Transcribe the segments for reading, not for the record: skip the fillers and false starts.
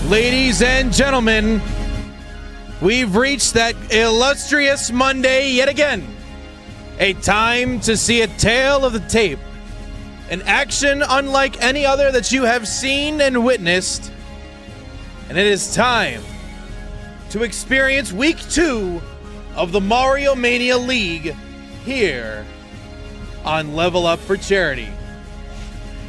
Ladies and gentlemen, we've reached that illustrious Monday yet again. A time to see a tale of the tape. An action unlike any other that you have seen and witnessed. And it is time to experience week 2 of the Mario Mania League here on Level Up for Charity.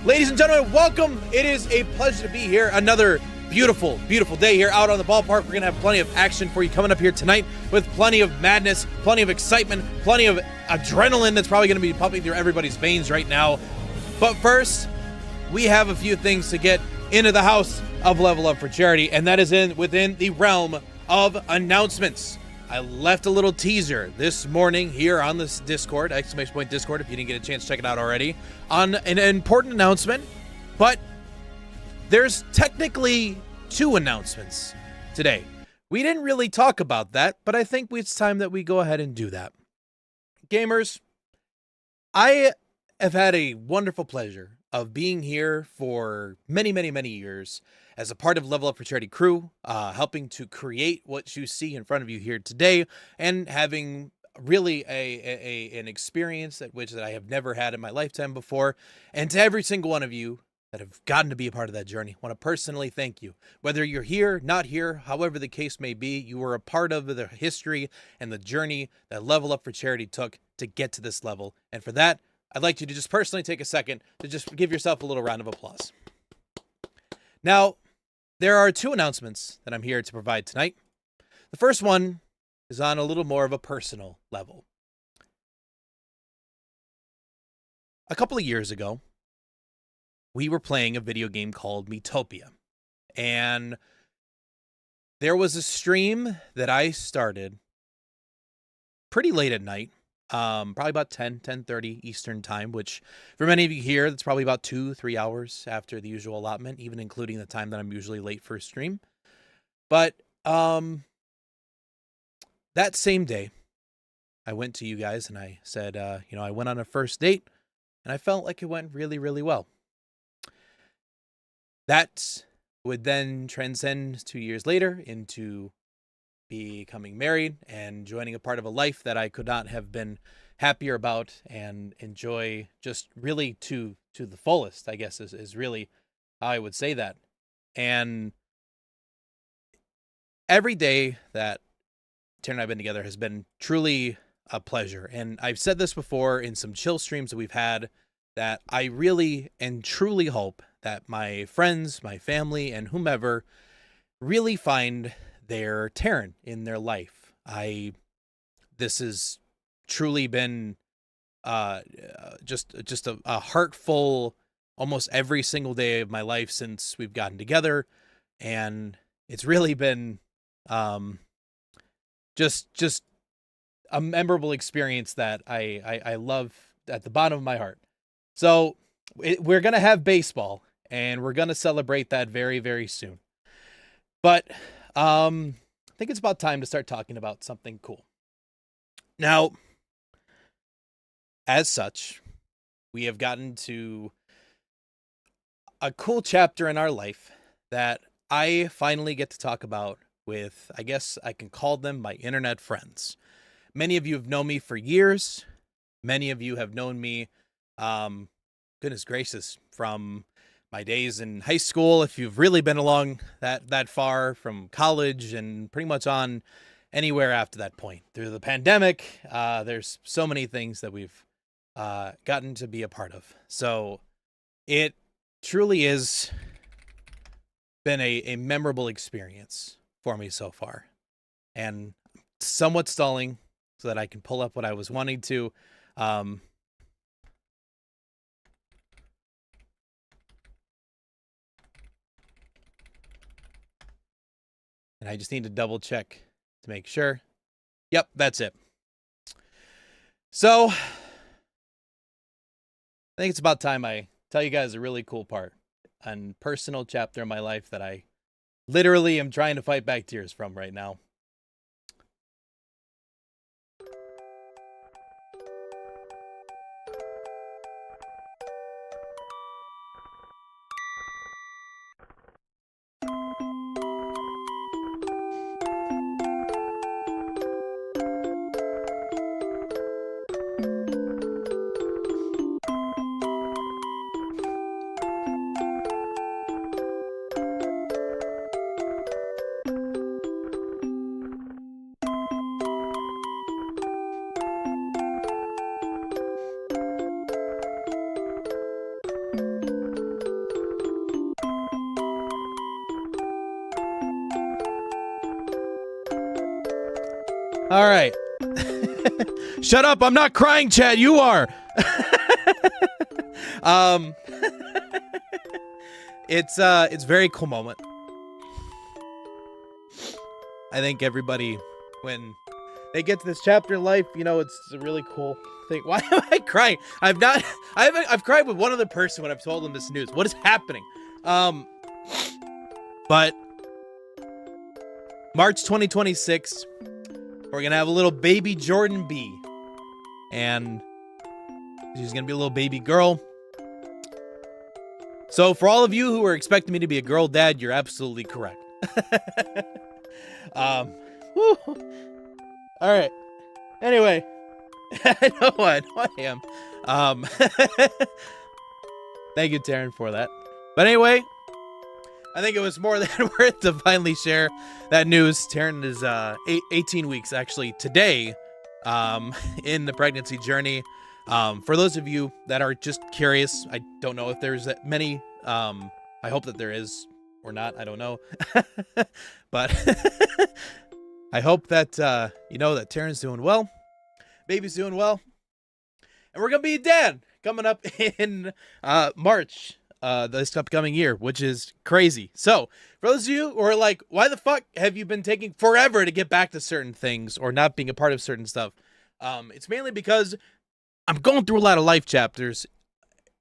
Ladies and gentlemen, welcome. It is a pleasure to be here. Another beautiful, beautiful day here out on the ballpark. We're going to have plenty of action for you coming up here tonight with plenty of madness, plenty of excitement, plenty of adrenaline that's probably going to be pumping through everybody's veins right now. But first, we have a few things to get into the house of Level Up for Charity, and that is within the realm of announcements. I left a little teaser this morning here on this Discord, exclamation point Discord, if you didn't get a chance to check it out already, on an important announcement, but there's technically 2 announcements today. We didn't really talk about that, but I think it's time that we go ahead and do that. Gamers, I have had a wonderful pleasure of being here for many, many, many years as a part of Level Up for Charity crew, helping to create what you see in front of you here today, and having really an experience that I have never had in my lifetime before. And to every single one of you that have gotten to be a part of that journey, I want to personally thank you. Whether you're here, not here, however the case may be, you were a part of the history and the journey that Level Up for Charity took to get to this level. And for that, I'd like you to just personally take a second to just give yourself a little round of applause. Now, there are 2 announcements that I'm here to provide tonight. The first one is on a little more of a personal level. A couple of years ago, we were playing a video game called Metopia, and there was a stream that I started pretty late at night, probably about 10:30 Eastern time, which for many of you here, that's probably about 2-3 hours after the usual allotment, even including the time that I'm usually late for a stream. But that same day, I went to you guys and I said, I went on a first date and I felt like it went really, really well. That would then transcend 2 years later into becoming married and joining a part of a life that I could not have been happier about and enjoy just really to the fullest, I guess is really how I would say that. And every day that Tara and I have been together has been truly a pleasure. And I've said this before in some chill streams that we've had, that I really and truly hope that my friends, my family, and whomever really find their Terran in their life. This has truly been just a heartful almost every single day of my life since we've gotten together, and it's really been just a memorable experience that I love at the bottom of my heart. So we're gonna have baseball, and we're gonna celebrate that very, very soon. But I think it's about time to start talking about something cool. Now, as such, we have gotten to a cool chapter in our life that I finally get to talk about with, I guess I can call them my internet friends. Many of you have known me for years. Many of you have known me, goodness gracious, from my days in high school, if you've really been along that far, from college, and pretty much on anywhere after that point. Through the pandemic, there's so many things that we've gotten to be a part of. So it truly is been a memorable experience for me so far. And somewhat stalling so that I can pull up what I was wanting to. And I just need to double check to make sure. Yep, that's it. So I think it's about time I tell you guys a really cool part and personal chapter in my life that I literally am trying to fight back tears from right now. All right. Shut up. I'm not crying, Chad. You are. It's a very cool moment. I think everybody, when they get to this chapter in life, you know, it's a really cool thing. Why am I crying? I've cried with one other person when I've told them this news. What is happening? But March 2026, we're gonna have a little baby Jordan B, and she's gonna be a little baby girl. So for all of you who are expecting me to be a girl dad, you're absolutely correct. All right. Anyway, I know I am. Thank you, Taryn, for that. But anyway, I think it was more than worth to finally share that news. Taryn is 18 weeks, actually, today, in the pregnancy journey. For those of you that are just curious, I don't know if there's that many. I hope that there is or not. I don't know. But I hope that you know that Taryn's doing well. Baby's doing well. And we're going to be a dad coming up in March this upcoming year, which is crazy. So for those of you who are like, why the fuck have you been taking forever to get back to certain things or not being a part of certain stuff? It's mainly because I'm going through a lot of life chapters,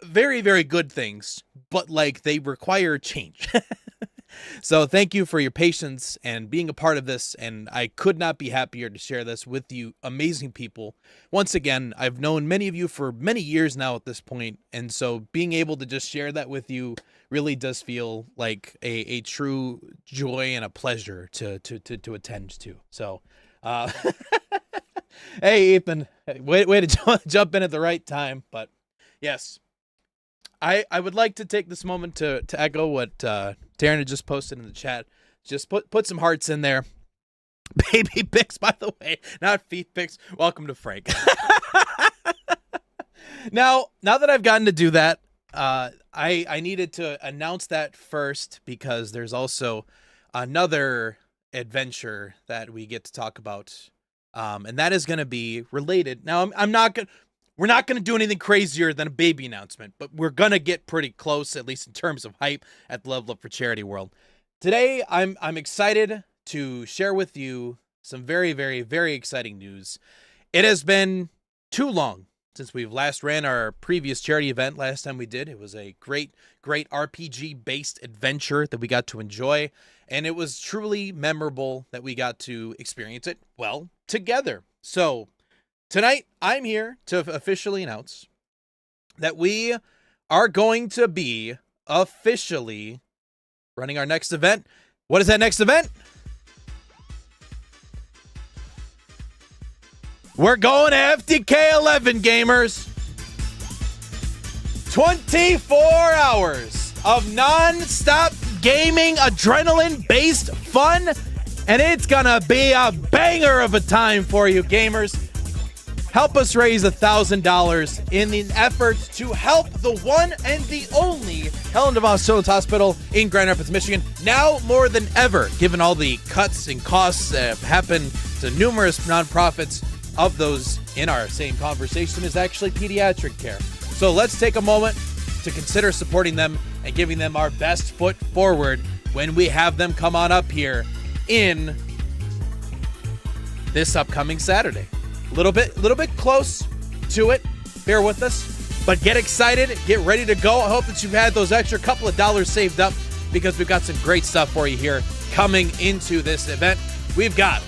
very, very good things, but like they require change. So thank you for your patience and being a part of this. And I could not be happier to share this with you amazing people. Once again, I've known many of you for many years now at this point. And so being able to just share that with you really does feel like a true joy and a pleasure to attend to. So, hey, Ethan, way to jump in at the right time. But yes, I would like to take this moment to echo what Taryn had just posted in the chat. Just put some hearts in there. Baby pics, by the way, not feet pics. Welcome to Frank. Now that I've gotten to do that, I needed to announce that first because there's also another adventure that we get to talk about. And that is going to be related. Now, we're not going to do anything crazier than a baby announcement, but we're going to get pretty close, at least in terms of hype, at the Level Up for Charity world. Today, I'm excited to share with you some very, very, very exciting news. It has been too long since we've last ran our previous charity event. Last time we did, it was a great RPG-based adventure that we got to enjoy, and it was truly memorable that we got to experience it, well, together. So tonight, I'm here to officially announce that we are going to be officially running our next event. What is that next event? We're going to FTK 11, gamers. 24 hours of non-stop gaming, adrenaline-based fun, and it's gonna be a banger of a time for you, gamers. Help us raise $1,000 in an effort to help the one and the only Helen DeVos Children's Hospital in Grand Rapids, Michigan. Now more than ever, given all the cuts and costs that have happened to numerous nonprofits, of those in our same conversation is actually pediatric care. So let's take a moment to consider supporting them and giving them our best foot forward when we have them come on up here in this upcoming Saturday. A little bit close to it. Bear with us, but get excited, get ready to go. I hope that you've had those extra couple of dollars saved up because we've got some great stuff for you here coming into this event. We've got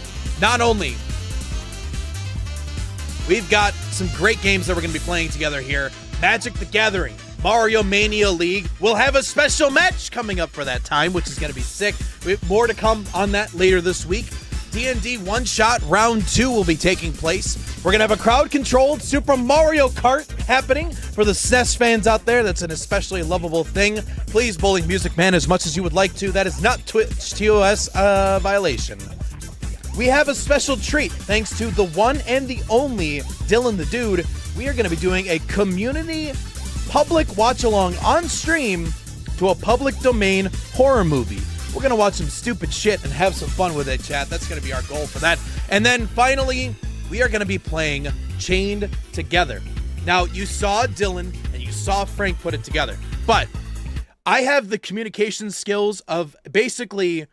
some great games that we're going to be playing together here. Magic the Gathering, Mario Mania League. We'll have a special match coming up for that time, which is going to be sick. We have more to come on that later this week. D&D One Shot Round 2 will be taking place. We're going to have a crowd-controlled Super Mario Kart happening for the SNES fans out there. That's an especially lovable thing. Please, Bowling Music Man, as much as you would like to. That is not Twitch TOS violation. We have a special treat thanks to the one and the only Dylan the Dude. We are going to be doing a community public watch-along on stream to a public domain horror movie. We're going to watch some stupid shit and have some fun with it, chat. That's going to be our goal for that. And then finally, we are going to be playing Chained Together. Now, you saw Dylan and you saw Frank put it together, but I have the communication skills of basically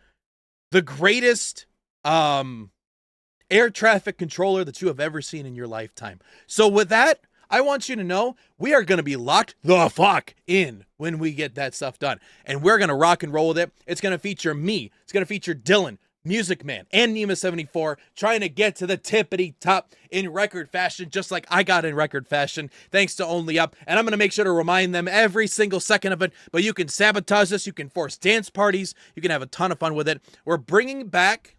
the greatest air traffic controller that you have ever seen in your lifetime. So with that, I want you to know we are going to be locked the fuck in when we get that stuff done. And we're going to rock and roll with it. It's going to feature me. It's going to feature Dylan, Music Man, and Nima74 trying to get to the tippity top in record fashion, just like I got in record fashion, thanks to Only Up. And I'm going to make sure to remind them every single second of it. But you can sabotage this. You can force dance parties. You can have a ton of fun with it. We're bringing back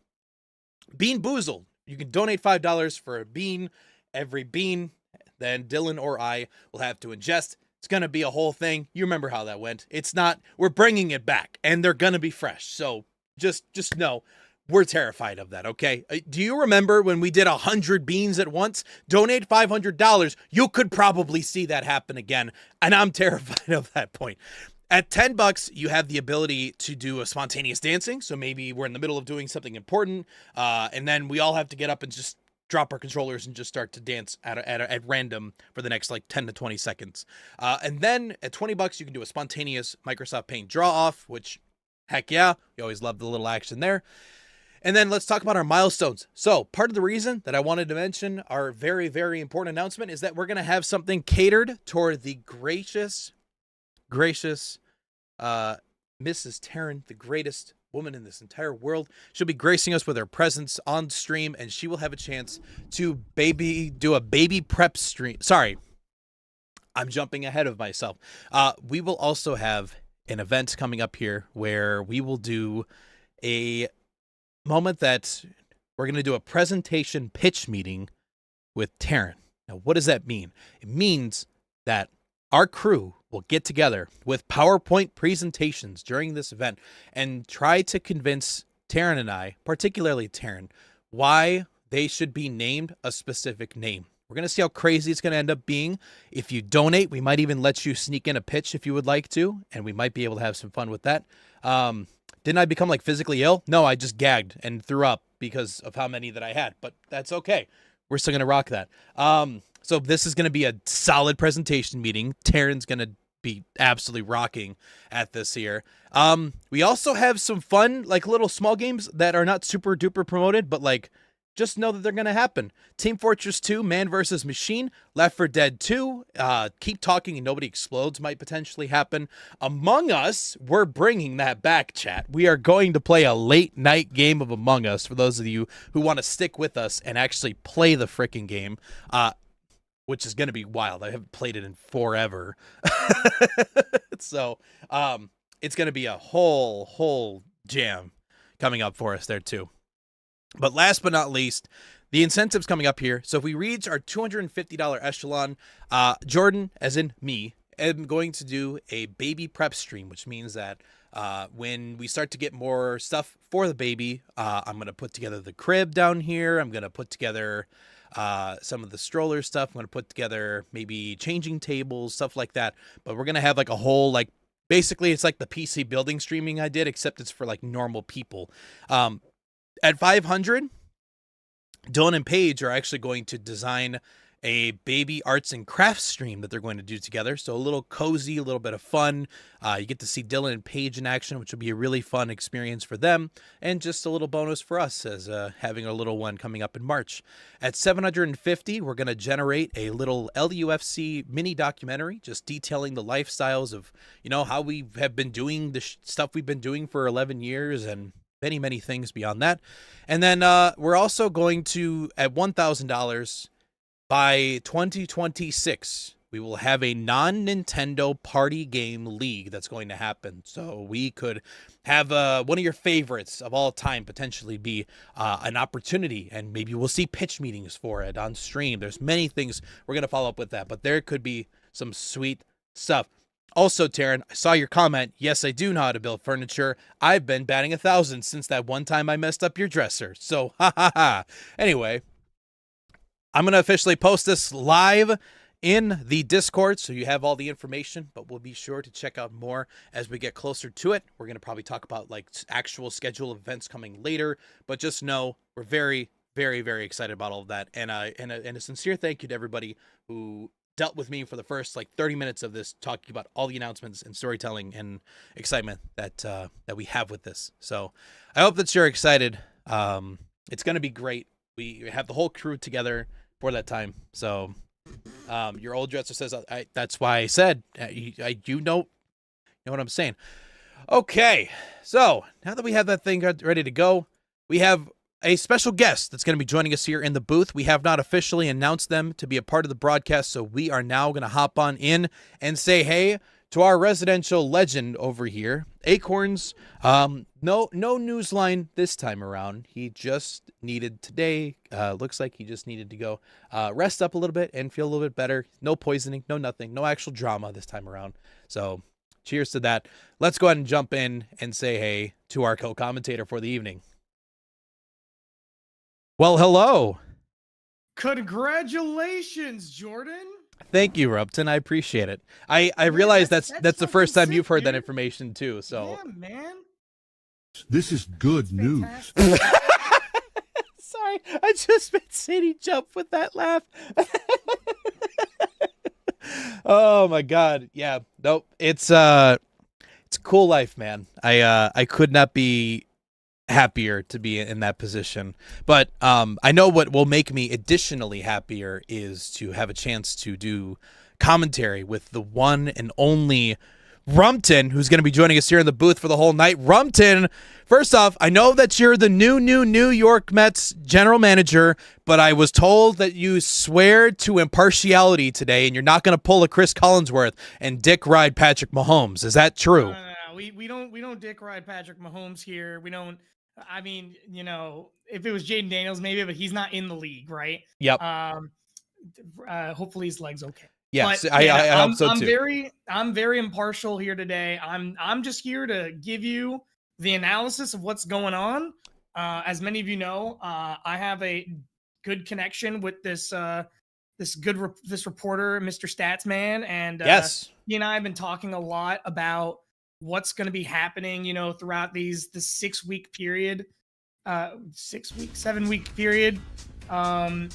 Bean Boozled. You can donate $5 for a bean. Every bean, then Dylan or I will have to ingest. It's going to be a whole thing. You remember how that went. It's not, we're bringing it back, and they're going to be fresh. So just know, we're terrified of that, okay? Do you remember when we did 100 beans at once? Donate $500. You could probably see that happen again, and I'm terrified of that point. At $10, you have the ability to do a spontaneous dancing. So maybe we're in the middle of doing something important, and then we all have to get up and just drop our controllers and just start to dance at random for the next like 10 to 20 seconds. And then at $20, you can do a spontaneous Microsoft Paint draw off, which, heck yeah, we always love the little action there. And then let's talk about our milestones. So part of the reason that I wanted to mention our very, very important announcement is that we're going to have something catered toward the gracious Mrs. Taryn, the greatest woman in this entire world. She'll be gracing us with her presence on stream, and she will have a chance to do a baby prep stream. Sorry, I'm jumping ahead of myself. We will also have an event coming up here where we will do a moment that we're going to do a presentation pitch meeting with Taryn. Now, what does that mean? It means that our crew will get together with PowerPoint presentations during this event and try to convince Taryn and I, particularly Taryn, why they should be named a specific name. We're going to see how crazy it's going to end up being. If you donate, we might even let you sneak in a pitch if you would like to, and we might be able to have some fun with that. Didn't I become like physically ill? No, I just gagged and threw up because of how many that I had, but that's okay. We're still going to rock that. So this is going to be a solid presentation meeting. Taryn's going to be absolutely rocking at this here. We also have some fun, like little small games that are not super duper promoted, but like just know that they're going to happen. Team Fortress 2, Man vs. Machine, Left 4 Dead 2, Keep Talking and Nobody Explodes might potentially happen. Among Us, we're bringing that back, chat. We are going to play a late night game of Among Us for those of you who want to stick with us and actually play the freaking game, which is going to be wild. I haven't played it in forever. So it's going to be a whole jam coming up for us there too. But last but not least, the incentives coming up here. So if we reach our $250 echelon, Jordan, as in me, am going to do a baby prep stream, which means that when we start to get more stuff for the baby, I'm going to put together the crib down here. I'm going to put together some of the stroller stuff. I'm going to put together maybe changing tables, stuff like that. But we're going to have like a whole, like, basically it's like the PC building streaming I did, except it's for like normal people. At 500, Dylan and Paige are actually going to design a baby arts and crafts stream that they're going to do together. So a little cozy, a little bit of fun. You get to see Dylan and Paige in action, which will be a really fun experience for them. And just a little bonus for us as having a little one coming up in March. At 750, we're going to generate a little LUFC mini documentary, just detailing the lifestyles of, you know, how we have been doing the stuff we've been doing for 11 years and many things beyond that. And then we're also going to, at $1,000, by 2026, we will have a non-Nintendo party game league that's going to happen. So we could have one of your favorites of all time potentially be an opportunity, and maybe we'll see pitch meetings for it on stream. There's many things we're going to follow up with that, but there could be some sweet stuff. Also, Taryn, I saw your comment. Yes, I do know how to build furniture. I've been batting 1,000 since that one time I messed up your dresser. So, ha ha ha. Anyway, I'm going to officially post this live in the Discord, so you have all the information, but we'll be sure to check out more as we get closer to it. We're going to probably talk about like actual schedule events coming later, but just know we're very, very, very excited about all of that. And a sincere thank you to everybody who dealt with me for the first like 30 minutes of this, talking about all the announcements and storytelling and excitement that we have with this. So I hope that you're excited. It's going to be great. We have the whole crew together for that time. So your old dresser says, that's why I said, you know what I'm saying. Okay. So now that we have that thing ready to go, we have a special guest that's going to be joining us here in the booth. We have not officially announced them to be a part of the broadcast, so we are now going to hop on in and say hey to our residential legend over here, Acorns. No news line this time around. He just needed today. Looks like he just needed to go rest up a little bit and feel a little bit better. No poisoning, no nothing, no actual drama this time around. So cheers to that. Let's go ahead and jump in and say hey to our co-commentator for the evening. Well, hello. Congratulations, Jordan. Thank you, Rupton. I appreciate it. I realize that's the first time you've heard that information too. So yeah, man. This is good news. Sorry, I just made Sadie jump with that laugh. Oh my God. Yeah. Nope. It's a cool life, man. I could not be happier to be in that position, but I know what will make me additionally happier is to have a chance to do commentary with the one and only Rumpton, who's going to be joining us here in the booth for the whole night. Rumpton, first off, I know that you're the new New York Mets general manager, but I was told that you swear to impartiality today and you're not going to pull a Chris Collinsworth and dick ride Patrick Mahomes. Is that true? No. We don't dick ride Patrick Mahomes here. We don't. I mean, you know, if it was Jaden Daniels, maybe, but he's not in the league, right? Yep. Hopefully his leg's okay. Yes, but, I hope so too. I'm very impartial here today. I'm just here to give you the analysis of what's going on. As many of you know, I have a good connection with this reporter, Mr. Statsman, and yes, he and I have been talking a lot about what's going to be happening, you know, throughout the 6 week period, 7 week period, and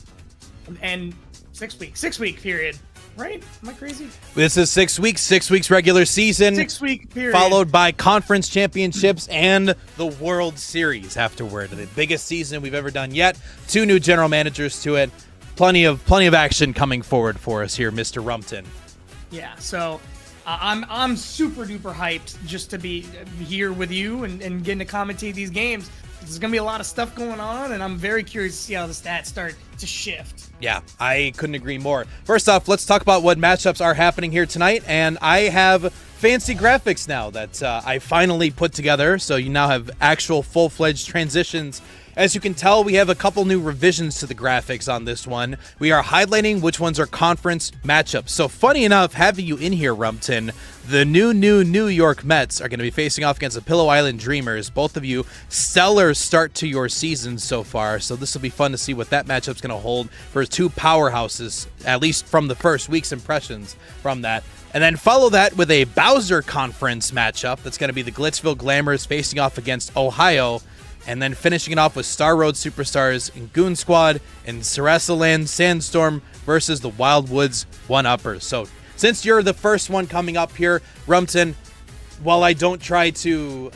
6 week period, right? Am I crazy? This is 6 weeks, 6 weeks regular season, 6 week period, followed by conference championships and the World Series afterward. The biggest season we've ever done yet. 2 new general managers to it. Plenty of action coming forward for us here, Mr. Rumpton. Yeah, so I'm super duper hyped just to be here with you and getting to commentate these games. There's going to be a lot of stuff going on, and I'm very curious to see how the stats start to shift. Yeah, I couldn't agree more. First off, let's talk about what matchups are happening here tonight, and I have fancy graphics now that I finally put together, so you now have actual full-fledged transitions. As you can tell, we have a couple new revisions to the graphics on this one. We are highlighting which ones are conference matchups. So funny enough, having you in here, Rumpton, the new New York Mets are going to be facing off against the Pillow Island Dreamers. Both of you, stellar start to your season so far. So this will be fun to see what that matchup's going to hold for 2 powerhouses, at least from the first week's impressions from that. And then follow that with a Bowser Conference matchup. That's going to be the Glitzville Glamours facing off against Ohio. And then finishing it off with Star Road Superstars and Goon Squad and Sarasaland Sandstorm versus the Wildwoods 1-Uppers. So since you're the first one coming up here, Rumpton, while I don't try to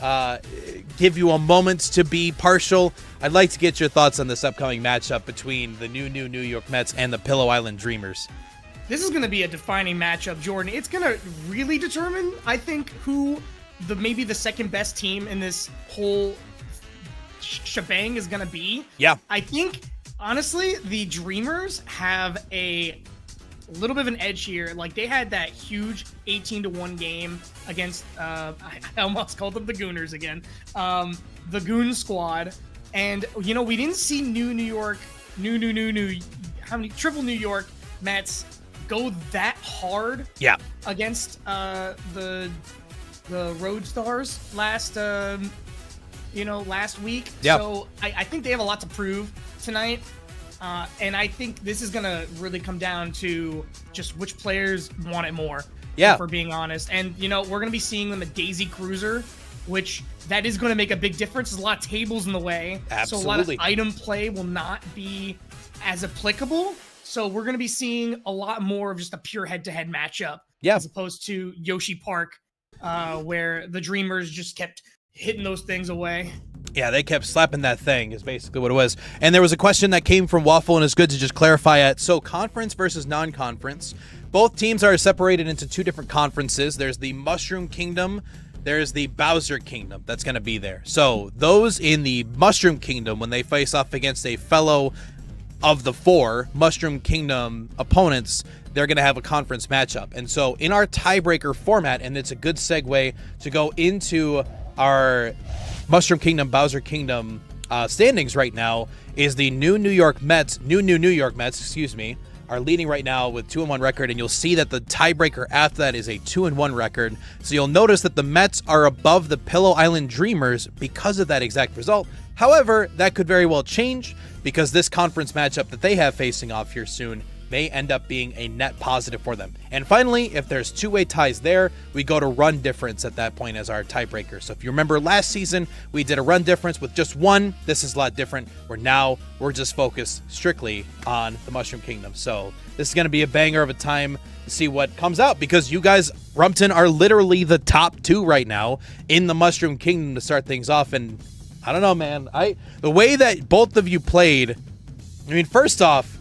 give you a moment to be partial, I'd like to get your thoughts on this upcoming matchup between the new New York Mets and the Pillow Island Dreamers. This is going to be a defining matchup, Jordan. It's going to really determine, I think, who maybe the second best team in this whole shebang is gonna be. Yeah, I think honestly the Dreamers have a little bit of an edge here. Like, they had that huge 18-1 game against I almost called them the Gooners again, the Goon Squad, and you know, we didn't see Triple New York Mets go that hard against the Road Stars last week. Yep. So I think they have a lot to prove tonight. And I think this is going to really come down to just which players want it more. Yeah. If we're being honest. And, you know, we're going to be seeing them at Daisy Cruiser, which that is going to make a big difference. There's a lot of tables in the way. Absolutely. So a lot of item play will not be as applicable. So we're going to be seeing a lot more of just a pure head-to-head matchup. Yeah. As opposed to Yoshi Park, where the Dreamers just kept hitting those things away. Yeah, they kept slapping that thing is basically what it was. And there was a question that came from Waffle, and it's good to just clarify it. So conference versus non-conference. Both teams are separated into two different conferences. There's the Mushroom Kingdom. There's the Bowser Kingdom that's going to be there. So those in the Mushroom Kingdom, when they face off against a fellow of the four Mushroom Kingdom opponents, they're going to have a conference matchup. And so in our tiebreaker format, and it's a good segue to go into our Mushroom Kingdom, Bowser Kingdom standings right now, is the New York Mets, excuse me, are leading right now with 2-1 record, and you'll see that the tiebreaker after that is a 2-1 record. So you'll notice that the Mets are above the Pillow Island Dreamers because of that exact result. However, that could very well change because this conference matchup that they have facing off here soon may end up being a net positive for them. And finally, if there's two-way ties there, we go to run difference at that point as our tiebreaker. So if you remember last season, we did a run difference with just one. This is a lot different, where now we're just focused strictly on the Mushroom Kingdom. So this is going to be a banger of a time to see what comes out, because you guys, Rumpton, are literally the top two right now in the Mushroom Kingdom to start things off. And I don't know, man. The way that both of you played, I mean, first off,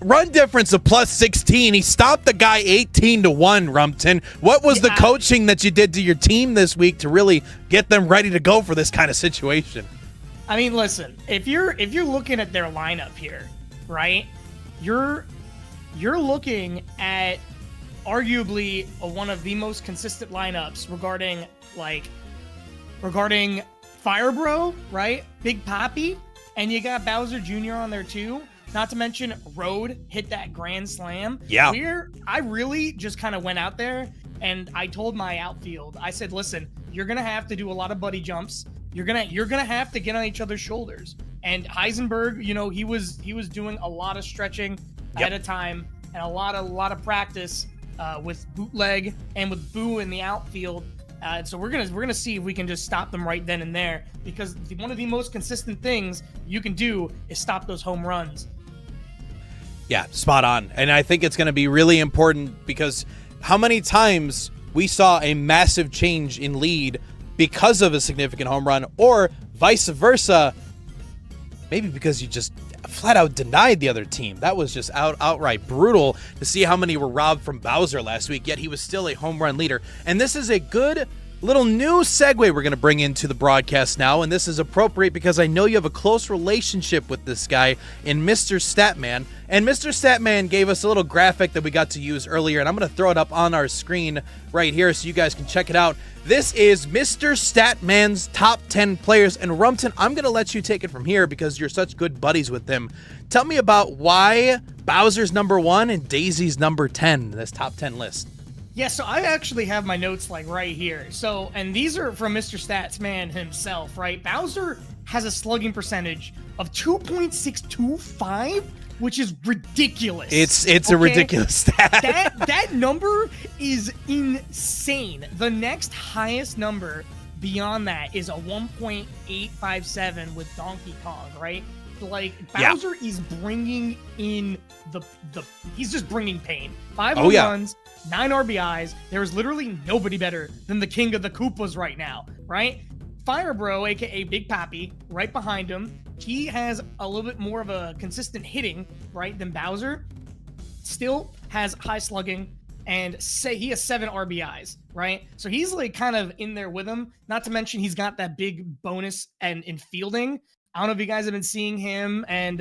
run difference of plus 16. He stopped the guy 18-1, Rumpton. What was the coaching that you did to your team this week to really get them ready to go for this kind of situation? I mean, listen, if you're looking at their lineup here, right? You're looking at arguably one of the most consistent lineups regarding Firebro, right? Big Poppy, and you got Bowser Jr. on there too. Not to mention Road hit that grand slam. Yeah. I really just kind of went out there and I told my outfield, I said, listen, you're going to have to do a lot of buddy jumps. You're going to have to get on each other's shoulders. And Heisenberg, you know, he was doing a lot of stretching at a time and a lot of practice with Bootleg and with Boo in the outfield. So we're gonna see if we can just stop them right then and there, because one of the most consistent things you can do is stop those home runs. Yeah, spot on. And I think it's going to be really important, because how many times we saw a massive change in lead because of a significant home run, or vice versa, maybe because you just flat out denied the other team. That was just outright brutal to see how many were robbed from Bowser last week, yet he was still a home run leader. And this is a good little new segue we're going to bring into the broadcast now, and this is appropriate because I know you have a close relationship with this guy in Mr. Statman. And Mr. Statman gave us a little graphic that we got to use earlier, and I'm going to throw it up on our screen right here so you guys can check it out. This is Mr. Statman's top 10 players, and Rumpton, I'm going to let you take it from here because you're such good buddies with him. Tell me about why Bowser's number 1 and Daisy's number 10 in this top 10 list. Yeah, so I actually have my notes like right here. So, and these are from Mr. Statsman himself, right? Bowser has a slugging percentage of 2.625, which is ridiculous. It's a ridiculous stat. That number is insane. The next highest number beyond that is a 1.857 with Donkey Kong, right? Like, Bowser is bringing in he's just bringing pain. 5 home runs, 9 RBIs. There is literally nobody better than the king of the Koopas right now, right? Firebro, aka Big Pappy, right behind him. He has a little bit more of a consistent hitting, right, than Bowser. Still has high slugging, and he has 7 RBIs, right? So he's like kind of in there with him. Not to mention he's got that big bonus in fielding. I don't know if you guys have been seeing him and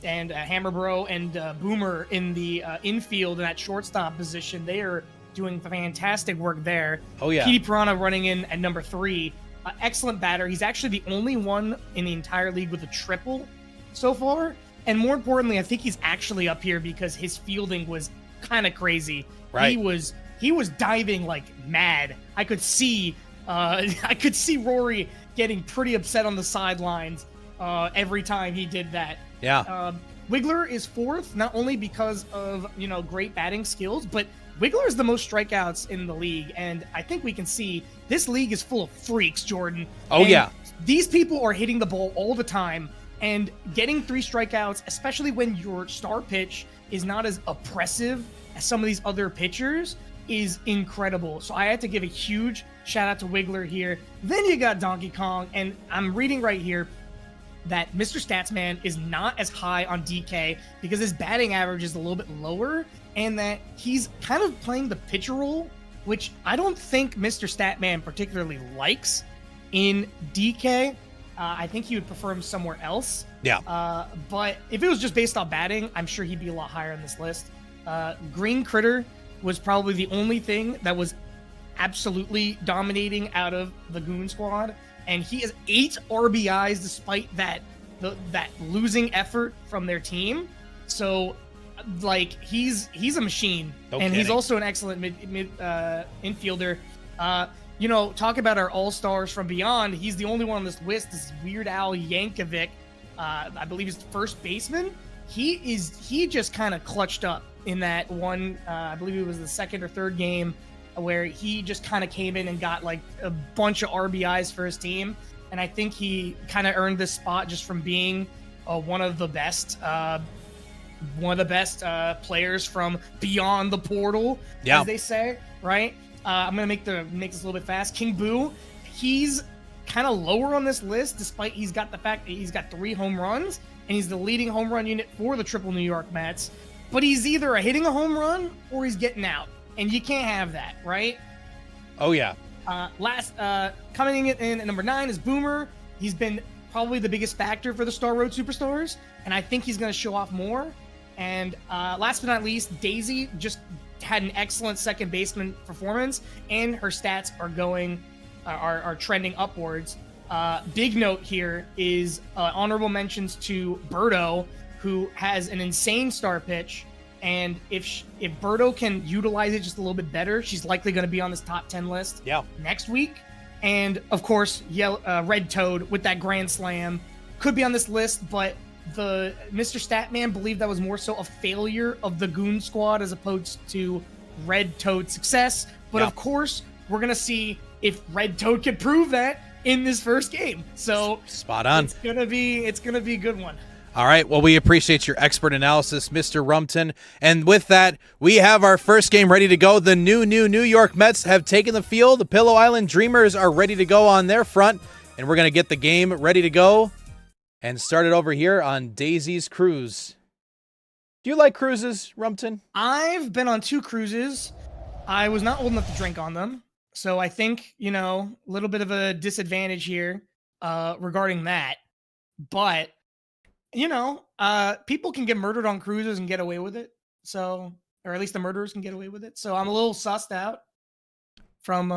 Hammer Bro and Boomer in the infield in that shortstop position. They are doing fantastic work there. Oh, yeah. Petey Piranha running in at number 3. Excellent batter. He's actually the only one in the entire league with a triple so far. And more importantly, I think he's actually up here because his fielding was kind of crazy. Right. He was diving like mad. I could see Rory getting pretty upset on the sidelines every time he did that. Yeah. Wiggler is fourth, not only because of, great batting skills, but Wiggler is the most strikeouts in the league. And I think we can see this league is full of freaks, Jordan. Oh, and yeah. These people are hitting the ball all the time and getting 3 strikeouts, especially when your star pitch is not as oppressive as some of these other pitchers, is incredible. So I had to give a huge shout out to Wiggler here. Then you got Donkey Kong, and I'm reading right here that Mr. Statsman is not as high on DK because his batting average is a little bit lower, and that he's kind of playing the pitcher role, which I don't think Mr. Statman particularly likes in DK. I think he would prefer him somewhere else. Yeah. But if it was just based on batting, I'm sure he'd be a lot higher on this list. Green Critter was probably the only thing that was absolutely dominating out of the Goon Squad, and he has 8 RBIs despite that losing effort from their team. So, he's a machine, and he's also an excellent mid infielder. Talk about our all-stars from beyond. He's the only one on this list. This is Weird Al Yankovic. I believe he's the first baseman. He just kind of clutched up in that one. I believe it was the second or third game where he just kind of came in and got a bunch of RBIs for his team. And I think he kind of earned this spot just from being one of the best players from beyond the portal, as they say, right? I'm gonna make this a little bit fast. King Boo, he's kind of lower on this list, despite he's got the fact that he's got 3 home runs and he's the leading home run unit for the Triple New York Mets. But he's either hitting a home run or he's getting out, and you can't have that, right? Oh yeah. Coming in at number 9 is Boomer. He's been probably the biggest factor for the Star Road Superstars, and I think he's going to show off more. And last but not least, Daisy just had an excellent second baseman performance, and her stats are trending upwards. Big note here is honorable mentions to Birdo, who has an insane star pitch, and if Birdo can utilize it just a little bit better, she's likely going to be on this top 10 list next week. And of course, Red Toad with that grand slam could be on this list, but the Mr. Statman believed that was more so a failure of the Goon Squad as opposed to Red Toad's success. But of course, we're gonna see if Red Toad can prove that in this first game. So spot on. It's gonna be a good one. All right. Well, we appreciate your expert analysis, Mr. Rumpton. And with that, we have our first game ready to go. The New York Mets have taken the field. The Pillow Island Dreamers are ready to go on their front, and we're gonna get the game ready to go and start it over here on Daisy's Cruise. Do you like cruises, Rumpton? I've been on 2 cruises. I was not old enough to drink on them, so I think, a little bit of a disadvantage here regarding that. But, people can get murdered on cruises and get away with it. So, or at least the murderers can get away with it. So I'm a little sussed out from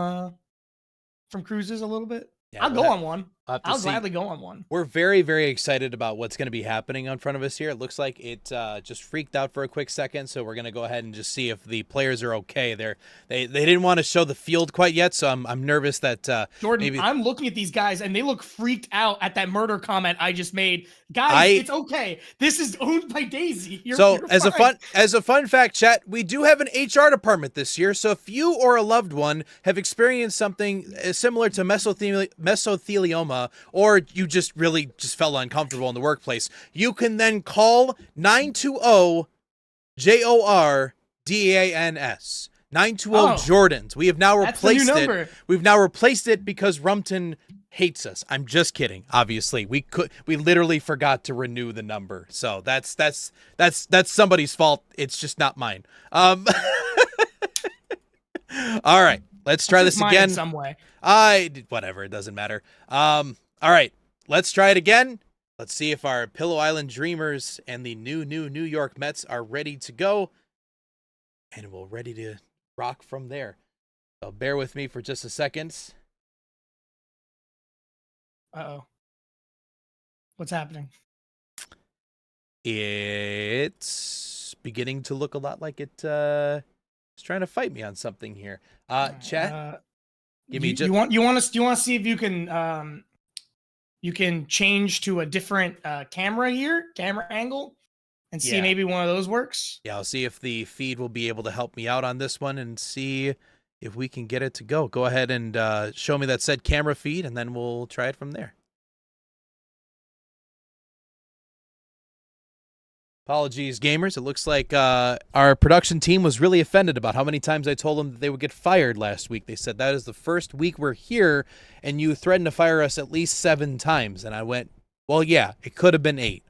cruises a little bit. Yeah, I'll go on one. I'll gladly go on one. We're very, very excited about what's going to be happening in front of us here. It looks like it just freaked out for a quick second, so we're going to go ahead and just see if the players are okay. They didn't want to show the field quite yet, so I'm nervous that Jordan, I'm looking at these guys, and they look freaked out at that murder comment I just made. Guys, it's okay. This is owned by Daisy. You're as fine. a fun fact, chat, we do have an HR department this year, so if you or a loved one have experienced something similar to mesothelioma, or you just felt uncomfortable in the workplace, you can then call 920-JORDANS. 920 Jordans. We have now replaced it. We've now replaced it because Rumpton hates us. I'm just kidding. Obviously, we literally forgot to renew the number. So that's somebody's fault. It's just not mine. All right. Let's try this again. In some way. Whatever, it doesn't matter. All right. Let's try it again. Let's see if our Pillow Island Dreamers and the New York Mets are ready to go. And we're ready to rock from there. So bear with me for just a second. Uh-oh. What's happening? It's beginning to look a lot like it's trying to fight me on something here. Chat. Give me you want to see if you can you can change to a different camera angle, and see Yeah. maybe one of those works. Yeah, I'll see if the feed will be able to help me out on this one and see if we can get it to go. Go ahead and show me that said camera feed, and then we'll try it from there. Apologies, gamers. It looks like our production team was really offended about how many times I told them that they would get fired last week. They said, that is the first week we're here, and you threatened to fire us at least 7 times. And I went, well, yeah, it could have been 8.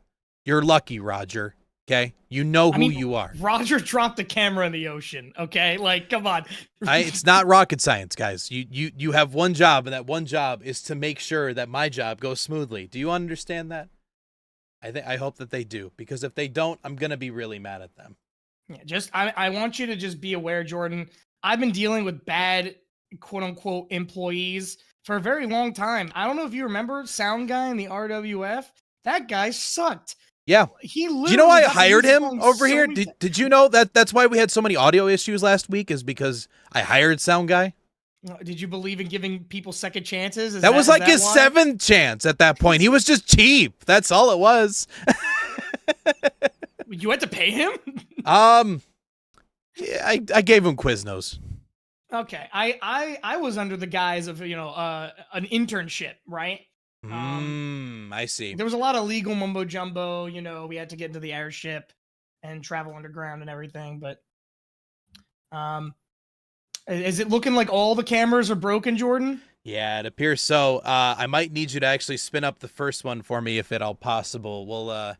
You're lucky, Roger. Okay? You know who you are. Roger dropped the camera in the ocean, okay? Like, come on. It's not rocket science, guys. You have one job, and that one job is to make sure that my job goes smoothly. Do you understand that? I hope that they do, because if they don't, I'm gonna be really mad at them. Yeah, I want you to just be aware, Jordan. I've been dealing with bad quote unquote employees for a very long time. I don't know if you remember Sound Guy in the RWF. That guy sucked. Yeah. He literally. Do you know why I hired him over here? Did you know that's why we had so many audio issues last week, is because I hired Sound Guy? Did you believe in giving people second chances? That was like his 7th chance at that point. He was just cheap. That's all it was. You had to pay him? Yeah, I gave him Quiznos. Okay. I was under the guise of, an internship, right? I see. There was a lot of legal mumbo jumbo, we had to get into the airship and travel underground and everything, but is it looking like all the cameras are broken, Jordan? Yeah, it appears so. I might need you to actually spin up the first one for me if at all possible. We'll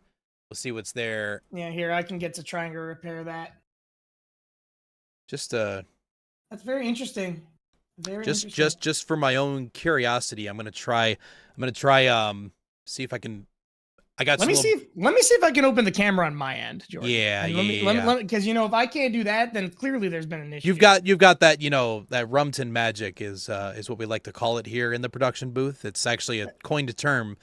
see what's there. Yeah, here, I can get to try and repair that. Just That's very interesting. Just for my own curiosity, I'm gonna try see if I can. Let me see if I can open the camera on my end, Jordan. Yeah, because if I can't do that, then clearly there's been an issue. You've got that that Rumton magic is what we like to call it here in the production booth. It's actually a coined term.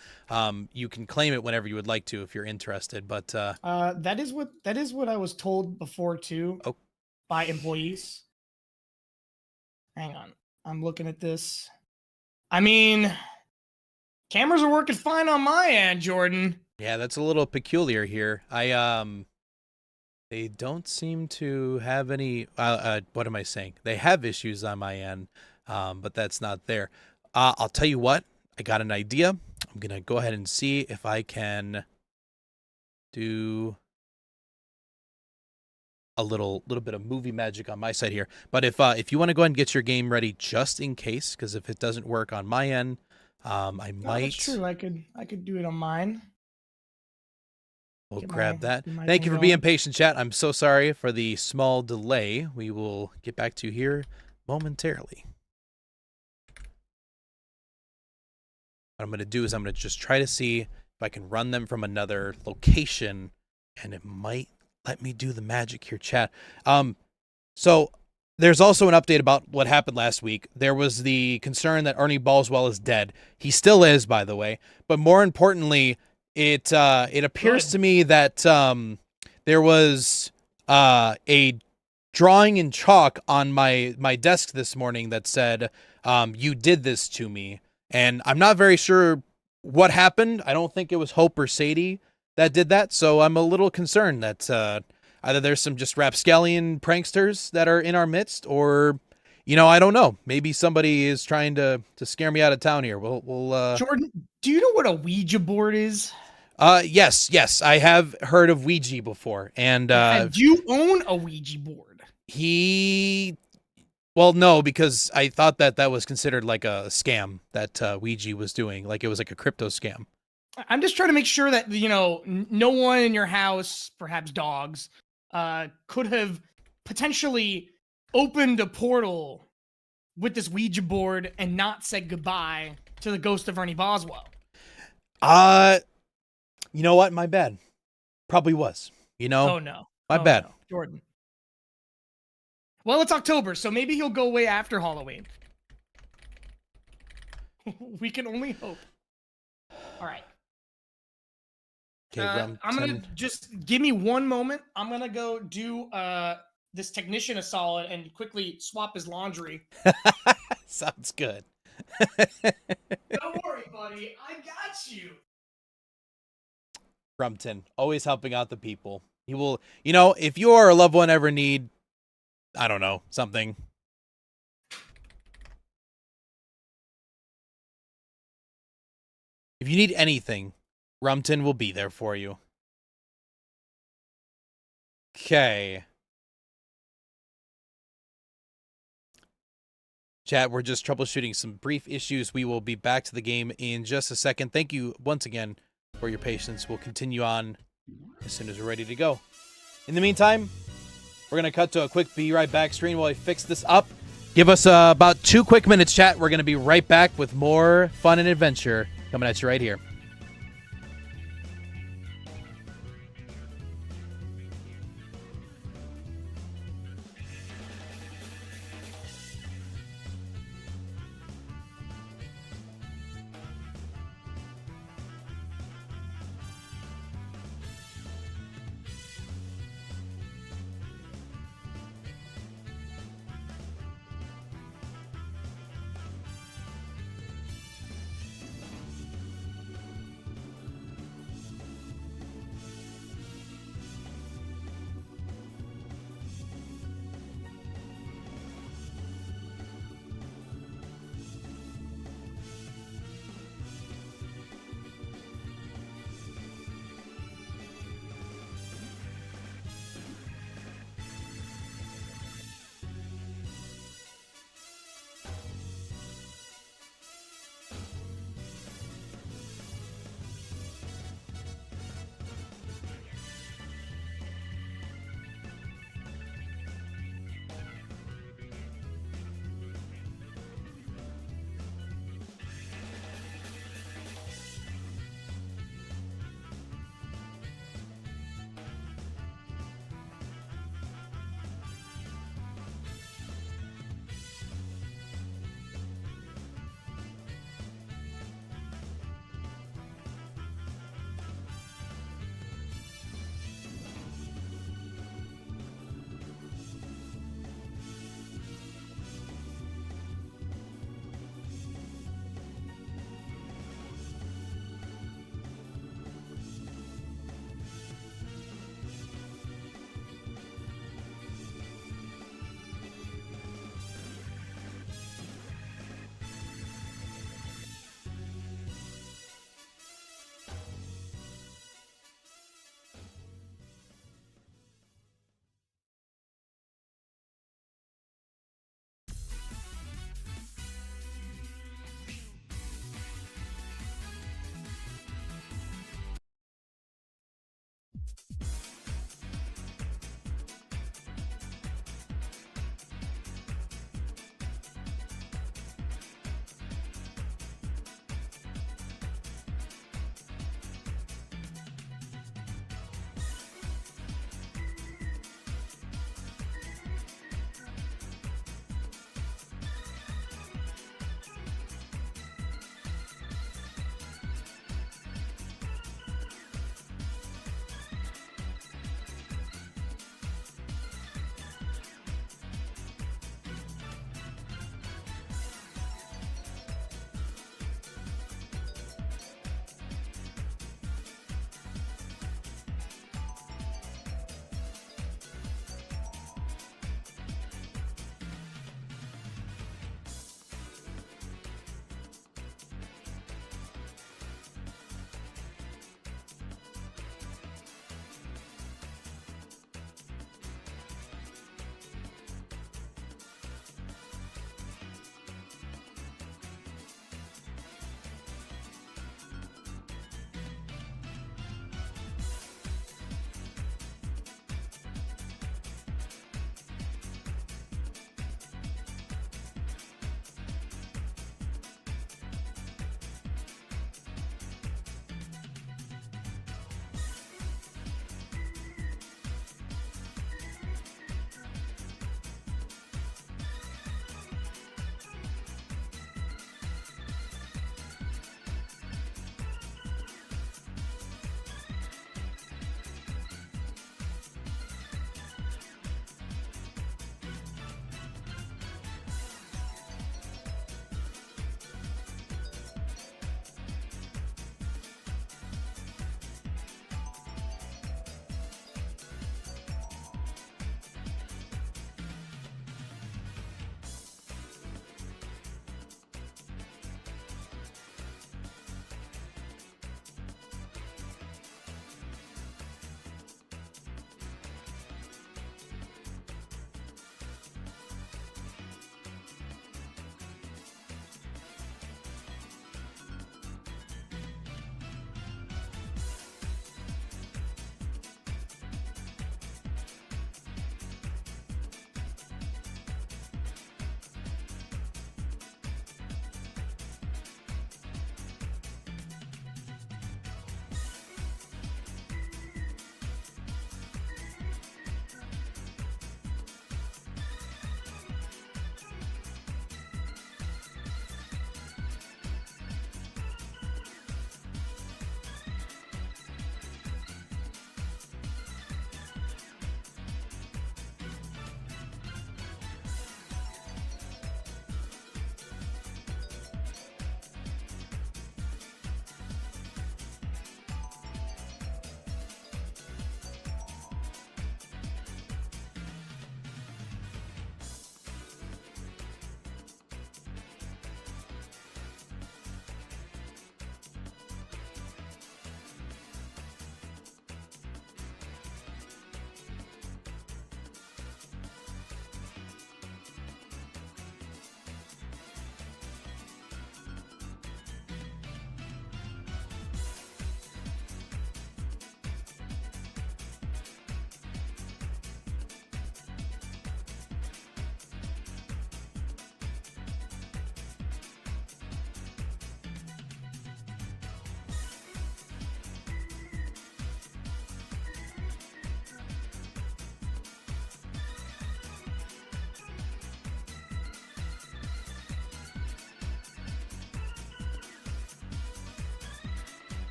You can claim it whenever you would like to if you're interested. But that is what I was told before too, by employees. Hang on, I'm looking at this. I mean, cameras are working fine on my end, Jordan. Yeah, that's a little peculiar here. They don't seem to have any. What am I saying? They have issues on my end, but that's not there. I'll tell you what. I got an idea. I'm gonna go ahead and see if I can do a little bit of movie magic on my side here. But if you want to go ahead and get your game ready, just in case, because if it doesn't work on my end, I might. That's true. I could do it on mine. We'll grab that. Thank you for being patient, chat. I'm so sorry for the small delay. We will get back to you here momentarily. What I'm going to do is I'm going to just try to see if I can run them from another location, and it might let me do the magic here, chat. So there's also an update about what happened last week. There was the concern that Ernie Ballswell is dead. He still is, by the way. But more importantly, it appears to me that there was a drawing in chalk on my desk this morning that said, "You did this to me," and I'm not very sure what happened. I don't think it was Hope or Sadie that did that, so I'm a little concerned that either there's some just rapscallion pranksters that are in our midst, or I don't know. Maybe somebody is trying to scare me out of town here. We'll Jordan, do you know what a Ouija board is? Yes, I have heard of Ouija before, and do you own a Ouija board? Well, no, because I thought that was considered like a scam that Ouija was doing, like it was like a crypto scam. I'm just trying to make sure that no one in your house, perhaps dogs, could have potentially opened a portal with this Ouija board and not said goodbye to the ghost of Ernie Boswell. You know what? My bad. Probably was. Oh no. My bad. No. Jordan. Well, it's October, so maybe he'll go away after Halloween. We can only hope. All right. Okay, I'm gonna just give me one moment. I'm gonna go do this technician a solid and quickly swap his laundry. Sounds good. Don't worry, buddy. I got you. Crumpton, always helping out the people. He will, you know, if you or a loved one ever need, I don't know, something. If you need anything, Crumpton will be there for you. Okay. Chat, we're just troubleshooting some brief issues. We will be back to the game in just a second. Thank you once again for your patience. We'll continue on as soon as we're ready to go. In the meantime, we're going to cut to a quick be right back screen while I fix this up. Give us about 2 quick minutes, chat. We're going to be right back with more fun and adventure coming at you right here.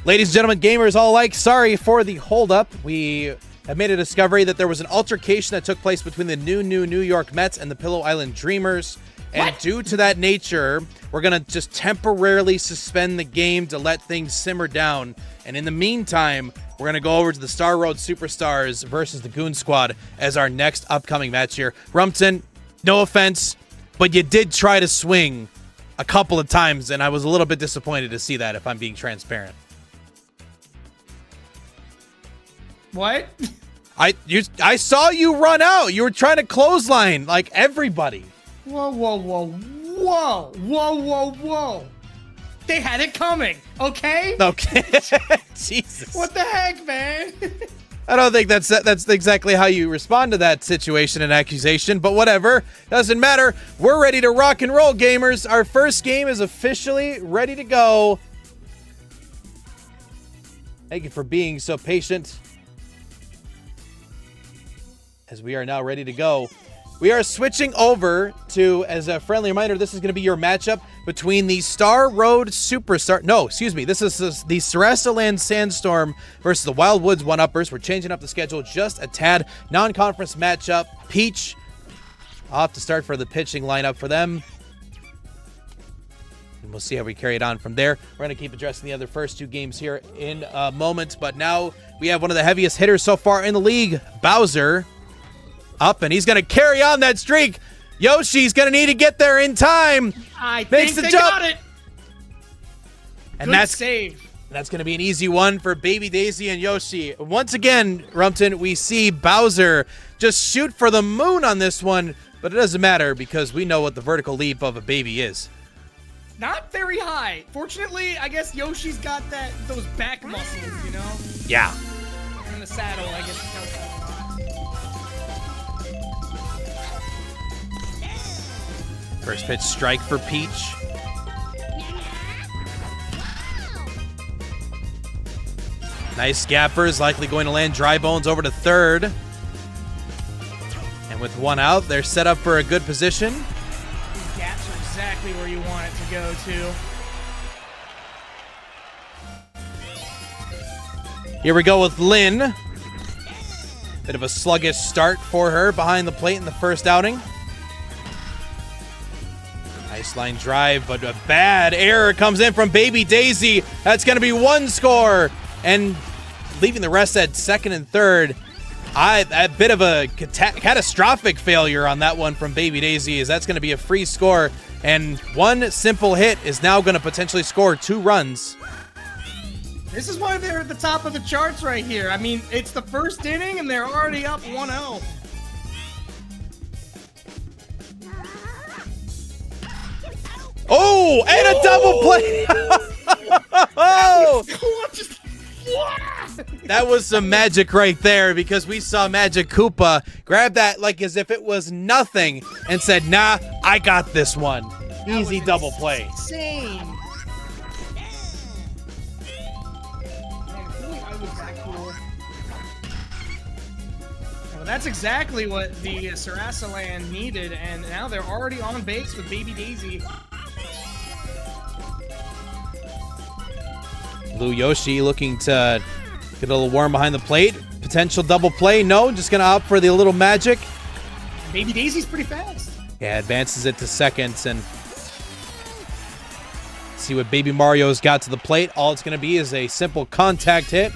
Ladies and gentlemen, gamers all alike, sorry for the holdup. We have made a discovery that there was an altercation that took place between the new New York Mets and the Pillow Island Dreamers. And due to that nature, we're going to just temporarily suspend the game to let things simmer down. And in the meantime, we're going to go over to the Star Road Superstars versus the Goon Squad as our next upcoming match here. Rumpton, no offense, but you did try to swing a couple of times, and I was a little bit disappointed to see that, if I'm being transparent. What? I saw you run out. You were trying to clothesline like everybody. Whoa, whoa, whoa, whoa, whoa, whoa, whoa. They had it coming, okay? Okay. Jesus. What the heck, man? I don't think that's exactly how you respond to that situation and accusation, but whatever. Doesn't matter. We're ready to rock and roll, gamers. Our first game is officially ready to go. Thank you for being so patient, as we are now ready to go. We are switching over to, as a friendly reminder, this is going to be your matchup between the Star Road Superstar. No, excuse me. This is the Sarasaland Sandstorm versus the Wildwoods One-Uppers. We're changing up the schedule just a tad. Non-conference matchup. Peach. I'll have to start for the pitching lineup for them. And we'll see how we carry it on from there. We're going to keep addressing the other first two games here in a moment. But now we have one of the heaviest hitters so far in the league, Bowser. Up, and he's going to carry on that streak. Yoshi's going to need to get there in time. I think they got it. And Good that's save. That's going to be an easy one for Baby Daisy and Yoshi. Once again, Rumpton, we see Bowser just shoot for the moon on this one, but it doesn't matter because we know what the vertical leap of a baby is. Not very high. Fortunately, I guess Yoshi's got those back muscles, you know? Yeah. In the saddle, I guess. First pitch strike for Peach. Nice gappers, likely going to land dry bones over to third. And with one out, they're set up for a good position. These gaps are exactly where you want it to go to. Here we go with Lynn. Bit of a sluggish start for her behind the plate in the first outing. Nice line drive, but a bad error comes in from Baby Daisy. That's going to be one score. And leaving the rest at second and third. A bit of a catastrophic failure on that one from Baby Daisy, as that's going to be a free score. And one simple hit is now going to potentially score 2 runs. This is why they're at the top of the charts right here. I mean, it's the first inning, and they're already up 1-0. Oh, and a double play. Oh, that was some magic right there, because we saw Magic Koopa grab that like as if it was nothing and said, nah, I got this one. Easy double play. Insane. Man, if only I was that cool. Well, that's exactly what the Sarasaland needed, and now they're already on base with Baby Daisy. Blue Yoshi looking to get a little warm behind the plate. Potential double play. No, just going to opt for the little magic. Baby Daisy's pretty fast. Yeah, advances it to second, and see what Baby Mario's got to the plate. All it's going to be is a simple contact hit.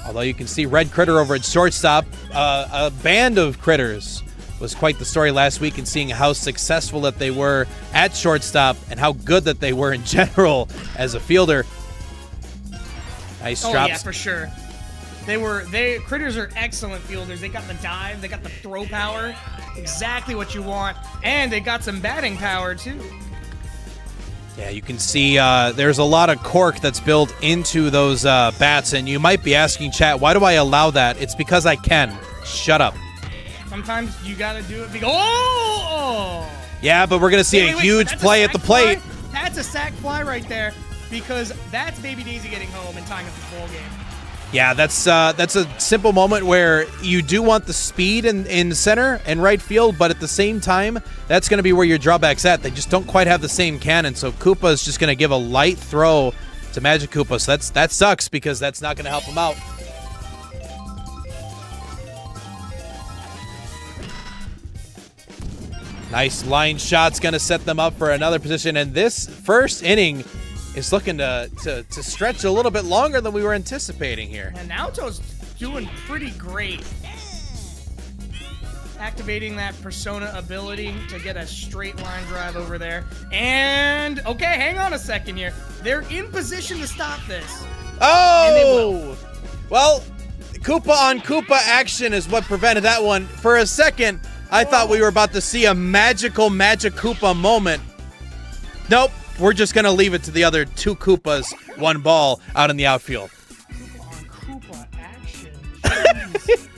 Although you can see Red Critter over at shortstop. A band of critters was quite the story last week, and seeing how successful that they were at shortstop and how good that they were in general as a fielder. Nice drops. Oh yeah, for sure. Critters are excellent fielders. They got the dive, they got the throw power, exactly what you want, and they got some batting power too. Yeah, you can see there's a lot of cork that's built into those bats, and you might be asking, chat, why do I allow that? It's because I can. Shut up. Sometimes you gotta do it because oh! Yeah, but we're gonna see a huge play at the plate. That's a sac fly right there, because that's Baby Daisy getting home and tying up the ball game. Yeah, that's a simple moment where you do want the speed in center and right field, but at the same time, that's going to be where your drawback's at. They just don't quite have the same cannon, so Koopa is just going to give a light throw to Magic Koopa, so that sucks because that's not going to help him out. Nice line shot's going to set them up for another position, and this first inning is looking to stretch a little bit longer than we were anticipating here. And Naoto's doing pretty great. Activating that Persona ability to get a straight line drive over there. And, okay, hang on a second here. They're in position to stop this. Oh! Well, Koopa on Koopa action is what prevented that one. For a second, I thought we were about to see a magical Magic Koopa moment. Nope, we're just going to leave it to the other 2 Koopas, 1 ball out in the outfield. Koopa on Koopa action. Jeez.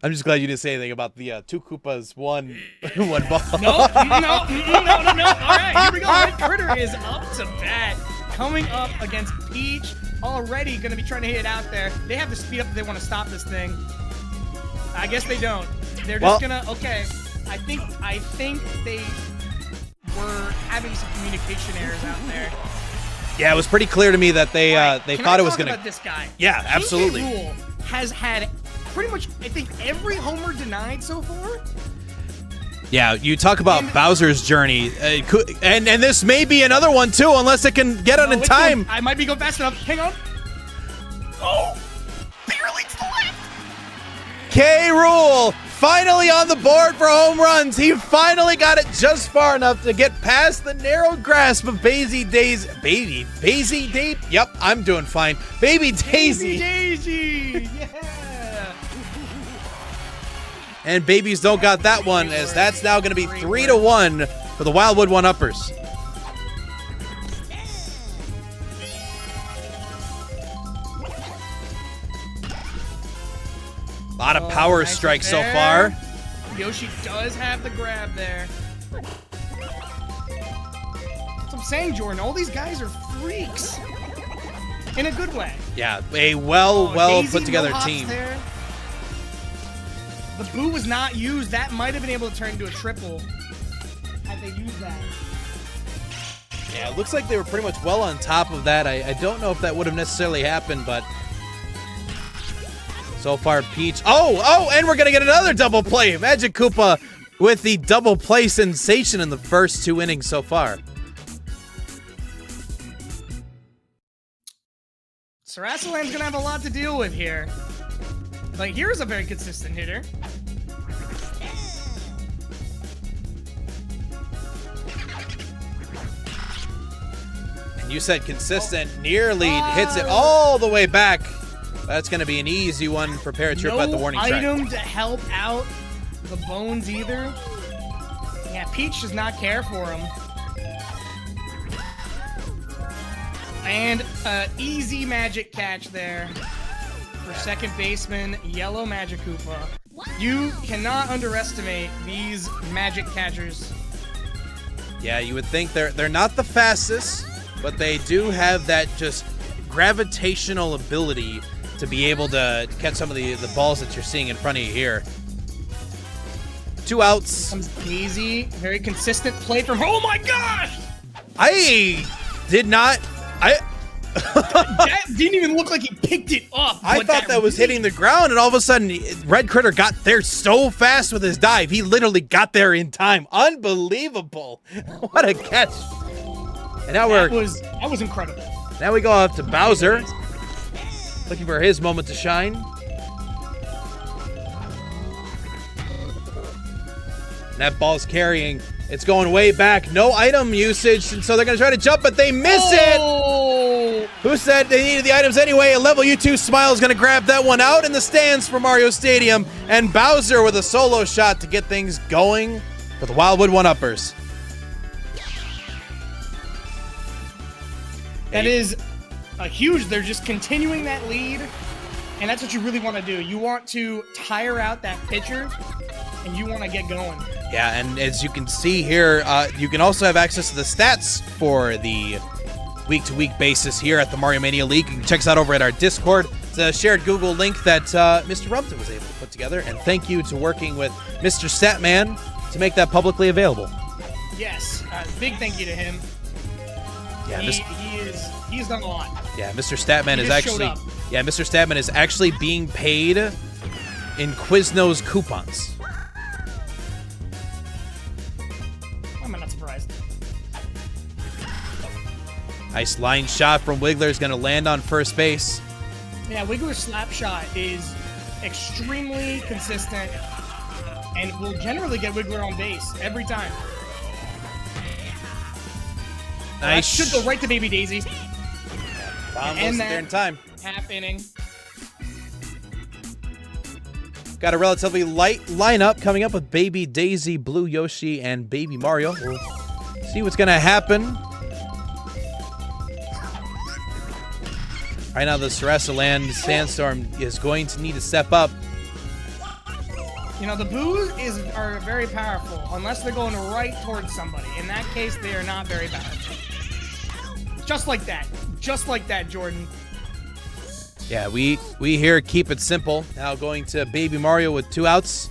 I'm just glad you didn't say anything about the 2 Koopas, 1 ball. No. All right, here we go. Red Critter is up to bat. Coming up against Peach. Already going to be trying to hit it out there. They have to speed up if they want to stop this thing. I guess they don't. They're just gonna. Okay, I think they were having some communication errors out there. Yeah, it was pretty clear to me that they thought it was gonna. About this guy. Yeah, absolutely. Rule has had pretty much, I think, every homer denied so far. Yeah, you talk about Bowser's journey, and this may be another one too, unless it can get on in time. I might be going fast enough. Hang on. Oh, barely to the left. K. Rool finally on the board for home runs. He finally got it just far enough to get past the narrow grasp of Baby Daisy. Yep, I'm doing fine. Baby Daisy. Baby Daisy. Yeah. And Babies don't got that one, as that's now going to be 3-1 for the Wildwood 1-uppers. A lot of power strikes so far. Yoshi does have the grab there. That's what I'm saying, Jordan. All these guys are freaks. In a good way. Yeah, a well put together team. There. The boo was not used. That might have been able to turn into a triple had they used that. Yeah, it looks like they were pretty much well on top of that. I don't know if that would have necessarily happened, but so far, Peach. Oh, and we're going to get another double play. Magic Koopa with the double play sensation in the first 2 innings so far. Sarasaland's going to have a lot to deal with here. Like, here's a very consistent hitter. And you said consistent. Nearly hits it all the way back. That's going to be an easy one for Paratroopa at the warning track. No item to help out the Bones either. Yeah, Peach does not care for him. And easy magic catch there for second baseman, Yellow Magic Koopa. You cannot underestimate these magic catchers. Yeah, you would think they're not the fastest, but they do have that just gravitational ability to be able to catch some of the balls that you're seeing in front of you here. 2 outs. Comes Daisy. Very consistent play from her. Oh my gosh! I did not. That didn't even look like he picked it up. I thought that was hitting the ground, and all of a sudden, Red Critter got there so fast with his dive. He literally got there in time. Unbelievable. What a catch. And now that was incredible. Now we go up to Bowser. Looking for his moment to shine. That ball's carrying. It's going way back. No item usage, and so they're going to try to jump, but they miss it! Who said they needed the items anyway? A level U2 Smile is going to grab that one out in the stands for Mario Stadium, and Bowser with a solo shot to get things going for the Wildwood 1-uppers. That is a huge. They're just continuing that lead, and that's what you really want to do. You want to tire out that pitcher, and you want to get going. Yeah, and as you can see here, you can also have access to the stats for the week-to-week basis here at the Mario Mania League. You can check us out over at our Discord. It's a shared Google link that Mr. Rumpton was able to put together, and thank you to working with Mr. Statman to make that publicly available. Yes, big thank you to him. Yeah, he's done a lot. Yeah, Mr. Statman He is just actually. showed up. Yeah, Mr. Statman is actually being paid in Quiznos coupons. I'm not surprised. Nice line shot from Wiggler is going to land on first base. Yeah, Wiggler's slap shot is extremely consistent and will generally get Wiggler on base every time. That Nice. should go right to Baby Daisy. Bomb And wasn't that- there in time. Half inning. Got a relatively light lineup coming up with Baby Daisy, Blue Yoshi, and Baby Mario. We'll see what's going to happen. Right now, the Sarasaland Sandstorm is going to need to step up. You know, the boos are very powerful unless they're going right towards somebody. In that case, they are not very powerful. Just like that. Just like that, Jordan. Yeah, we here keep it simple. Now going to Baby Mario with 2 outs.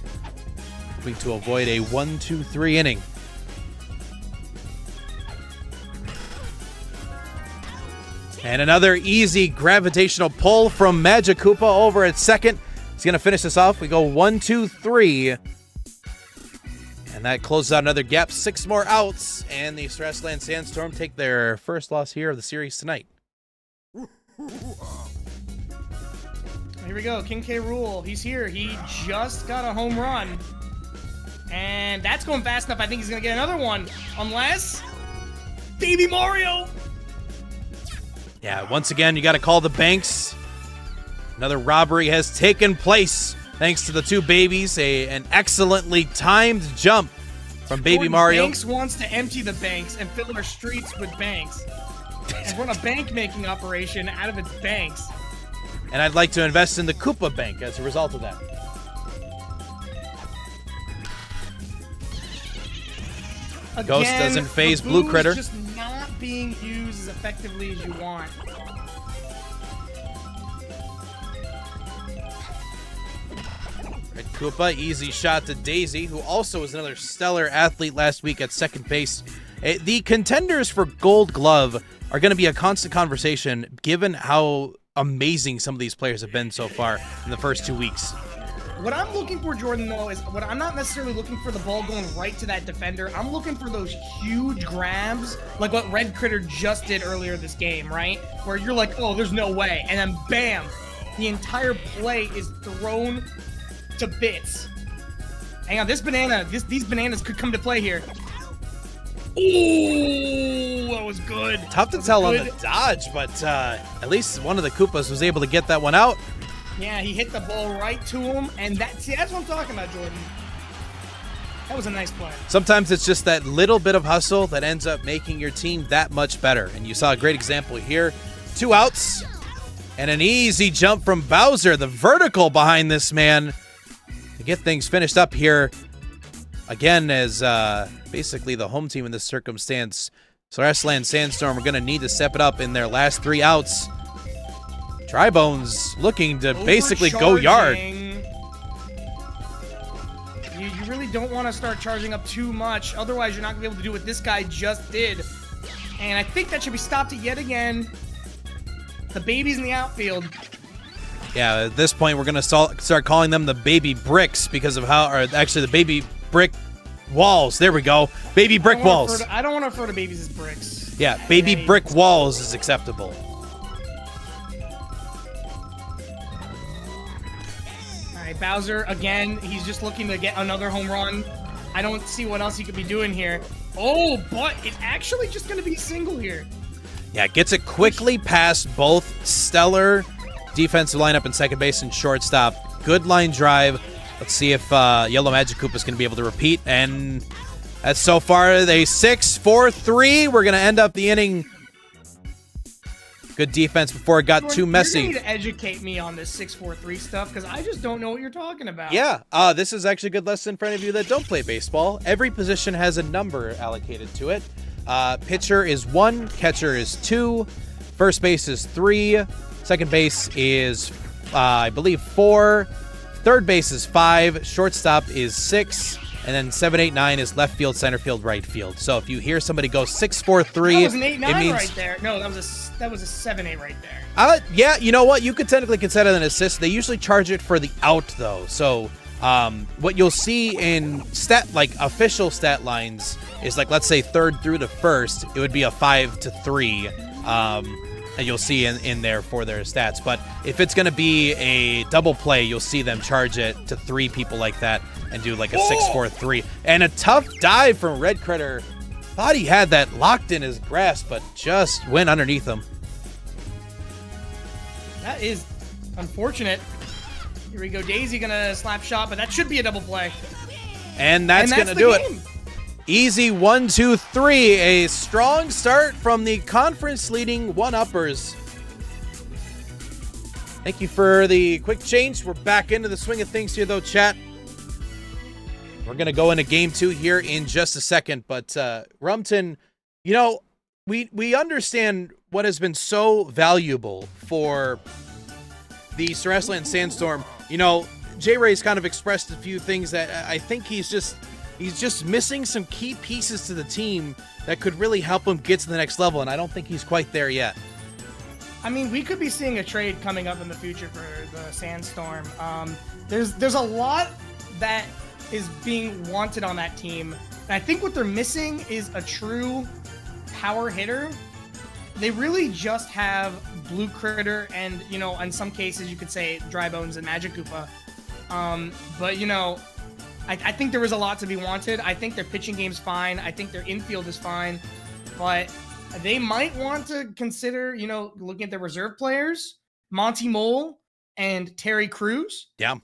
Hoping to avoid a 1-2-3 inning. And another easy gravitational pull from Magic Koopa over at second. He's going to finish this off. We go 1-2-3. And that closes out another gap. 6 more outs. And the Sarasaland Sandstorm take their first loss here of the series tonight. Here we go. King K. Rool. He's here. He just got a home run. And that's going fast enough. I think he's going to get another one. Unless... Baby Mario! Yeah, once again, you got to call the banks. Another robbery has taken place thanks to the 2 babies. An excellently timed jump from Baby Jordan Mario. Banks wants to empty the banks and fill our streets with banks. And run a bank-making operation out of its banks. And I'd like to invest in the Koopa Bank as a result of that. Again, Ghost doesn't phase the Blue boo's Critter. just not being used as effectively as you want. Red Koopa, easy shot to Daisy, who also was another stellar athlete last week at second base. The contenders for Gold Glove are going to be a constant conversation given how amazing some of these players have been so far in the first 2 weeks. What I'm looking for, Jordan, though, is I'm not necessarily looking for the ball going right to that defender. I'm looking for those huge grabs, like what Red Critter just did earlier this game, right? Where you're like, oh, there's no way. And then bam, the entire play is thrown to bits. Hang on, these bananas could come to play here. Ooh, that was good. Tough to tell on the dodge, but at least one of the Koopas was able to get that one out. Yeah, he hit the ball right to him, and that's what I'm talking about, Jordan. That was a nice play. Sometimes it's just that little bit of hustle that ends up making your team that much better. And you saw a great example here. 2 outs and an easy jump from Bowser, the vertical behind this man, to get things finished up here. Again, as basically the home team in this circumstance, Sarasaland Sandstorm are going to need to step it up in their last 3 outs. Tribones looking to basically go yard. You really don't want to start charging up too much. Otherwise, you're not going to be able to do what this guy just did. And I think that should be stopped yet again. The baby's in the outfield. Yeah, at this point, we're going to start calling them the baby bricks because of how, or actually the baby brick walls. There we go. Baby brick walls. I don't want to refer to babies as bricks. Yeah, baby brick walls is acceptable. Bowser, again, he's just looking to get another home run. I don't see what else he could be doing here. Oh, but it's actually just going to be a single here. Yeah, gets it quickly past both stellar defensive lineup and second base and shortstop. Good line drive. Let's see if Yellow Magic Koopa is going to be able to repeat. And that's so far a 6-4-3. We're going to end up the inning. Good defense before it got too messy. You need to educate me on this 6-4-3 stuff because I just don't know what you're talking about. Yeah, this is actually a good lesson for any of you that don't play baseball. Every position has a number allocated to it. Pitcher is 1, catcher is 2, first base is 3, second base is, I believe, 4, third base is 5, shortstop is 6, And then 7-8-9 is left field, center field, right field. So if you hear somebody go 6-4-3, that was an 8-9 it means right there. No, that was a 7-8 right there. Yeah, you know what? You could technically consider that an assist. They usually charge it for the out though. So what you'll see in official stat lines is like, let's say third through to first, it would be a 5-3. And you'll see in there for their stats. But if it's going to be a double play, you'll see them charge it to 3 people like that and do like a 6-4-3. And a tough dive from Red Critter. Thought he had that locked in his grasp, but just went underneath him. That is unfortunate. Here we go. Daisy going to slap shot, but that should be a double play. And that's going to do it. Easy 1-2-3. A strong start from the conference-leading one-uppers. Thank you for the quick change. We're back into the swing of things here, though, chat. We're going to go into Game 2 here in just a second. But, Rumton, you know, we understand what has been so valuable for the Ceresland Sandstorm. You know, J-Ray's kind of expressed a few things that I think he's just missing some key pieces to the team that could really help him get to the next level, and I don't think he's quite there yet. I mean, we could be seeing a trade coming up in the future for the Sandstorm. There's a lot that is being wanted on that team, and I think what they're missing is a true power hitter. They really just have Blue Critter and, you know, in some cases you could say Dry Bones and Magic Koopa. But, you know, I think there was a lot to be wanted. I think their pitching game's fine. I think their infield is fine. But they might want to consider, you know, looking at their reserve players, Monty Mole and Terry Crews. Yeah.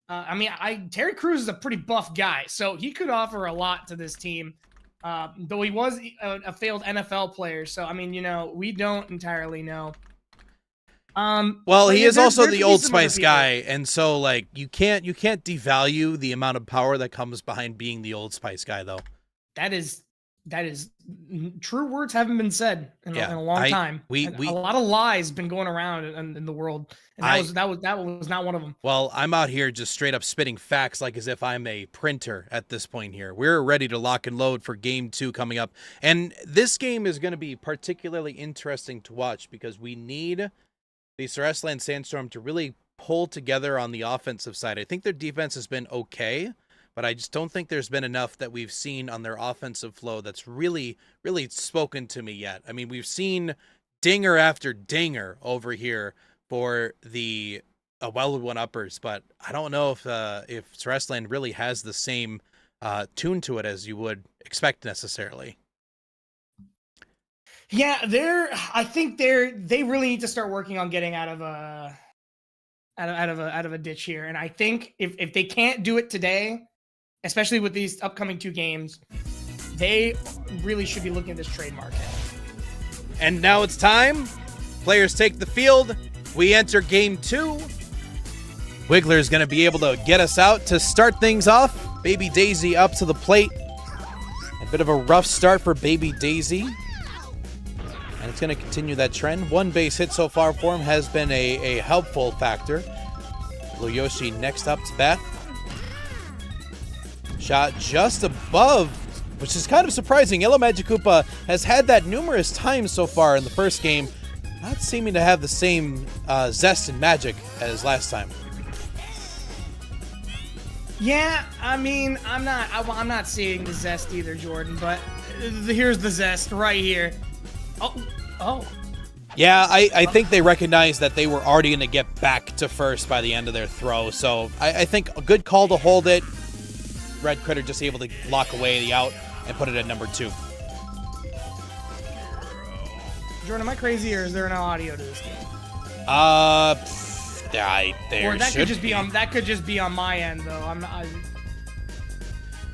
I mean, Terry Crews is a pretty buff guy, so he could offer a lot to this team. Though he was a failed NFL player. So, I mean, you know, we don't entirely know. Well, he is also the Old Spice guy, and so like you can't devalue the amount of power that comes behind being the Old Spice guy, though. That is true. Words haven't been said in a long time. A lot of lies been going around in the world, and that was not one of them. Well, I'm out here just straight up spitting facts, like as if I'm a printer at this point here. We're ready to lock and load for Game 2 coming up, and this game is going to be particularly interesting to watch because we need the Ceresland Sandstorm to really pull together on the offensive side. I think their defense has been okay, but I just don't think there's been enough that we've seen on their offensive flow that's really, really spoken to me yet. I mean, we've seen dinger after dinger over here for the Wildwood one-uppers, but I don't know if Ceresland really has the same tune to it as you would expect necessarily. Yeah, I think they really need to start working on getting out of a ditch here. And I think if they can't do it today, especially with these upcoming 2 games, they really should be looking at this trade market. And now it's time. Players take the field. We enter Game 2. Wiggler is going to be able to get us out to start things off. Baby Daisy up to the plate. A bit of a rough start for Baby Daisy. And it's going to continue that trend. 1 base hit so far for him has been a helpful factor. Blue Yoshi next up to bat. Shot just above, which is kind of surprising. Yellow Magic Koopa has had that numerous times so far in the first game. Not seeming to have the same zest and magic as last time. Yeah, I mean, I'm not seeing the zest either, Jordan, but here's the zest right here. Oh. Yeah, I think they recognize that they were already going to get back to first by the end of their throw. So I think a good call to hold it. Red Critter just able to lock away the out and put it at number 2. Jordan, am I crazy or is there no audio to this game? There or that should could just be on that could just be on my end though. I'm not.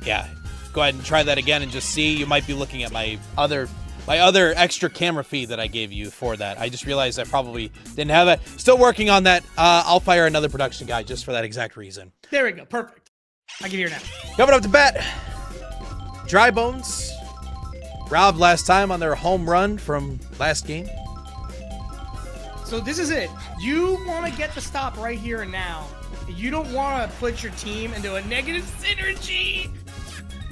Yeah, go ahead and try that again and just see. You might be looking at my other extra camera feed that I gave you for that. I just realized I probably didn't have that. Still working on that. I'll fire another production guy just for that exact reason. There we go. Perfect. I can hear now. Coming up to bat, Dry Bones. Robbed last time on their home run from last game. So this is it. You want to get the stop right here and now. You don't want to put your team into a negative synergy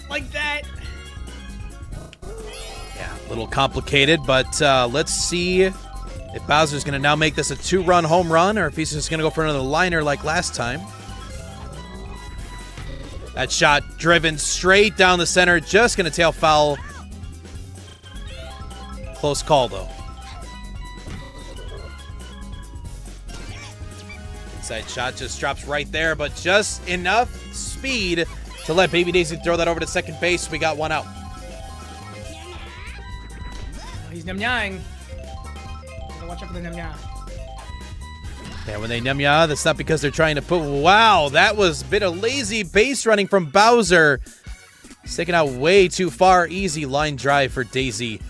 like that. Yeah, a little complicated, but let's see if Bowser's going to now make this a 2-run home run or if he's just going to go for another liner like last time. That shot driven straight down the center, just going to tail foul. Close call, though. Inside shot just drops right there, but just enough speed to let Baby Daisy throw that over to second base. We got one out. He's nyam-nyang. Watch out for the nyam-nyang. Yeah, when they nyam-ya, that's not because they're trying to put... Wow, that was a bit of lazy base running from Bowser. It's taken out way too far. Easy line drive for Daisy.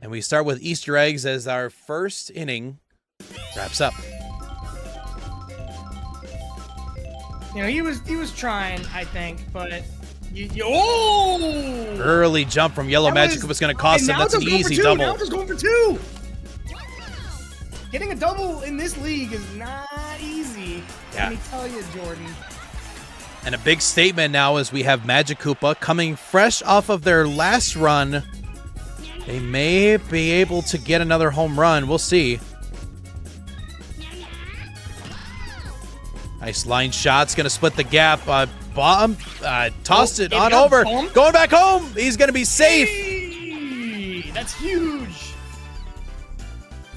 And we start with Easter eggs as our first inning wraps up. You know, he was trying, I think, but oh! Early jump from Yellow Magic was going to cost him. That's an easy double. Now just going for 2. Getting a double in this league is not easy. Yeah. Let me tell you, Jordan. And a big statement now as we have Magikoopa coming fresh off of their last run. They may be able to get another home run. We'll see. Nice line shot's going to split the gap. Bomb. Tossed it on over. Bumped. Going back home. He's going to be safe. Hey, that's huge.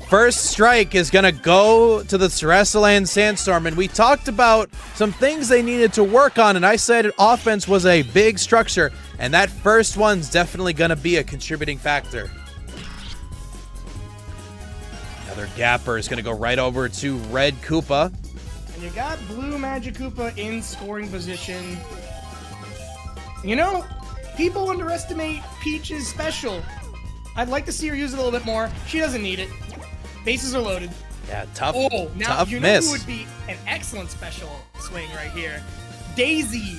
First strike is going to go to the Terrestrial Sandstorm, and we talked about some things they needed to work on, and I said offense was a big structure, and that first one's definitely going to be a contributing factor. Another gapper is going to go right over to Red Koopa. And you got Blue Magikoopa in scoring position. You know, people underestimate Peach's special. I'd like to see her use it a little bit more. She doesn't need it. Bases are loaded. Yeah, tough, Oh, now tough you know miss. who would be an excellent special swing right here? Daisy.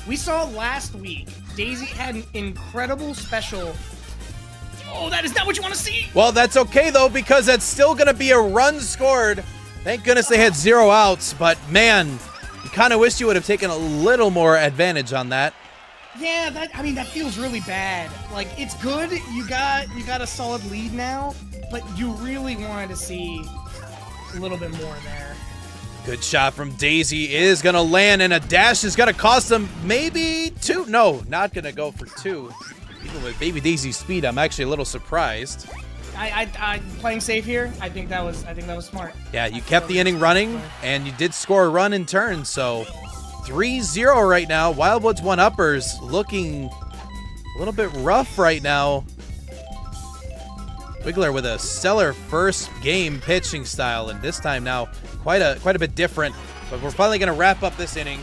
We saw last week, Daisy had an incredible special. Oh, that is not what you want to see. Well, that's okay, though, because that's still going to be a run scored. Thank goodness they had 0 outs, but, man, you kind of wish you would have taken a little more advantage on that. Yeah, that feels really bad. Like, it's good. You got a solid lead now, but you really wanted to see a little bit more there. Good shot from Daisy is going to land, and a dash is going to cost them maybe 2. No, not going to go for 2. Even with Baby Daisy's speed, I'm actually a little surprised. I playing safe here. I think that was smart. Yeah, you kept the inning running, and you did score a run in turn, so 3-0 right now. Wildwood's one-uppers looking a little bit rough right now. Wiggler with a stellar first game pitching style, and this time now quite a bit different. But we're finally going to wrap up this inning.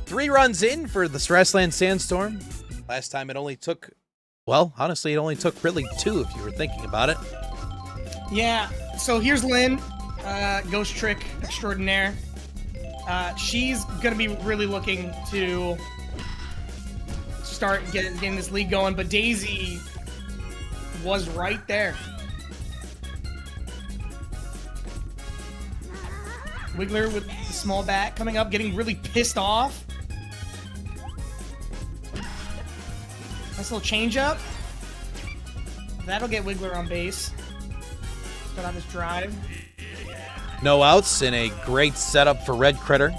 3 runs in for the Terrestrial Sandstorm. Last time it only took, well, honestly, it only took really 2 if you were thinking about it. Yeah. So here's Lynn, Ghost Trick Extraordinaire. She's gonna be really looking to start getting this league going, but Daisy was right there. Wiggler with the small bat coming up, getting really pissed off. Nice little change up. That'll get Wiggler on base. Start on this drive. No outs in a great setup for Red Critter.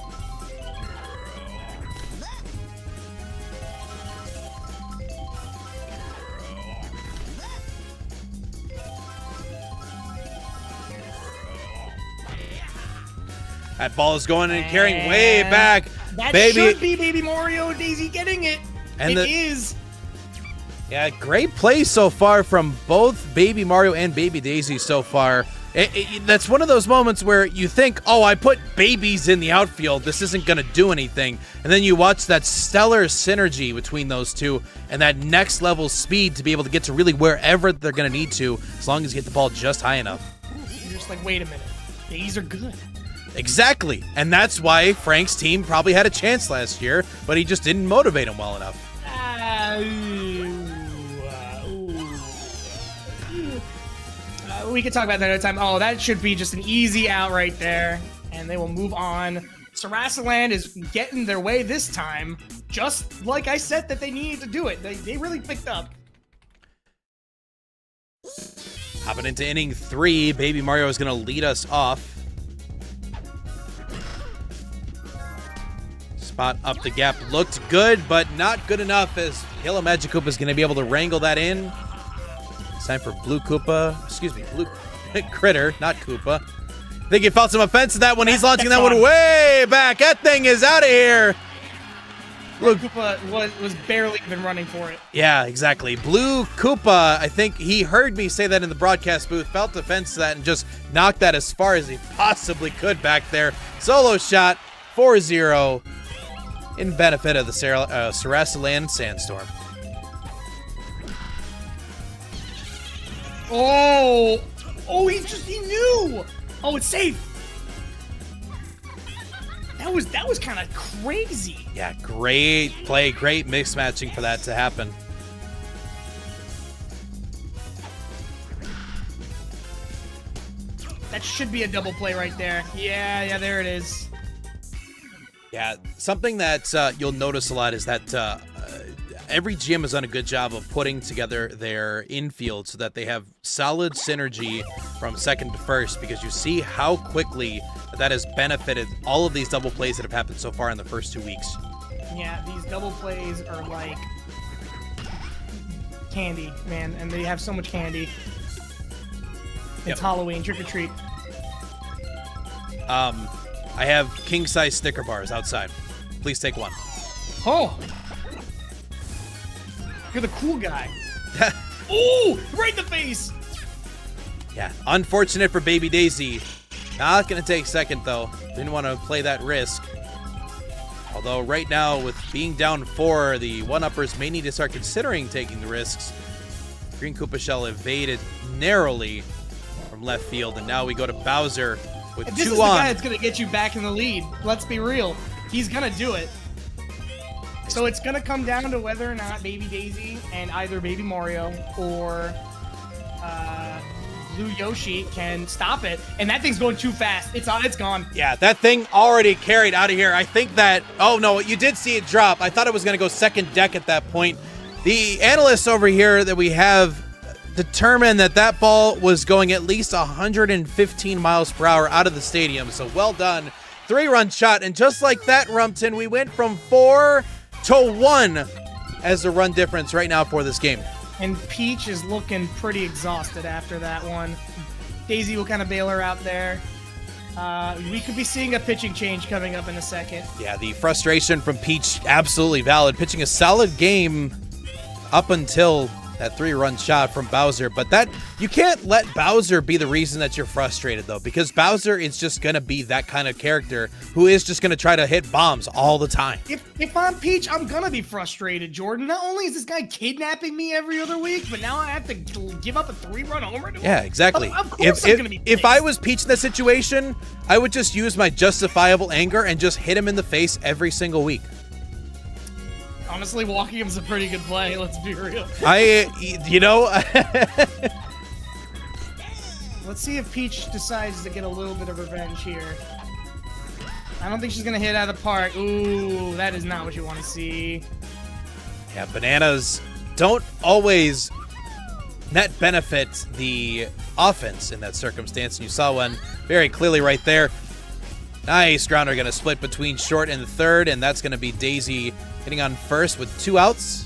That ball is going and carrying way back. That Baby. should be Baby Mario and Daisy getting it. And it is. Yeah, great play so far from both Baby Mario and Baby Daisy so far. That's one of those moments where you think, oh, I put babies in the outfield. This isn't going to do anything. And then you watch that stellar synergy between those two and that next level speed to be able to get to really wherever they're going to need to, as long as you get the ball just high enough. You're just like, wait a minute. These are good. Exactly. And that's why Frank's team probably had a chance last year, but he just didn't motivate him well enough. We could talk about that another time. Oh, that should be just an easy out right there. And they will move on Sarasaland is getting their way this time, just like I said that they needed to do it. They really picked up. Hopping into inning 3, Baby Mario is going to lead us off. Spot up the gap looked good, but not good enough as Yellow Magic Koopa is going to be able to wrangle that in. It's time for Blue Koopa. Excuse me, Blue Critter, not Koopa. I think he felt some offense to that one. He's launching that one way back. That thing is out of here. Blue Koopa was barely even running for it. Yeah, exactly. Blue Koopa, I think he heard me say that in the broadcast booth, felt offense to that, and just knocked that as far as he possibly could back there. Solo shot, 4-0. In benefit of the Sarasaland Sandstorm. Oh, he knew. Oh, it's safe. That was kind of crazy. Yeah, great play, great mix matching for that to happen. That should be a double play right there. Yeah, there it is. Yeah, something that you'll notice a lot is that every GM has done a good job of putting together their infield so that they have solid synergy from second to first, because you see how quickly that has benefited all of these double plays that have happened so far in the first 2 weeks. Yeah, these double plays are like candy, man, and they have so much candy. It's Halloween, trick or treat. I have king-size sticker bars outside. Please take one. Oh! You're the cool guy. Ooh! Right in the face! Yeah, unfortunate for Baby Daisy. Not going to take second, though. Didn't want to play that risk. Although right now, with being down 4, the one-uppers may need to start considering taking the risks. Green Koopa Shell evaded narrowly from left field, and now we go to Bowser with 2 on. This is the guy that's going to get you back in the lead. Let's be real. He's going to do it. So it's going to come down to whether or not Baby Daisy and either Baby Mario or Blue Yoshi can stop it. And that thing's going too fast. It's gone. Yeah, that thing already carried out of here. I think that... Oh, no, you did see it drop. I thought it was going to go second deck at that point. The analysts over here that we have determined that that ball was going at least 115 miles per hour out of the stadium. So well done. 3-run shot. And just like that, Rumpton, we went from 4 to 1 as the run difference right now for this game. And Peach is looking pretty exhausted after that one. Daisy will kind of bail her out there. We could be seeing a pitching change coming up in a second. Yeah, the frustration from Peach, absolutely valid. Pitching a solid game up until that 3-run shot from Bowser. But that, you can't let Bowser be the reason that you're frustrated, though, because Bowser is just going to be that kind of character who is just going to try to hit bombs all the time. If I'm Peach, I'm going to be frustrated, Jordan. Not only is this guy kidnapping me every other week, but now I have to give up a 3-run homer to him. Yeah, exactly. Of course I'm gonna be pissed. If I was Peach in that situation, I would just use my justifiable anger and just hit him in the face every single week. Honestly, walking him's a pretty good play, let's be real. Let's see if Peach decides to get a little bit of revenge here. I don't think she's going to hit out of the park. Ooh, that is not what you want to see. Yeah, bananas don't always net benefit the offense in that circumstance. And you saw one very clearly right there. Nice grounder, going to split between short and third, and that's going to be Daisy hitting on first with 2 outs.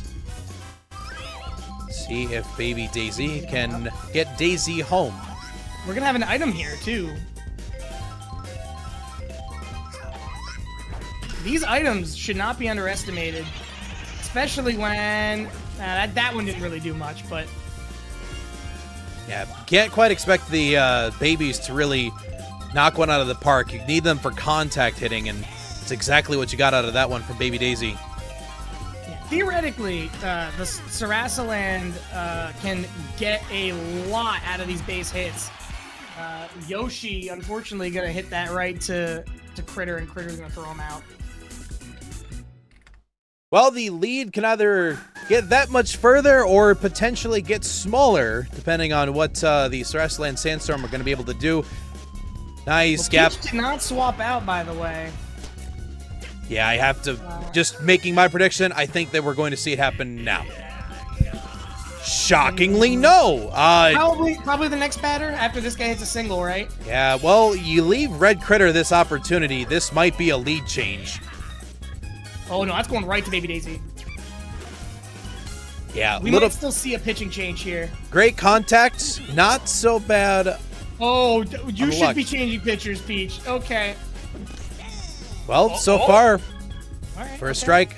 See if Baby Daisy can get Daisy home. We're going to have an item here, too. These items should not be underestimated, especially when... that one didn't really do much, but... Yeah, can't quite expect the babies to really knock one out of the park. You need them for contact hitting, and it's exactly what you got out of that one from Baby Daisy. Theoretically, the Sarasaland can get a lot out of these base hits. Yoshi, unfortunately, going to hit that right to Critter, and Critter's going to throw him out. Well, the lead can either get that much further or potentially get smaller, depending on what the Sarasaland Sandstorm are going to be able to do. Nice gap. Peach did not swap out, by the way. Yeah, I have to, just making my prediction, I think that we're going to see it happen now. Shockingly, no. Probably the next batter after this guy hits a single, right? Yeah, well, you leave Red Critter this opportunity. This might be a lead change. Oh, no, that's going right to Baby Daisy. Yeah, We might still see a pitching change here. Great contact, not so bad. Oh, you should luck. be changing pitchers, Peach. Okay. Well, so far, All right, first strike.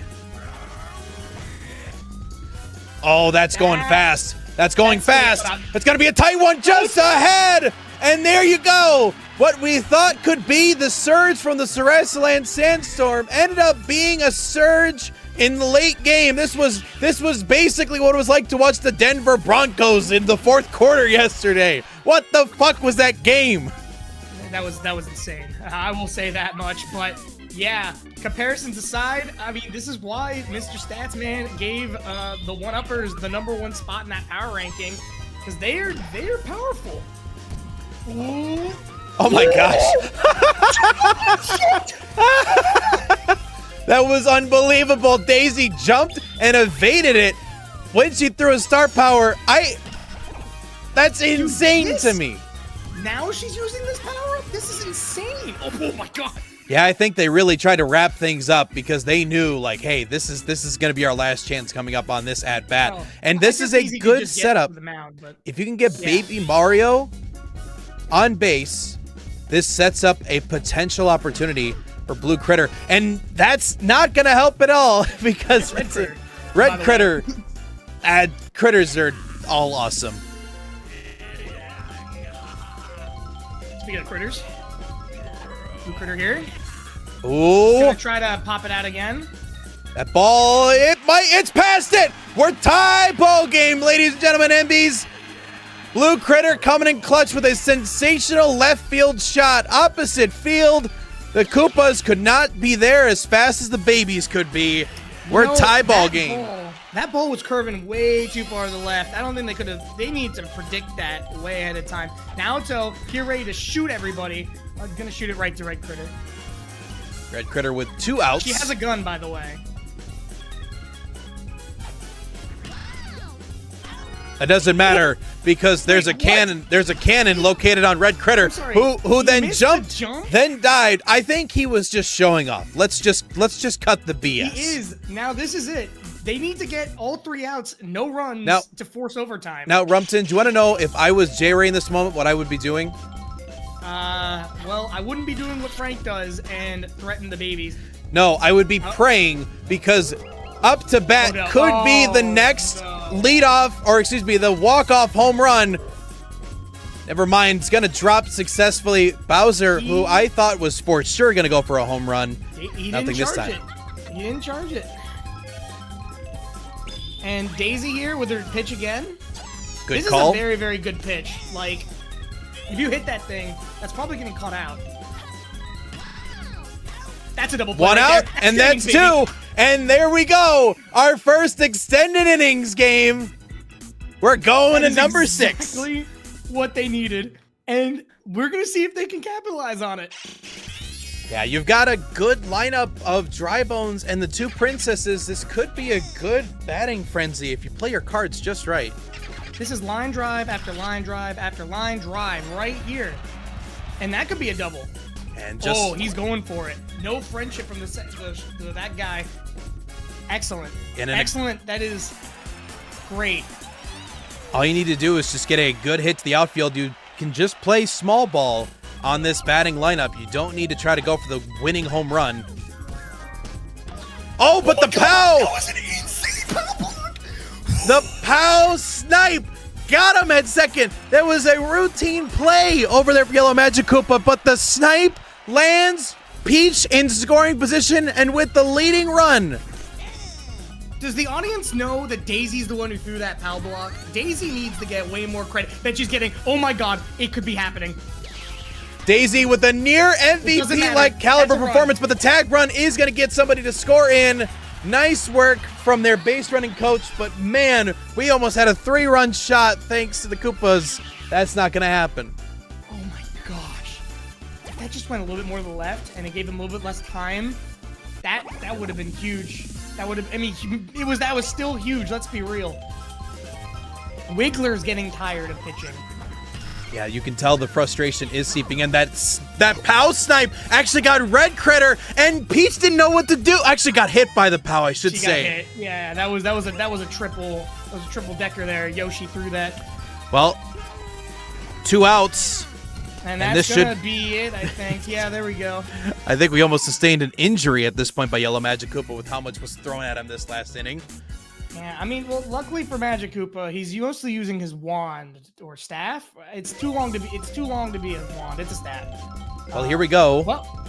Oh, that's going fast. That's going fast. It's going to be a tight one just ahead. And there you go. What we thought could be the surge from the Sarasaland Sandstorm ended up being a surge in the late game. This was basically what it was like to watch the Denver Broncos in the fourth quarter yesterday. What the fuck was that game? That was insane. I will say that much. But yeah, comparisons aside, I mean, this is why Mr. Statsman gave the one-uppers the #1 spot in that power ranking, because they're powerful. Ooh. Oh my gosh. That was unbelievable. Daisy jumped and evaded it when she threw a star power. That's insane to me. Now she's using this power up? This is insane. Oh my god. Yeah, I think they really tried to wrap things up because they knew, like, hey, this is going to be our last chance coming up on this at bat. Oh, and this is a good setup. If you can get Baby Mario on base, this sets up a potential opportunity for Blue Critter. And that's not going to help at all because Red Critter. Critters are all awesome. Speaking of critters, Blue Critter here. Ooh. Gonna try to pop it out again. That ball, it's past it. We're tie ball game, ladies and gentlemen, MBs. Blue Critter coming in clutch with a sensational left field shot. Opposite field, the Koopas could not be there as fast as the babies could be. We're tie ball game. That ball was curving way too far to the left. I don't think they need to predict that way ahead of time. Naoto, here ready to shoot everybody. I'm gonna shoot it right to Red Critter. Red Critter with 2 outs. She has a gun, by the way. That doesn't matter because there's a cannon. There's a cannon located on Red Critter who then jumped, then died. I think he was just showing off. Let's just cut the BS. He is. Now this is it. They need to get all 3 outs, no runs to force overtime. Now, Rumpton, do you want to know if I was J-Ray in this moment, what I would be doing? Well, I wouldn't be doing what Frank does and threaten the babies. No, I would be praying because up to bat could be the next leadoff, or excuse me, the walk-off home run. Never mind, it's going to drop successfully. Bowser, who I thought was for sure going to go for a home run. He Nothing didn't this charge time. it. He didn't charge it. And Daisy here with her pitch again. Good this call. This is a very, very good pitch. Like, if you hit that thing, that's probably getting caught out. That's a double play. 1 out, and that's 2. And there we go. Our first extended innings game. We're going to number 6. Exactly what they needed. And we're going to see if they can capitalize on it. Yeah, you've got a good lineup of Dry Bones and the 2 princesses. This could be a good batting frenzy if you play your cards just right. This is line drive after line drive after line drive right here. And that could be a double. And just he's going for it. No friendship from that guy. Excellent. Excellent. That is great. All you need to do is just get a good hit to the outfield. You can just play small ball on this batting lineup. You don't need to try to go for the winning home run. Oh, but the POW! That was an insane POW block! The POW snipe got him at second. There was a routine play over there for Yellow Magic Koopa, but the snipe lands Peach in scoring position and with the leading run. Does the audience know that Daisy's the one who threw that POW block? Daisy needs to get way more credit than she's getting. Oh my god, it could be happening. Daisy with a near MVP-like caliber performance, but the tag run is going to get somebody to score in. Nice work from their base running coach, but man, we almost had a 3-run shot thanks to the Koopas. That's not going to happen. Oh my gosh. If that just went a little bit more to the left and it gave them a little bit less time, That would have been huge. That would have. I mean, that was still huge. Let's be real. Wiggler's getting tired of pitching. Yeah, you can tell the frustration is seeping in. That POW snipe actually got Red Critter, and Peach didn't know what to do. Actually, got hit by the POW, I should say. Got hit. Yeah, that was a triple decker there. Yoshi threw that. Well, 2 outs. And that's gonna be it, I think. Yeah, there we go. I think we almost sustained an injury at this point by Yellow Magic Koopa with how much was thrown at him this last inning. Yeah, I mean, well, luckily for Magic Koopa, he's mostly using his wand or staff. It's too long to be a wand. It's a staff. Well, here we go. Well,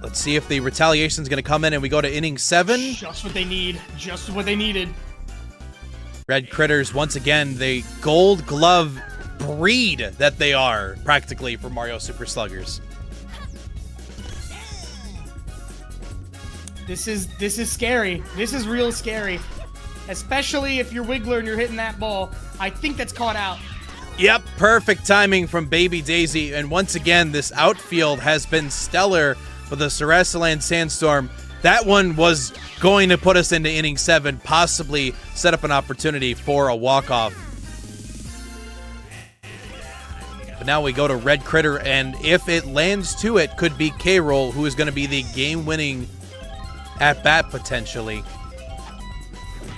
let's see if the retaliation is going to come in and we go to inning 7. Just what they need. Just what they needed. Red Critters, once again, the Gold Glove breed that they are, practically, for Mario Super Sluggers. This is scary. This is real scary. Especially if you're Wiggler and you're hitting that ball. I think that's caught out. Yep, perfect timing from Baby Daisy. And once again, this outfield has been stellar for the Sarasaland Sandstorm. That one was going to put us into inning 7, possibly set up an opportunity for a walk-off. But now we go to Red Critter, and if it lands to it, could be K-Roll, who is going to be the game-winning at-bat potentially.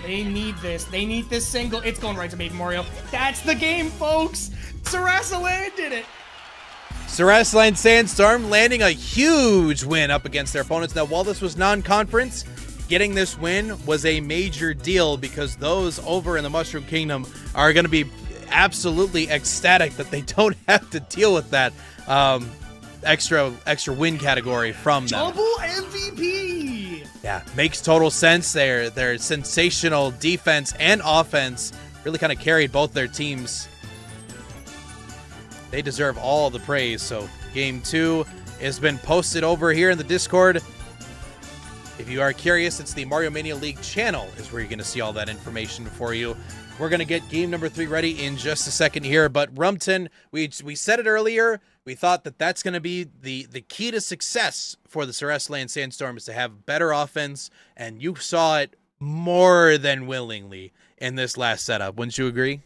They need this. They need this single. It's going right to Baby Mario. That's the game, folks. Sarasaland did it. Sarasaland Sandstorm landing a huge win up against their opponents. Now, while this was non-conference, getting this win was a major deal because those over in the Mushroom Kingdom are going to be absolutely ecstatic that they don't have to deal with that extra win category from them. Double MVP. Yeah, makes total sense. Their sensational defense and offense really kind of carried both their teams. They deserve all the praise. So game 2 has been posted over here in the Discord. If you are curious, it's the Mario Mania League channel is where you're going to see all that information for you. We're going to get game number 3 ready in just a second here. But Rumton, we said it earlier. We thought that that's going to be the key to success for the Sarasaland Sandstorm is to have better offense. And you saw it more than willingly in this last setup. Wouldn't you agree?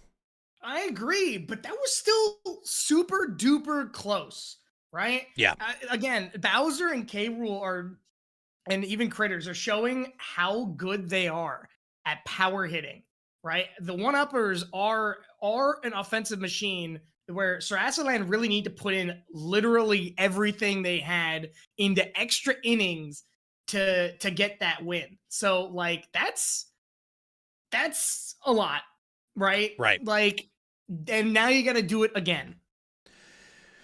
I agree, but that was still super duper close, right? Yeah. Again, Bowser and K-Rool and even Critters are showing how good they are at power hitting, right? The one-uppers are an offensive machine where Sarasaland really need to put in literally everything they had into extra innings to get that win. So, like, that's a lot, right? Right. Like, and now you got to do it again.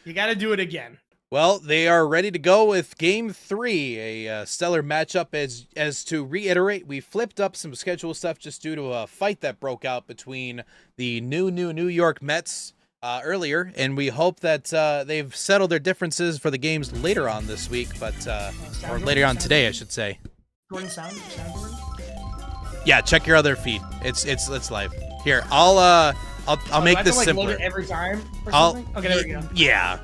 You got to do it again. Well, they are ready to go with Game 3, a stellar matchup. As to reiterate, we flipped up some schedule stuff just due to a fight that broke out between the New York Mets earlier, and we hope that they've settled their differences for the games later on this week, or later on today, I should say. Jordan, sound. Yeah, check your other feed. It's live. Here, I'll make this simpler. Load it every time or something? Okay, there we go. Yeah.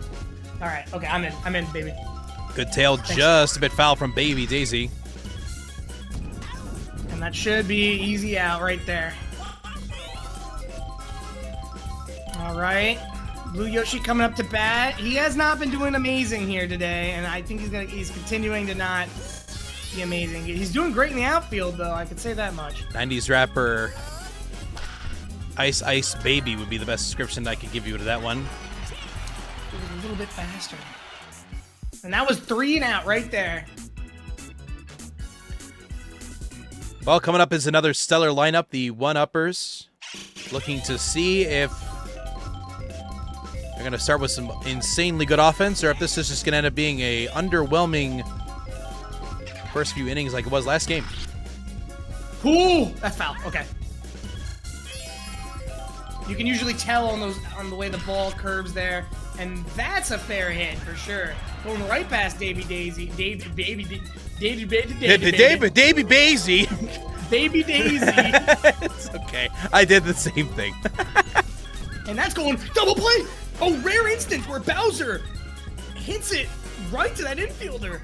All right. Okay, I'm in, baby. Good tail, just a bit foul from Baby Daisy. And that should be easy out right there. All right. Blue Yoshi coming up to bat. He has not been doing amazing here today, and I think he's continuing to not be amazing. He's doing great in the outfield, though. I could say that much. 90s rapper Ice Baby would be the best description I could give you to that one. It was a little bit faster. And that was 3 and out right there. Well, coming up is another stellar lineup, the one-uppers. Looking to see if they're going to start with some insanely good offense or if this is just going to end up being a underwhelming first few innings like it was last game. Ooh, that's foul. Okay. You can usually tell on the way the ball curves there, and that's a fair hit for sure. Going right past Baby Daisy. Baby Daisy. Baby Daisy. It's okay. I did the same thing. And that's going double play. Oh, rare instance where Bowser hits it right to that infielder.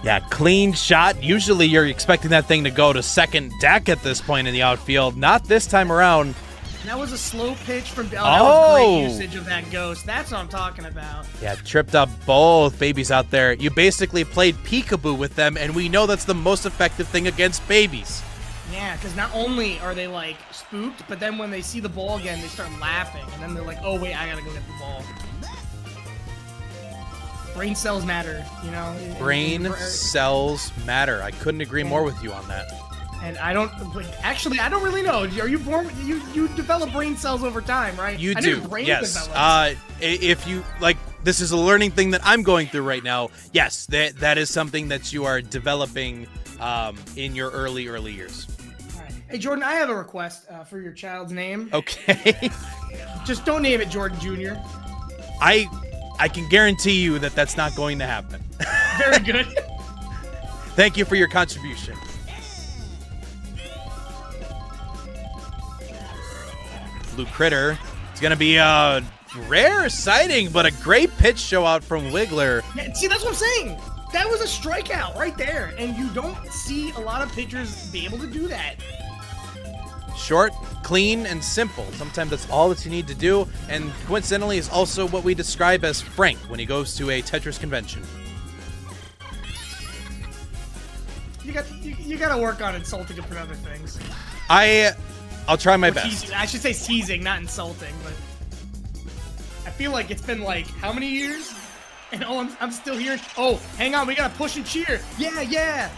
Yeah, clean shot. Usually you're expecting that thing to go to second deck at this point in the outfield. Not this time around. That was a slow pitch from... that was great usage of that ghost. That's what I'm talking about. Yeah, tripped up both babies out there. You basically played peekaboo with them, and we know that's the most effective thing against babies. Yeah, because not only are they, like, spooked, but then when they see the ball again, they start laughing. And then they're like, oh, wait, I gotta go get the ball. Brain cells matter, you know? Brain cells matter. I couldn't agree more with you on that. And I don't... Actually, I don't really know. Are you born... You develop brain cells over time, right? You I do, knew brain yes. develops. If you... Like, this is a learning thing that I'm going through right now. Yes, that is something that you are developing in your early years. All right. Hey, Jordan, I have a request for your child's name. Okay. Just don't name it Jordan Jr. I can guarantee you that that's not going to happen. Very good. Thank you for your contribution. Blue Critter. It's going to be a rare sighting, but a great pitch show out from Wiggler. Yeah, see, that's what I'm saying. That was a strikeout right there, and you don't see a lot of pitchers be able to do that. Short, clean, and simple. Sometimes that's all that you need to do, and coincidentally is also what we describe as Frank when he goes to a Tetris convention. You got to work on insulting him for other things. I'll try my Or best. teasing. I should say teasing, not insulting, but I feel like it's been like how many years? And I'm still hearing. Oh, hang on, we gotta push and cheer. Yeah.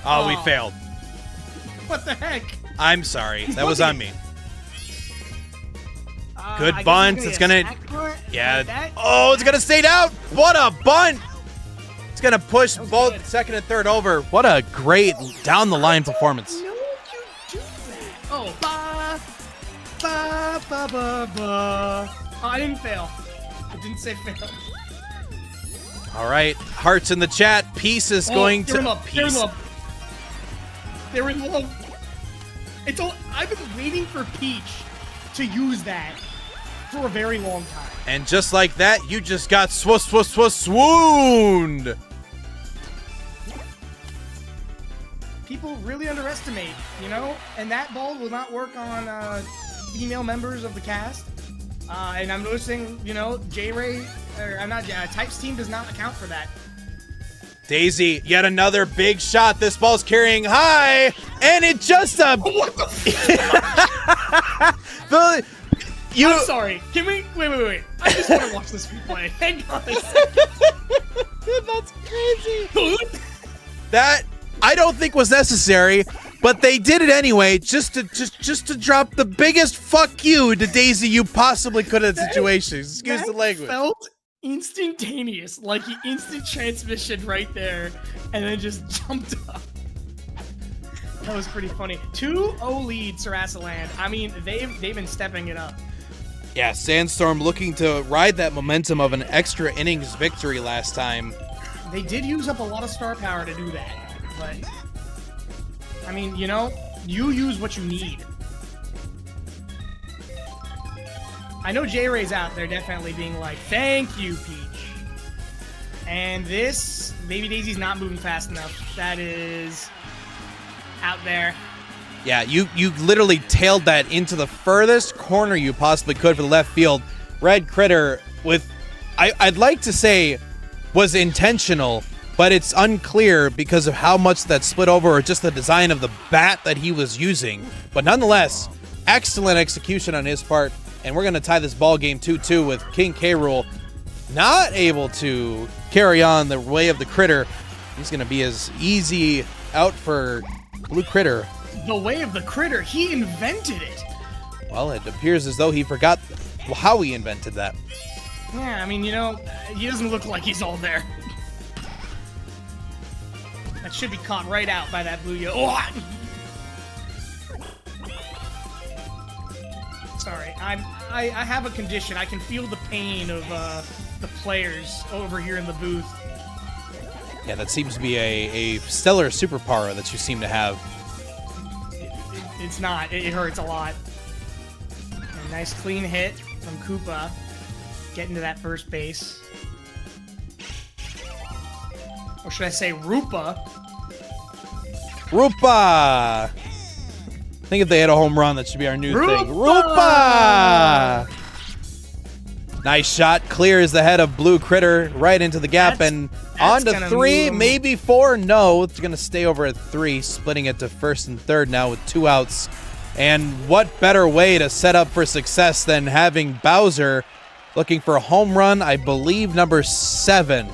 Oh, we failed. What the heck? I'm sorry. That was on me. Good I guess bunt. It's It's gonna. gonna. Be a snack bunt? Yeah. Like that? Oh, it's gonna stay down. What a bunt! It's gonna push was both good. second and third over. What a great down the line performance. No, you do that. Oh, ba. Oh, I didn't fail. I didn't say fail. All right, hearts in the chat. Peace is going they're in to love. They're in peace. love. They're in love. I've been waiting for Peach to use that for a very long time. And just like that, you just got swooned. People really underestimate, you know? And that ball will not work on female members of the cast. And I'm noticing, you know, Type's team does not account for that. Daisy, yet another big shot. This ball's carrying high, and it just What the I'm sorry. Can we wait. I just want to watch this replay. Hang on a second. That's crazy. That I don't think was necessary, but they did it anyway, just to drop the biggest fuck you to Daisy you possibly could in the situation. Excuse the language. Felt instantaneous, like he instant transmission right there, and then just jumped up. That was pretty funny. 2-0 lead, Sarasaland. I mean, they've been stepping it up. Yeah, Sandstorm looking to ride that momentum of an extra innings victory last time. They did use up a lot of star power to do that, but I mean, you know, you use what you need. I know J-Ray's out there definitely being like, thank you, Peach. And this, Baby Daisy's not moving fast enough. That is out there. Yeah, you literally tailed that into the furthest corner you possibly could for the left field. Red Critter with, I'd like to say, was intentional, but it's unclear because of how much that split over or just the design of the bat that he was using. But nonetheless, excellent execution on his part, and we're going to tie this ball game 2-2 with King K. Rool not able to carry on the way of the Critter. He's going to be as easy out for Blue Critter. The way of the Critter, he invented it. Well, it appears as though he forgot how he invented that. Yeah, I mean, you know, he doesn't look like he's all there. That should be caught right out by that blue yo. Oh! Sorry, I have a condition. I can feel the pain of the players over here in the booth. Yeah, that seems to be a stellar superpower that you seem to have. It's not. It hurts a lot. A nice clean hit from Koopa. Getting to that first base. or should I say Rupa? Rupa! I think if they hit a home run, that should be our new thing. Rupa! Rupa! Nice shot. Clears the head of Blue Critter right into the gap. And on to 3, maybe 4. No, it's going to stay over at 3, splitting it to first and third now with 2 outs. And what better way to set up for success than having Bowser looking for a home run, I believe, number 7.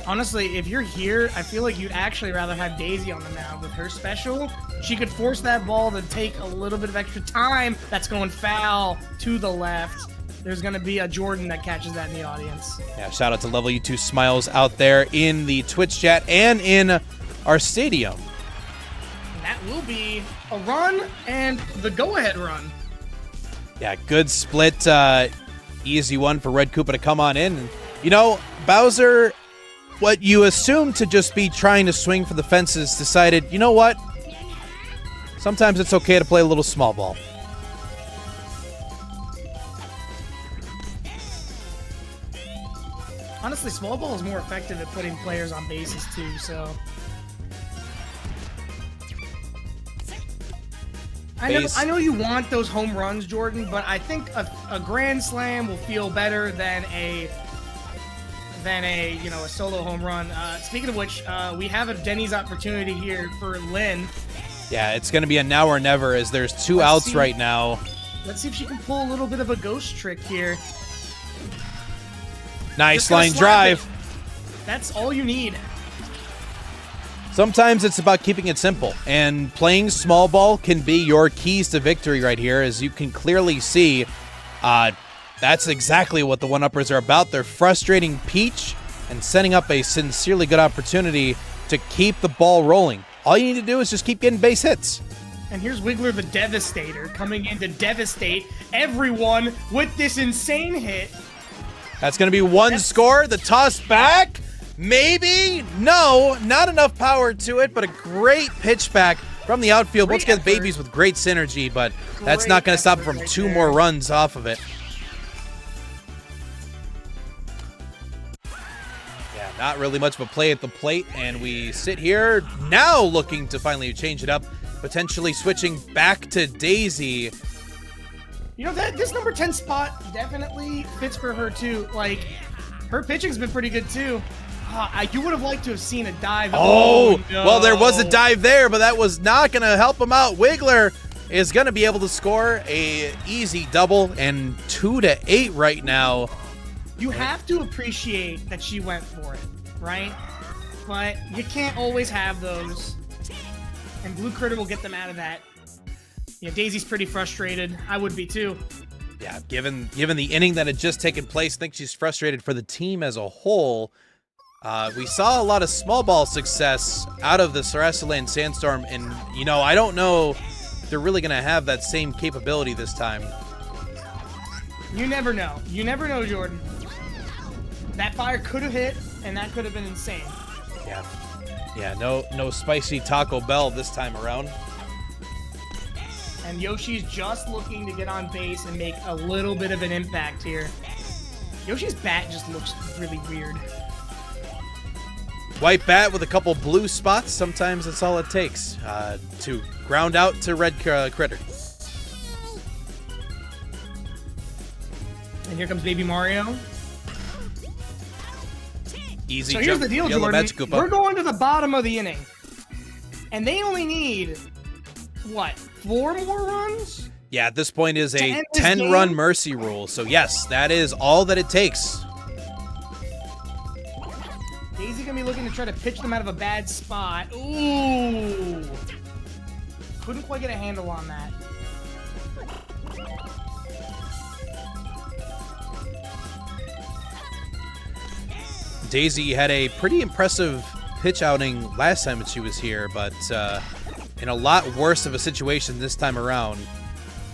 Honestly, if you're here, I feel like you'd actually rather have Daisy on the mound with her special. She could force that ball to take a little bit of extra time. That's going foul to the left. There's going to be a Jordan that catches that in the audience. Yeah, shout out to Level U2 Smiles out there in the Twitch chat and in our stadium. And that will be a run and the go-ahead run. Yeah, good split. Easy one for Red Koopa to come on in. You know, Bowser, what you assumed to just be trying to swing for the fences, decided, you know what? Sometimes it's okay to play a little small ball. Honestly, small ball is more effective at putting players on bases too, so... I know you want those home runs, Jordan, but I think a grand slam will feel better than a solo home run. Speaking of which, we have a Denny's opportunity here for Lynn. Yeah, it's going to be a now or never as there's 2 outs right now. Let's see if she can pull a little bit of a ghost trick here. Nice line drive. That's all you need. Sometimes it's about keeping it simple, and playing small ball can be your keys to victory right here, as you can clearly see. That's exactly what the one-uppers are about. They're frustrating Peach and setting up a sincerely good opportunity to keep the ball rolling. All you need to do is just keep getting base hits. And here's Wiggler the Devastator coming in to devastate everyone with this insane hit. That's going to be one score. The toss back. Maybe. No, not enough power to it, but a great pitch back from the outfield. Once again, babies with great synergy, but that's not going to stop it from 2 more runs off of it. Yeah, not really much of a play at the plate, and we sit here now looking to finally change it up, potentially switching back to Daisy. You know, this number 10 spot definitely fits for her too. Like, her pitching's been pretty good too. You would have liked to have seen a dive. Oh, no. Well, there was a dive there, but that was not going to help him out. Wiggler is going to be able to score a easy double, and 2-8 right now. You have to appreciate that she went for it, right? But you can't always have those. And Blue Critter will get them out of that. Yeah, Daisy's pretty frustrated. I would be too. Yeah, given the inning that had just taken place, I think she's frustrated for the team as a whole. We saw a lot of small ball success out of the Sarasaland Sandstorm, and, you know, I don't know if they're really going to have that same capability this time. You never know. You never know, Jordan. That fire could have hit, and that could have been insane. Yeah. Yeah, no spicy Taco Bell this time around. And Yoshi's just looking to get on base and make a little bit of an impact here. Yoshi's bat just looks really weird. White bat with a couple blue spots. Sometimes that's all it takes to ground out to Red Critter. And here comes Baby Mario. Easy so jump. Here's the deal, Yellow Jordan. Magic Koopa. We're going to the bottom of the inning. And they only need, what, 4 more runs? Yeah, at this point is a 10-run mercy rule. So, yes, that is all that it takes. Daisy going to be looking to try to pitch them out of a bad spot. Ooh. Couldn't quite get a handle on that. Daisy had a pretty impressive pitch outing last time that she was here, but in a lot worse of a situation this time around.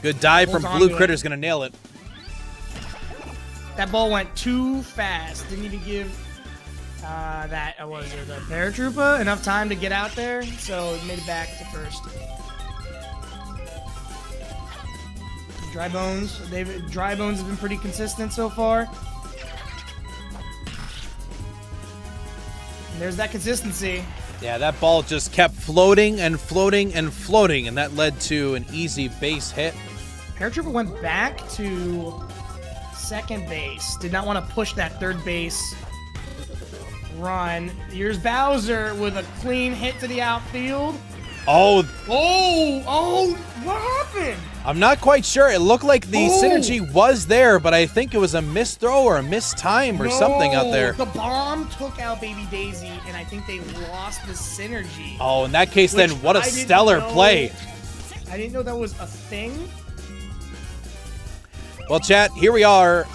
Good dive from Blue Critter's going to nail it. That ball went too fast. Didn't even give the paratrooper enough time to get out there, so it made it back to first. Dry Bones has been pretty consistent so far. And There's that consistency. Yeah, that ball just kept floating and floating and floating, and that led to an easy base hit. Paratrooper went back to second base. Did not want to push that third base run. Here's Bowser with a clean hit to the outfield. Oh, What happened? I'm not quite sure. It looked like the synergy was there, but I think it was a missed throw or a missed time or something out there. The bomb took out Baby Daisy, and I think they lost the synergy. Oh, in that case, then what a stellar play. I didn't know that was a thing. Well, chat, here we are.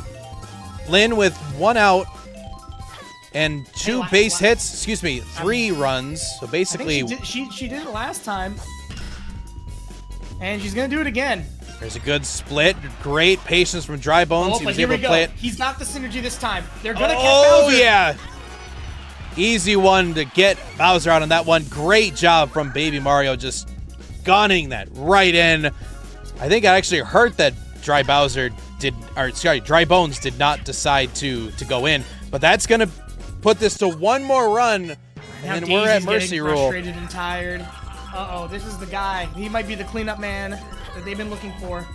Lynn with 1 out and 2 base hits. Excuse me, 3 runs. So basically, she did it last time. And she's going to do it again. There's a good split. Great patience from Dry Bones. He was able to play it. He's got the synergy this time. They're going to catch Bowser. Oh, yeah. Easy one to get Bowser out on that one. Great job from Baby Mario just gunning that right in. I think I actually hurt that Dry Bones did not decide to go in. But that's going to put this to 1 more run. And Daisy's we're at Mercy Rule. Frustrated and tired. Uh-oh, this is the guy. He might be the cleanup man that they've been looking for.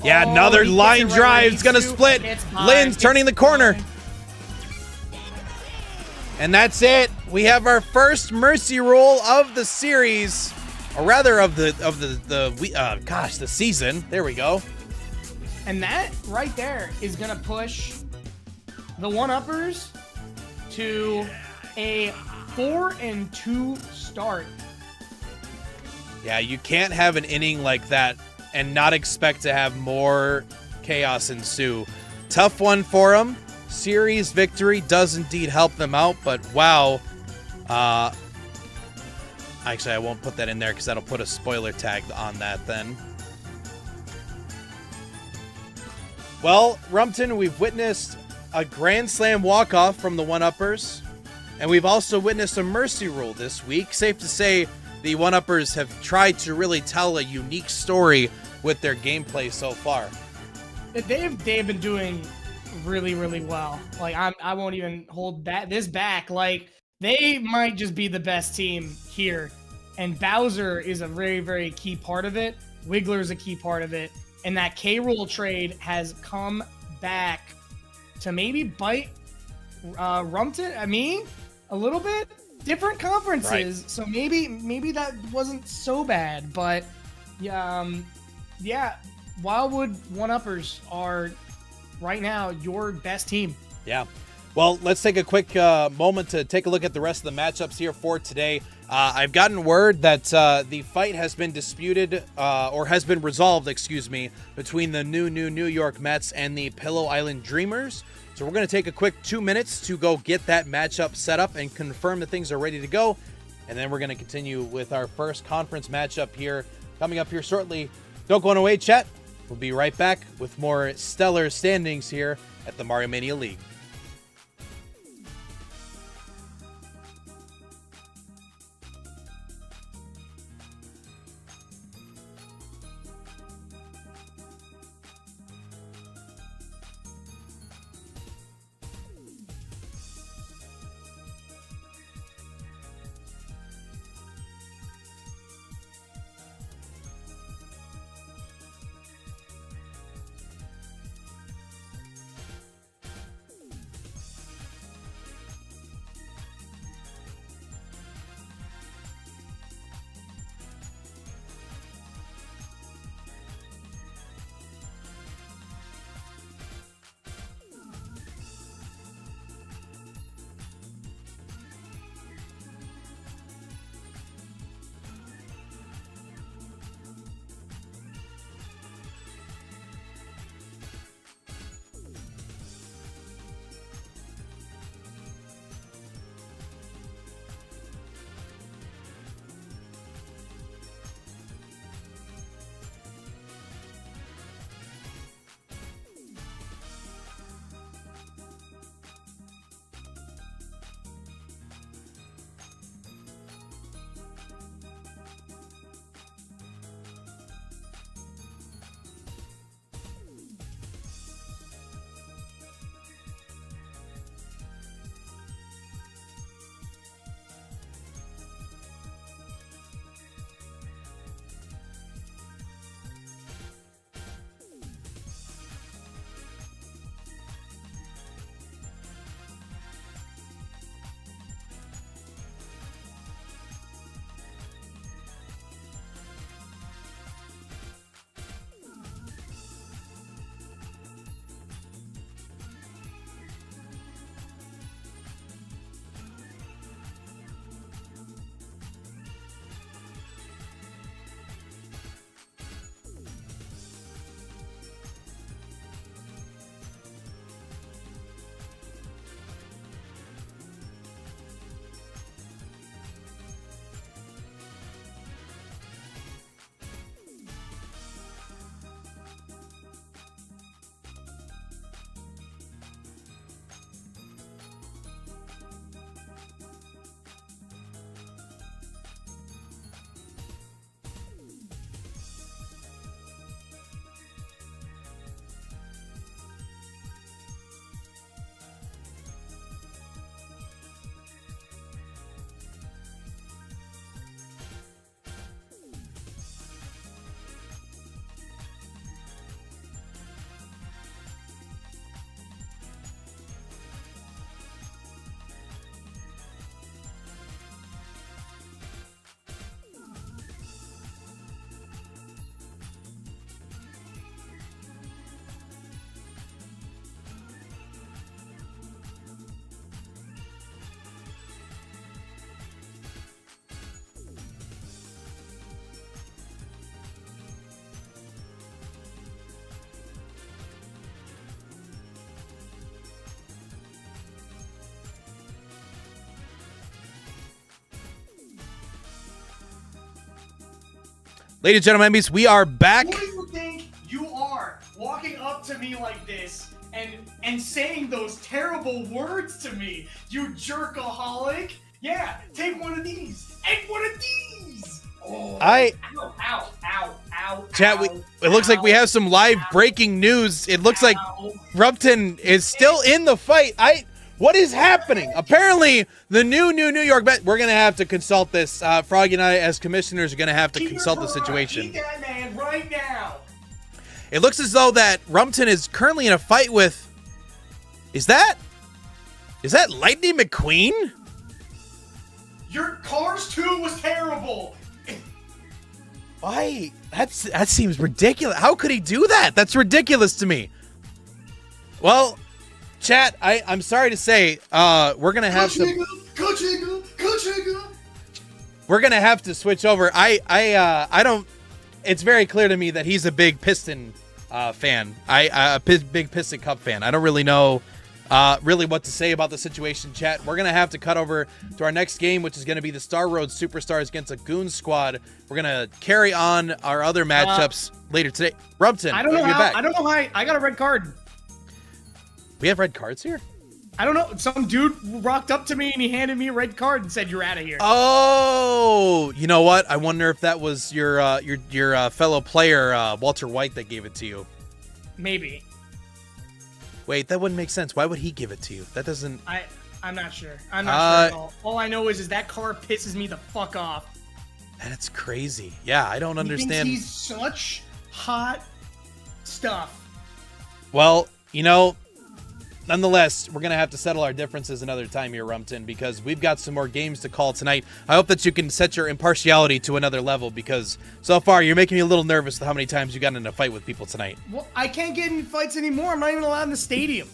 Yeah, another line drive. It's going to split. Lynn's turning the corner. And that's it. We have our first Mercy Rule of the series, or rather of the season. There we go. And that right there is going to push the one-uppers to a 4-2 start. Yeah, you can't have an inning like that and not expect to have more chaos ensue. Tough one for them. Series victory does indeed help them out, but wow. Actually, I won't put that in there because that'll put a spoiler tag on that then. Well, Rumpton, we've witnessed a Grand Slam walk-off from the one-uppers, and we've also witnessed a Mercy Rule this week. Safe to say, the one-uppers have tried to really tell a unique story with their gameplay so far. They've been doing really, really well. Like, I won't even hold this back. Like, they might just be the best team here. And Bowser is a very, very key part of it. Wiggler is a key part of it. And that K-Rool trade has come back to maybe bite Rumpton, a little bit. Different conferences, right. So maybe that wasn't so bad, but Wildwood one-uppers are right now your best team. Yeah. Well, let's take a quick moment to take a look at the rest of the matchups here for today. I've gotten word that the fight has been disputed or has been resolved, between the New York Mets and the Pillow Island Dreamers. So we're going to take a quick 2 minutes to go get that matchup set up and confirm that things are ready to go. And then we're going to continue with our first conference matchup here coming up here shortly. Don't go away, chat. We'll be right back with more stellar standings here at the Mario Mania League. Ladies and gentlemen, we are back. Who do you think you are walking up to me like this and saying those terrible words to me? You jerkaholic. Yeah, take one of these. Take one of these. Oh, ow. Chat, it looks like we have some live breaking news. It looks like Rumpton is still in the fight. What is happening? Apparently, the new New York bet. We're gonna have to consult this. Froggy and I, as commissioners, are gonna have to consult the situation. Eat that man right now. It looks as though that Rumpton is currently in a fight with. Is that Lightning McQueen? Your Cars 2 was terrible. Why? That seems ridiculous. How could he do that? That's ridiculous to me. Well, chat, I'm sorry to say, we're gonna have we're gonna have to switch over. I don't. It's very clear to me that he's a big Piston fan. A big Piston Cup fan. I don't really know really what to say about the situation, chat. We're gonna have to cut over to our next game, which is gonna be the Star Road Superstars against a Goon Squad. We're gonna carry on our other matchups later today. Rumpton, I don't know how I got a red card. We have red cards here? I don't know. Some dude rocked up to me and he handed me a red card and said, "You're out of here." Oh, you know what? I wonder if that was your fellow player Walter White that gave it to you. Maybe. Wait, that wouldn't make sense. Why would he give it to you? That doesn't. I'm not sure. I'm not sure at all. All I know is that car pisses me the fuck off. That's crazy. Yeah, I don't understand. He's such hot stuff. Well, you know. Nonetheless, we're going to have to settle our differences another time here, Rumpton, because we've got some more games to call tonight. I hope that you can set your impartiality to another level, because so far you're making me a little nervous with how many times you got in a fight with people tonight. Well, I can't get in fights anymore. I'm not even allowed in the stadium.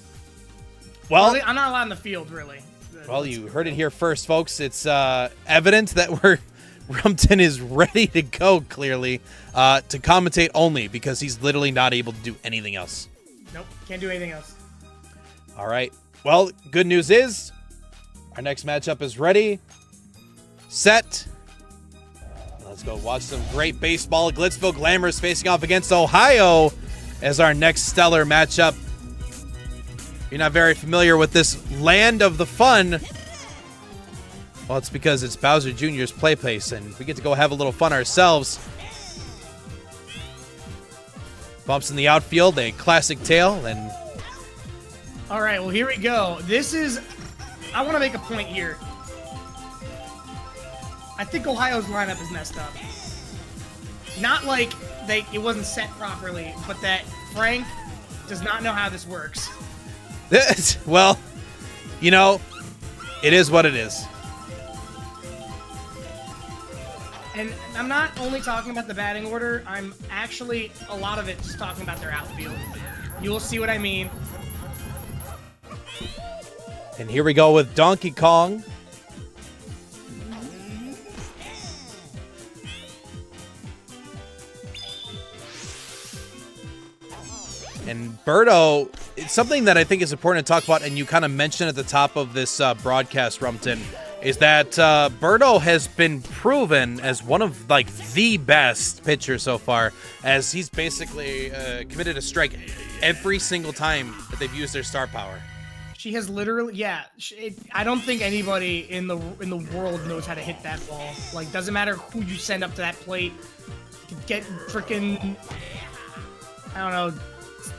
Well, I'm not allowed in the field, really. Well, you heard it here first, folks. It's evident that Rumpton is ready to go, clearly, to commentate only, because he's literally not able to do anything else. Nope, can't do anything else. All right. Well, good news is our next matchup is ready, set. Let's go watch some great baseball. Glitzville Glamours facing off against Ohio as our next stellar matchup. If you're not very familiar with this land of the fun, well, it's because it's Bowser Jr.'s play place, and we get to go have a little fun ourselves. Bumps in the outfield, a classic tail, and... All right, well, here we go. I want to make a point here. I think Ohio's lineup is messed up. Not like it wasn't set properly, but that Frank does not know how this works. Well, you know, it is what it is. And I'm not only talking about the batting order, I'm actually, a lot of it, just talking about their outfield. You will see what I mean. And here we go with Donkey Kong. And Birdo, it's something that I think is important to talk about, and you kind of mentioned at the top of this broadcast, Rumpton, is that Birdo has been proven as one of, like, the best pitchers so far, as he's basically committed a strike every single time that they've used their star power. She has literally, yeah. I don't think anybody in the world knows how to hit that ball. Like, doesn't matter who you send up to that plate. You could get freaking, I don't know,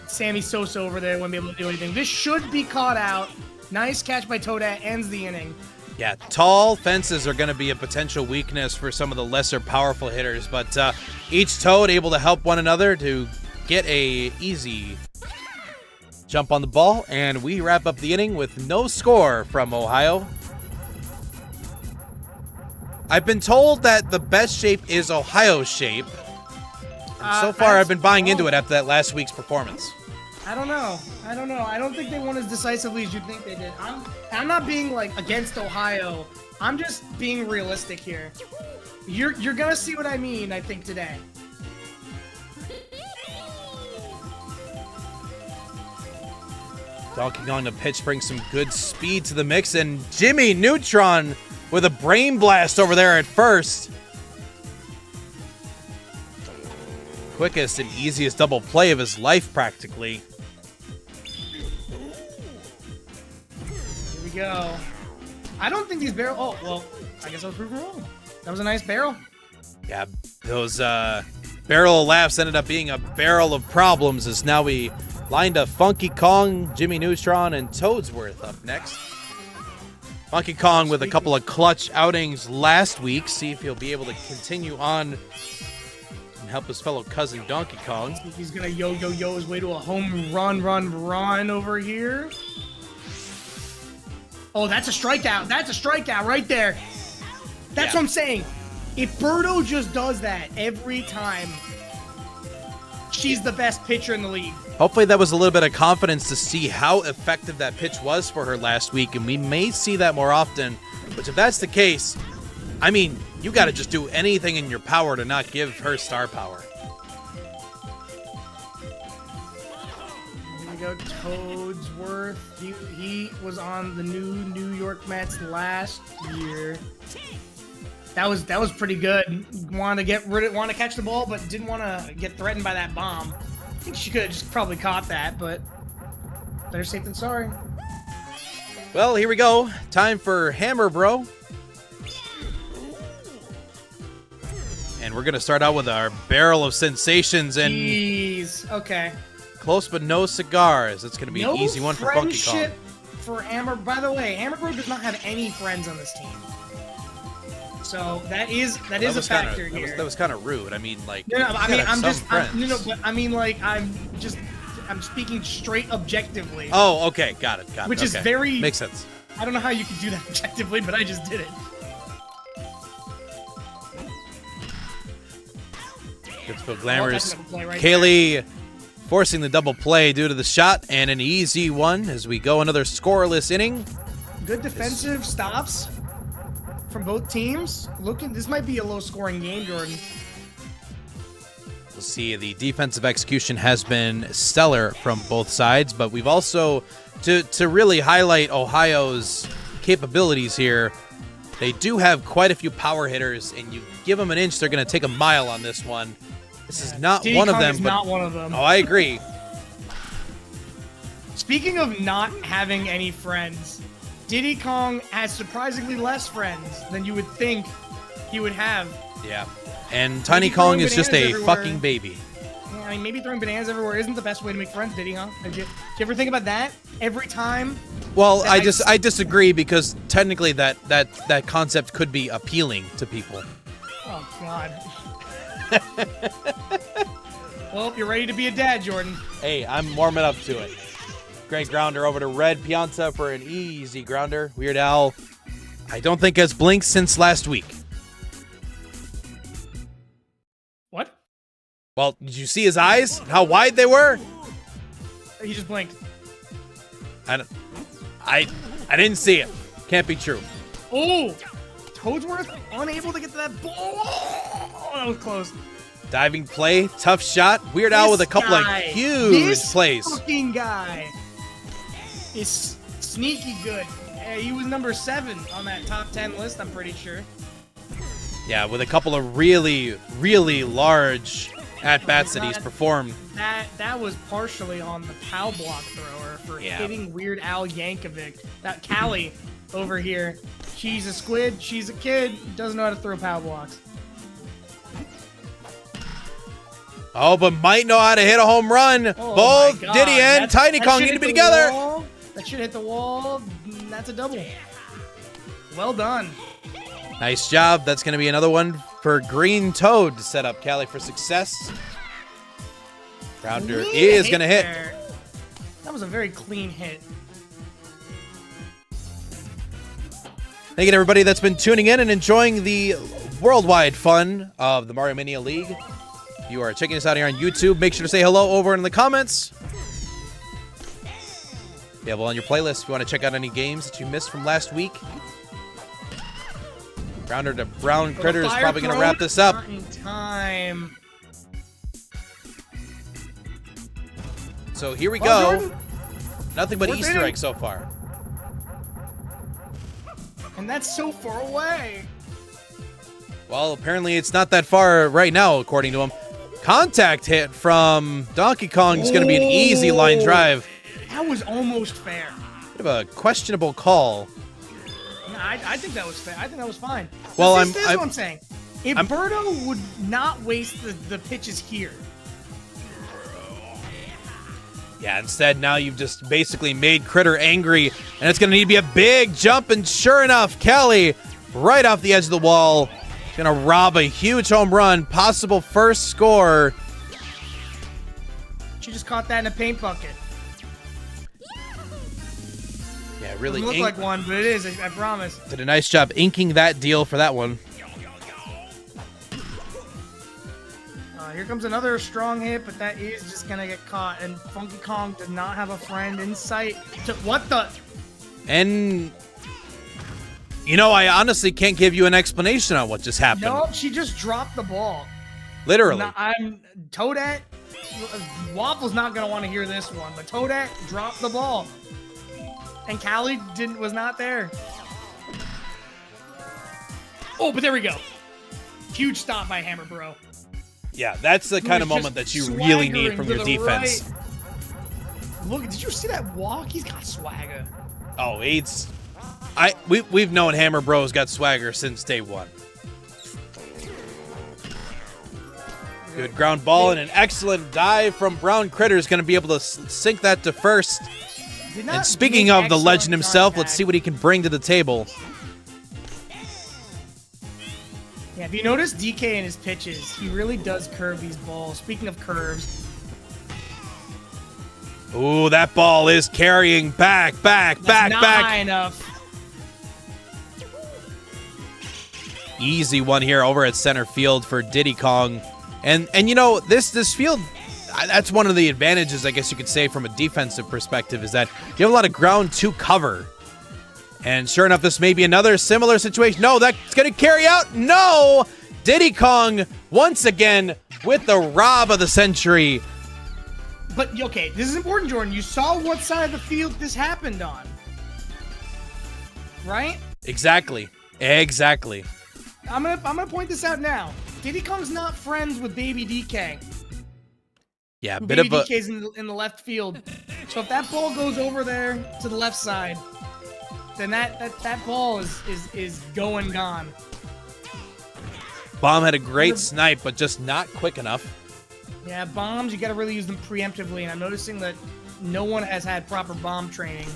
Sammy Sosa over there wouldn't be able to do anything. This should be caught out. Nice catch by Toadette, ends the inning. Yeah, tall fences are going to be a potential weakness for some of the lesser powerful hitters, but each Toad able to help one another to get a easy jump on the ball, and we wrap up the inning with no score from Ohio. I've been told that the best shape is Ohio's shape. And so far, I've been buying into it after that last week's performance. I don't know. I don't think they won as decisively as you think they did. I'm not being, like, against Ohio. I'm just being realistic here. You're gonna see what I mean, I think, today. Donkey Kong to pitch brings some good speed to the mix, and Jimmy Neutron with a brain blast over there at first. quickest and easiest double play of his life, practically. Here we go. I don't think these barrel. Oh, well, I guess I was proven wrong. That was a nice barrel. Yeah, those barrel of laughs ended up being a barrel of problems, as now we lined up Funky Kong, Jimmy Neutron, and Toadsworth up next. Funky Kong with a couple of clutch outings last week. See if he'll be able to continue on and help his fellow cousin Donkey Kong. He's gonna yo his way to a home run over here. Oh, that's a strikeout. That's a strikeout right there. That's what I'm saying. If Birdo just does that every time, she's the best pitcher in the league. Hopefully that was a little bit of confidence to see how effective that pitch was for her last week, and we may see that more often. Which, if that's the case, I mean, you got to just do anything in your power to not give her star power. Here we go, Toadsworth. He was on the New York Mets last year. That was pretty good. Wanted to catch the ball, but didn't want to get threatened by that bomb. I think she could have just probably caught that, but better safe than sorry. Well, here we go. Time for Hammer Bro. And we're going to start out with our barrel of sensations and Jeez. Okay. close but no cigars. It's going to be an easy one for Funky Kong. Friendship for Hammer. By the way, Hammer Bro does not have any friends on this team. So that is a factor here. That was kind of rude. I mean, like, No, I mean, I'm speaking straight objectively. Oh, okay, got it. Which is very makes sense. I don't know how you could do that objectively, but I just did it. Good for glamorous. Right Kaylee forcing the double play due to the shot, and an easy one as we go another scoreless inning. Good defensive stops from both teams. This might be a low-scoring game, Jordan. We'll see. The defensive execution has been stellar from both sides, but we've also, to really highlight Ohio's capabilities here, they do have quite a few power hitters, and you give them an inch, they're going to take a mile on this one. This is not Diddy one Kong of them. Is not one of them. Oh, I agree. Speaking of not having any friends, Diddy Kong has surprisingly less friends than you would think he would have. Yeah. And Tiny Kong is just a fucking baby. Yeah, I mean, maybe throwing bananas everywhere isn't the best way to make friends, Diddy, huh? Did you ever think about that? Every time? Well, I disagree, because technically that concept could be appealing to people. Oh, God. Well, you're ready to be a dad, Jordan. Hey, I'm warming up to it. Great grounder over to Red Piazza for an easy grounder. Weird Al, I don't think has blinked since last week. What? Well, did you see his eyes? How wide they were? He just blinked. I didn't see it. Can't be true. Oh! Toadsworth unable to get to that ball. Oh, that was close. Diving play, tough shot. Weird Al with a couple of huge plays. This fucking guy is sneaky good. He was number 7 on that top 10 list, I'm pretty sure. Yeah, with a couple of really, really large at-bats that he's performed. That was partially on the POW block thrower for hitting Weird Al Yankovic. That Callie over here, she's a squid, she's a kid, doesn't know how to throw POW blocks. Oh, but might know how to hit a home run. Oh, both Diddy and Tiny Kong need to be together. That should hit the wall. That's a double. Well done. Nice job. That's going to be another one for Green Toad to set up Callie for success. Grounder is going to hit. That was a very clean hit. Thank you to everybody that's been tuning in and enjoying the worldwide fun of the Mario Mania League. If you are checking us out here on YouTube, make sure to say hello over in the comments. Available on your playlist if you want to check out any games that you missed from last week. Grounder to Brown Critter is probably going to wrap this up. Not in time. So here we go. Jordan. Nothing but Fourth Easter inning. eggs so far. And that's so far away. Well, apparently it's not that far right now, according to him. Contact hit from Donkey Kong is going to be an easy line drive. That was almost fair. Bit of a questionable call. No, I think that was fair. I think that was fine. Well, this is what I'm saying. If Birdo would not waste the pitches here. Yeah, instead now you've just basically made Critter angry, and it's going to need to be a big jump, and sure enough, Kelly, right off the edge of the wall, is going to rob a huge home run, possible first score. She just caught that in a paint bucket. Yeah, really Doesn't look like one, but it is, I promise. Did a nice job inking that deal for that one. Here comes another strong hit, but that is just going to get caught. And Funky Kong does not have a friend in sight. What the? And, you know, I honestly can't give you an explanation on what just happened. No, she just dropped the ball. Literally. Toadette, Waffle's not going to want to hear this one, but Toadette dropped the ball. And Callie was not there. Oh, but there we go. Huge stop by Hammer Bro. Yeah, that's the kind of moment that you really need from your defense. Right. Look, did you see that walk? He's got swagger. Oh, we've known Hammer Bro's got swagger since day one. Good ground ball and an excellent dive from Brown Critter is going to be able to sink that to first. And speaking of the legend himself, let's see what he can bring to the table. Yeah, if you notice DK in his pitches, he really does curve these balls. Speaking of curves. Ooh, that ball is carrying back. Not high enough. Easy one here over at center field for Diddy Kong. And you know, this field, that's one of the advantages, I guess you could say, from a defensive perspective, is that you have a lot of ground to cover. And sure enough, this may be another similar situation. No, that's going to carry out. No! Diddy Kong, once again, with the rob of the century. But, okay, this is important, Jordan. You saw what side of the field this happened on. Right? Exactly. I'm gonna point this out now. Diddy Kong's not friends with Baby DK. Yeah, Baby DK's in the left field. So if that ball goes over there to the left side, then that ball is gone. Bomb had a great snipe, but just not quick enough. Yeah, bombs, you got to really use them preemptively, and I'm noticing that no one has had proper bomb training.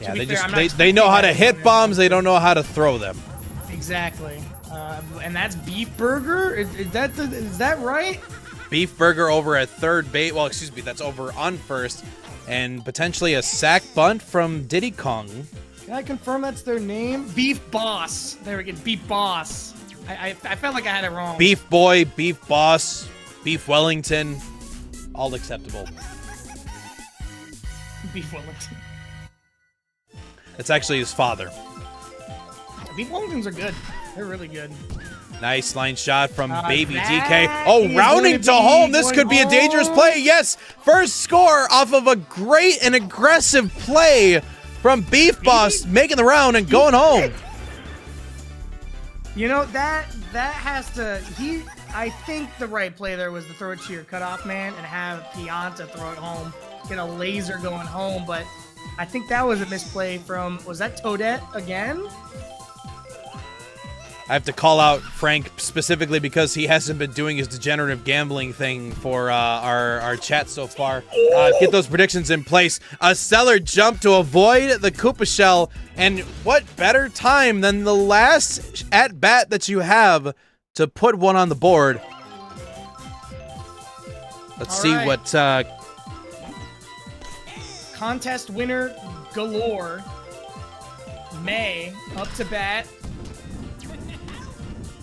Yeah, they know how to hit bombs, they don't know how to throw them. Exactly. And that's Beef Burger? Is that right? Beef Burger over at third base. Well, excuse me, that's over on first. And potentially a sack bunt from Diddy Kong. Can I confirm that's their name? Beef Boss. There we go. Beef Boss. I felt like I had it wrong. Beef Boy, Beef Boss, Beef Wellington. All acceptable. Beef Wellington. It's actually his father. Beef Wellingtons are good. They're really good. Nice line shot from Baby DK. Oh, rounding to home. This could be a dangerous play. Yes, first score off of a great and aggressive play from Beef Boss, making the round and going home. You know, that has to... I think the right play there was to throw it to your cutoff man and have Pianta throw it home. Get a laser going home, but I think that was a misplay from... Was that Toadette again? I have to call out Frank specifically because he hasn't been doing his degenerative gambling thing for our chat so far. Get those predictions in place. A stellar jump to avoid the Koopa Shell. And what better time than the last at-bat that you have to put one on the board. Let's see what... Contest winner galore. May up to bat.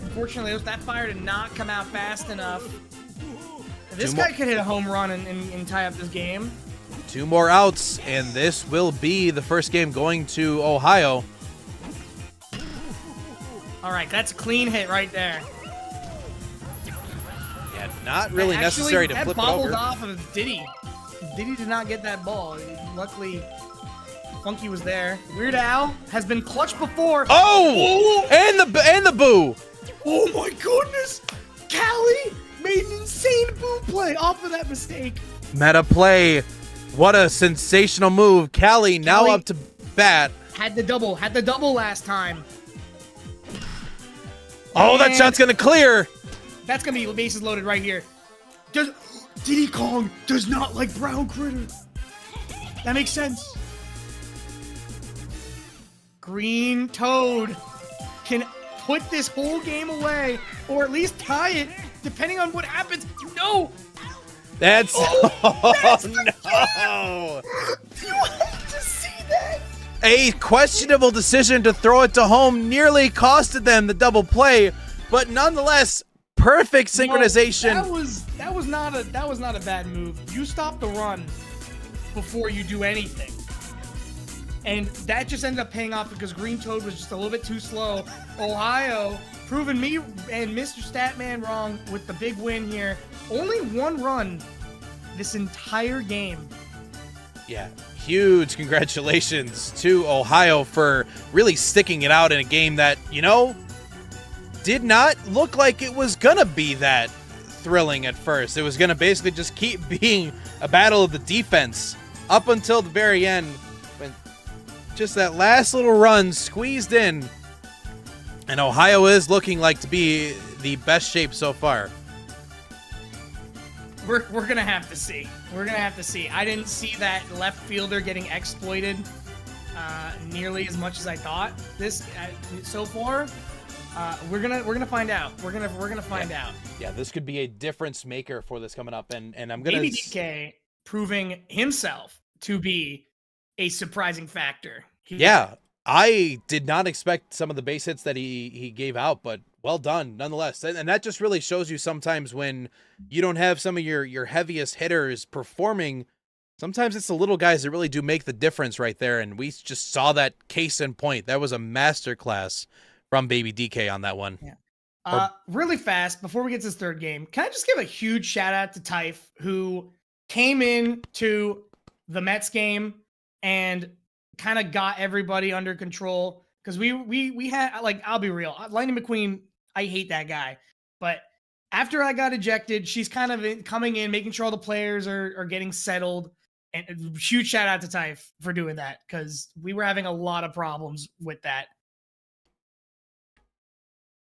Unfortunately, that fire did not come out fast enough. This guy could hit a home run and tie up this game. 2 more outs, and this will be the first game going to Ohio. All right, that's a clean hit right there. Yeah, not really necessary to flip it over. That bobbled off of Diddy. Diddy did not get that ball. Luckily, Funky was there. Weird Al has been clutched before. Oh! And the boo! Oh my goodness! Callie made an insane boom play off of that mistake. Meta play. What a sensational move. Callie now Callie up to bat. Had the double last time. Oh, that And shot's going to clear. that's gonna be bases loaded right here. Diddy Kong does not like brown critter. That makes sense. Green Toad can put this whole game away, or at least tie it, depending on what happens. No! That's... That's no! You have to see that! A questionable decision to throw it to home nearly costed them the double play, but nonetheless, perfect synchronization. No, that was not a bad move. You stop the run before you do anything. And that just ended up paying off because Green Toad was just a little bit too slow. Ohio proving me and Mr. Statman wrong with the big win here. Only one run this entire game. Yeah, huge congratulations to Ohio for really sticking it out in a game that, you know, did not look like it was gonna be that thrilling at first. It was gonna basically just keep being a battle of the defense up until the very end, when just that last little run squeezed in, and Ohio is looking like to be the best shape so far. We're gonna have to see. We're gonna have to see. I didn't see that left fielder getting exploited nearly as much as I thought. This so far, we're gonna find out. We're gonna find out. Yeah, this could be a difference maker for this coming up, and I'm gonna Maybe DK proving himself to be a surprising factor. Yeah, I did not expect some of the base hits that he gave out, but well done nonetheless. And that just really shows you sometimes when you don't have some of your heaviest hitters performing, sometimes it's the little guys that really do make the difference right there. And we just saw that case in point. That was a masterclass from Baby DK on that one. Yeah. Really fast, before we get to this third game, can I just give a huge shout out to Typh, who came in to the Mets game and kind of got everybody under control, because we had, like, I'll be real, Lightning McQueen, I hate that guy, but after I got ejected, she's kind of coming in, making sure all the players are getting settled, and a huge shout out to Typh for doing that, because we were having a lot of problems with that.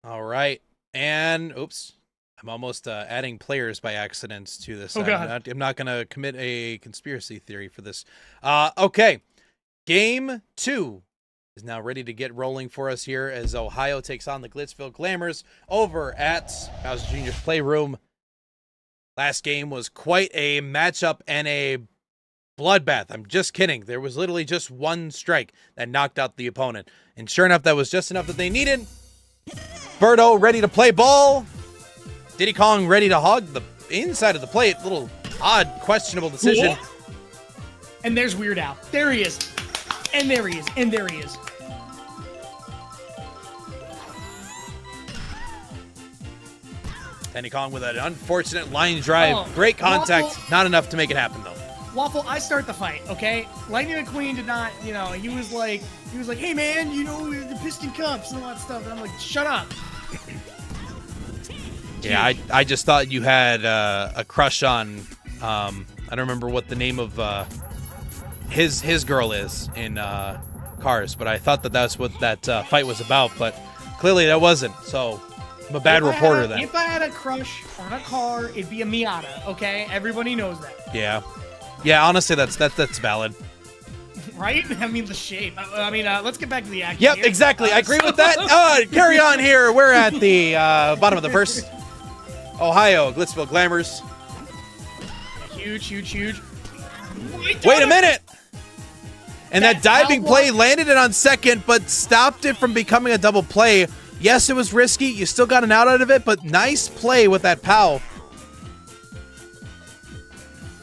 All right, and oops, I'm almost adding players by accident to this. Oh, God. I'm not going to commit a conspiracy theory for this. Okay. Game 2 is now ready to get rolling for us here as Ohio takes on the Glitzville Glamours over at Bowser Jr.'s Playroom. Last game was quite a matchup and a bloodbath. I'm just kidding. There was literally just one strike that knocked out the opponent. And sure enough, that was just enough that they needed. Birdo ready to play ball. Diddy Kong ready to hog the inside of the plate. Little odd, questionable decision. Whoa. And there's Weird Al. There he is. And there he is. And there he is. Diddy Kong with an unfortunate line drive. Oh, Great contact. Waffle. Not enough to make it happen, though. Waffle, I start the fight, okay? Lightning McQueen did not, he was like, hey man, the Piston Cups and all that stuff. And I'm like, shut up. Yeah, I just thought you had a crush on, I don't remember what the name of his girl is in Cars, but I thought that's what that fight was about, but clearly that wasn't, so I'm a bad reporter then. If I had a crush on a car, it'd be a Miata, okay? Everybody knows that. Yeah. Yeah, honestly, that's valid. Right? I mean, the shape. Let's get back to the action. Yep, here. exactly. I agree with that. Carry on here. We're at the bottom of the first. Ohio, Glitzville Glamours. Huge. Wait a minute. And that diving play landed it on second, but stopped it from becoming a double play. Yes, it was risky. You still got an out of it, but nice play with that POW.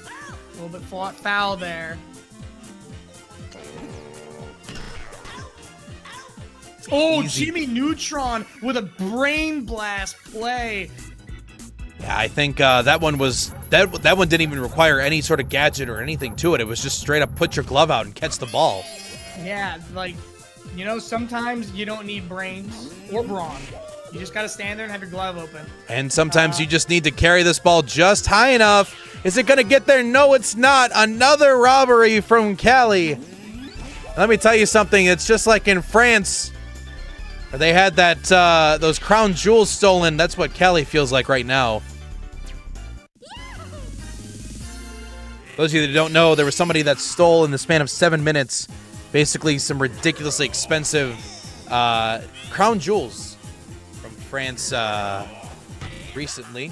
A little bit foul there. Oh, Easy. Jimmy Neutron with a brain blast play. Yeah, I think that one was that one didn't even require any sort of gadget or anything to it. It was just straight up put your glove out and catch the ball. Yeah, like You know, sometimes you don't need brains or brawn. You just gotta stand there and have your glove open. And sometimes you just need to carry this ball just high enough. Is it going to get there? No, it's not. Another robbery from Cali. Let me tell you something. It's just like in France, where they had that those crown jewels stolen. That's what Cali feels like right now. Those of you that don't know, there was somebody that stole in the span of 7 minutes, basically some ridiculously expensive crown jewels from France recently.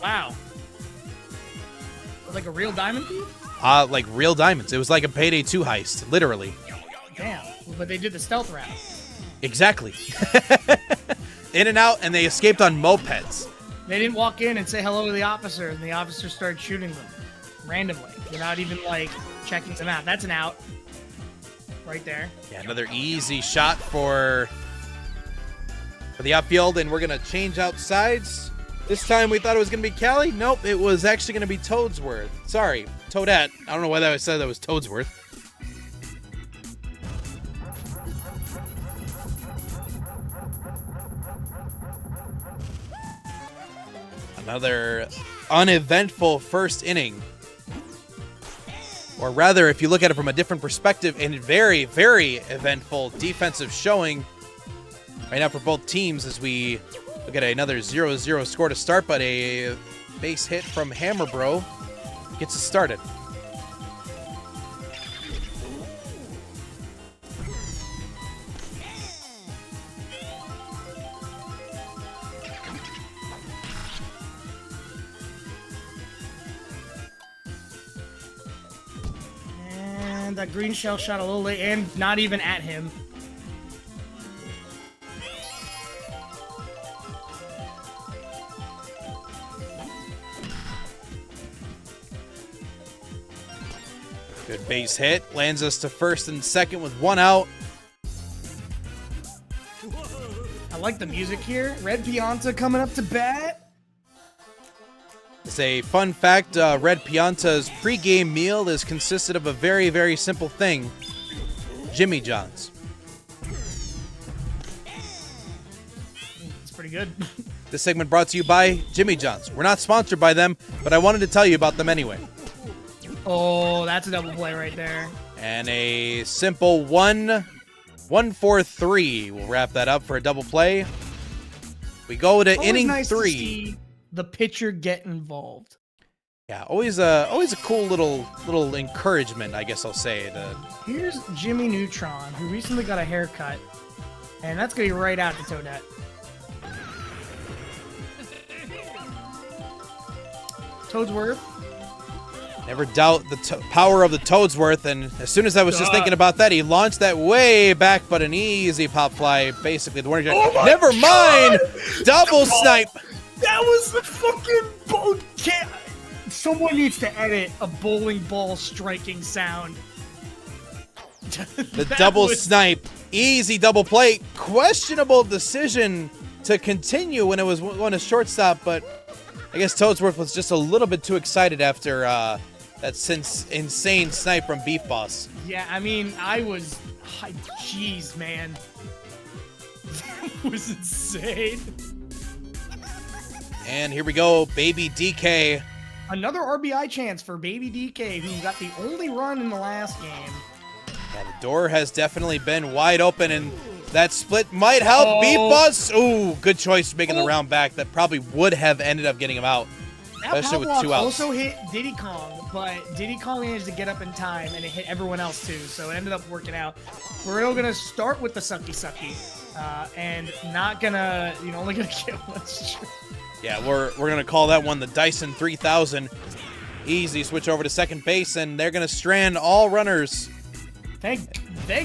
Wow. Like a real diamond thief? Like real diamonds. It was like a Payday 2 heist, literally. Damn. But they did the stealth route. Exactly. In and out, and they escaped on mopeds. They didn't walk in and say hello to the officer, and the officer started shooting them randomly without even, like, checking them out. That's an out. Right there. Yeah, another easy shot for the outfield, and we're going to change out sides. This time we thought it was going to be Cali. Nope, it was actually going to be Toadsworth. Sorry, Toadette. I don't know why I said that was Toadsworth. Another uneventful first inning. Or rather, if you look at it from a different perspective, and very, very eventful defensive showing right now for both teams as we look at another 0-0 score to start, but a base hit from Hammer Bro gets us started. And that green shell shot a little late and not even at him. Good base hit. Lands us to first and second with one out. I like the music here. Red Pianta coming up to bat. It's a fun fact. Red Pianta's pregame meal is consisted of a very, very simple thing. Jimmy John's. It's pretty good. This segment brought to you by Jimmy John's. We're not sponsored by them, but I wanted to tell you about them anyway. Oh, that's a double play right there. And a simple 1-4-3. We'll wrap that up for a double play. We go to Always inning nice to 3. see the pitcher get involved. Yeah, always a cool little encouragement, I guess I'll say. Here's Jimmy Neutron, who recently got a haircut, and that's gonna be right out to Toadette. Toadsworth. Never doubt the power of the Toadsworth, and as soon as I was just thinking about that, he launched that way back, but an easy pop fly, basically the warning track. Oh Never mind! Double snipe! That was the fucking ball. Someone needs to edit a bowling ball striking sound. The double snipe. Easy double play. Questionable decision to continue when it was on a shortstop, but I guess Toadsworth was just a little bit too excited after that insane snipe from Beef Boss. Yeah, I mean, jeez, man. That was insane. And here we go, Baby DK. Another RBI chance for Baby DK, who got the only run in the last game. Yeah, the door has definitely been wide open, and that split might help. Beef Boss. Ooh, good choice making the round back. That probably would have ended up getting him out, especially with 2 outs. Also hit Diddy Kong, but Diddy Kong managed to get up in time, and it hit everyone else too, so it ended up working out. We're going to start with the sucky, and not gonna, only gonna get one strike. Yeah, we're gonna call that one the Dyson 3000. Easy switch over to second base, and they're gonna strand all runners. Thank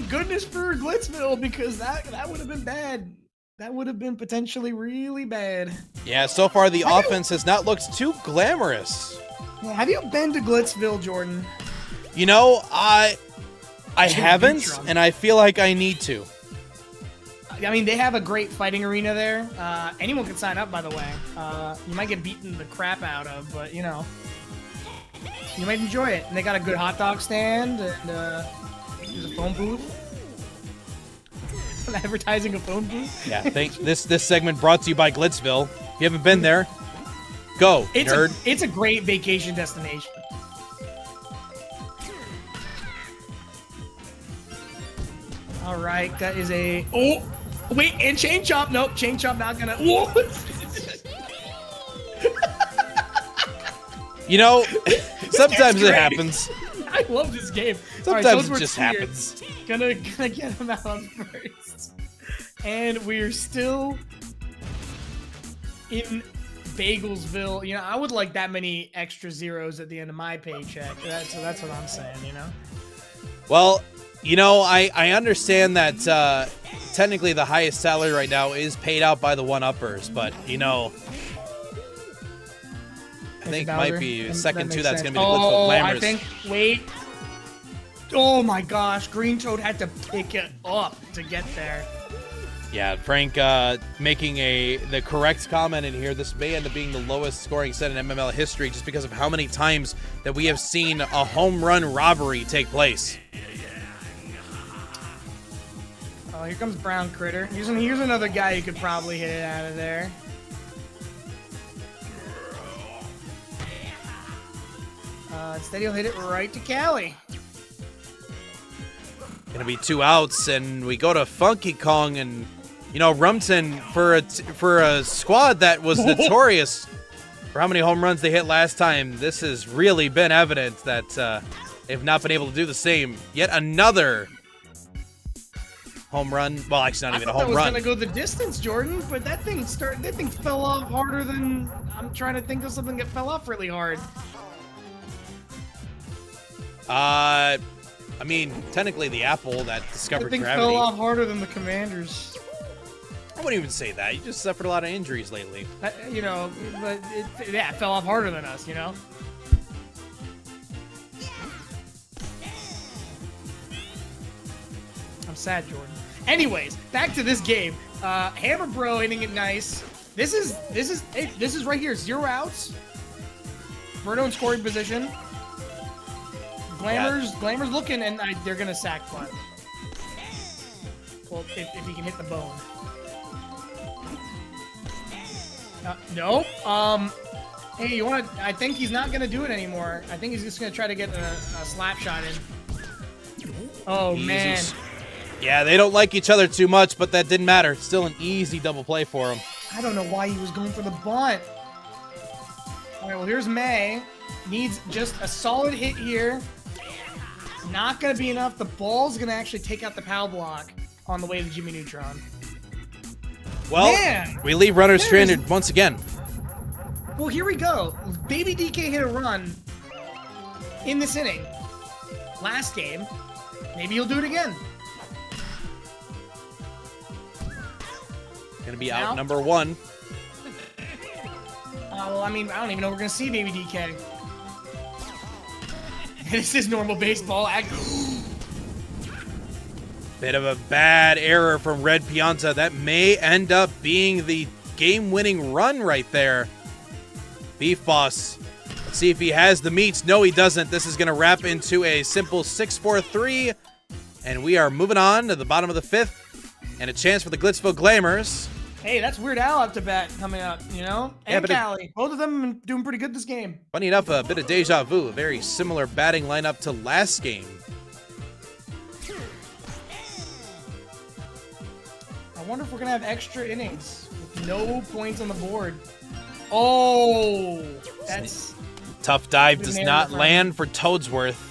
goodness for Glitzville, because that would have been bad. That would have been potentially really bad. Yeah, so far the offense has not looked too glamorous. Have you been to Glitzville, Jordan? I haven't, and I feel like I need to. I mean, they have a great fighting arena there. Anyone can sign up, by the way. You might get beaten the crap out of, but, you might enjoy it. And they got a good hot dog stand, and there's a phone booth. Advertising a phone booth. Yeah, this segment brought to you by Glitzville. If you haven't been there, go, nerd. It's a great vacation destination. All right, that is a... Oh, wait, and Chain Chomp. Nope, Chain Chomp not gonna... Whoa. You know, sometimes it happens. I love this game. Sometimes it just happens. Gonna get him out on first. And we're still in Bagelsville. You know, I would like that many extra zeros at the end of my paycheck. So that's what I'm saying, you know? Well, you know, I understand that technically the highest salary right now is paid out by the one-uppers, but, you know, I think might be second to that's going to be the Glitzville Glamours. I think, wait. Oh my gosh, Green Toad had to pick it up to get there. Yeah, Frank making the correct comment in here. This may end up being the lowest scoring set in MML history just because of how many times that we have seen a home run robbery take place. Oh, here comes Brown Critter. Here's another guy who could probably hit it out of there. Instead, he'll hit it right to Callie. Gonna be 2 outs, and we go to Funky Kong, and you know, Rumton for a squad that was notorious for how many home runs they hit last time. This has really been evident that they've not been able to do the same. Yet another home run. Well, actually, not even a home run. I thought that was gonna go the distance, Jordan, but that thing fell off harder than I'm trying to think of something that fell off really hard. I mean, technically the apple that discovered gravity gravity. Fell off harder than the Commanders. I wouldn't even say that. You just suffered a lot of injuries lately. You know, but it fell off harder than us, you know? I'm sad, Jordan. Anyways, back to this game. Hammer Bro hitting it nice. This is right here. 0 outs. Birdo in scoring position. Glamour's looking, and they're gonna sack punt. Well, if he can hit the bone. No. Hey, you want to? I think he's not gonna do it anymore. I think he's just gonna try to get a slap shot in. Oh man. Yeah, they don't like each other too much, but that didn't matter. Still an easy double play for him. I don't know why he was going for the bunt. All right, well here's May. Needs just a solid hit here. Not going to be enough. The ball's going to actually take out the POW block on the way to Jimmy Neutron. Well, man, we leave runners stranded once again. Well, here we go. Baby DK hit a run in this inning. Last game. Maybe he'll do it again. Going to be out number 1. Well, I mean, I don't even know we're going to see Baby DK. This is normal baseball. Bit of a bad error from Red Pianta. That may end up being the game-winning run right there. Beef Boss. Let's see if he has the meats. No, he doesn't. This is going to wrap into a simple 6-4-3. And we are moving on to the bottom of the 5th. And a chance for the Glitzville Glamours. Hey, that's Weird Al up to bat coming up, you know? And Callie. Both of them doing pretty good this game. Funny enough, a bit of deja vu. A very similar batting lineup to last game. I wonder if we're going to have extra innings with no points on the board. Oh, that's... Tough dive does not land for Toadsworth.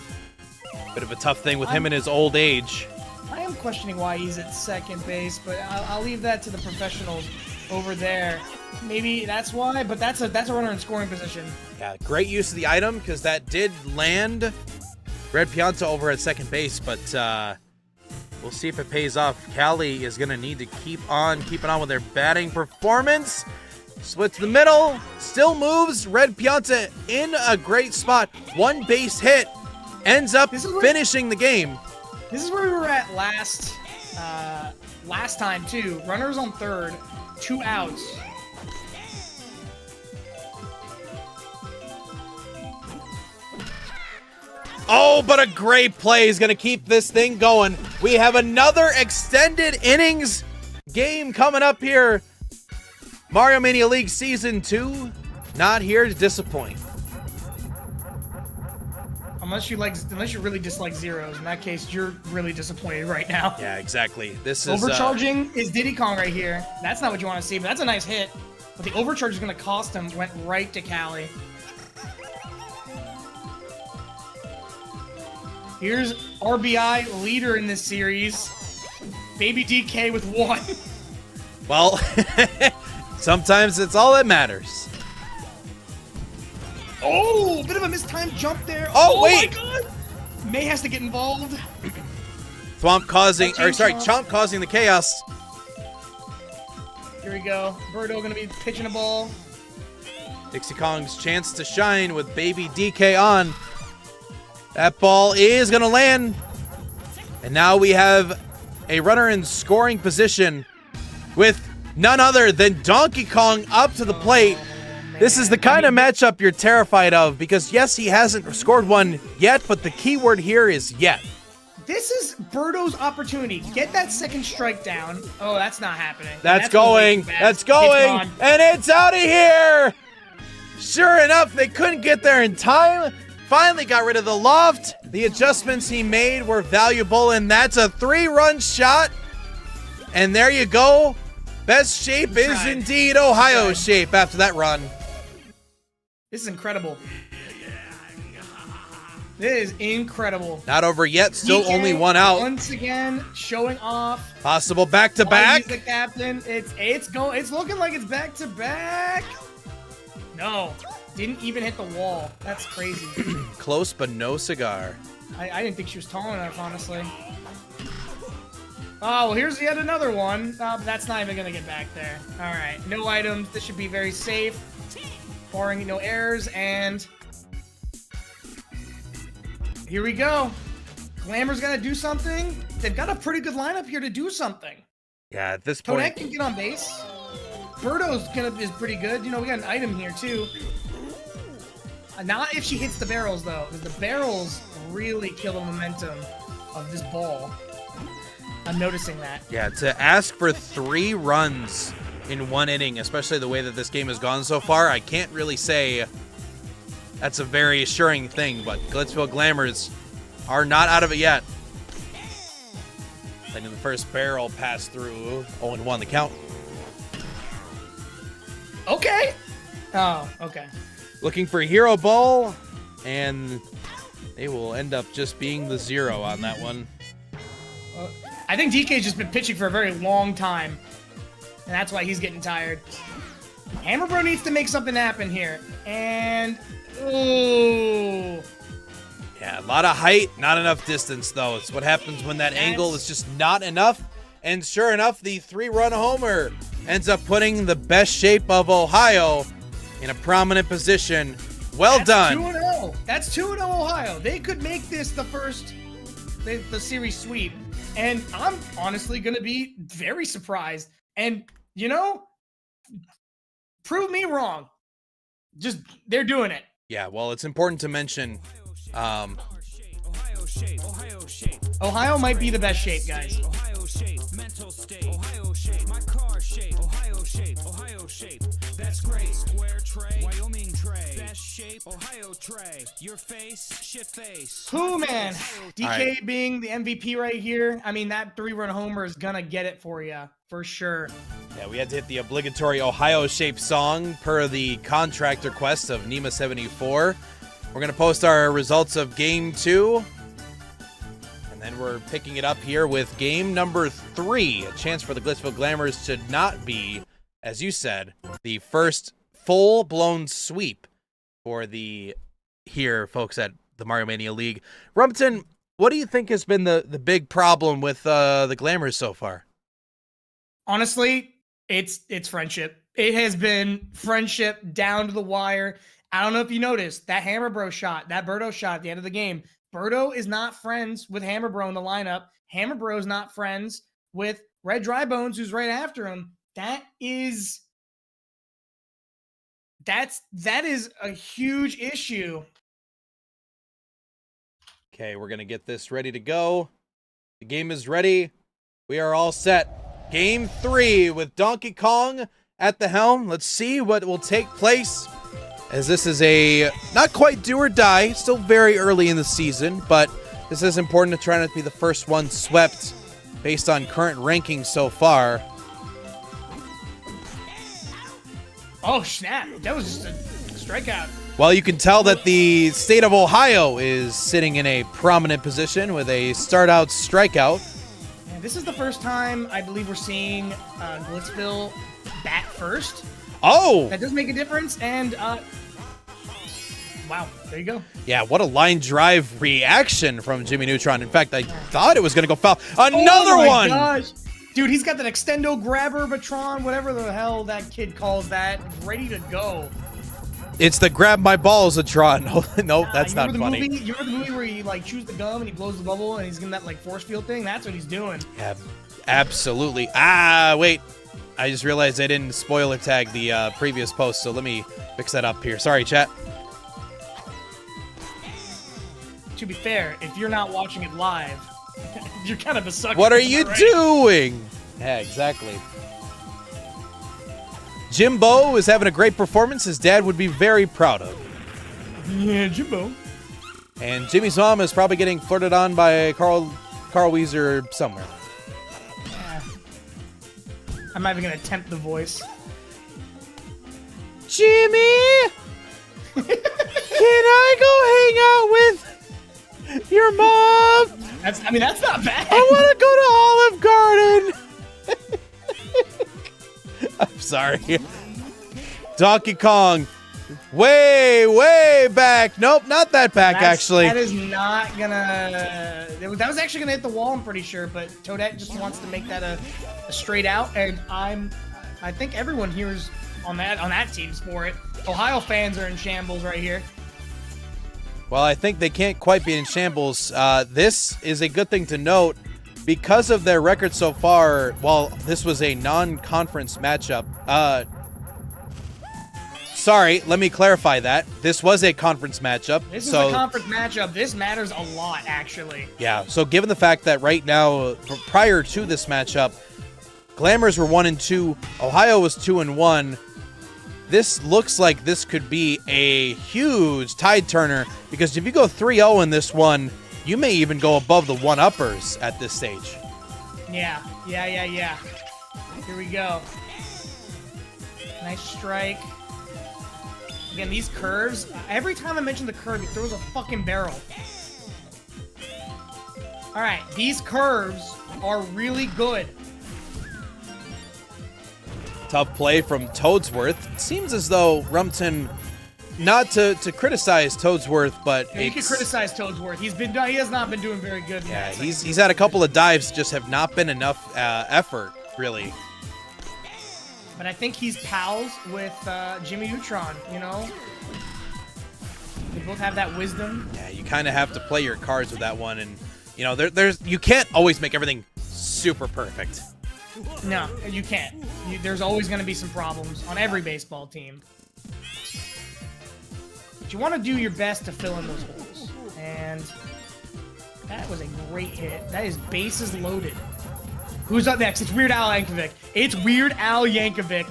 Bit of a tough thing with him in his old age. I am questioning why he's at second base, but I'll leave that to the professionals over there. Maybe that's why, but that's a runner in scoring position. Yeah, great use of the item because that did land Red Pianta over at second base, but we'll see if it pays off. Callie is going to need to keep on keeping on with their batting performance. Split to the middle, still moves. Red Pianta in a great spot. 1 base hit, ends up finishing the game. This is where we were at last time too. Runners on third, 2 outs. Oh, but a great play is going to keep this thing going. We have another extended innings game coming up here. Mario Mania League Season 2, not here to disappoint. Unless you really dislike zeros. In that case, you're really disappointed right now. Yeah, exactly. This is overcharging is Diddy Kong right here. That's not what you want to see, but that's a nice hit. But the overcharge is going to cost him. Went right to Callie. Here's RBI leader in this series. Baby DK with 1. Well, sometimes it's all that matters. Oh, bit of a mistimed jump there. Oh, wait. My God. May has to get involved. Chomp causing the chaos. Here we go. Birdo going to be pitching a ball. Dixie Kong's chance to shine with Baby DK on. That ball is going to land. And now we have a runner in scoring position with none other than Donkey Kong up to the plate. This is the kind of matchup you're terrified of because, yes, he hasn't scored one yet, but the key word here is yet. This is Birdo's opportunity. Get that second strike down. Oh, that's not happening. That's going. That's going. And it's out of here. Sure enough, they couldn't get there in time. Finally got rid of the loft. The adjustments he made were valuable, and that's a 3-run shot. And there you go. Best shape is indeed Ohio shape after that run. This is incredible. This is incredible. Not over yet. Still DK, only one out. Once again, showing off. Possible back-to-back. He's the captain. It's looking like it's back-to-back. No, didn't even hit the wall. That's crazy. Close, but no cigar. I didn't think she was tall enough, honestly. Oh, well, here's yet another one. But that's not even going to get back there. All right, no items. This should be very safe. Barring no errors, and here we go. Glamour's got to do something. They've got a pretty good lineup here to do something. Yeah, at this point. Toadette can get on base. Birdo's is pretty good. You know, we got an item here, too. Not if she hits the barrels, though, because the barrels really kill the momentum of this ball. I'm noticing that. Yeah, to ask for 3 runs in 1 inning, especially the way that this game has gone so far, I can't really say that's a very assuring thing, but Glitzville Glamours are not out of it yet. Letting the first barrel pass through. 0-1 the count. Okay. Oh, okay. Looking for Hero Ball, and they will end up just being the 0 on that one. I think DK's just been pitching for a very long time, and that's why he's getting tired. Hammer Bro needs to make something happen here, and ooh. Yeah, a lot of height, not enough distance, though. It's what happens when that angle is just not enough. And sure enough, the 3-run homer ends up putting the best shape of Ohio in a prominent position. Well done. 2-0. That's 2-0 Ohio. They could make this the series sweep. And I'm honestly going to be very surprised. And, you know, prove me wrong. Just, they're doing it. Yeah, well, it's important to mention Ohio might be the best shape, guys. Ohio shape, mental state, Ohio shape, my car shape, Ohio shape, that's great. Square tray, Wyoming tray, best shape, Ohio tray, your face, shit face. Who, man? DK right. being the MVP right here. I mean, that 3-run homer is gonna get it for you, for sure. Yeah, we had to hit the obligatory Ohio shape song per the contract request of Nima74. We're going to post our results of Game 2. And then we're picking it up here with Game number 3. A chance for the Glitzville Glamours to not be, as you said, the first full-blown sweep for the folks at the Mario Mania League. Rumpton, what do you think has been the big problem with the Glamours so far? Honestly, it's friendship. It has been friendship down to the wire. I don't know if you noticed that Hammer Bro shot, that Birdo shot at the end of the game. Birdo is not friends with Hammer Bro in the lineup. Hammer Bro is not friends with Red Dry Bones, who's right after him. That is a huge issue. Okay, we're going to get this ready to go. The game is ready. We are all set. Game 3 with Donkey Kong at the helm. Let's see what will take place, as this is a not quite do or die, still very early in the season, but this is important to try not to be the first one swept based on current rankings so far. Oh, snap. That was just a strikeout. Well, you can tell that the state of Ohio is sitting in a prominent position with a start-out strikeout. And this is the first time I believe we're seeing Glitzville bat first. Oh! That does make a difference, and wow, there you go. Yeah, what a line drive reaction from Jimmy Neutron. In fact, I thought it was going to go foul. Another one! Gosh. Dude, he's got that extendo grabber, Batron, whatever the hell that kid calls that, ready to go. It's the grab my balls, Atron. No, that's not funny. You remember the movie where he like chews the gum and he blows the bubble and he's getting that like force field thing? That's what he's doing. Yeah, absolutely. Ah, wait. I just realized I didn't spoiler tag the previous post, so let me fix that up here. Sorry, chat. To be fair, if you're not watching it live, you're kind of a sucker. What are you doing? Yeah, exactly. Jimbo is having a great performance. His dad would be very proud of. Yeah, Jimbo. And Jimmy's mom is probably getting flirted on by Carl Weezer somewhere. Yeah. I'm not even going to attempt the voice. Jimmy! Can I go hang out with your mom? That's not bad. I want to go to Olive Garden. I'm sorry. Donkey Kong. Way back. Nope, not that back, actually. That is not gonna... That was actually gonna hit the wall, I'm pretty sure, but Toadette just wants to make that a straight out, and I think everyone here is on that team's for it. Ohio fans are in shambles right here. Well, I think they can't quite be in shambles. This is a good thing to note. Because of their record so far, while this was a non-conference matchup, sorry, let me clarify that. This was a conference matchup. This is a conference matchup. This matters a lot, actually. Yeah, so given the fact that right now, prior to this matchup, Glamours were 1-2, Ohio was 2-1. This looks like this could be a huge tide turner, because if you go 3-0 in this one, you may even go above the one-uppers at this stage. Yeah. Here we go. Nice strike. Again, these curves, every time I mention the curve, he throws a fucking barrel. All right, these curves are really good. Tough play from Toadsworth. It seems as though Rumpton, not to criticize Toadsworth, but yeah, you can criticize Toadsworth. He has not been doing very good. Yeah, he's had a couple of dives, just have not been enough effort, really. But I think he's pals with Jimmy Neutron, you know? They both have that wisdom. Yeah, you kind of have to play your cards with that one, and you know, you can't always make everything super perfect. No, you can't. There's always going to be some problems on every baseball team. But you want to do your best to fill in those holes. And that was a great hit. That is bases loaded. Who's up next? It's Weird Al Yankovic. It's Weird Al Yankovic.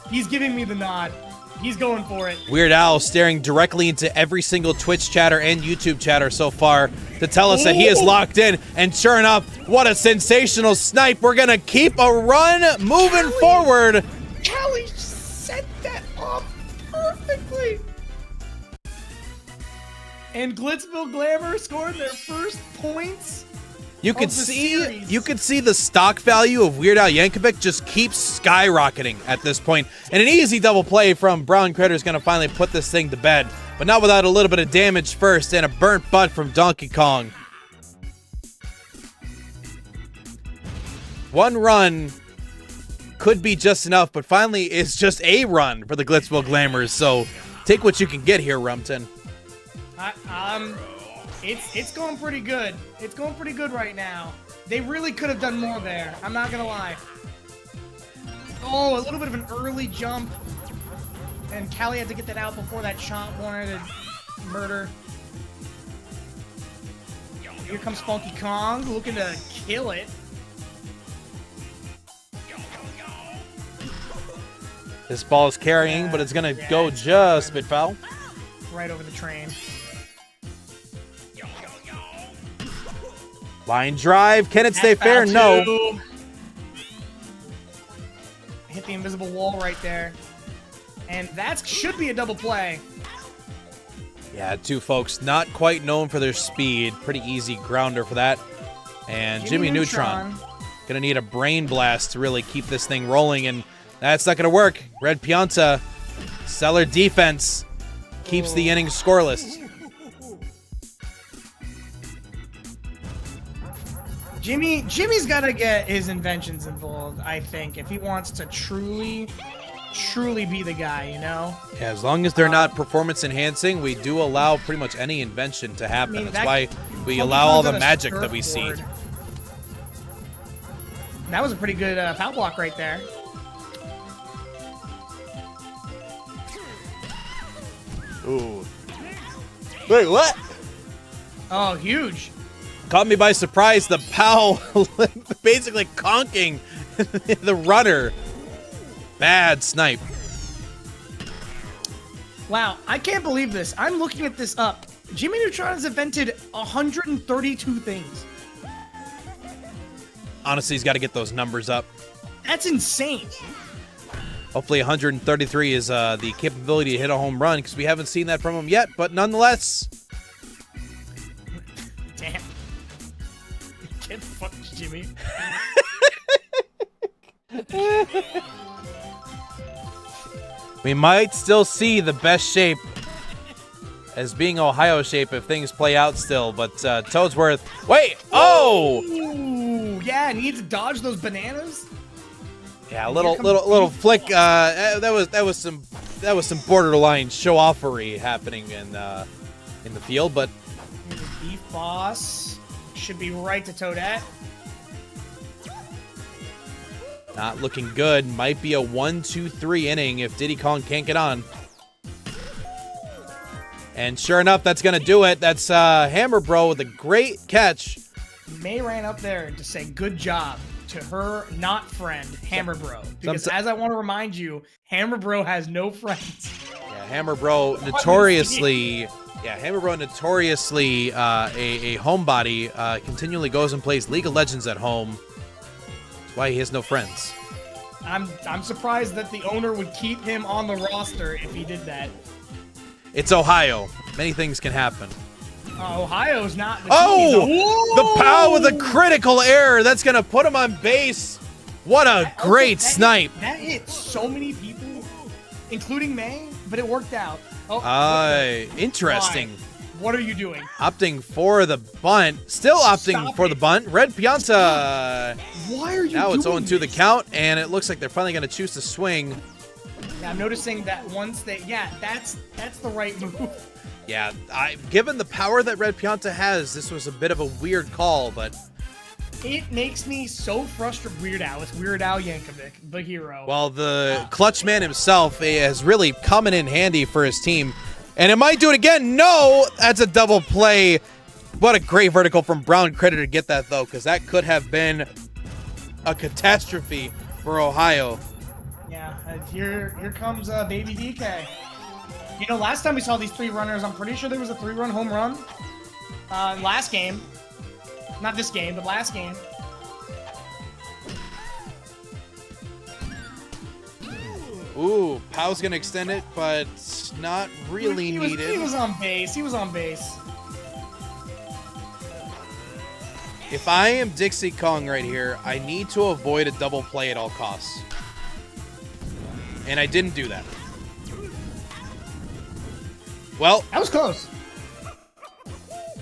He's giving me the nod. He's going for it. Weird Al staring directly into every single Twitch chatter and YouTube chatter so far to tell us that he is locked in. And sure enough, what a sensational snipe. We're going to keep a run moving forward. Callie set that up perfectly. And Glitzville Glamour scored their first points. You could see the stock value of Weird Al Yankovic just keeps skyrocketing at this point. And an easy double play from Brown Critter is going to finally put this thing to bed. But not without a little bit of damage first and a burnt butt from Donkey Kong. One run could be just enough, but finally it's just a run for the Glitzville Glamours. So take what you can get here, Rumpton. It's going pretty good. It's going pretty good right now. They really could have done more there. I'm not gonna lie. Oh, a little bit of an early jump. And Callie had to get that out before that shot wanted to murder. Here comes Funky Kong, looking to kill it. This ball is carrying, but it's going to go just a bit foul. Right over the train. Line drive. Can it stay That's fair? foul No. too. Hit the invisible wall right there. And that should be a double play. Yeah, two folks not quite known for their speed. Pretty easy grounder for that. And Jimmy Neutron going to need a brain blast to really keep this thing rolling, and that's not going to work. Red Pianta, stellar defense, keeps the inning scoreless. Jimmy's got to get his inventions involved, I think, if he wants to truly be the guy, you know? Yeah, as long as they're not performance enhancing, we do allow pretty much any invention to happen. I mean, that's why we allow all the magic that we see. That was a pretty good foul block right there. Ooh. Wait, what? Oh, huge. Caught me by surprise. The POW basically conking the runner. Bad snipe. Wow, I can't believe this. I'm looking at this up. Jimmy Neutron has invented 132 things. Honestly, he's got to get those numbers up. That's insane. Hopefully 133 is the capability to hit a home run, because we haven't seen that from him yet, but nonetheless. Damn. Get fucked, Jimmy. We might still see the best shape as being Ohio shape if things play out still, but Toadsworth. Wait! Oh! Ooh, yeah, needs to dodge those bananas. Yeah, a little flick. That was some borderline show-offery happening in the field, but Beef Boss should be right to Toadette. not looking good. Might be a 1-2-3 inning if Diddy Kong can't get on. And sure enough, that's gonna do it. That's Hammer Bro with a great catch. May ran up there to say good job to her not friend, Hammer Bro. Because as I want to remind you, Hammer Bro has no friends. Yeah, Hammer Bro notoriously. Yeah, Hammer Bro notoriously a homebody. Continually goes and plays League of Legends at home. That's why he has no friends. I'm surprised that the owner would keep him on the roster if he did that. It's Ohio. Many things can happen. Ohio's not. The POW with a critical error. That's going to put him on base. What a great snipe. That hit so many people, including May, but it worked out. Interesting. Why? What are you doing? Opting for the bunt. Still opting for the bunt. Red Pianta. Why are you Now it's doing 0-2 the count, and it looks like they're finally going to choose to swing. Yeah, I'm noticing that once they... Yeah, that's the right move. Yeah, given the power that Red Pianta has, this was a bit of a weird call, but... It makes me so frustrated. Weird Al. It's Weird Al Yankovic, the hero. Well, the clutch man himself has really coming in handy for his team. And it might do it again. No! That's a double play. What a great vertical from Brown Critter to get that, though, because that could have been a catastrophe for Ohio. Yeah, here comes Baby DK. You know, last time we saw these three runners, I'm pretty sure there was a 3-run home run last game. Not this game, but last game. Ooh, Pow's going to extend it, but not really needed. He was on base. He was on base. If I am Dixie Kong right here, I need to avoid a double play at all costs. And I didn't do that. Well, that was close.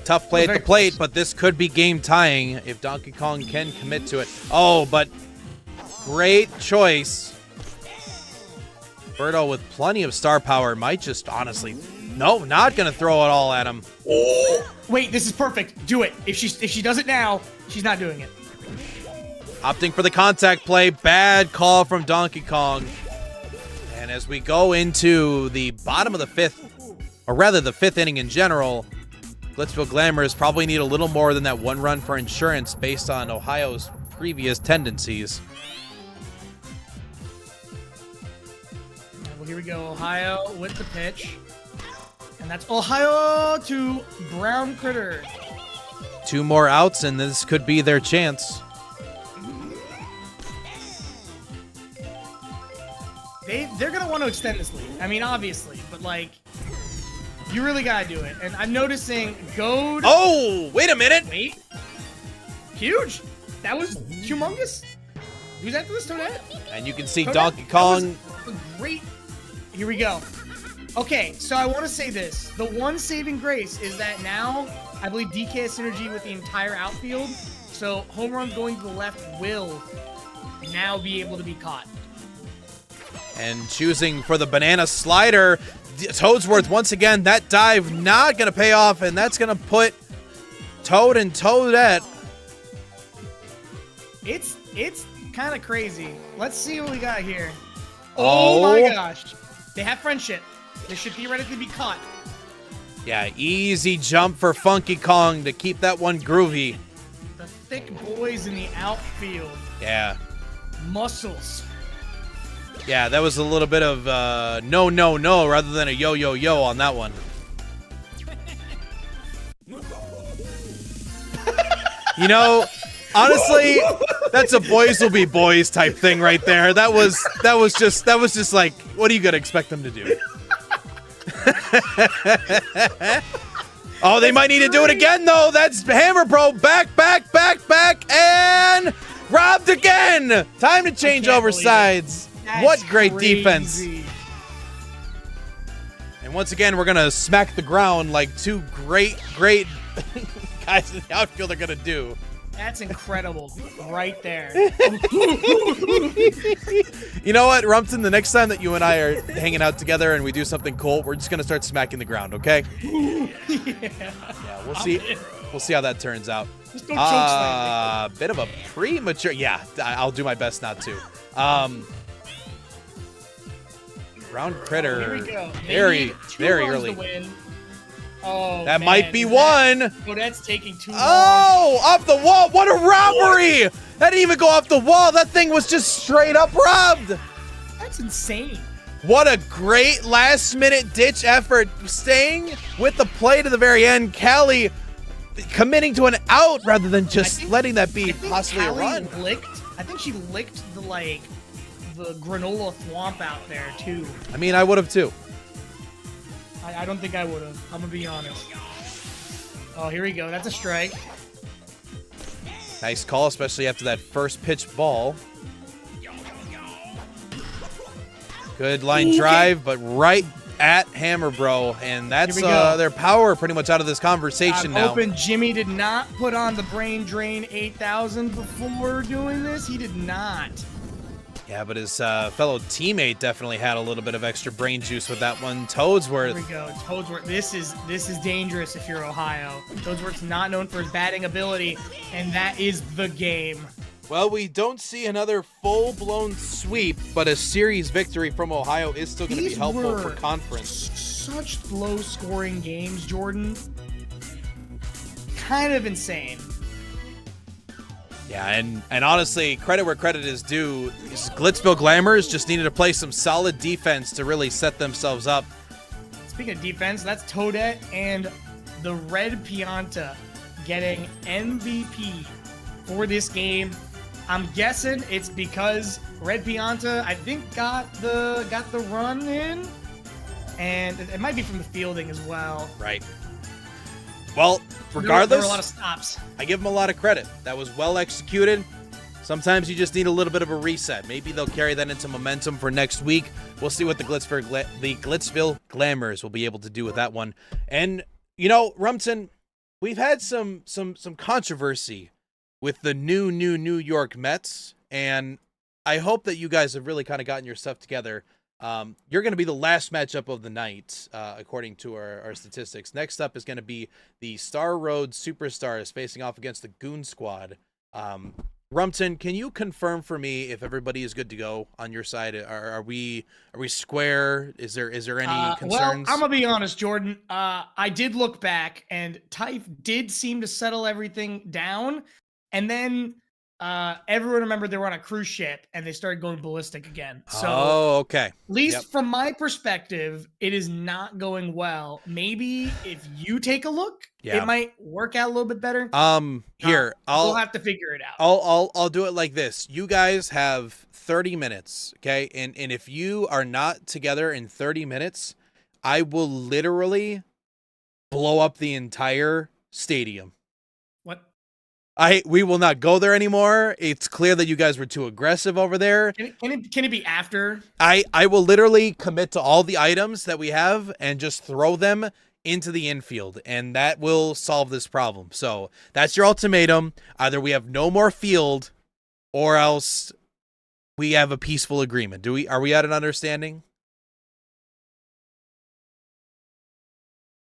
Tough play at the plate, but this could be game tying if Donkey Kong can commit to it. Oh, but great choice. Birdo with plenty of star power might just honestly, no, not gonna throw it all at him. Oh, wait, this is perfect. Do it. If she does it now, she's not doing it. Opting for the contact play. Bad call from Donkey Kong. And as we go into the bottom of the fifth, or rather the fifth inning in general, Glitzville Glamours probably need a little more than that 1 run for insurance based on Ohio's previous tendencies. Well, here we go. Ohio with the pitch. And that's Ohio to Brown Critter. 2 more outs, and this could be their chance. They're going to want to extend this lead. I mean, obviously. But, like, you really got to do it. And I'm noticing Goad. Oh, wait a minute. Wait. Huge. That was humongous. Who's after this, Toadette? And you can see Toadette? Donkey Kong. That was a great. Here we go. Okay, so I want to say this. The one saving grace is that now I believe DK has synergy with the entire outfield. So home run going to the left will now be able to be caught. And choosing for the banana slider. Toadsworth, once again, that dive not going to pay off, and that's going to put Toad and Toadette. It's kind of crazy. Let's see what we got here. Oh. Oh my gosh. They have friendship. They should theoretically be caught. Yeah, easy jump for Funky Kong to keep that one groovy. The thick boys in the outfield. Yeah. Muscles. Yeah, that was a little bit of no, no, no rather than a yo, yo, yo on that one. You know, honestly, that's a boys will be boys type thing right there. That was just like, what are you gonna expect them to do? Oh, they might need to do it again though. That's Hammer Bro back, and robbed again. Time to change over sides. What great defense. And once again, we're gonna smack the ground like 2 great guys in the outfield are gonna do. That's incredible, right there. You know what, Rumpton? The next time that you and I are hanging out together and we do something cool, we're just gonna start smacking the ground, okay? Yeah, we'll see. We'll see how that turns out. Just don't choke slam me. Bit of a premature. Yeah, I'll do my best not to. Brown Critter. Here we go. They Very, need 2 very runs early. to win. Oh, That man. might be one. Oh, that's taking too long. Oh, off the wall. What a robbery. That didn't even go off the wall. That thing was just straight up robbed. That's insane. What a great last-minute ditch effort. Staying with the play to the very end. Callie committing to an out rather than just letting that be possibly a run. I think she licked the granola thwomp out there, too. I mean, I would have too. I don't think I would have. I'm going to be honest. Oh, here we go. That's a strike. Nice call, especially after that first pitch ball. Good line drive, but right at Hammer Bro, and that's their power pretty much out of this conversation now. I'm hoping Jimmy did not put on the Brain Drain 8000 before doing this. He did not. Yeah, but his fellow teammate definitely had a little bit of extra brain juice with that one. Toadsworth. Here we go. Toadsworth. This is dangerous if you're Ohio. Toadsworth's not known for his batting ability, and that is the game. Well, we don't see another full-blown sweep, but a series victory from Ohio is still going to be helpful for conference. Such low-scoring games, Jordan. Kind of insane. Yeah, and honestly, credit where credit is due. These Glitzville Glamours just needed to play some solid defense to really set themselves up. Speaking of defense, that's Toadette and the Red Pianta getting MVP for this game. I'm guessing it's because Red Pianta, I think, got the run in, and it might be from the fielding as well. Right. Well, regardless, there were a lot of stops. I give them a lot of credit. That was well executed. Sometimes you just need a little bit of a reset. Maybe they'll carry that into momentum for next week. We'll see what the Glitzville Glamours will be able to do with that one. And you know, Rumpton, we've had some controversy with the new New York Mets, and I hope that you guys have really kind of gotten your stuff together. You're going to be the last matchup of the night, according to our statistics. Next up is going to be the Star Road Superstars facing off against the Goon Squad. Rumpton, can you confirm for me if everybody is good to go on your side? Are we square? Is there any concerns? Well, I'm gonna be honest, Jordan. I did look back, and Typh did seem to settle everything down, and then everyone remembered they were on a cruise ship, and they started going ballistic again. So, okay. At least from my perspective, it is not going well. Maybe if you take a look, it might work out a little bit better. Here, we'll have to figure it out. I'll do it like this. You guys have 30 minutes, okay? And if you are not together in 30 minutes, I will literally blow up the entire stadium. What? We will not go there anymore. It's clear that you guys were too aggressive over there. Can it be after? I will literally commit to all the items that we have and just throw them into the infield, and that will solve this problem. So that's your ultimatum. Either we have no more field, or else we have a peaceful agreement. Are we at an understanding?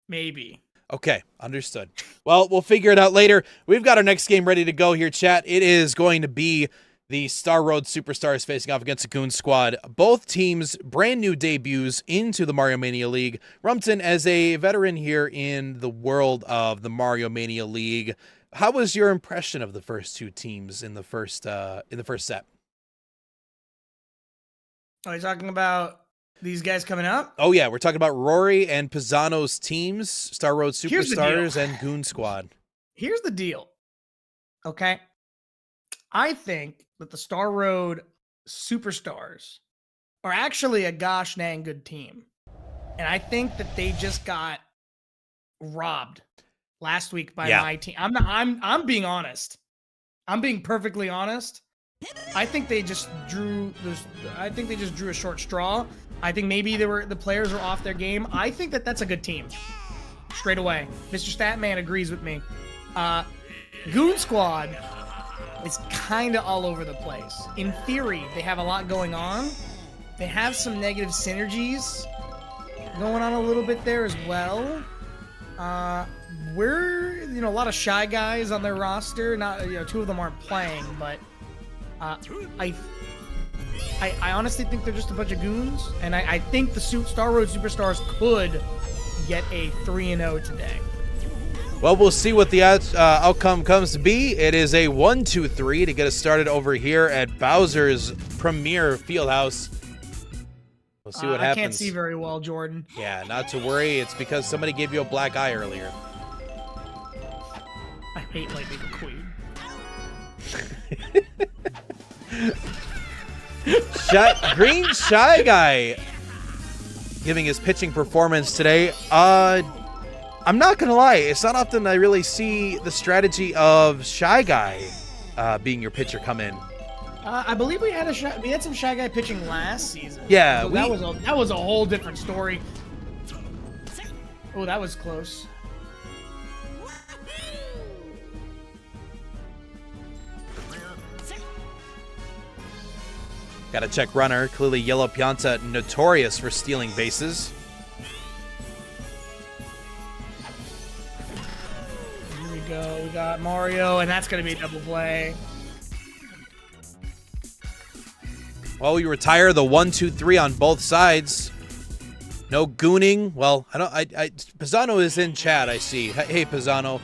Maybe. Okay, understood. Well, we'll figure it out later. We've got our next game ready to go here, chat. It is going to be the Star Road Superstars facing off against the Goon Squad. Both teams brand new debuts into the Mario Mania League. Rumpton, as a veteran here in the world of the Mario Mania League, how was your impression of the first two teams in the first set? Are you talking about these guys coming up? Oh yeah, we're talking about Rory and Pisano's teams, Star Road Superstars and Goon Squad. Here's the deal. Okay. I think that the Star Road Superstars are actually a gosh dang good team. And I think that they just got robbed last week by my team. I'm being honest. I'm being perfectly honest. I think they just drew a short straw. I think maybe the players were off their game. I think that that's a good team. Straight away. Mr. Statman agrees with me. Goon Squad is kind of all over the place. In theory, they have a lot going on. They have some negative synergies going on a little bit there as well. We're, a lot of shy guys on their roster. Not, two of them aren't playing, but I honestly think they're just a bunch of goons, and I think the Star Road Superstars could get a 3-0 today. Well, we'll see what the outcome comes to be. It is a 1-2-3 to get us started over here at Bowser's Premier Fieldhouse. We'll see what happens. I can't see very well, Jordan. Yeah, not to worry. It's because somebody gave you a black eye earlier. I hate Lightning McQueen. Green Shy Guy giving his pitching performance today. I'm not gonna lie, it's not often I really see the strategy of Shy Guy being your pitcher come in. I believe we had some Shy Guy pitching last season. Yeah, so that was a whole different story. Oh, that was close. Gotta check runner. Clearly Yellow Pianta notorious for stealing bases. Here we go. We got Mario, and that's going to be a double play. Well, we retire the 1-2-3 on both sides. No gooning. Well, Pisano is in chat, I see. Hey, Pisano.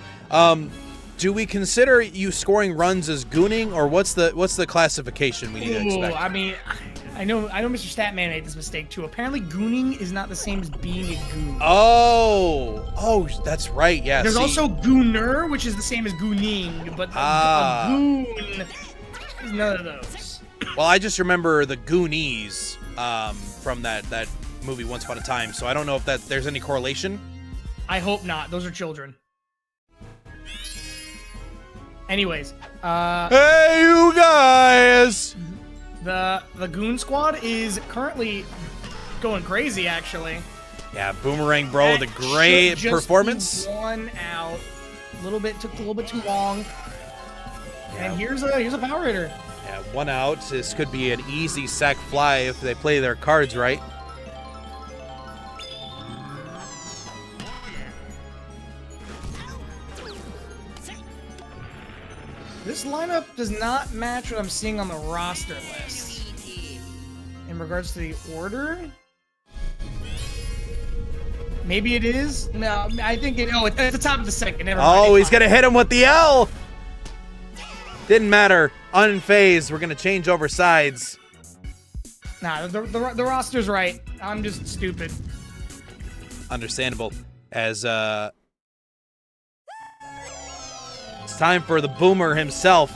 Do we consider you scoring runs as gooning, or what's the classification we need to expect? I mean, I know Mr. Statman made this mistake too. Apparently, gooning is not the same as being a goon. Oh, that's right. Yeah. There's also gooner, which is the same as gooning, but a goon is none of those. Well, I just remember the Goonies from that movie Once Upon a Time, so I don't know if there's any correlation. I hope not. Those are children. Anyways, hey, you guys! The Goon Squad is currently going crazy, actually. Yeah, Boomerang Bro, the great performance. One out. Took a little bit too long. Yeah. And here's a power hitter. Yeah, one out. This could be an easy sack fly if they play their cards right. This lineup does not match what I'm seeing on the roster list. In regards to the order? Maybe it is? No, I think it... Oh, it's at the top of the second. Never mind. Oh, It's he's fine. going to hit him with the L. Didn't matter. Unfazed. We're going to change over sides. Nah, the roster's right. I'm just stupid. Understandable. As it's time for the Boomer himself.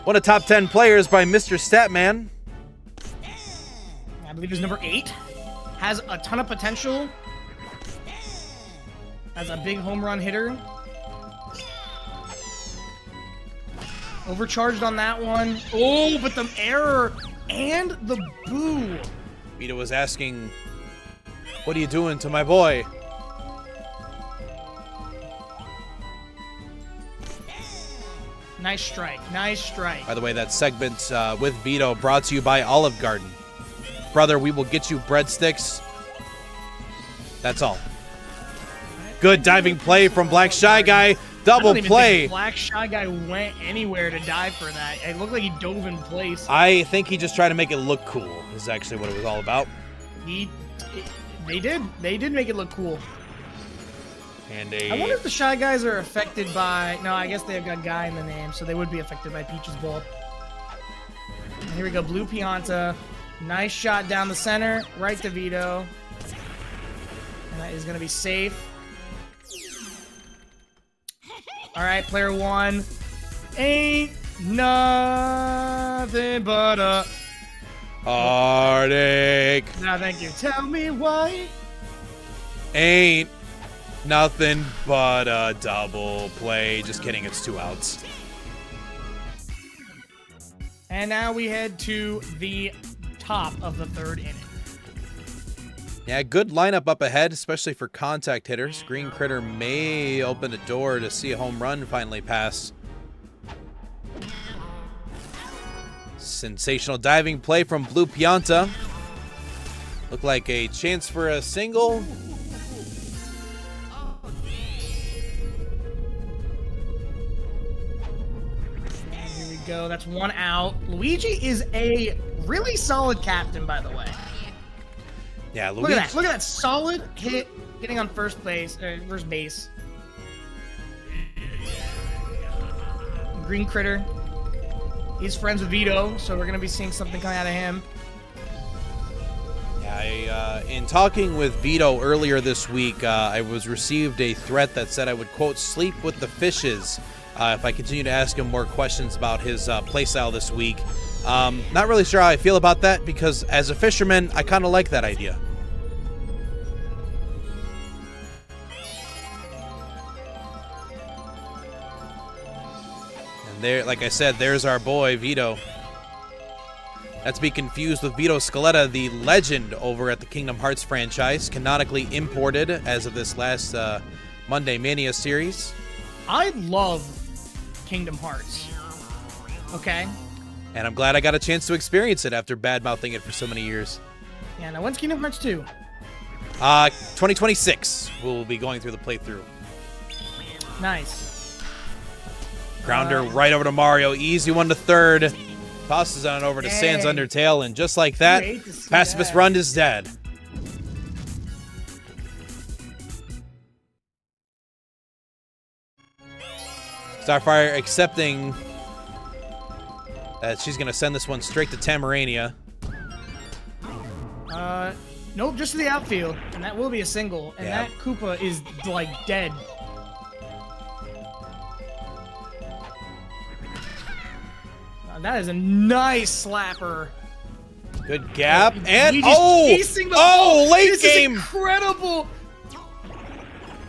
One of top 10 players by Mr. Statman. I believe he's number 8. Has a ton of potential. As a big home run hitter. Overcharged on that one. Oh, but the error and the boo. Vito was asking, what are you doing to my boy? Nice strike. Nice strike. By the way, that segment with Vito brought to you by Olive Garden. Brother, we will get you breadsticks. That's all. Good diving play from Black Shy Guy. Double I don't even play. think Black Shy Guy went anywhere to dive for that. It looked like he dove in place. I think he just tried to make it look cool, is actually what it was all about. They did. They did make it look cool. And I wonder if the Shy Guys are affected by... No, I guess they've got Guy in the name, so they would be affected by Peach's Ball. And here we go, Blue Pianta. Nice shot down the center, right to Vito. And that is going to be safe. All right, player 1. Ain't nothing but a... heartache. No, thank you. Tell me why. Ain't nothing but a double play. Just kidding, it's 2 outs. And now we head to the top of the 3rd inning. Yeah, good lineup up ahead, especially for contact hitters. Green Critter may open the door to see a home run finally pass. Sensational diving play from Blue Pianta. Looked like a chance for a single. Here we go. That's 1 out. Luigi is a really solid captain, by the way. Yeah, Look at that. Look at that solid hit getting on first base. Green Critter. He's friends with Vito, so we're going to be seeing something coming out of him. Yeah, in talking with Vito earlier this week, I received a threat that said I would, quote, sleep with the fishes if I continue to ask him more questions about his playstyle this week. Not really sure how I feel about that, because as a fisherman, I kind of like that idea. And there, like I said, there's our boy, Vito. Not to be confused with Vito Scaletta, the legend over at the Kingdom Hearts franchise, canonically imported as of this last Monday Mania series. I love Kingdom Hearts. Okay? And I'm glad I got a chance to experience it after bad-mouthing it for so many years. Yeah, now when's Kingdom Hearts 2? 2026, we'll be going through the playthrough. Nice. Grounder right over to Mario. Easy one to third. Tosses on over to Sans Dang. Undertale, and just like that, You hate to see Pacifist that. Run is dead. Starfire accepting that she's going to send this one straight to Tamarania. Nope, just to the outfield, and that will be a single. And Yeah. that Koopa is, like, dead. That is a nice slapper. Good gap, and He just acing the ball. late This game. is incredible.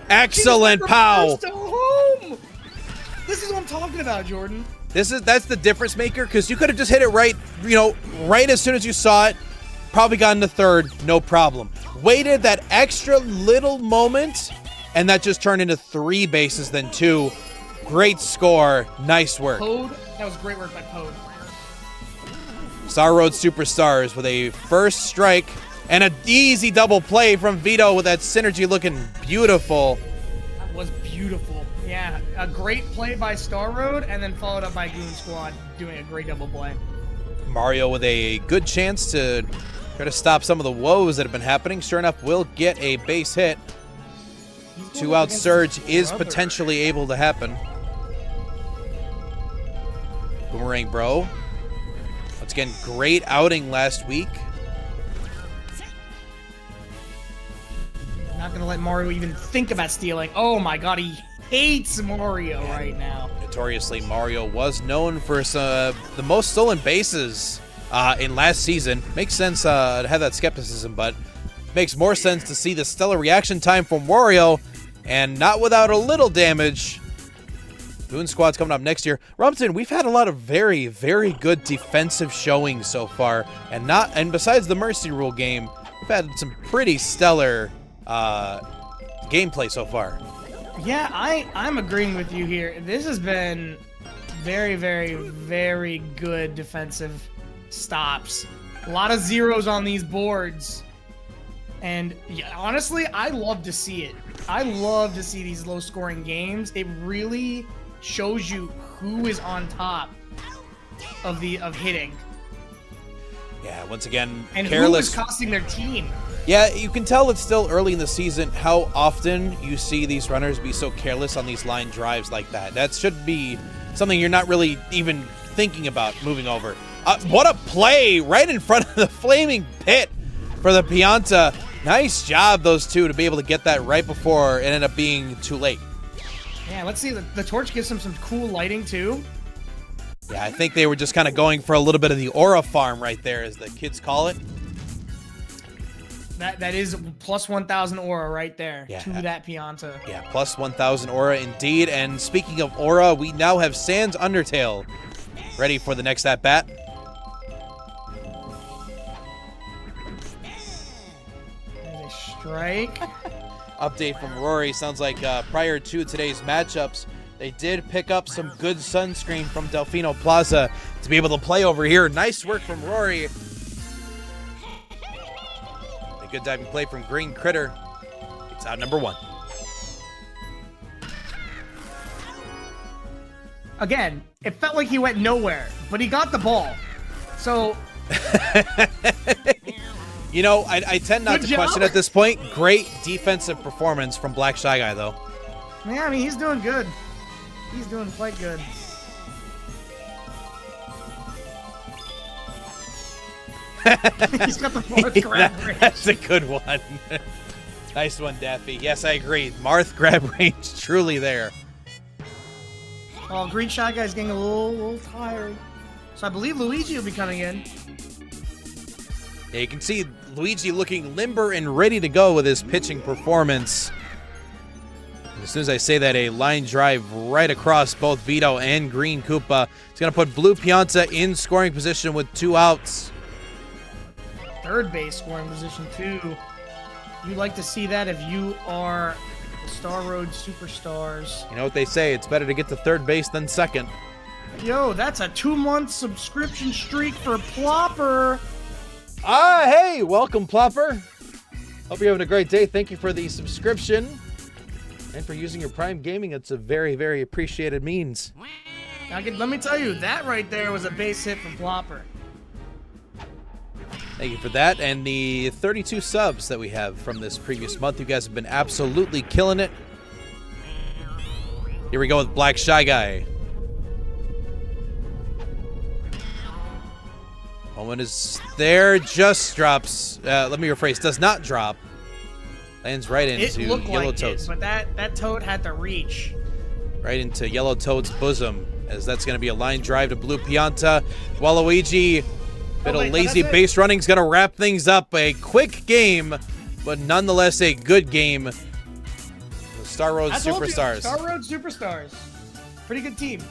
Excellent She just pow. reversed to home. This is what I'm talking about, Jordan. That's the difference maker, because you could have just hit it right, right as soon as you saw it. Probably gotten to third, no problem. Waited that extra little moment, and that just turned into 3 bases, then 2. Great score. Nice work. Pode, that was great work by Pode. Star Road Superstars with a first strike and an easy double play from Vito with that synergy looking beautiful. That was beautiful. Yeah, Yeah, a great play by Star Road, and then followed up by Goon Squad doing a great double play. Mario with a good chance to try to stop some of the woes that have been happening. Sure enough, will get a base hit. He's going Two up out against surge his is brother. potentially able to happen. Boomerang Bro. Once again, great outing last week. Not gonna let Mario even think about stealing. Oh my god, he hates Mario right now. Notoriously, Mario was known for the most stolen bases in last season. Makes sense to have that skepticism, but makes more sense to see the stellar reaction time from Wario, and not without a little damage. Goon Squad's coming up next year. Robinson, we've had a lot of very, very good defensive showings so far, and besides the Mercy Rule game, we've had some pretty stellar gameplay so far. Yeah, I'm agreeing with you here. This has been very, very, very good defensive stops. A lot of zeros on these boards. And yeah, honestly, I love to see it. I love to see these low-scoring games. It really shows you who is on top of hitting. Yeah, once again, And careless. who is costing their team. Yeah, you can tell it's still early in the season how often you see these runners be so careless on these line drives like that. That should be something you're not really even thinking about moving over. What a play right in front of the flaming pit for the Pianta. Nice job, those two, to be able to get that right before it ended up being too late. Yeah, let's see. The torch gives him some cool lighting, too. Yeah, I think they were just kind of going for a little bit of the aura farm right there, as the kids call it. That is plus 1,000 aura right there Yeah. to that Pianta. Yeah, plus 1,000 aura indeed. And speaking of aura, we now have Sans Undertale ready for the next at-bat. There's a strike. Update from Rory. Sounds like prior to today's matchups, they did pick up some good sunscreen from Delfino Plaza to be able to play over here. Nice work from Rory. A good diving play from Green Critter. It's out number one. Again, it felt like he went nowhere, but he got the ball. So, You know, I tend not Good to question job. at this point. Great defensive performance from Black Shy Guy, though. yeah, I mean, he's doing good. He's doing quite good. He's got the fourth grab range. That's a good one. Nice one, Daffy. Yes, I agree. Marth grab range truly there. Well, Green Shot Guy's getting a little tired. So I believe Luigi will be coming in. Yeah, you can see Luigi looking limber and ready to go with his pitching performance. As soon as I say that, a line drive right across both Vito and Green Koopa. It's going to put Blue Pianta in scoring position with 2 outs. Third base scoring position, too. You like to see that if you are the Star Road Superstars. You know what they say, it's better to get to third base than second. Yo, that's a 2-month subscription streak for Plopper. Hey, welcome, Plopper. Hope you're having a great day. Thank you for the subscription and for using your Prime Gaming. It's a very, very appreciated means. Let me tell you, that right there was a base hit from Plopper. Thank you for that. And the 32 subs that we have from this previous month. You guys have been absolutely killing it. Here we go with Black Shy Guy. Moment is there. Just drops. Let me rephrase. Does not drop. Lands right into It looked Yellow like Toad's. it, but that toad had to reach. Right into Yellow Toad's bosom, as that's going to be a line drive to Blue Pianta. Waluigi, bit wait, of but lazy that's it. base running is going to wrap things up. A quick game, but nonetheless a good game. The Star Road I told you, Superstars. Star Road Superstars. Pretty good team.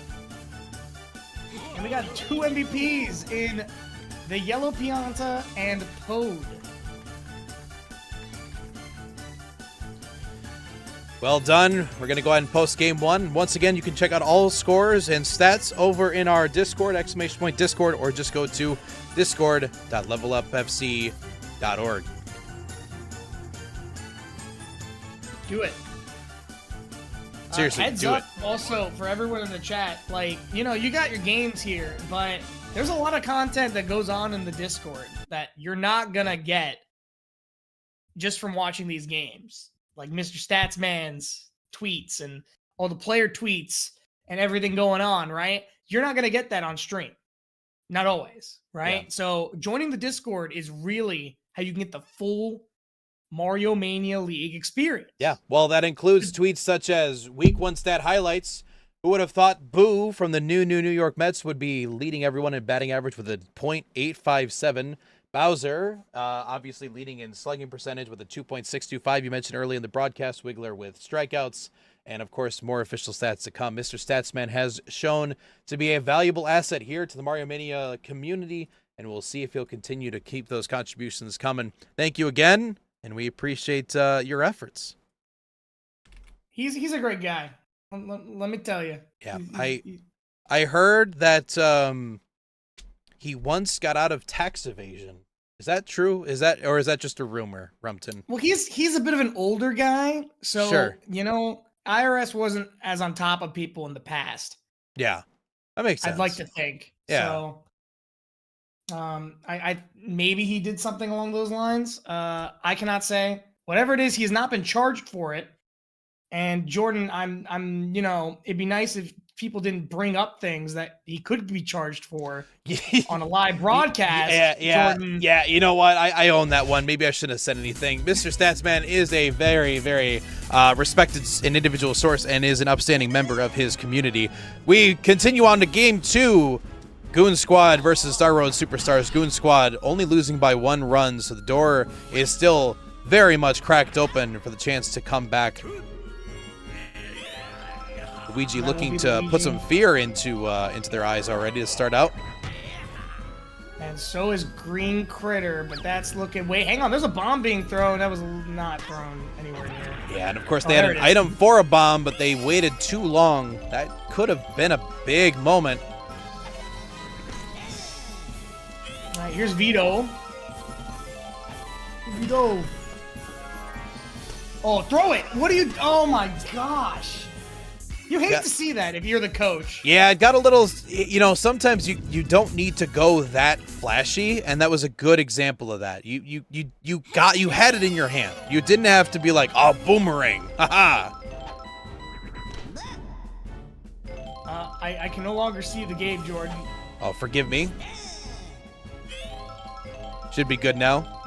And we got 2 MVPs in the Yellow Pianta and Pode. Well done. We're going to go ahead and post game one. Once again, you can check out all scores and stats over in our Discord, !Discord, or just go to discord.levelupfc.org. Do it. Seriously, heads do up it. also for everyone in the chat, like, you know, you got your games here, but there's a lot of content that goes on in the Discord that you're not gonna get just from watching these games. Like Mr. Statsman's tweets and all the player tweets and everything going on, right? You're not gonna get that on stream. Not always, right? Yeah. So joining the Discord is really how you can get the full Mario Mania League experience. Yeah, well, that includes tweets such as Week 1 stat highlights. Who would have thought Boo from the New York Mets would be leading everyone in batting average with a .857? Bowser, obviously leading in slugging percentage with a 2.625. You mentioned early in the broadcast, Wiggler with strikeouts. And, of course, more official stats to come. Mr. Statsman has shown to be a valuable asset here to the Mario Mania community, and we'll see if he'll continue to keep those contributions coming. Thank you again, and we appreciate your efforts. He's a great guy. Let me tell you. Yeah, I heard that he once got out of tax evasion. Is that true? Is that just a rumor, Rumpton? Well, he's a bit of an older guy, so Sure. you know, IRS wasn't as on top of people in the past. Yeah, that makes sense. I'd like to think. Yeah. So, I maybe he did something along those lines. I cannot say. Whatever it is, he has not been charged for it. And Jordan, I'm, you know, it'd be nice if people didn't bring up things that he could be charged for on a live broadcast. Jordan. Yeah. You know what? I own that one. Maybe I shouldn't have said anything. Mr. Statsman is a very, very respected and individual source and is an upstanding member of his community. We continue on to Game 2. Goon Squad versus Star Road Superstars. Goon Squad only losing by 1 run, so the door is still very much cracked open for the chance to come back. Luigi looking to put some fear into their eyes already to start out. And so is Green Critter, but that's looking... Wait, hang on. There's a bomb being thrown. That was not thrown anywhere near. Yeah, and of course they had an item for a bomb, but they waited too long. That could have been a big moment. All right, here's Vito. Vito. Oh, throw it. What are you... Oh, my gosh. You hate to see that if you're the coach. Yeah, it got a little, you know, sometimes you don't need to go that flashy, and that was a good example of that. You had it in your hand. You didn't have to be like, oh, boomerang. Haha. I can no longer see the game, Jordan. Oh, forgive me. Should be good now.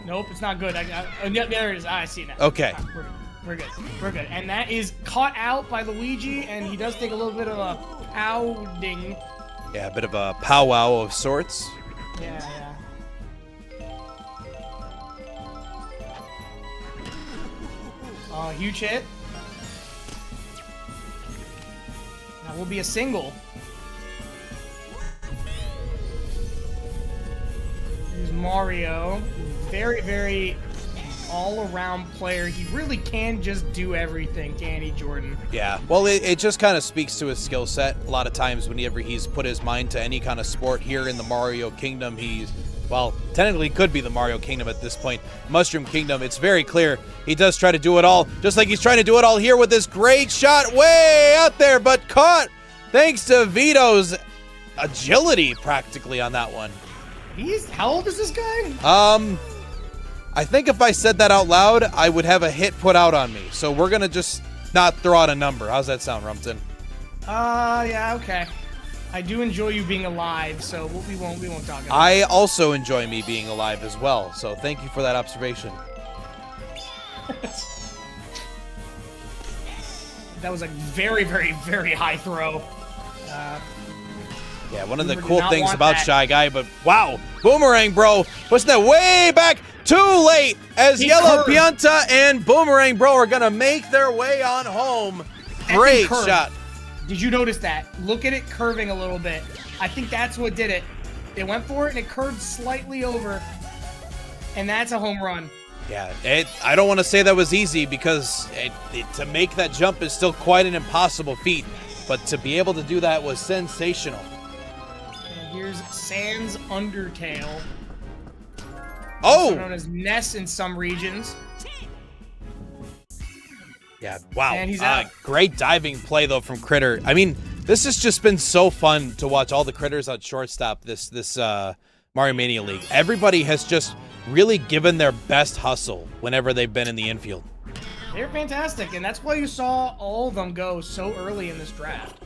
Nope, it's not good. Yeah, there it is. I see it now. Okay. We're good. We're good. And that is caught out by Luigi, and he does take a little bit of a pounding. Yeah, a bit of a powwow of sorts. Yeah. Oh, huge hit. That will be a single. Here's Mario. Very, very all-around player. He really can just do everything, can he, Jordan? Yeah, well, it just kind of speaks to his skill set. A lot of times whenever he's put his mind to any kind of sport here in the Mario Kingdom, he's, well, technically could be the Mario Kingdom at this point. Mushroom Kingdom, it's very clear he does try to do it all, just like he's trying to do it all here with this great shot way out there, but caught thanks to Vito's agility practically on that one. How old is this guy? I think if I said that out loud, I would have a hit put out on me. So we're going to just not throw out a number. How's that sound, Rumpton? Yeah, okay. I do enjoy you being alive, so we won't talk about it. I also enjoy me being alive as well, so thank you for that observation. That was a very, very, very high throw. Yeah, one of the Boomer did cool not things want about that. Shy Guy, but wow, Boomerang Bro pushing that way back. Too late as He Yellow curved. Pianta and Boomerang Bro are going to make their way on home. Great curved. shot. Did you notice that? Look at it curving a little bit. I think that's what did it. They went for it, and it curved slightly over. And that's a home run. Yeah, I don't want to say that was easy because to make that jump is still quite an impossible feat. But to be able to do that was sensational. And here's Sans Undertale. Oh! Also known as Ness in some regions. Yeah, wow. And he's out. Great diving play, though, from Critter. I mean, this has just been so fun to watch all the Critters at shortstop this Mario Mania League. Everybody has just really given their best hustle whenever they've been in the infield. They're fantastic, and that's why you saw all of them go so early in this draft.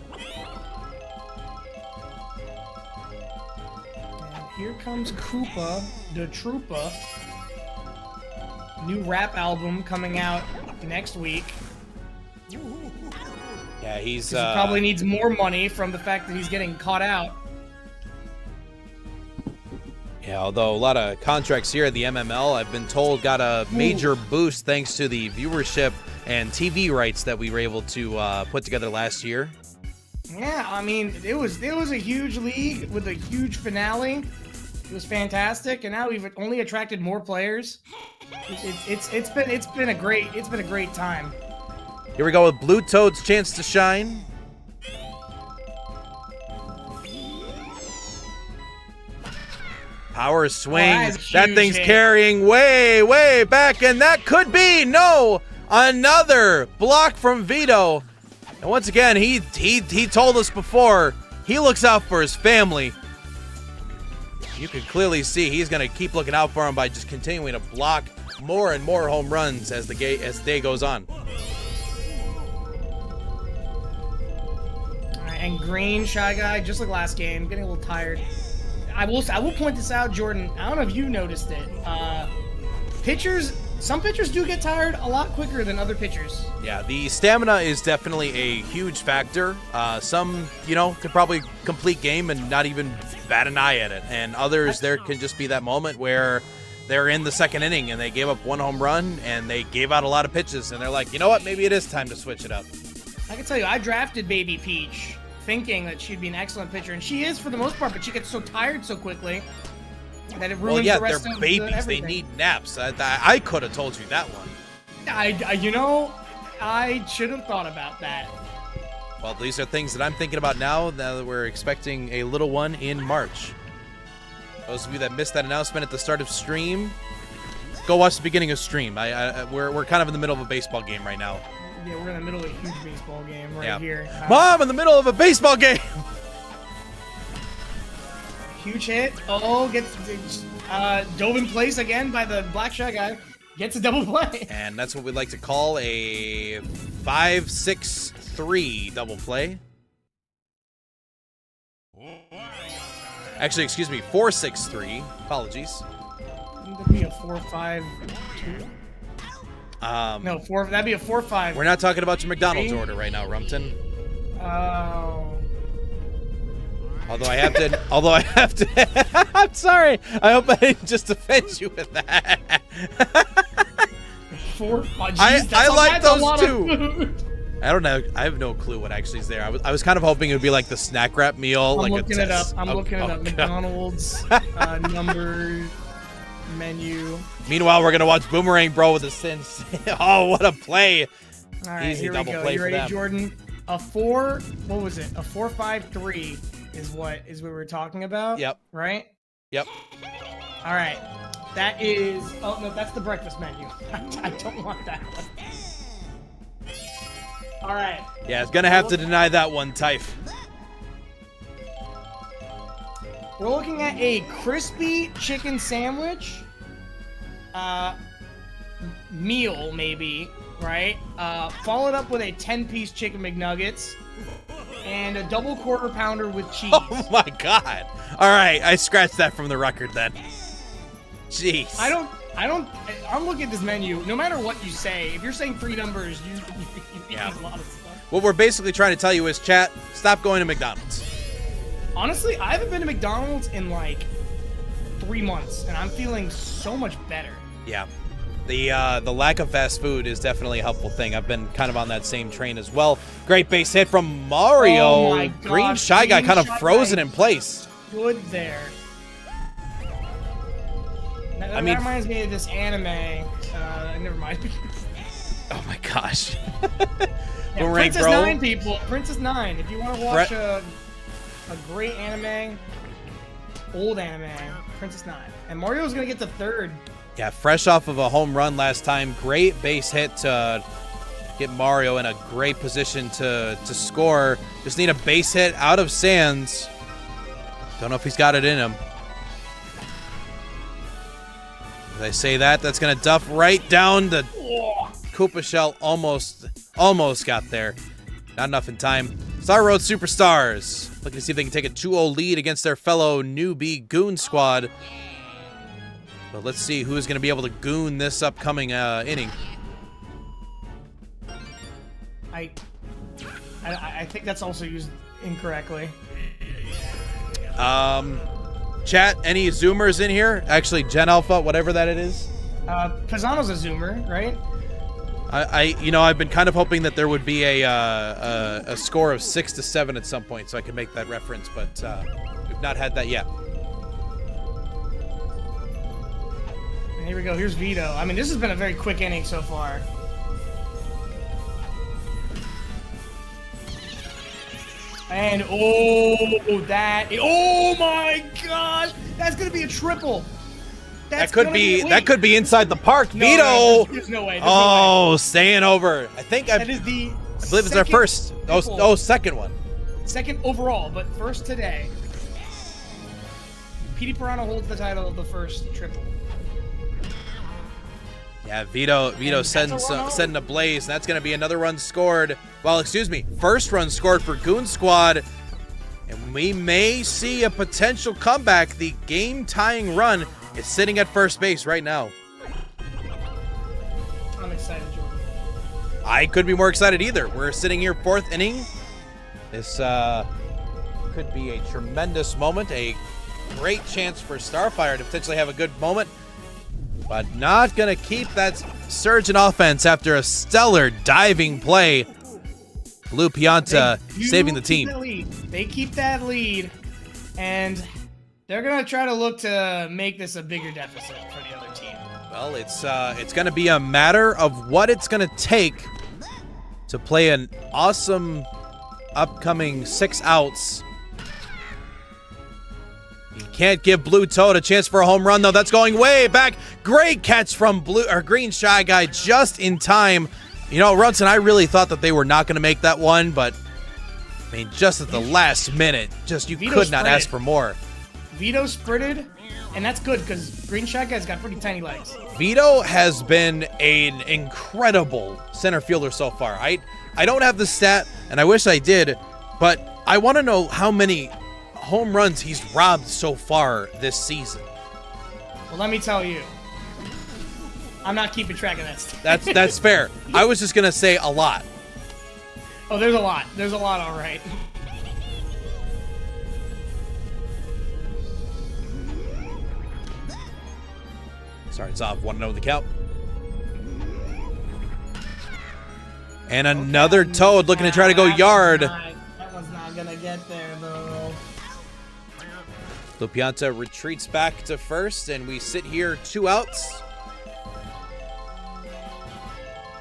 And here comes Koopa the Troopa. New rap album coming out next week. Yeah, he's He probably needs more money from the fact that he's getting caught out. Yeah, although a lot of contracts here at the MML, I've been told, got a major boost thanks to the viewership and TV rights that we were able to put together last year. Yeah, I mean, it was a huge league with a huge finale. It was fantastic, and now we've only attracted more players. It's been a great time. Here we go with Blue Toad's chance to shine. Power swing. That thing's carrying way back, and that could be another block from Vito. And once again, he told us before, he looks out for his family. You can clearly see he's going to keep looking out for him by just continuing to block more and more home runs as the day goes on. All right, and Green, Shy Guy, just like last game, getting a little tired. I will point this out, Jordan. I don't know if you noticed it. Some pitchers do get tired a lot quicker than other pitchers. Yeah, the stamina is definitely a huge factor. Some, could probably complete game and not even bat an eye at it. And others, there can just be that moment where they're in the second inning and they gave up one home run and they gave out a lot of pitches. And they're like, you know what, maybe it is time to switch it up. I can tell you, I drafted Baby Peach thinking that she'd be an excellent pitcher. And she is for the most part, but she gets so tired so quickly that it ruins the rest they're of babies. They everything. need naps. I could have told you that one. I should have thought about that. Well, these are things that I'm thinking about now that we're expecting a little one in March. Those of you that missed that announcement at the start of stream, go watch the beginning of stream. We're kind of in the middle of a baseball game right now. Yeah, we're in the middle of a huge baseball game here. Mom, in the middle of a baseball game! Huge hit. Oh, gets dove in place again by the Black Shy Guy. Gets a double play. And that's what we like to call a 5-6-3 double play. Actually, excuse me, 4-6-3. Apologies. That'd be a 4-5-2. No, that'd be a 4-5. We're not talking about your McDonald's order right now, Rumpton. Oh. Although I have to, I'm sorry. I hope I didn't just offend you with that. I like those too. I don't know. I have no clue what actually is there. I was kind of hoping it would be like the snack wrap meal. I'm looking it up. McDonald's number menu. Meanwhile, we're gonna watch Boomerang Bro with a Sins. Oh, what a play! All right, Easy here we double go. play You for ready, them. Jordan? A 4-5-3 is what we were talking about. Yep. Right? Yep. All right. That is. Oh no, that's the breakfast menu. I don't want that one. All right. Yeah, it's gonna have to deny that one, Typh. We're looking at a crispy chicken sandwich. Meal maybe, right? Followed up with a 10-piece chicken McNuggets and a double quarter pounder with cheese. Oh my God! All right, I scratched that from the record then. Jeez. I'm looking at this menu. No matter what you say, if you're saying three numbers, you Yeah. eat a lot of stuff. What we're basically trying to tell you is, chat, stop going to McDonald's. Honestly, I haven't been to McDonald's in like 3 months, and I'm feeling so much better. Yeah. The lack of fast food is definitely a helpful thing. I've been kind of on that same train as well. Great base hit from Mario. Oh my gosh, Green Shy Guy kind of Shy frozen Guy. in place. Good there. That reminds me of this anime. Never mind. Oh my gosh. Yeah, Boomerang Princess Bro. 9, people. Princess 9. If you want to watch a great anime, old anime, Princess 9. And Mario's going to get the third. Yeah, fresh off of a home run last time. Great base hit to get Mario in a great position to score. Just need a base hit out of Sands. Don't know if he's got it in him. As I say that, that's going to duff right down the Koopa Shell. Almost got there. Not enough in time. Star Road Superstars looking to see if they can take a 2-0 lead against their fellow newbie Goon Squad. But let's see who's going to be able to goon this upcoming inning. I think that's also used incorrectly. Chat, any Zoomers in here? Actually, Gen Alpha, whatever that it is. Pisano's a Zoomer, right? I've been kind of hoping that there would be a score of 6-7 at some point, so I could make that reference, but we've not had that yet. And here we go. Here's Vito. I mean, this has been a very quick inning so far. And oh my gosh, that's gonna be a triple. That could be inside the park. No, Vito. No, there's no way. Staying over. I believe it's our first. Second one. Second overall, but first today. Petey Pirano holds the title of the first triple. Yeah, Vito setting a blaze. That's going to be another run scored. Well, excuse me, first run scored for Goon Squad. And we may see a potential comeback. The game-tying run is sitting at first base right now. I'm excited, Jordan. I couldn't be more excited either. We're sitting here 4th inning. This could be a tremendous moment, a great chance for Starfire to potentially have a good moment. But not going to keep that surge in offense after a stellar diving play. Blue Pianta saving the team. They keep that lead, and they're going to try to look to make this a bigger deficit for the other team. Well, it's going to be a matter of what it's going to take to play an awesome upcoming 6 outs. You can't give Blue Toad a chance for a home run, though. That's going way back. Great catch from Green Shy Guy just in time. You know, Runson, I really thought that they were not going to make that one, but I mean, just at the last minute, you could not ask for more. Vito sprinted, and that's good because Green Shy Guy's got pretty tiny legs. Vito has been an incredible center fielder so far. I don't have the stat, and I wish I did, but I want to know how many home runs he's robbed so far this season. Well, let me tell you, I'm not keeping track of that stuff. That's fair. I was just gonna say a lot. Oh, there's a lot. There's a lot, all right. Starts off 1-0 the count. And another Toad looking to try to go yard. That one's not gonna get there though. Lupianta retreats back to first, and we sit here 2 outs.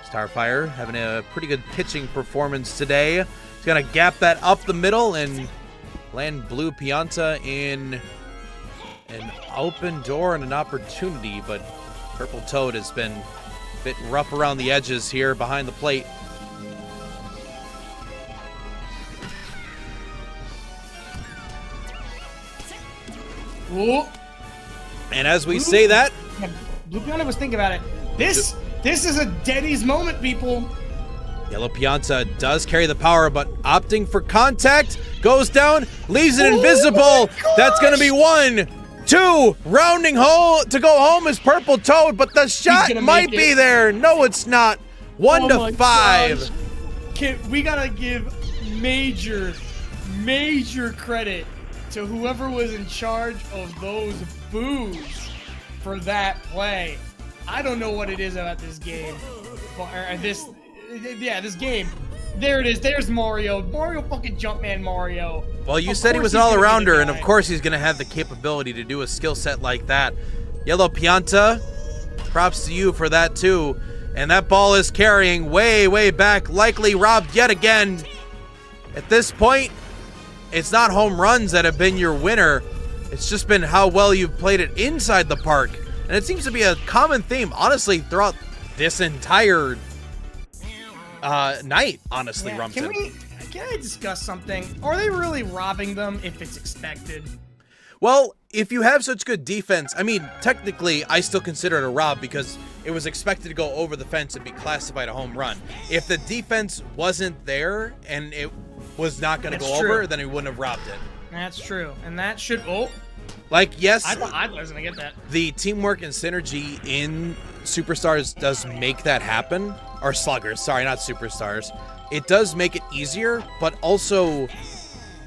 Starfire having a pretty good pitching performance today. He's going to gap that up the middle and land Blue Pianta in an open door and an opportunity, but Purple Toad has been a bit rough around the edges here behind the plate. Ooh. And as we say that, Blue Pianta was thinking about it. This is a Denny's moment, people. Yellow Pianta does carry the power, but opting for contact, goes down, leaves it invisible. That's going to be 1, 2, rounding home to go home is Purple Toad, but the shot might be there. No, it's not. 1-5. We got to give major credit to whoever was in charge of those boos for that play. I don't know what it is about this game. This game. There it is. There's Mario. Mario fucking Jumpman Mario. Well, you said he was an all-arounder, and of course he's going to have the capability to do a skill set like that. Yellow Pianta, props to you for that too. And that ball is carrying way back, likely robbed yet again. At this point, it's not home runs that have been your winner. It's just been how well you've played it inside the park. And it seems to be a common theme, honestly, throughout this entire night, honestly, Yeah, Rumpton. can I discuss something? Are they really robbing them if it's expected? Well, if you have such good defense, I mean, technically, I still consider it a rob because it was expected to go over the fence and be classified a home run. If the defense wasn't there and it was not going to go over, then he wouldn't have robbed it. That's true, and that should. Oh, like yes, I thought I was gonna get that. The teamwork and synergy in Superstars does make that happen. Or Sluggers, sorry, not Superstars. It does make it easier, but also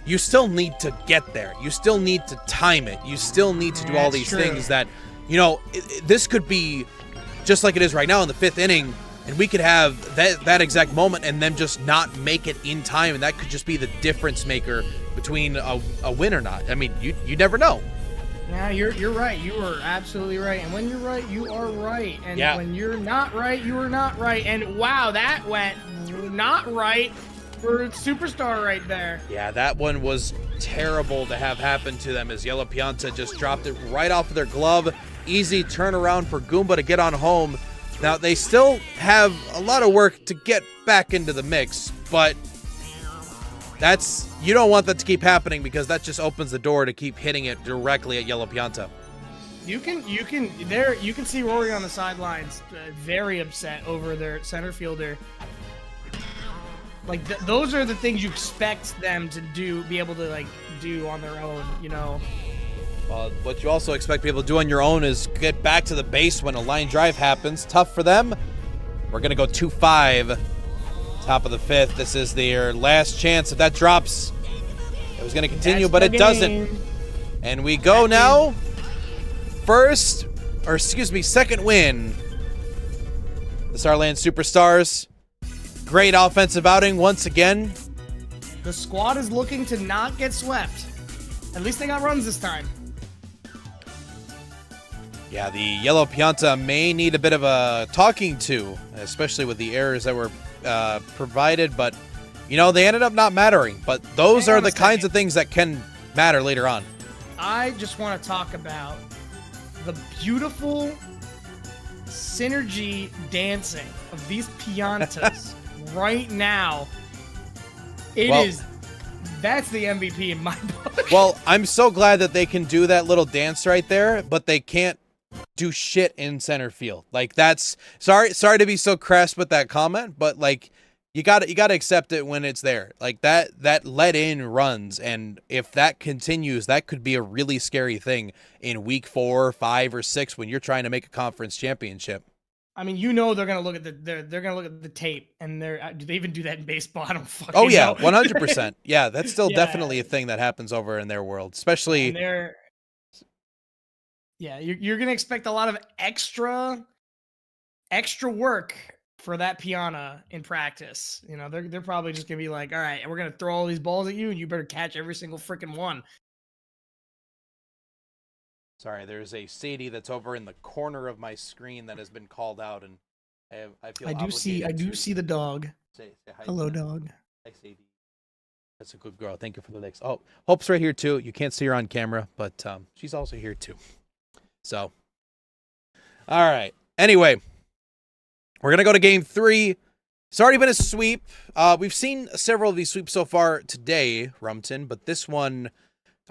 you still need to get there. You still need to time it. You still need to do all these things that, you know, this could be just like it is right now in the 5th inning, and we could have that exact moment and then just not make it in time, and that could just be the difference maker between a win or not. I mean, you never know. Yeah, you're right. You are absolutely right. And when you're right, you are right. And when you're not right, you are not right. And wow, that went not right for Superstar right there. Yeah, that one was terrible to have happen to them as Yellow Pianta just dropped it right off of their glove. Easy turnaround for Goomba to get on home. Now, they still have a lot of work to get back into the mix, but you don't want that to keep happening because that just opens the door to keep hitting it directly at Yellow Pianta. You can see Rory on the sidelines, very upset over their center fielder. Like those are the things you expect them to be able to do on their own, you know. What you also expect people to do on your own is get back to the base when a line drive happens. Tough for them. We're gonna go 2-5. Top of the 5th. This is their last chance. If that drops, it was going to continue, but it doesn't. And we go now. Second win. The Starland Superstars. Great offensive outing once again. The squad is looking to not get swept. At least they got runs this time. Yeah, the Yellow Pianta may need a bit of a talking to, especially with the errors that were provided, but you know, they ended up not mattering. But those are the kinds of things that can matter later on. I just want to talk about the beautiful synergy dancing of these Piantas right now. That's the MVP in my book. Well, I'm so glad that they can do that little dance right there, but they can't do shit in center field. Like, that's sorry to be so crass with that comment, but like you gotta accept it when it's there. Like that let in runs, and if that continues, that could be a really scary thing in week 4, 5, or 6 when you're trying to make a conference championship. I mean, you know, they're gonna look at they're gonna look at the tape, and do they even do that in baseball? I don't fucking know. Oh yeah, 100%. Yeah, that's still definitely a thing that happens over in their world, especially. Yeah, you're gonna expect a lot of extra work for that Piana in practice. You know, they're probably just gonna be like, all right, and we're gonna throw all these balls at you, and you better catch every single freaking one. Sorry, there's a Sadie that's over in the corner of my screen that has been called out, and I feel I do see the dog. Say hi. Hello, dog. Hi, Sadie. That's a good girl. Thank you for the likes. Oh, Hope's right here too. You can't see her on camera, but she's also here too. So, all right. Anyway, we're going to go to game 3. It's already been a sweep. We've seen several of these sweeps so far today, Rumpton, but this one,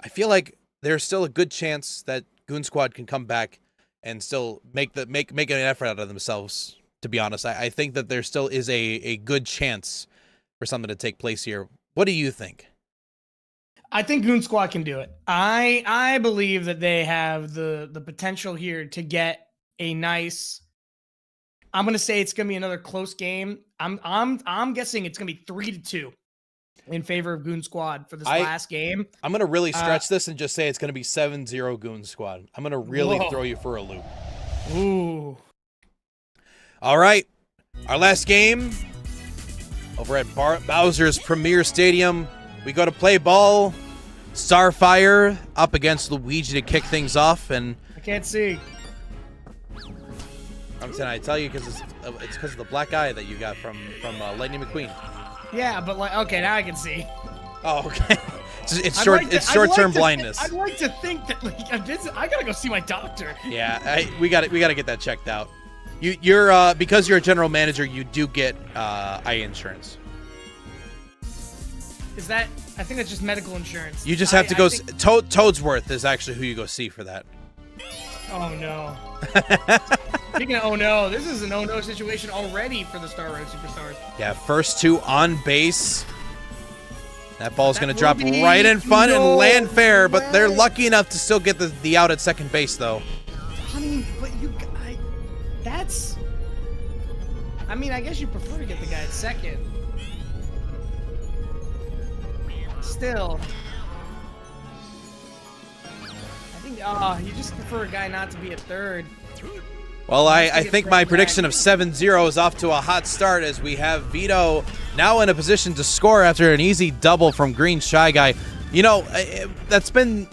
I feel like there's still a good chance that Goon Squad can come back and still make an effort out of themselves, to be honest. I think that there still is a good chance for something to take place here. What do you think? I think Goon Squad can do it. I believe that they have the potential here to get a nice. I'm gonna say it's gonna be another close game. I'm guessing it's gonna be 3-2 in favor of Goon Squad for this last game. I'm gonna really stretch this and just say it's gonna be 7-0 Goon Squad. I'm gonna really throw you for a loop. Ooh. All right, our last game over at Bowser's Premier Stadium. We go to play ball. Starfire up against Luigi to kick things off, and I can't see. I'm saying I tell you because it's because of the black eye that you got from Lightning McQueen. Yeah, but okay, now I can see. Oh, okay. It's short-term blindness. I'd like to think that I gotta go see my doctor. Yeah, we got to get that checked out. You're because you're a general manager, you do get eye insurance. Is that? I think that's just medical insurance. You just have to go. Toadsworth is actually who you go see for that. Oh no. Speaking of oh no, this is an oh no situation already for the Star Road Superstars. Yeah, first two on base. That ball's going to drop right in front and land fair, but they're lucky enough to still get the out at second base, though. I mean, but that's. I mean, I guess you prefer to get the guy at second. Still. I think, you just prefer a guy not to be at third. Well, I think my prediction of 7-0 is off to a hot start as we have Vito now in a position to score after an easy double from Green Shy Guy. You know, it's been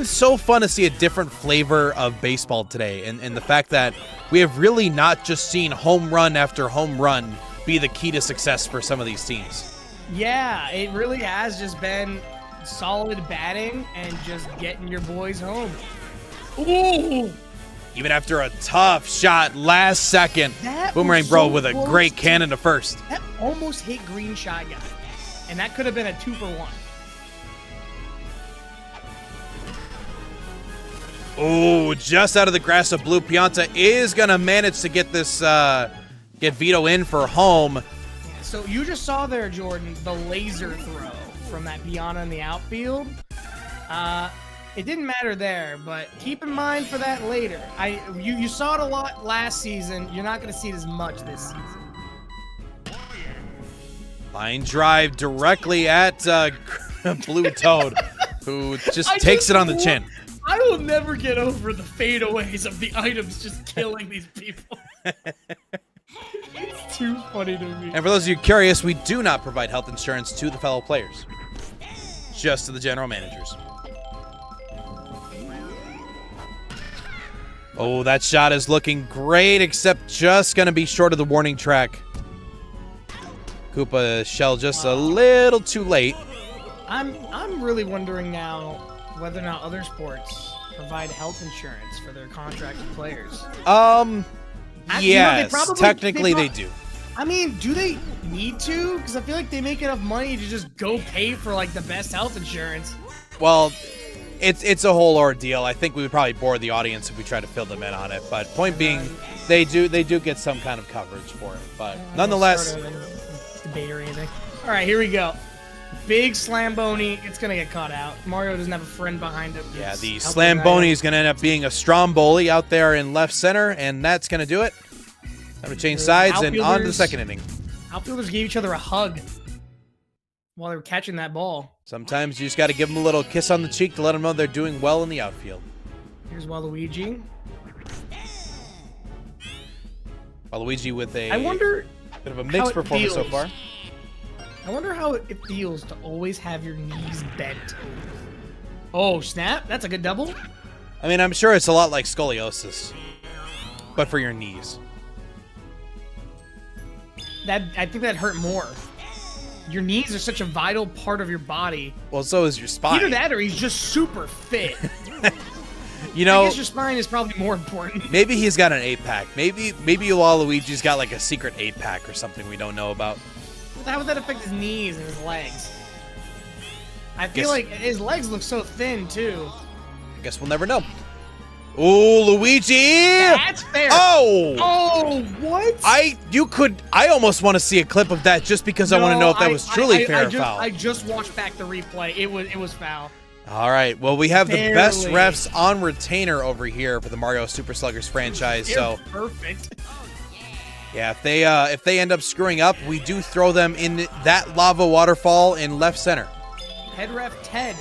so fun to see a different flavor of baseball today, and the fact that we have really not just seen home run after home run be the key to success for some of these teams. Yeah, it really has just been solid batting and just getting your boys home. Ooh! Even after a tough shot last second, That Boomerang was Bro so with a close great to- cannon to first. That almost hit Green Shy Guy, and that could have been a 2-for-1. Oh, just out of the grasp of Blue. Pianta is going to manage to get this, get Vito in for home. So you just saw there, Jordan, the laser throw from that Piana in the outfield. It didn't matter there, but keep in mind for that later. You saw it a lot last season. You're not going to see it as much this season. Line drive directly at Blue Toad, who just takes it on the chin. I will never get over the fadeaways of the items just killing these people. It's too funny to me. And for those of you curious, we do not provide health insurance to the fellow players, just to the general managers. Oh, that shot is looking great, except just going to be short of the warning track. Koopa shell just a little too late. I'm really wondering now whether or not other sports provide health insurance for their contracted players. Yes, technically they do. I mean, do they need to? Because I feel like they make enough money to just go pay for like the best health insurance. Well, it's a whole ordeal. I think we would probably bore the audience if we tried to fill them in on it. But point being, they do get some kind of coverage for it. But nonetheless, debate or anything. All right, here we go. Big Slamboni. It's gonna get caught out. Mario doesn't have a friend behind him. yeah, the Slamboni is going to end up being a Stromboli out there in left center, and that's going to do it. Time to change sides and on to the second inning. Outfielders gave each other a hug while they were catching that ball. Sometimes you just got to give them a little kiss on the cheek to let them know they're doing well in the outfield. Here's Waluigi. Waluigi with a I wonder bit of a mixed performance so feels. far. I wonder how it feels to always have your knees bent. Oh, snap. That's a good double. I mean, I'm sure it's a lot like scoliosis, but for your knees. I think that hurt more. Your knees are such a vital part of your body. Well, so is your spine. Either that or he's just super fit. You know, I guess your spine is probably more important. maybe he's got an 8-pack. Maybe Waluigi's got like a secret 8-pack or something we don't know about. How would that affect his knees and his legs? I feel Guess- like his legs look so thin, too. I guess we'll never know. Ooh, Luigi! That's fair. Oh! Oh, what? I almost want to see a clip of that just because I want to know if that was truly fair or foul. I just watched back the replay. It was foul. All right. Well, we have the best Barely. refs on retainer over here for the Mario Super Sluggers franchise. They're So, perfect. yeah, if they end up screwing up, we do throw them in that lava waterfall in left center. Head ref Ted,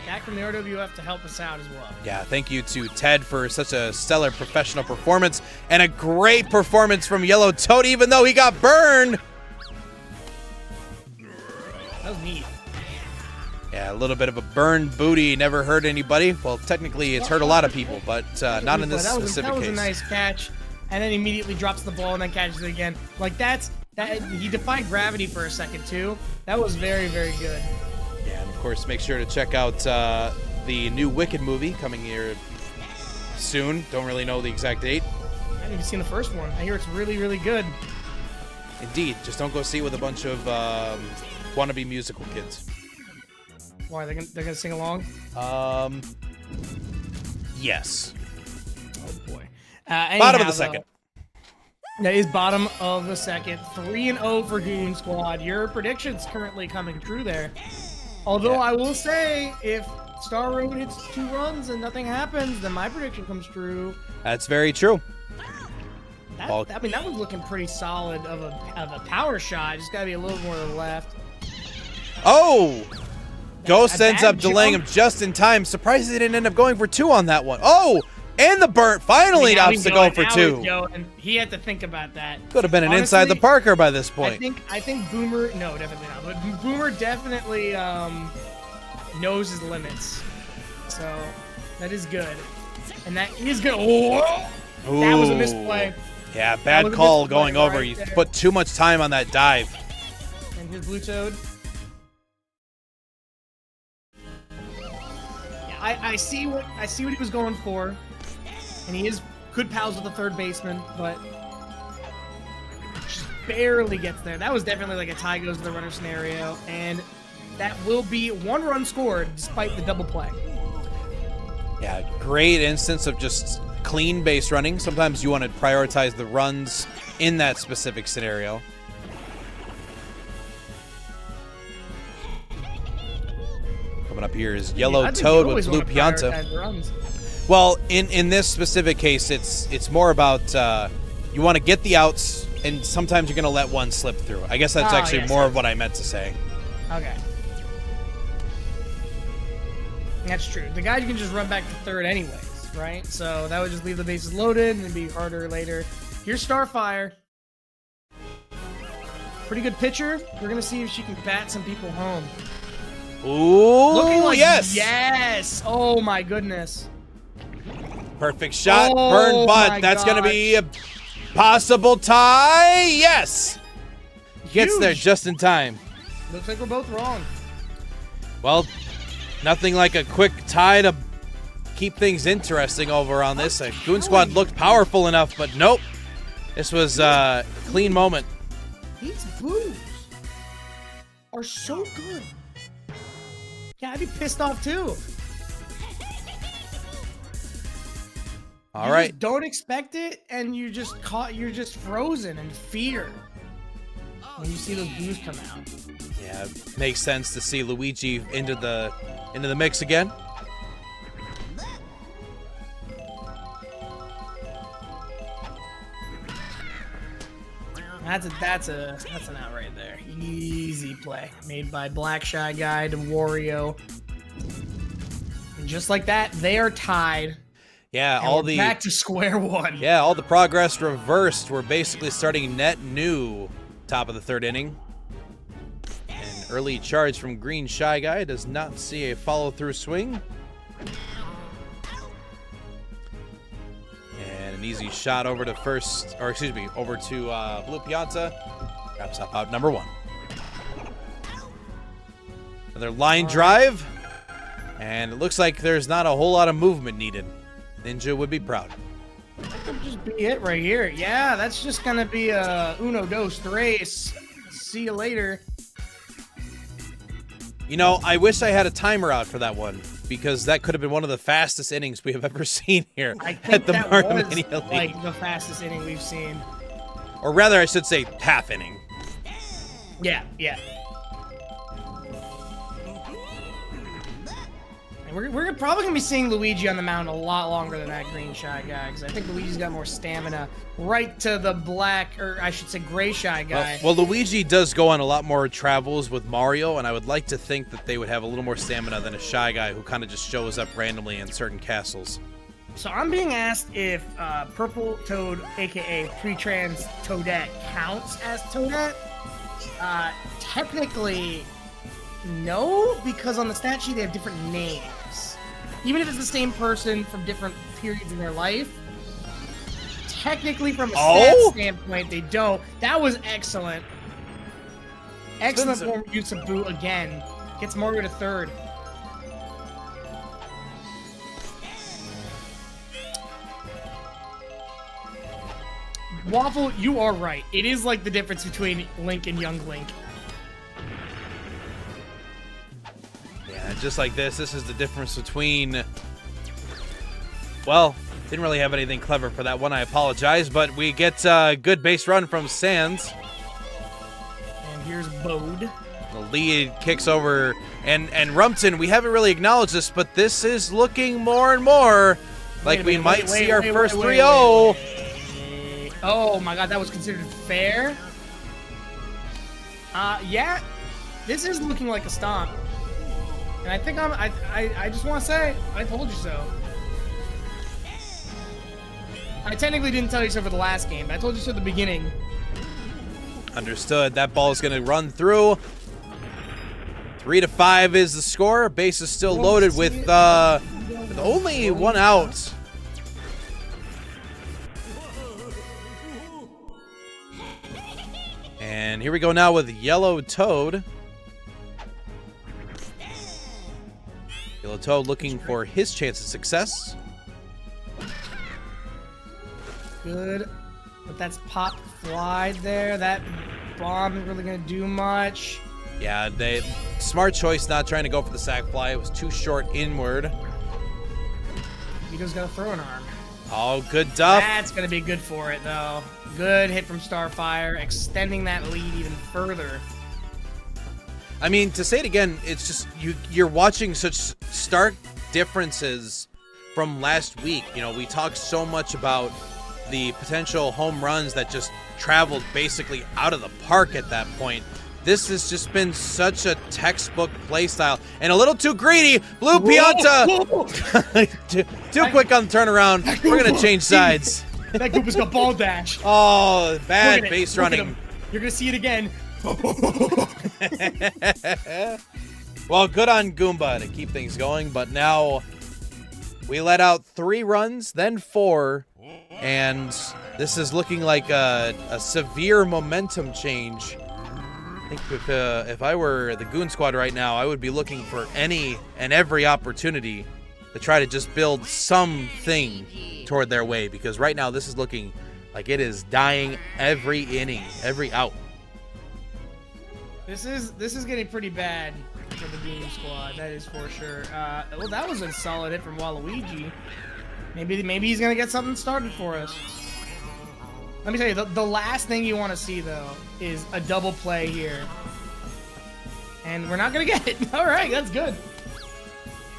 back from the RWF to help us out as well. Yeah, thank you to Ted for such a stellar professional performance and a great performance from Yellow Toad, even though he got burned. That was neat. Yeah, a little bit of a burned booty never hurt anybody. Well, technically, it's hurt a lot of people, but not in this specific That was case. a nice catch, and then immediately drops the ball and then catches it again. Like that. He defied gravity for a second too. That was very, very good. Yeah, and of course, make sure to check out the new Wicked movie coming here soon. Don't really know the exact date. I haven't even seen the first one. I hear it's really, really good. Indeed. Just don't go see it with a bunch of wannabe musical kids. Why, they're gonna sing along? Yes. Oh boy. Bottom of the second. That is bottom of the second. 3-0 for Goon Squad. Your prediction's currently coming true there. Although I will say, if Star Road hits 2 runs and nothing happens, then my prediction comes true. That's very true. I mean, that was looking pretty solid of a power shot. Just gotta be a little more to the left. Oh! Ghost ends bad up delaying him just in time. Surprised they didn't end up going for 2 on that one. Oh! And the burnt finally opts to go for 2. He had to think about that. Could have been an inside the Parker by this point. I think Boomer, no, definitely not. But Boomer definitely knows his limits. So that is good. And that is good. Oh! That was a misplay. Yeah, bad call going over. Right You there. put too much time on that dive. And his Blue Toad. Yeah, I see what he was going for. And he is good pals with the third baseman, but just barely gets there. That was definitely like a tie goes to the runner scenario, and that will be 1 run scored despite the double play. Yeah, great instance of just clean base running. Sometimes you want to prioritize the runs in that specific scenario. Coming up here is Yellow Toad with Blue Pianta. Well, in this specific case, it's more about you want to get the outs, and sometimes you're going to let one slip through. I guess that's actually more of what I meant to say. Okay. That's true. The guy you can just run back to third anyways, right? So that would just leave the bases loaded, and it'd be harder later. Here's Starfire. Pretty good pitcher. We're going to see if she can bat some people home. Ooh, Looking like yes! Yes! Oh, my goodness. Perfect shot, Oh, burn butt. my That's going to be a possible tie. Yes! Gets there just in time. Looks like we're both wrong. Well, nothing like a quick tie to keep things interesting over on this. Goon Squad looked powerful enough, but nope. This was a clean moment. These blues are so good. Yeah, I'd be pissed off too. All right. Just don't expect it, and you're just caught. You're just frozen in fear when you see those blues come out. Yeah, makes sense to see Luigi into the mix again. That's an out right there. Easy play made by Black Shy Guy to Wario, and just like that, they are tied. Yeah, And we're back to square one. Yeah, all the progress reversed. We're basically starting net new top of the third inning. An early charge from Green Shy Guy does not see a follow-through swing. And an easy shot over to first, or excuse me, over to Blue Pianta. Wraps up out number 1. Another line drive. And it looks like there's not a whole lot of movement needed. Ninja would be proud. That could just be it right here. Yeah, that's just gonna be a uno, dos, tres. See you later. You know, I wish I had a timer out for that one, because that could have been one of the fastest innings we have ever seen here at the Mania League. Like the fastest inning we've seen. Or rather, I should say half inning. Yeah, yeah. And we're probably going to be seeing Luigi on the mound a lot longer than that Green Shy Guy, because I think Luigi's got more stamina right to the black, or I should say gray Shy Guy. Well, Luigi does go on a lot more travels with Mario, and I would like to think that they would have a little more stamina than a Shy Guy who kind of just shows up randomly in certain castles. So I'm being asked if Purple Toad, aka Pre-Trans Toadette, counts as Toadette. Technically, no, because on the stat sheet they have different names. Even if it's the same person from different periods in their life, technically from a stat standpoint, they don't. That was excellent. Excellent form of use of Boo again. Gets Mario to third. Waffle, you are right. It is like the difference between Link and Young Link. Yeah, just like this is the difference between... Well, didn't really have anything clever for that one. I apologize, but we get a good base run from Sands. And here's Bode. The lead kicks over, and Rumpton, we haven't really acknowledged this, but this is looking more and more like we might see our first 3-0. Oh my god, that was considered fair? Yeah, this is looking like a stomp. And I think I just want to say, I told you so. I technically didn't tell you so for the last game, but I told you so at the beginning. Understood. That ball is going to run through. 3-5 is the score. Base is still loaded with only one out. And here we go now with Yellow Toad. Yellow Toad looking for his chance of success. Good. But that's pop fly there. That bomb isn't really going to do much. Yeah, smart choice not trying to go for the sack fly. It was too short inward. Vito's got to throw an arm. Oh, good duff. That's going to be good for it, though. Good hit from Starfire, extending that lead even further. I mean, to say it again, it's just you're watching such stark differences from last week. You know, we talked so much about the potential home runs that just traveled basically out of the park at that point. This has just been such a textbook play style and a little too greedy. Blue Pianta. too quick on the turnaround. We're going to change sides. That Goompa's got ball dash. Oh, bad base running. You're going to see it again. Well, good on Goomba to keep things going, but now we let out 3 runs, then 4, and this is looking like a severe momentum change. I think if I were the Goon Squad right now, I would be looking for any and every opportunity to try to just build something toward their way, because right now this is looking like it is dying every inning, every out. This is getting pretty bad for the Goon Squad, that is for sure. Well, that was a solid hit from Waluigi. Maybe he's gonna get something started for us. Let me tell you, the last thing you want to see though is a double play here, and we're not gonna get it. All right, that's good.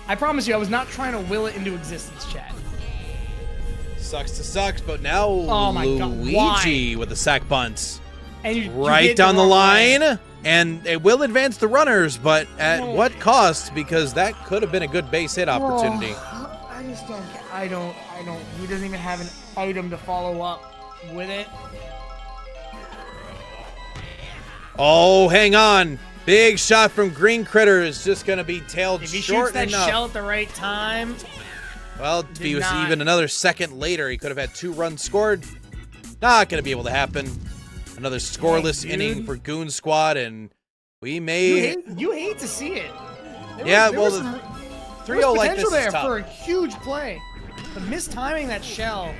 I promise you, I was not trying to will it into existence, chat. Sucks to sucks, but now oh my Luigi God, with the sack bunt. And you right down the line, and it will advance the runners, but at what cost? Because that could have been a good base hit opportunity. I just don't. I don't. He doesn't even have an item to follow up with it. Oh, hang on. Big shot from Green Critter is just going to be tailed if he short shoots that enough. shell at the right time. Well, if he was even another second later, he could have had 2 runs scored. Not going to be able to happen. Another scoreless inning for Goon Squad, and we may... You hate to see it. There was 3-0 like this there is tough. For a huge play. But mistiming that shell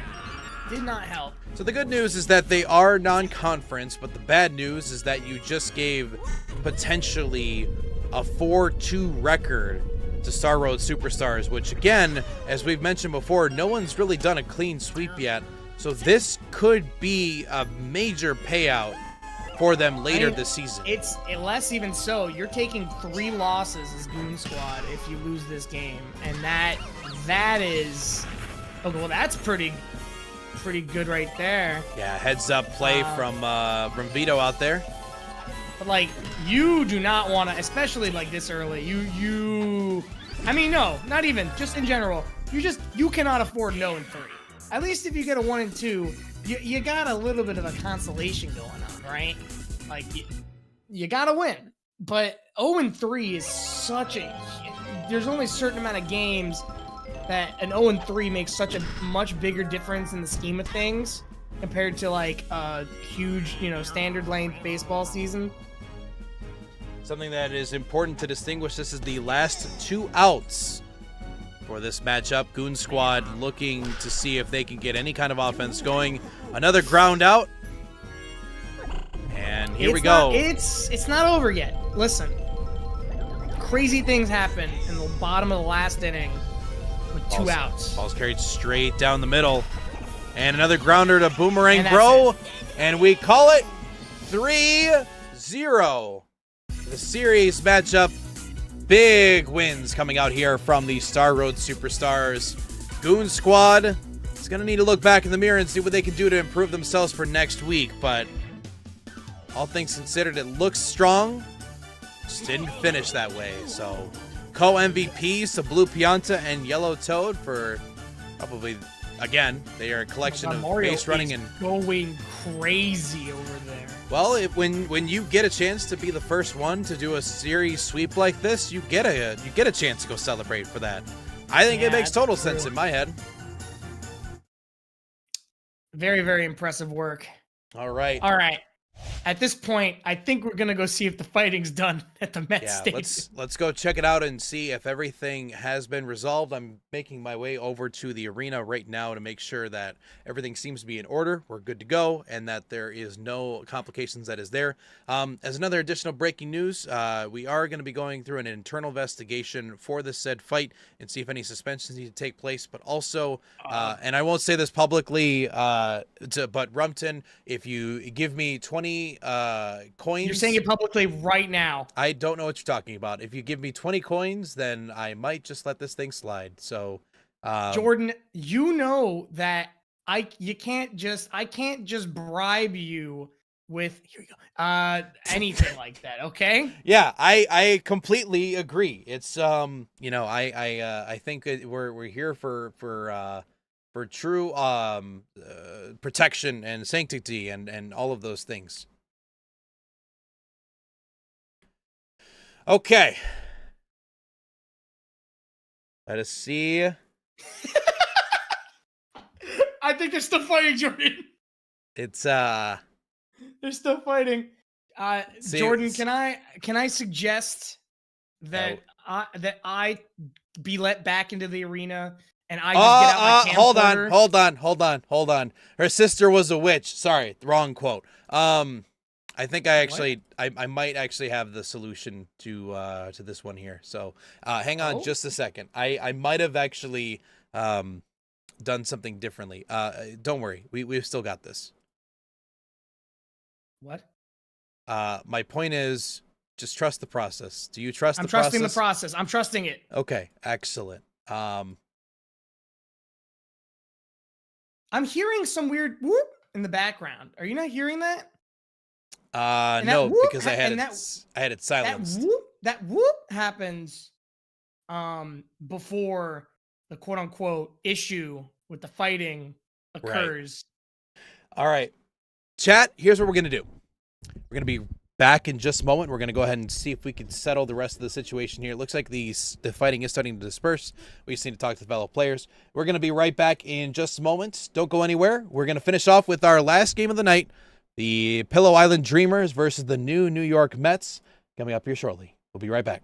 did not help. So the good news is that they are non-conference, but the bad news is that you just gave potentially a 4-2 record to Star Road Superstars, which again, as we've mentioned before, no one's really done a clean sweep yet. So this could be a major payout for them later this season. It's less even so. You're taking 3 losses as Goon Squad if you lose this game, and that is okay. Well, that's pretty good right there. Yeah, heads up play from Vito out there. But like, you do not want to, especially like this early. I mean, no, not even. Just in general, you cannot afford 0-3. At least if you get a 1-2, you got a little bit of a consolation going on, right? Like, you gotta win. But 0-3 is such a... There's only a certain amount of games that an 0-3 makes such a much bigger difference in the scheme of things compared to like a huge, standard length baseball season. Something that is important to distinguish, this is the last 2 outs for this matchup. Goon Squad looking to see if they can get any kind of offense going. Another ground out. And here we go. It's not over yet. Listen. Crazy things happen in the bottom of the last inning with two outs. Ball's carried straight down the middle. And another grounder to Boomerang And Bro. And we call it 3-0. The series matchup. Big wins coming out here from the Star Road Superstars. Goon Squad is going to need to look back in the mirror and see what they can do to improve themselves for next week. But all things considered, it looks strong. Just didn't finish that way. So co-MVPs to Blue Pianta and Yellow Toad for probably, again, they are a collection of Mario base running is and going crazy over there. well, when you get a chance to be the first one to do a series sweep like this, you get a chance to go celebrate for that. I think it makes total sense in my head. Very, very impressive work. All right. All right. At this point, I think we're gonna go see if the fighting's done at the Met Stadium. Let's go check it out and see if everything has been resolved. I'm making my way over to the arena right now to make sure that everything seems to be in order. We're good to go, and that there is no complications that is there. As another additional breaking news, we are going to be going through an internal investigation for this said fight and see if any suspensions need to take place. But also, and I won't say this publicly, but Rumpton, if you give me 20 coins. You're saying it publicly right now. I don't know what you're talking about. If you give me 20 coins, then I might just let this thing slide. So, Jordan, you know that I can't just bribe you with anything like that, okay? Yeah, I completely agree. It's I think we're here for true protection and sanctity and all of those things. Okay. Let us see. I think they're still fighting, Jordan. It's They're still fighting. Jordan, can I suggest that I be let back into the arena and I just get out my camcorder? Hold on. Her sister was a witch. Sorry, wrong quote. I think I might actually have the solution to this one here. So hang on just a second. I might have actually done something differently. Don't worry, we've still got this. What? My point is, just trust the process. Do you trust the process? I'm trusting the process. I'm trusting it. Okay, excellent. I'm hearing some weird whoop in the background. Are you not hearing that? No, because I had it silenced. That whoop happens before the quote unquote issue with the fighting occurs. Right. All right. Chat, here's what we're gonna do. We're gonna be back in just a moment. We're gonna go ahead and see if we can settle the rest of the situation here. It looks like the fighting is starting to disperse. We just need to talk to the fellow players. We're gonna be right back in just a moment. Don't go anywhere. We're gonna finish off with our last game of the night. The Pillow Island Dreamers versus the New York Mets. Coming up here shortly. We'll be right back.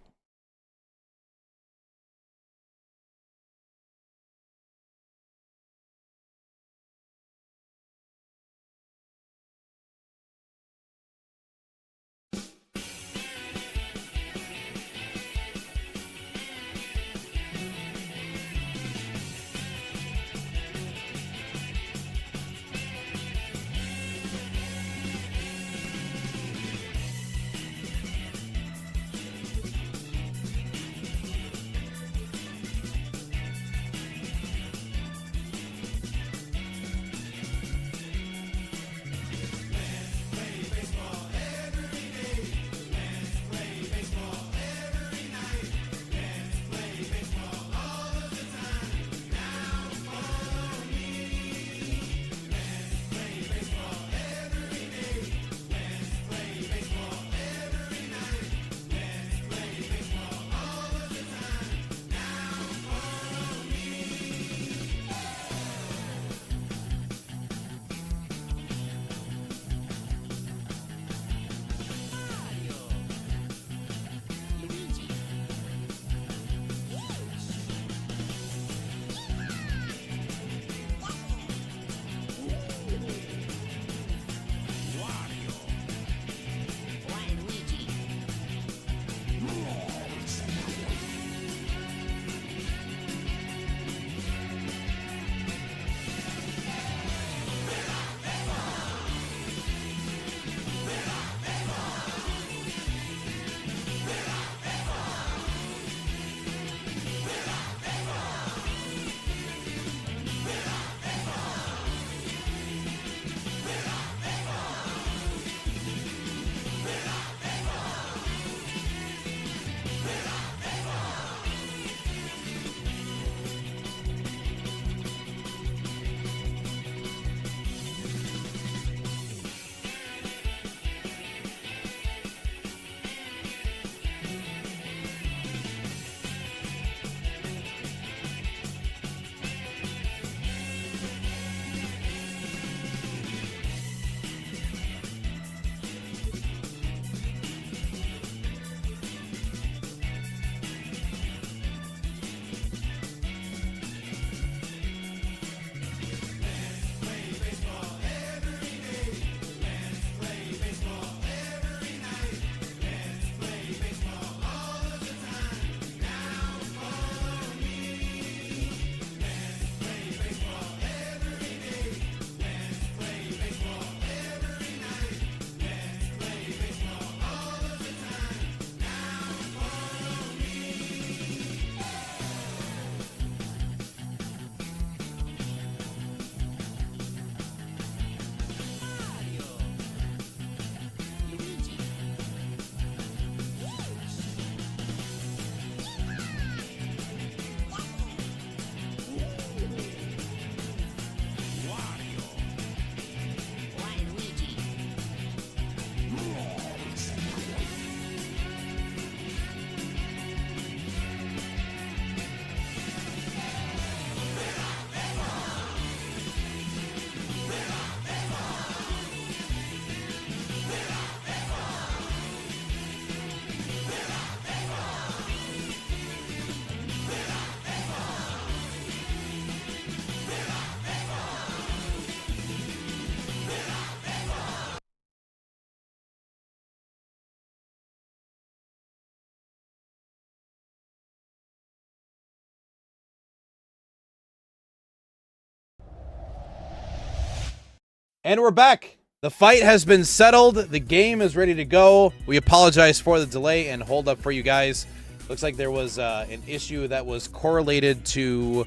And we're back. The fight has been settled. The game is ready to go. We apologize for the delay and hold up for you guys. Looks like there was an issue that was correlated to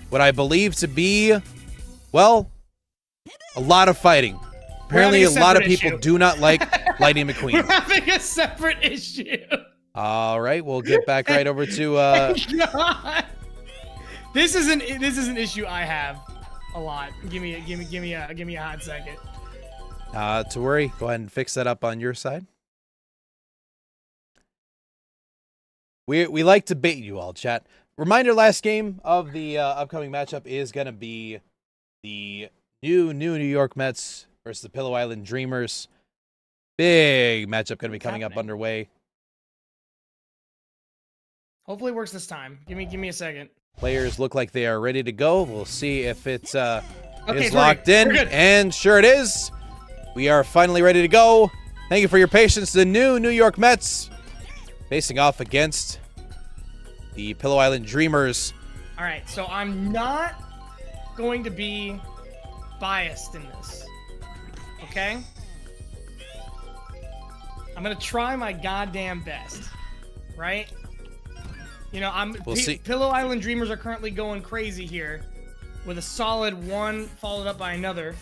what I believe to be, well, a lot of fighting. Apparently, a lot of people do not like Lightning McQueen. We're having a separate issue. All right, we'll get back right over to. God. This is an issue I have a lot. Give me a hot second. To worry. Go ahead and fix that up on your side. We like to bait you all, chat. Reminder: last game of the upcoming matchup is gonna be the new New York Mets versus the Pillow Island Dreamers. Big matchup gonna be coming up underway. Hopefully it works this time. Give me a second. Players look like they are ready to go. We'll see if it's Okay, is it's locked working. in, We're good. and sure it is. We are finally ready to go. Thank you for your patience. The New York Mets facing off against the Pillow Island Dreamers. All right, so I'm not going to be biased in this. Okay? I'm gonna try my goddamn best, right? You know, We'll see. Pillow Island Dreamers are currently going crazy here, with a solid one followed up by another.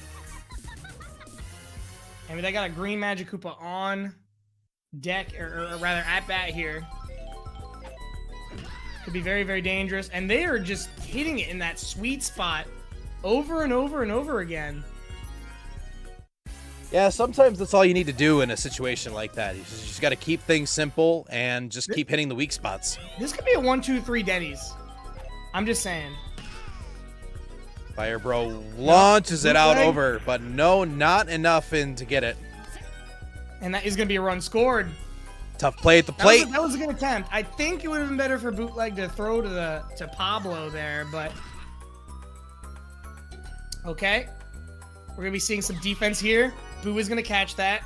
I mean, they got a green Magic Koopa on deck, or rather at bat here. Could be very, very dangerous, and they are just hitting it in that sweet spot over and over and over again. Yeah, sometimes that's all you need to do in a situation like that. You just got to keep things simple and just keep hitting the weak spots. This could be a 1-2-3 Denny's. I'm just saying. Fire Bro launches it out bootleg. over, but no, not enough in to get it. And that is going to be a run scored. Tough play at the plate. That was a good attempt. I think it would have been better for Bootleg to throw to Pablo there, but okay. We're gonna be seeing some defense here. Boo is gonna catch that.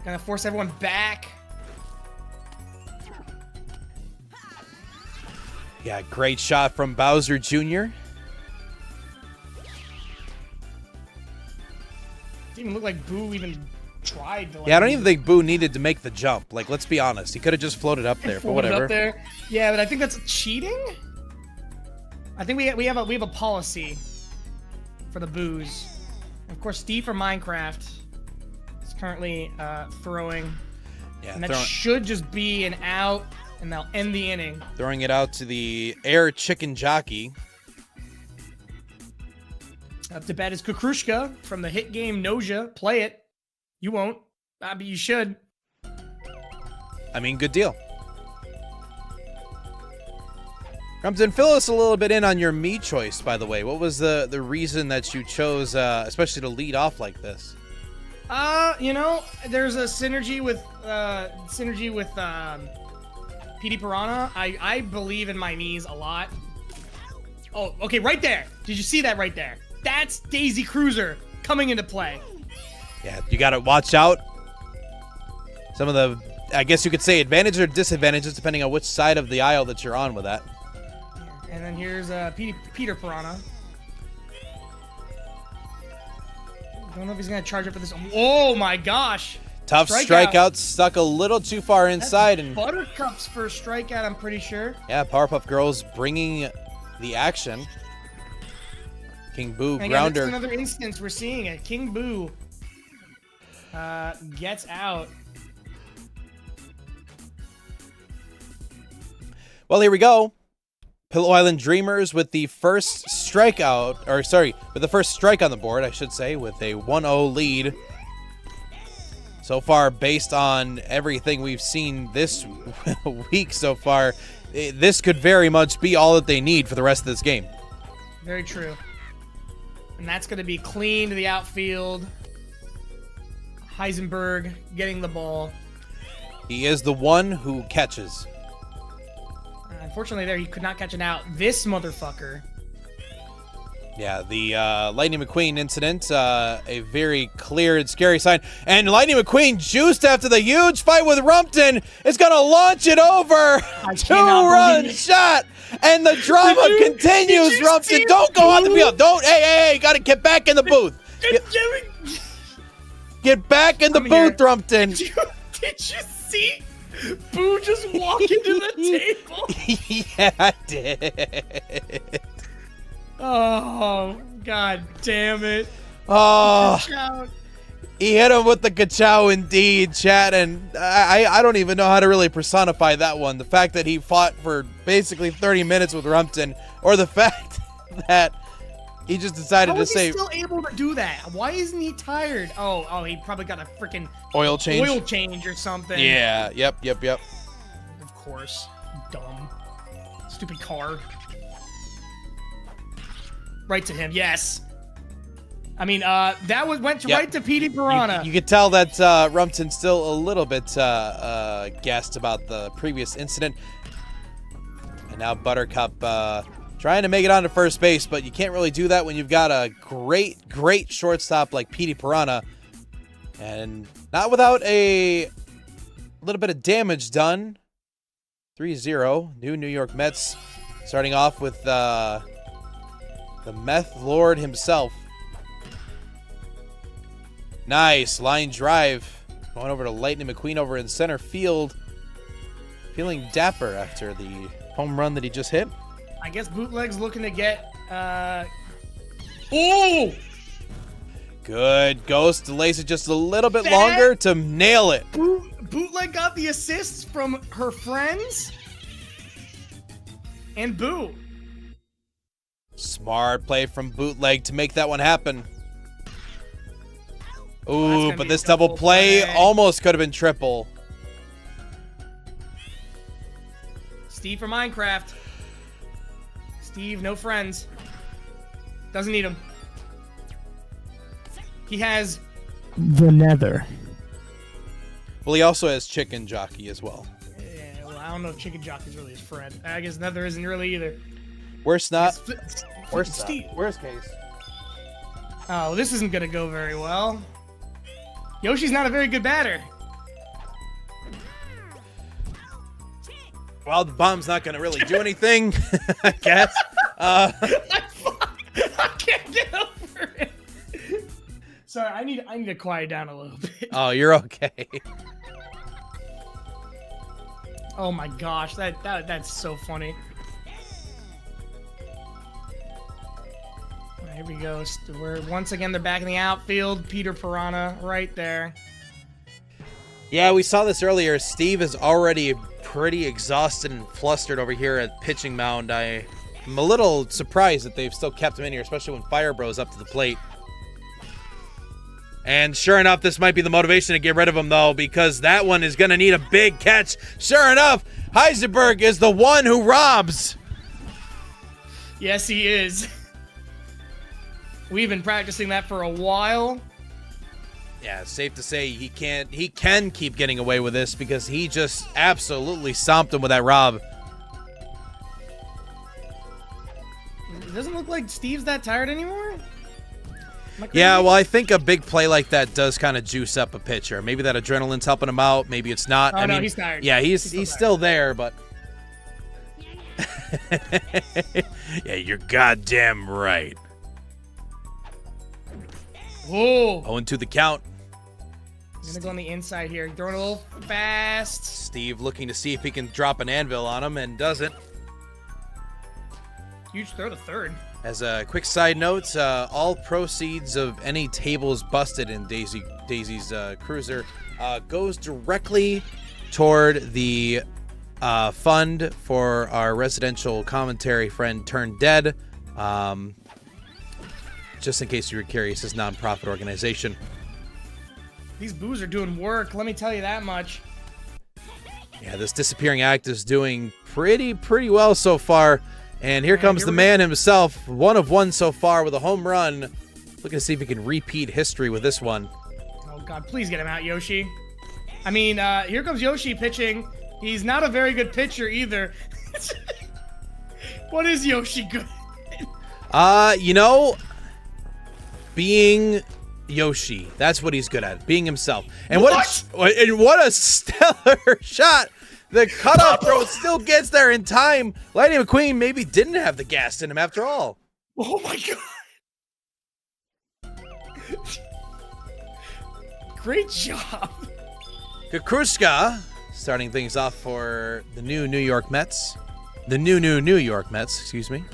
Gonna force everyone back. Yeah, great shot from Bowser Jr. Didn't even look like Boo even tried to. Like, Yeah, I don't even think Boo needed to make the jump. Like, let's be honest. He could have just floated up there, but floated whatever. Up there. Yeah, but I think that's cheating. I think we have a policy for the Boos. Of course, Steve from Minecraft is currently throwing, Yeah, and that should just be an out, and they'll end the inning. throwing it out to the air chicken jockey. Up to bat is Kukrushka from the hit game Noja. Play it. You won't, but you should. I mean, good deal. Crumpton, fill us a little bit in on your me choice, by the way. What was the reason that you chose, especially to lead off like this? You know, there's a synergy with PD Piranha. I believe in my knees a lot. Oh, okay, right there. Did you see that right there? That's Daisy Cruiser coming into play. Yeah, you got to watch out. Some of the, I guess you could say, advantages or disadvantages, depending on which side of the aisle that you're on with that. And then here's Peter Piranha. Don't know if he's gonna charge up for this. Oh my gosh! Tough strikeout, stuck a little too far inside, and Buttercup's first strikeout, I'm pretty sure. yeah, Powerpuff Girls bringing the action. King Boo And again, grounder. that's another instance we're seeing it. King Boo gets out. Well, here we go. Pillow Island Dreamers with the first strikeout, or sorry, with the first strike on the board, I should say, with a 1-0 lead. So far, based on everything we've seen this week so far, this could very much be all that they need for the rest of this game. Very true. And that's going to be clean to the outfield. Heisenberg getting the ball. He is the one who catches. Unfortunately, there he could not catch it out. This motherfucker. Yeah, the Lightning McQueen incident, a very clear and scary sign. And Lightning McQueen, juiced after the huge fight with Rumpton, is going to launch it over. Two-run shot. And the drama continues, Rumpton. Don't go on the field. Don't. Hey, got to get back in the booth. Get back in the Come here. booth, Rumpton. Did you see Boo just walk into the table? Yeah, I did. Oh, god damn it. Oh, Shout. he hit him with the ka-chow indeed, chat, and I don't even know how to really personify that one. The fact that he fought for basically 30 minutes with Rumpton, or the fact that he just decided How to was say he still able to do that? Why isn't he tired? Oh, he probably got a freaking oil change. oil change or something. Yeah, yep. Of course. Dumb. Stupid car. Right to him, yes. I mean, that went right to Petey Piranha. You could tell that Rumpton's still a little bit gassed about the previous incident. And now Buttercup trying to make it onto first base, but you can't really do that when you've got a great shortstop like Petey Piranha. And not without a little bit of damage done. 3-0, New York Mets starting off with the Meth Lord himself. Nice line drive. Going over to Lightning McQueen over in center field. Feeling dapper after the home run that he just hit. I guess Bootleg's looking to get, Oh! Good. Ghost delays it just a little bit longer to nail it. Bootleg got the assists from her friends. And Boo. Smart play from Bootleg to make that one happen. That's Ooh, gonna but be this a double double play play. almost could have been triple. Steve for Minecraft. Steve, no friends. Doesn't need them. He has the Nether. Well, he also has Chicken Jockey as well. Yeah, well, I don't know if Chicken Jockey's really his friend. I guess Nether isn't really either. Worst not. Steve. Worst case. Oh, this isn't gonna go very well. Yoshi's not a very good batter. Well, the bomb's not going to really do anything, I guess. I can't get over it. Sorry, I need to quiet down a little bit. Oh, you're okay. Oh my gosh, that's so funny. Here we go. We're once again they're back in the outfield. Peter Piranha right there. Yeah, we saw this earlier. Steve is already pretty exhausted and flustered over here at pitching mound. I'm a little surprised that they've still kept him in here, especially when Fire Bro's up to the plate. And sure enough, this might be the motivation to get rid of him, though, because that one is going to need a big catch. Sure enough, Heisenberg is the one who robs. Yes, he is. We've been practicing that for a while. Yeah, it's safe to say he can keep getting away with this because he just absolutely stomped him with that rob. It doesn't look like Steve's that tired anymore. Yeah, well, I think a big play like that does kind of juice up a pitcher. Maybe that adrenaline's helping him out. Maybe it's not. Oh, no, he's tired. Yeah, he's still there, but... Yeah, you're goddamn right. Whoa. 0-2 the count. I'm gonna go on the inside here. Throwing a little fast. Steve looking to see if he can drop an anvil on him and doesn't. Huge throw to third. As a quick side note, all proceeds of any tables busted in Daisy's cruiser goes directly toward the fund for our residential commentary friend turned dead. Just in case you were curious, this non-profit organization. These boos are doing work, let me tell you that much. Yeah, this disappearing act is doing pretty well so far. And here comes the man himself, 1 of 1 so far with a home run. Looking to see if he can repeat history with this one. Oh god, please get him out, Yoshi. I mean, here comes Yoshi pitching. He's not a very good pitcher either. What is Yoshi good at? You know, being Yoshi. That's what he's good at, being himself. And what a stellar shot. The cutoff throw still gets there in time. Lightning McQueen maybe didn't have the gas in him after all. Oh my god. Great job. Kukruska starting things off for the new New York Mets. The new New York Mets, excuse me.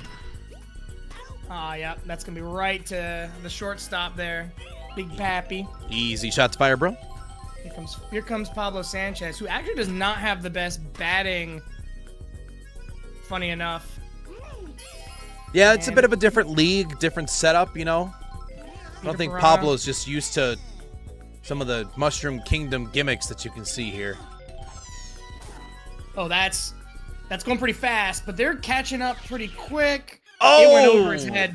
Yeah, that's going to be right to the shortstop there. Big Pappy. Easy shot to fire, bro. Here comes Pablo Sanchez, who actually does not have the best batting, funny enough. Yeah, it's a bit of a different league, different setup, you know. I don't think Pablo's just used to some of the Mushroom Kingdom gimmicks that you can see here. Oh, that's going pretty fast, but they're catching up pretty quick. Oh! It went over his head.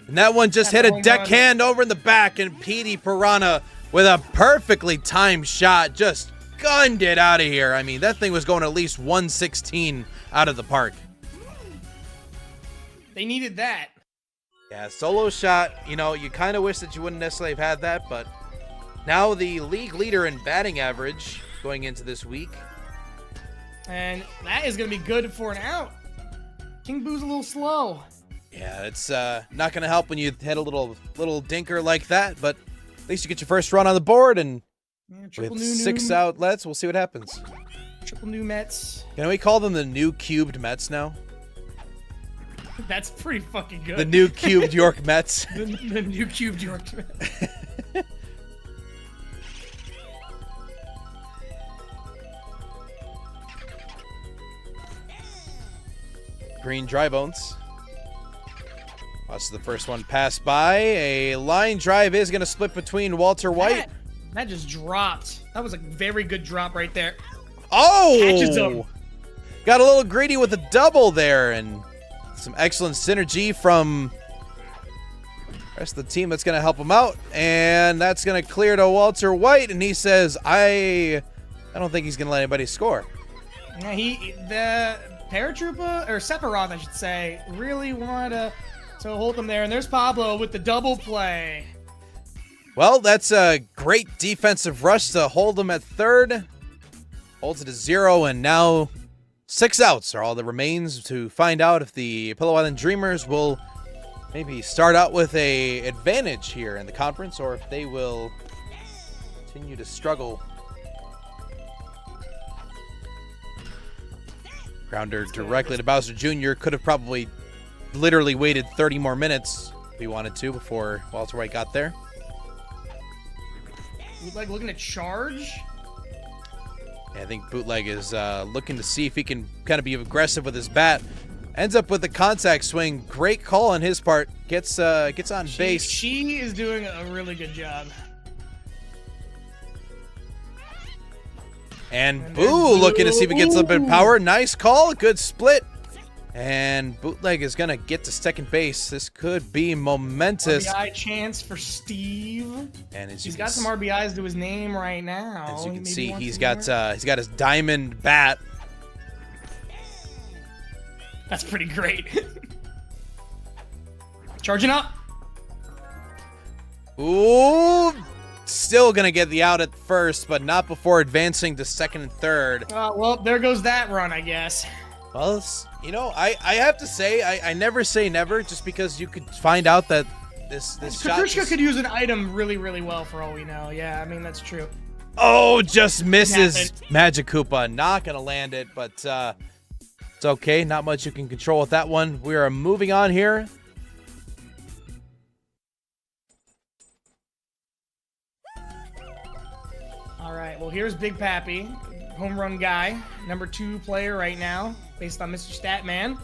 And that one just hit a deckhand over in the back, and Petey Piranha with a perfectly timed shot just gunned it out of here. I mean, that thing was going at least 116 out of the park. They needed that. Yeah, solo shot, you know, you kind of wish that you wouldn't necessarily have had that, but now the league leader in batting average going into this week. And that is going to be good for an out. King Boo's a little slow. Yeah, it's not going to help when you hit a little dinker like that, but at least you get your first run on the board, and with 6 outlets, we'll see what happens. Triple new Mets. Can we call them the new cubed Mets now? That's pretty fucking good. The new cubed York Mets. the new cubed York Mets. Green dry bones. Watch the first one pass by. A line drive is going to split between Walter White. That just dropped. That was a very good drop right there. Oh! Catches him. Got a little greedy with a double there, and some excellent synergy from the rest of the team that's going to help him out. And that's going to clear to Walter White, and he says, I don't think he's going to let anybody score. Yeah, the paratrooper, or Sephiroth, I should say, really wanted to hold them there. And there's Pablo with the double play. Well, that's a great defensive rush to hold him at third. Holds it to 0, and now 6 outs are all that remains to find out if the Pillow Island Dreamers will maybe start out with a advantage here in the conference, or if they will continue to struggle. Grounder directly to Bowser Jr. Could have probably literally waited 30 more minutes if he wanted to before Walter White got there. Bootleg looking to charge. Yeah, I think Bootleg is looking to see if he can kind of be aggressive with his bat. Ends up with the contact swing. Great call on his part. Gets on base. She is doing a really good job. And Boo looking to see if he gets a little bit of power. Nice call. Good split. And Bootleg is going to get to second base. This could be momentous. RBI chance for Steve. And as he's got some RBIs to his name right now. As you can see, he's got his diamond bat. That's pretty great. Charging up. Ooh. Still going to get the out at first, but not before advancing to second and third. Well, there goes that run, I guess. Well, you know, I have to say, I never say never, just because you could find out that this shot... Kukruska could use an item really, really well for all we know. Yeah, I mean, that's true. Oh, just misses Magic Koopa. Not going to land it, but it's okay. Not much you can control with that one. We are moving on here. All right, well, here's Big Pappy, home run guy, number 2 player right now, based on Mr. Statman.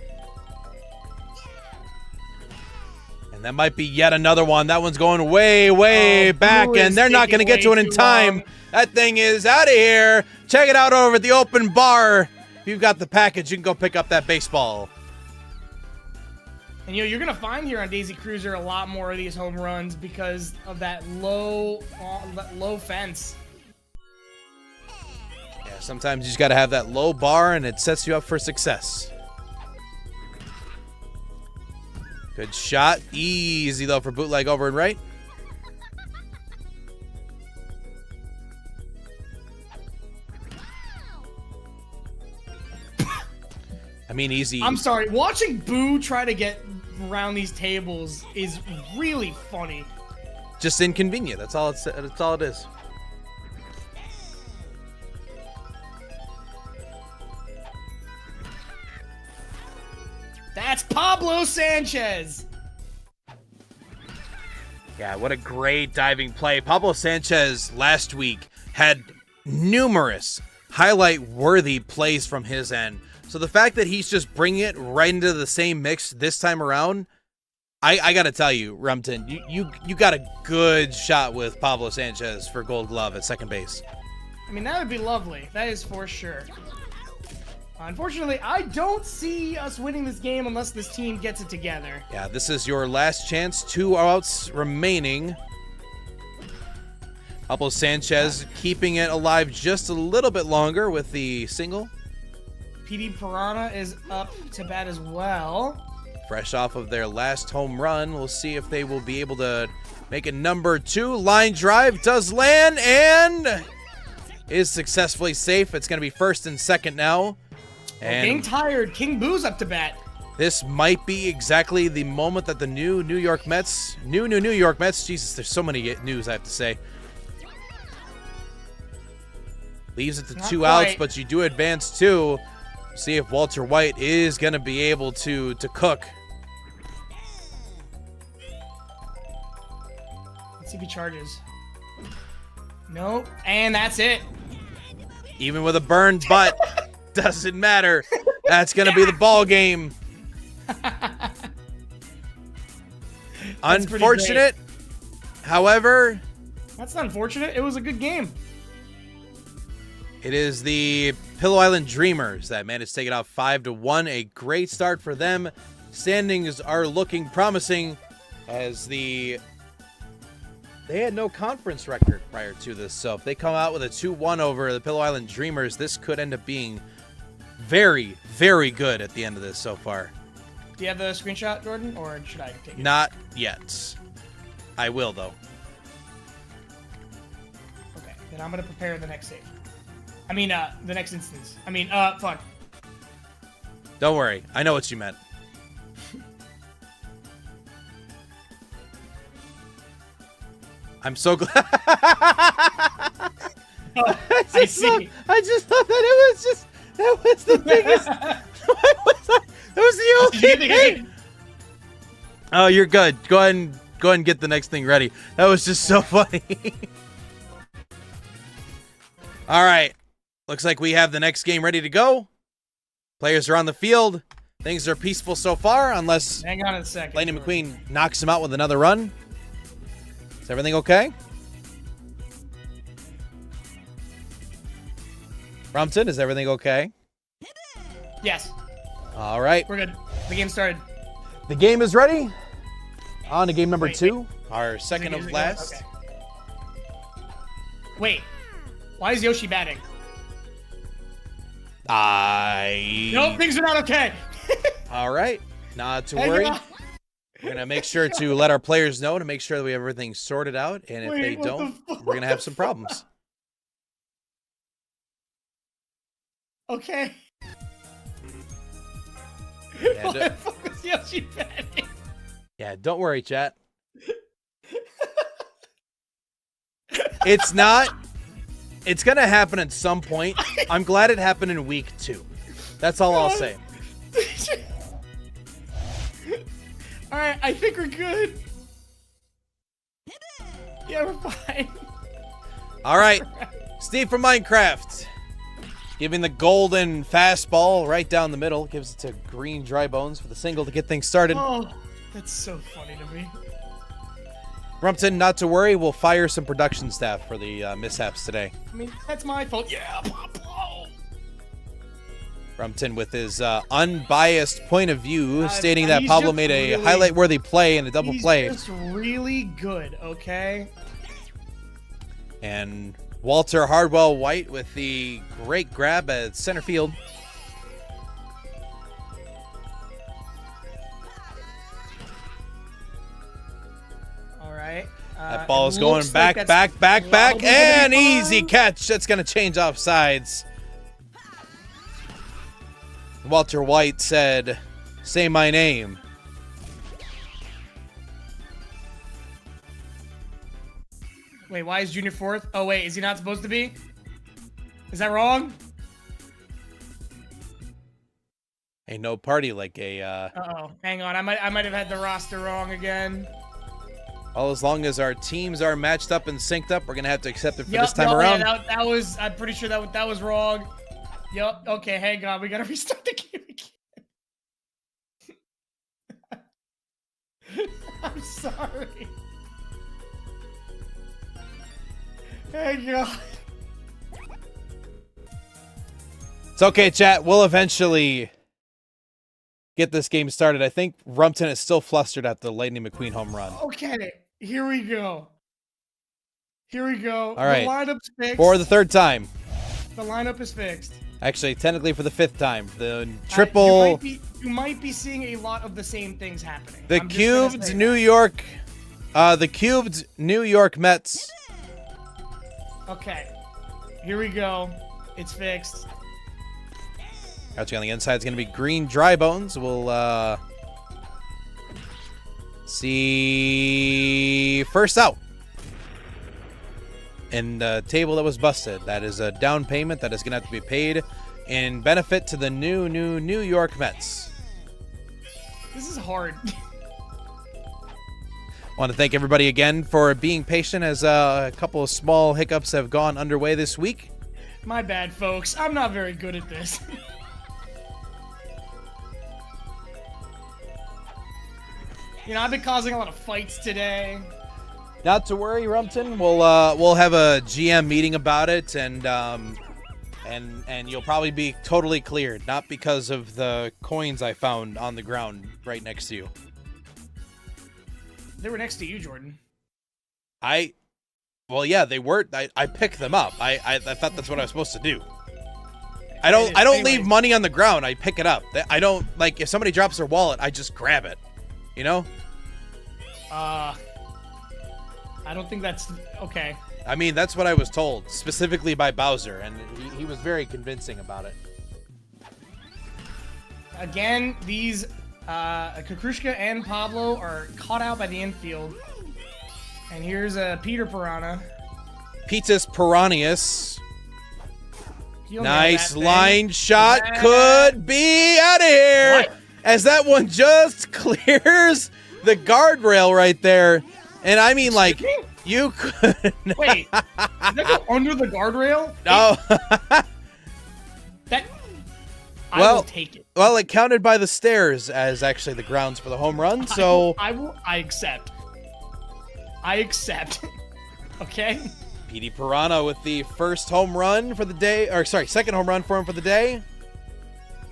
And that might be yet another one. That one's going way back, and they're not going to get to it in time. Long. That thing is out of here. Check it out over at the open bar. If you've got the package, you can go pick up that baseball. And you're going to find here on Daisy Cruiser a lot more of these home runs because of that low fence. Yeah, sometimes you just got to have that low bar, and it sets you up for success. Good shot. Easy, though, for Bootleg over and right. I mean, easy. I'm sorry. Watching Boo try to get around these tables is really funny. just inconvenient. That's all it is. That's Pablo Sanchez. Yeah, what a great diving play. Pablo Sanchez last week had numerous highlight-worthy plays from his end. So the fact that he's just bringing it right into the same mix this time around, I got to tell you, Rumpton, you got a good shot with Pablo Sanchez for Gold Glove at second base. I mean, that would be lovely. That is for sure. Unfortunately, I don't see us winning this game unless this team gets it together. Yeah, this is your last chance. 2 outs remaining. Pablo Sanchez keeping it alive just a little bit longer with the single. PD Piranha is up to bat as well. Fresh off of their last home run. We'll see if they will be able to make it number 2. Line drive does land and is successfully safe. It's going to be first and second now. And Getting tired. King Boo's up to bat. this might be exactly the moment that the new New York Mets, Jesus, there's so many news I have to say. Leaves it to Not 2 quite. outs, but you do advance 2. See if Walter White is going to be able to cook. Let's see if he charges. Nope. And that's it. Even with a burned butt, doesn't matter. That's going to be the ball game. That's pretty Unfortunate. However, That's not unfortunate. It was a good game. it is the Pillow Island Dreamers that managed to take it out 5-1. A great start for them. Standings are looking promising as they had no conference record prior to this. So if they come out with a 2-1 over the Pillow Island Dreamers, this could end up being very, very good at the end of this so far. Do you have the screenshot, Jordan, or should I take it? Not yet. I will, though. Okay, then I'm gonna prepare the next save. I mean, the next instance. I mean, fuck. Don't worry. I know what you meant. I'm so glad. Oh, I see. I just thought that it was just, that was the biggest, that was the only thing. Oh, you're good. Go ahead and get the next thing ready. That was just so funny. All right. Looks like we have the next game ready to go. Players are on the field. Things are peaceful so far, unless Hang on a second. Lightning Jordan. McQueen knocks him out with another run. Is everything okay? Rumpton, is everything okay? Yes, All right. we're good. The game started. The game is ready. On to game number Wait, 2. Our Is second it of going? last. Okay. Wait, why is Yoshi batting? Nope, things are not okay. All right. Not to Hang worry. on. We're going to make sure to let our players know to make sure that we have everything sorted out. And if Wait, they what the don't, fuck? we're going to have some problems. Okay. Yeah, Why the fuck was Yoshi batting? Yeah, don't worry, chat. It's not. It's going to happen at some point. I'm glad it happened in week 2. That's all I'll say. All right, I think we're good. Yeah, we're fine. All right. Steve from Minecraft. Giving the golden fastball right down the middle. Gives it to Green Dry Bones for the single to get things started. Oh, that's so funny to me. Rumpton, not to worry. We'll fire some production staff for the mishaps today. I mean, that's my fault. Yeah, Pablo. Rumpton with his unbiased point of view, stating that he's Pablo just made a really- highlight-worthy play and a double He's play. just really good, okay? And Walter Hardwell White with the great grab at center field. All right. That ball is it going looks back, like back, that's back, back, probably gonna and be easy fine. catch. That's going to change off sides. Walter White said, "Say my name." Wait, why is Junior fourth? Oh wait, is he not supposed to be? Is that wrong? Ain't no party like a. Uh-oh, hang on. I might have had the roster wrong again. Well, as long as our teams are matched up and synced up, we're gonna have to accept it for Yep, this time no, around. Yeah, that was. I'm pretty sure that was wrong. Yep. Okay, hang on. We gotta restart the game again. I'm sorry. Hang on. It's okay, chat. We'll eventually get this game started. I think Rumpton is still flustered at the Lightning McQueen home run. Okay, here we go. Here we go. All right. The lineup's fixed. For the third time. The lineup is fixed. Actually, technically for the fifth time. The triple. You might be seeing a lot of the same things happening. The cubed New York. The cubed New York Mets. Okay. Here we go. It's fixed. Crouching on the inside is going to be Green Dry Bones. We'll see first out. And the table that was busted. That is a down payment that is going to have to be paid in benefit to the new New York Mets. This is hard. Want to thank everybody again for being patient as a couple of small hiccups have gone underway this week. My bad, folks. I'm not very good at this. You know, I've been causing a lot of fights today. Not to worry, Rumpton. We'll have a GM meeting about it, and you'll probably be totally cleared. Not because of the coins I found on the ground right next to you. They were next to you, Jordan. Well, yeah, they were. I picked them up. I thought that's what I was supposed to do. I don't leave money on the ground. I pick it up. I don't, like, if somebody drops their wallet, I just grab it. You know? I don't think that's okay. I mean, that's what I was told, specifically by Bowser, and he was very convincing about it. Again, these Kukrushka and Pablo are caught out by the infield. And here's Peter Piranha. Petus Piranhaeus. He'll Nice nail that line thing. shot. Yeah. Could be out of here. What? As that one just clears the guardrail right there. And I mean, like, you could. Wait, did that go under the guardrail? No. I will take it. Well, it counted by the stairs as actually the grounds for the home run, so. I accept. I accept. Okay? Petey Piranha with the first home run for the day, or sorry, second home run for him for the day.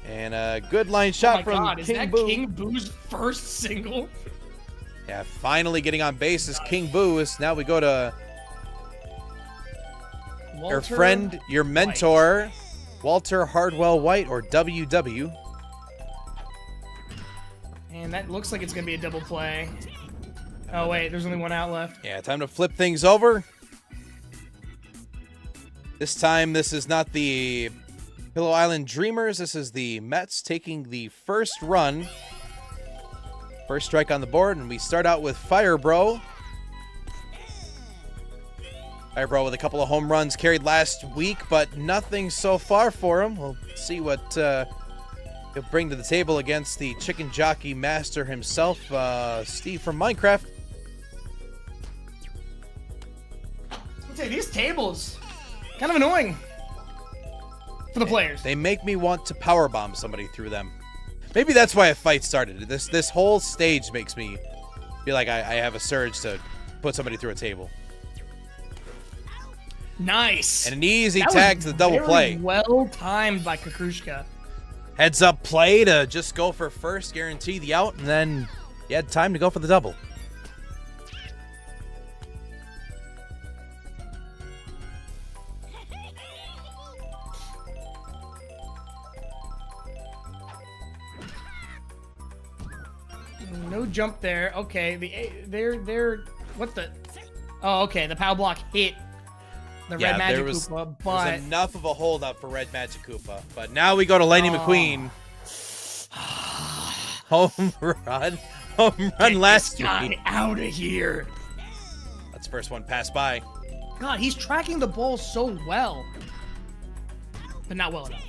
And a good line shot from God, is King that Boo. King Boo's first single? Yeah, finally getting on base is King Boo. As now we go to Walter your friend, your mentor, Walter Hardwell White, or WW. And that looks like it's going to be a double play. Oh, wait, there's only one out left. Yeah, time to flip things over. This time, this is not the Pillow Island Dreamers. This is the Mets taking the first run. First strike on the board, and we start out with Firebro. Firebro with a couple of home runs carried last week, but nothing so far for him. We'll see what he'll bring to the table against the chicken jockey master himself, Steve from Minecraft. I'll tell you, these tables, kind of annoying for the players. They make me want to powerbomb somebody through them. Maybe that's why a fight started. This whole stage makes me feel like I have a surge to put somebody through a table. Nice. And an easy That tag was to the double very play. Well timed by Kukrushka. Heads up play to just go for first, guarantee the out, and then you had time to go for the double. No jump there. Okay, they're what the? Oh, okay. The power block hit the Red Magic Koopa, there but was enough of a hold up for Red Magic Koopa. But now we go to Lightning McQueen. Home run get last this guy week. out of here. That's the first one passed by. God, he's tracking the ball so well. But not well enough.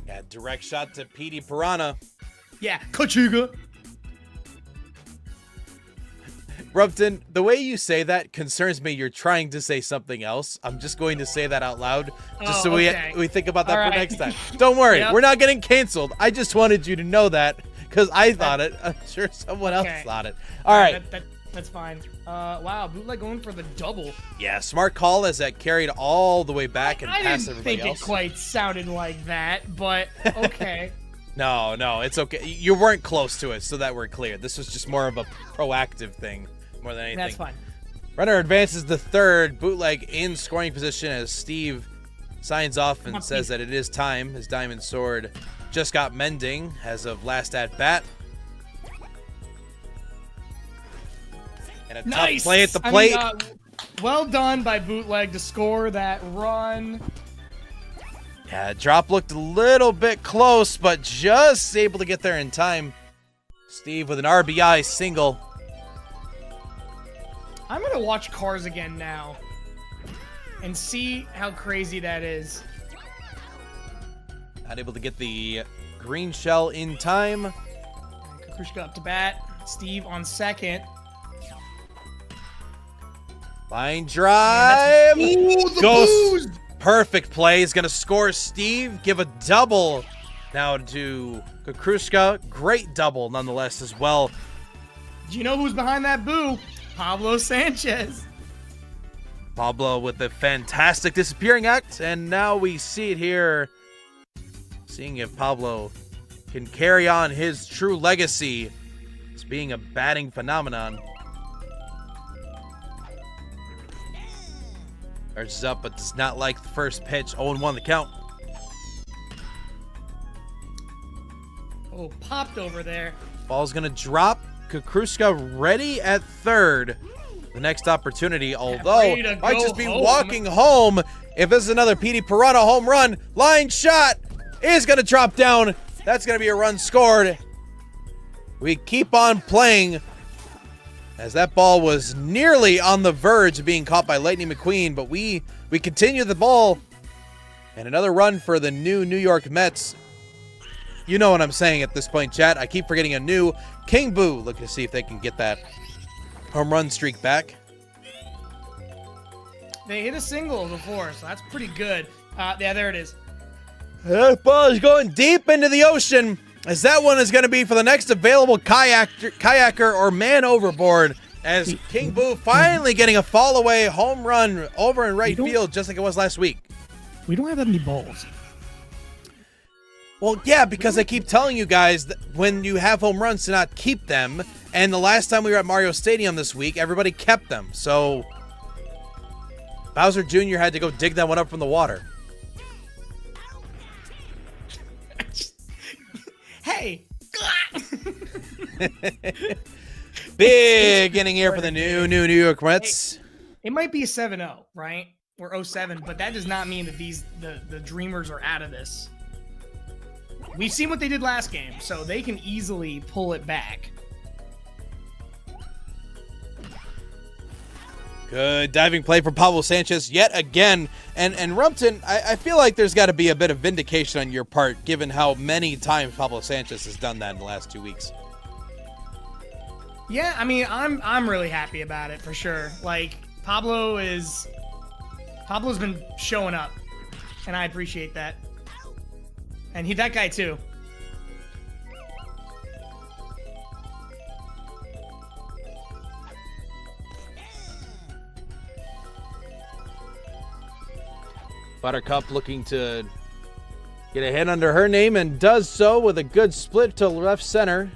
Yeah, direct shot to Petey Piranha. Yeah, Kachuga. Rumpton, the way you say that concerns me. You're trying to say something else. I'm just going to say that out loud, just so we think about that for next time. Don't worry, we're not getting canceled. I just wanted you to know that because I thought it. I'm sure someone else thought it. All right. That's fine. Wow, Bootleg going for the double. Yeah, smart call as that carried all the way back and passed everybody I didn't think it quite sounded like that, but okay. No, it's okay. You weren't close to it, so that we're clear. This was just more of a proactive thing more than anything. That's fine. Runner advances the third. Bootleg in scoring position as Steve signs off and says that it is time. His diamond sword just got mending as of last at bat. And a tough play at the plate. Well done by Bootleg to score that run. Yeah, drop looked a little bit close, but just able to get there in time. Steve with an RBI single. I'm going to watch Cars again now and see how crazy that is. Not able to get the green shell in time. Kukushka up to bat. Steve on second. Line drive. Goes. Perfect play. He's going to score Steve. Give a double now to Kukushka. Great double nonetheless as well. Do you know who's behind that boo? Pablo Sanchez. Pablo with a fantastic disappearing act. And now we see it here. Seeing if Pablo can carry on his true legacy as being a batting phenomenon. Urges up, but does not like the first pitch. 0-1 the count. Oh, popped over there. Ball's going to drop. Kukushka ready at third. The next opportunity, although might just be walking home. If this is another Petey Piranha home run, line shot is going to drop down. That's going to be a run scored. We keep on playing as that ball was nearly on the verge of being caught by Lightning McQueen, but we continue the ball. And another run for the new New York Mets. You know what I'm saying at this point, chat. I keep forgetting a new King Boo. Looking to see if they can get that home run streak back. They hit a single before, so that's pretty good. Yeah, there it is. That ball is going deep into the ocean, as that one is going to be for the next available kayaker or man overboard, as King Boo finally getting a fall away home run over in right field, just like it was last week. We don't have that many balls. Well, yeah, because I keep telling you guys that when you have home runs to not keep them, and the last time we were at Mario Stadium this week, everybody kept them. So Bowser Jr. had to go dig that one up from the water. Hey! Big inning here for the new New York Mets. It might be a 7-0, right? Or 07, but that does not mean that the Dreamers are out of this. We've seen what they did last game, so they can easily pull it back. Good diving play from Pablo Sanchez yet again. And Rumpton, I feel like there's got to be a bit of vindication on your part, given how many times Pablo Sanchez has done that in the last 2 weeks. Yeah, I mean, I'm really happy about it for sure. Like Pablo's been showing up, and I appreciate that. And that guy too. Buttercup looking to get a hit under her name and does so with a good split to left center.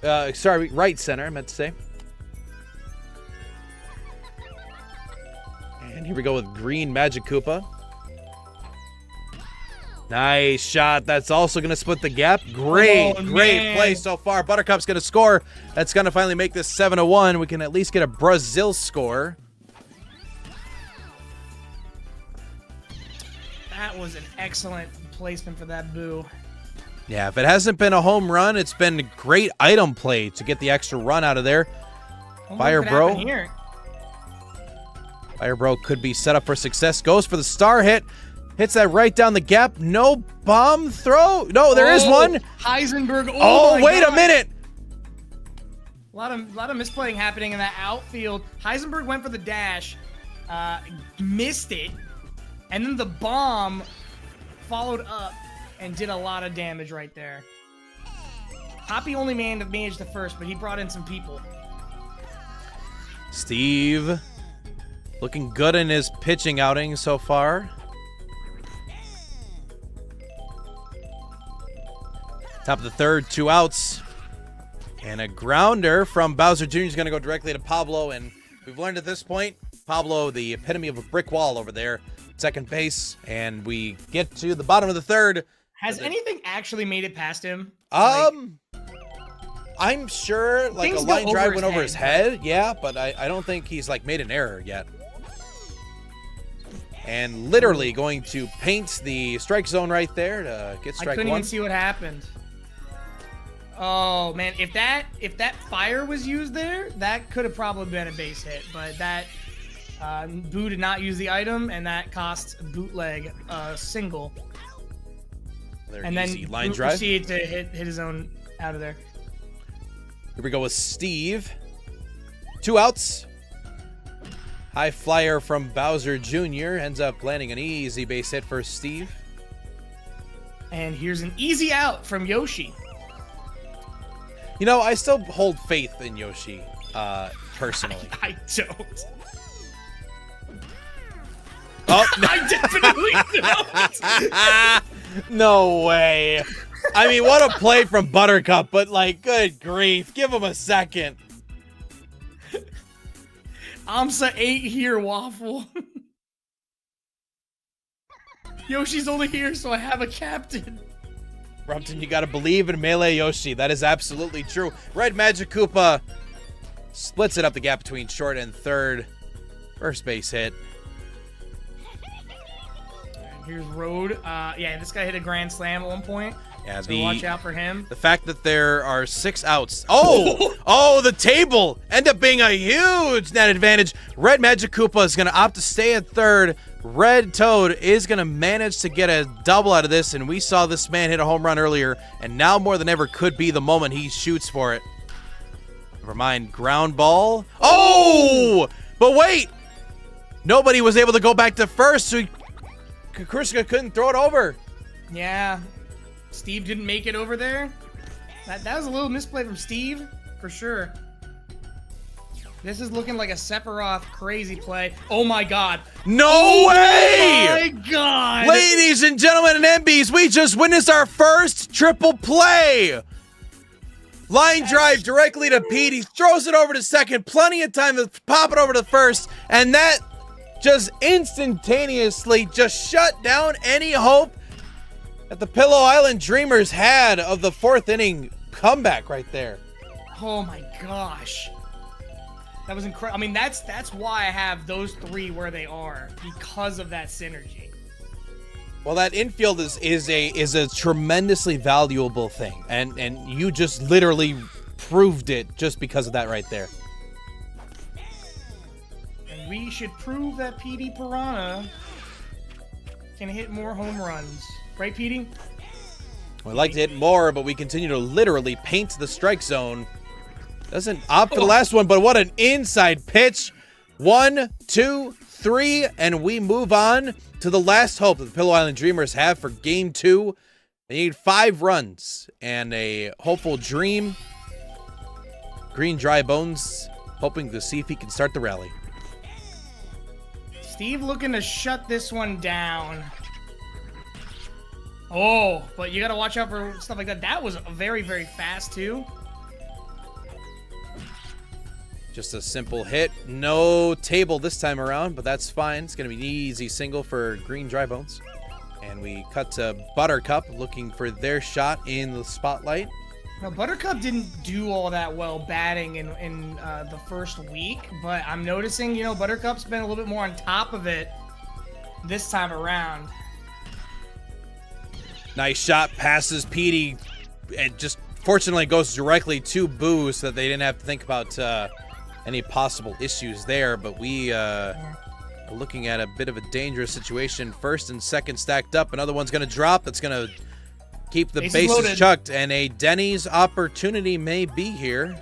Right center, I meant to say. And here we go with Green Magic Koopa. Nice shot. That's also going to split the gap. Great play so far. Buttercup's going to score. That's going to finally make this 7-1. We can at least get a Brazil score. That was an excellent placement for that boo. Yeah, if it hasn't been a home run, it's been great item play to get the extra run out of there. Fire, bro. Firebro could be set up for success. Goes for the star hit. Hits that right down the gap. No bomb throw. No, there is one. Heisenberg. Oh, my wait God. a minute. A lot of misplaying happening in that outfield. Heisenberg went for the dash, missed it, and then the bomb followed up and did a lot of damage right there. Hoppy only managed the first, but he brought in some people. Steve looking good in his pitching outing so far. Top of the third, 2 outs. And a grounder from Bowser Jr. is going to go directly to Pablo. And we've learned at this point, Pablo, the epitome of a brick wall over there, second base. And we get to the bottom of the third. Has anything actually made it past him? I'm sure like a Things go line drive over went his over his head. Yeah, but I don't think he's like made an error yet. And literally going to paint the strike zone right there to get strike I couldn't one. even see what happened. Oh man, if that fire was used there, that could have probably been a base hit. But that Boo did not use the item, and that cost Bootleg a single. And then line Boot drive. proceeded to hit his own out of there. Here we go with Steve. 2 outs. High flyer from Bowser Jr. ends up landing an easy base hit for Steve. And here's an easy out from Yoshi. You know, I still hold faith in Yoshi, personally. I don't. Oh, I definitely don't. no way. I mean, what a play from Buttercup, but like, good grief. Give him a second. AMSA 8 here, Waffle. Yoshi's only here, so I have a captain. Rumpton, you gotta believe in Melee Yoshi. That is absolutely true. Red Magic Koopa splits it up the gap between short and third. First base hit. Here's Road. Yeah, this guy hit a grand slam at one point. Yeah, so watch out for him. The fact that there are 6 outs. Oh, the table end up being a huge net advantage. Red Magic Koopa is going to opt to stay at third. Red Toad is going to manage to get a double out of this, and we saw this man hit a home run earlier, and now more than ever could be the moment he shoots for it. Never mind, ground ball. Oh! But wait! Nobody was able to go back to first, so Kukuruska couldn't throw it over. Yeah. Steve didn't make it over there. That was a little misplay from Steve, for sure. This is looking like a Sephiroth crazy play. Oh my god. No way! Oh my god! Ladies and gentlemen and MBs, we just witnessed our first triple play. Line drive directly to Pete. He throws it over to second. Plenty of time to pop it over to first. And that just instantaneously just shut down any hope that the Pillow Island Dreamers had of the 4th inning comeback right there. Oh my gosh. That was incredible. I mean, that's why I have those 3 where they are, because of that synergy. Well, that infield is a tremendously valuable thing, and you just literally proved it just because of that right there. And we should prove that PD Piranha can hit more home runs. Right, PD? We'd like to hit more, but we continue to literally paint the strike zone. Doesn't opt for the last one, but what an inside pitch. 1, 2, 3, and we move on to the last hope that the Pillow Island Dreamers have for Game 2. They need 5 runs and a hopeful dream. Green Dry Bones hoping to see if he can start the rally. Steve looking to shut this one down. Oh, but you gotta watch out for stuff like that. That was very, very fast, too. Just a simple hit. No table this time around, but that's fine. It's going to be an easy single for Green Dry Bones. And we cut to Buttercup looking for their shot in the spotlight. Now, Buttercup didn't do all that well batting in the first week, but I'm noticing, you know, Buttercup's been a little bit more on top of it this time around. Nice shot, passes Petey. It just fortunately goes directly to Boo so that they didn't have to think about any possible issues there. But we looking at a bit of a dangerous situation. First and second stacked up. Another one's going to drop. That's going to keep the bases chucked. And a Denny's opportunity may be here.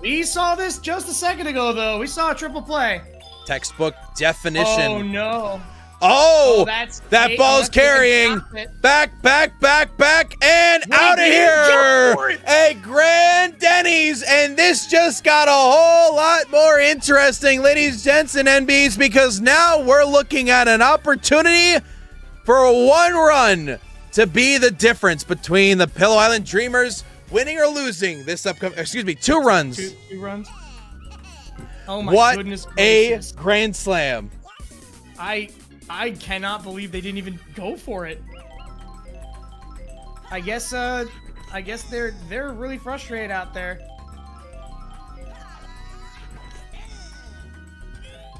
We saw this just a second ago, though. We saw a triple play. Textbook definition. Oh, no. Oh, that ball's carrying. Back, and out of here. A grand Denny's, and this just got a whole lot more interesting, ladies, gents, and NBs, because now we're looking at an opportunity for one run to be the difference between the Pillow Island Dreamers winning or losing this upcoming, 2 runs. Two runs. Oh my goodness gracious. A grand slam. I cannot believe they didn't even go for it. I guess they're really frustrated out there.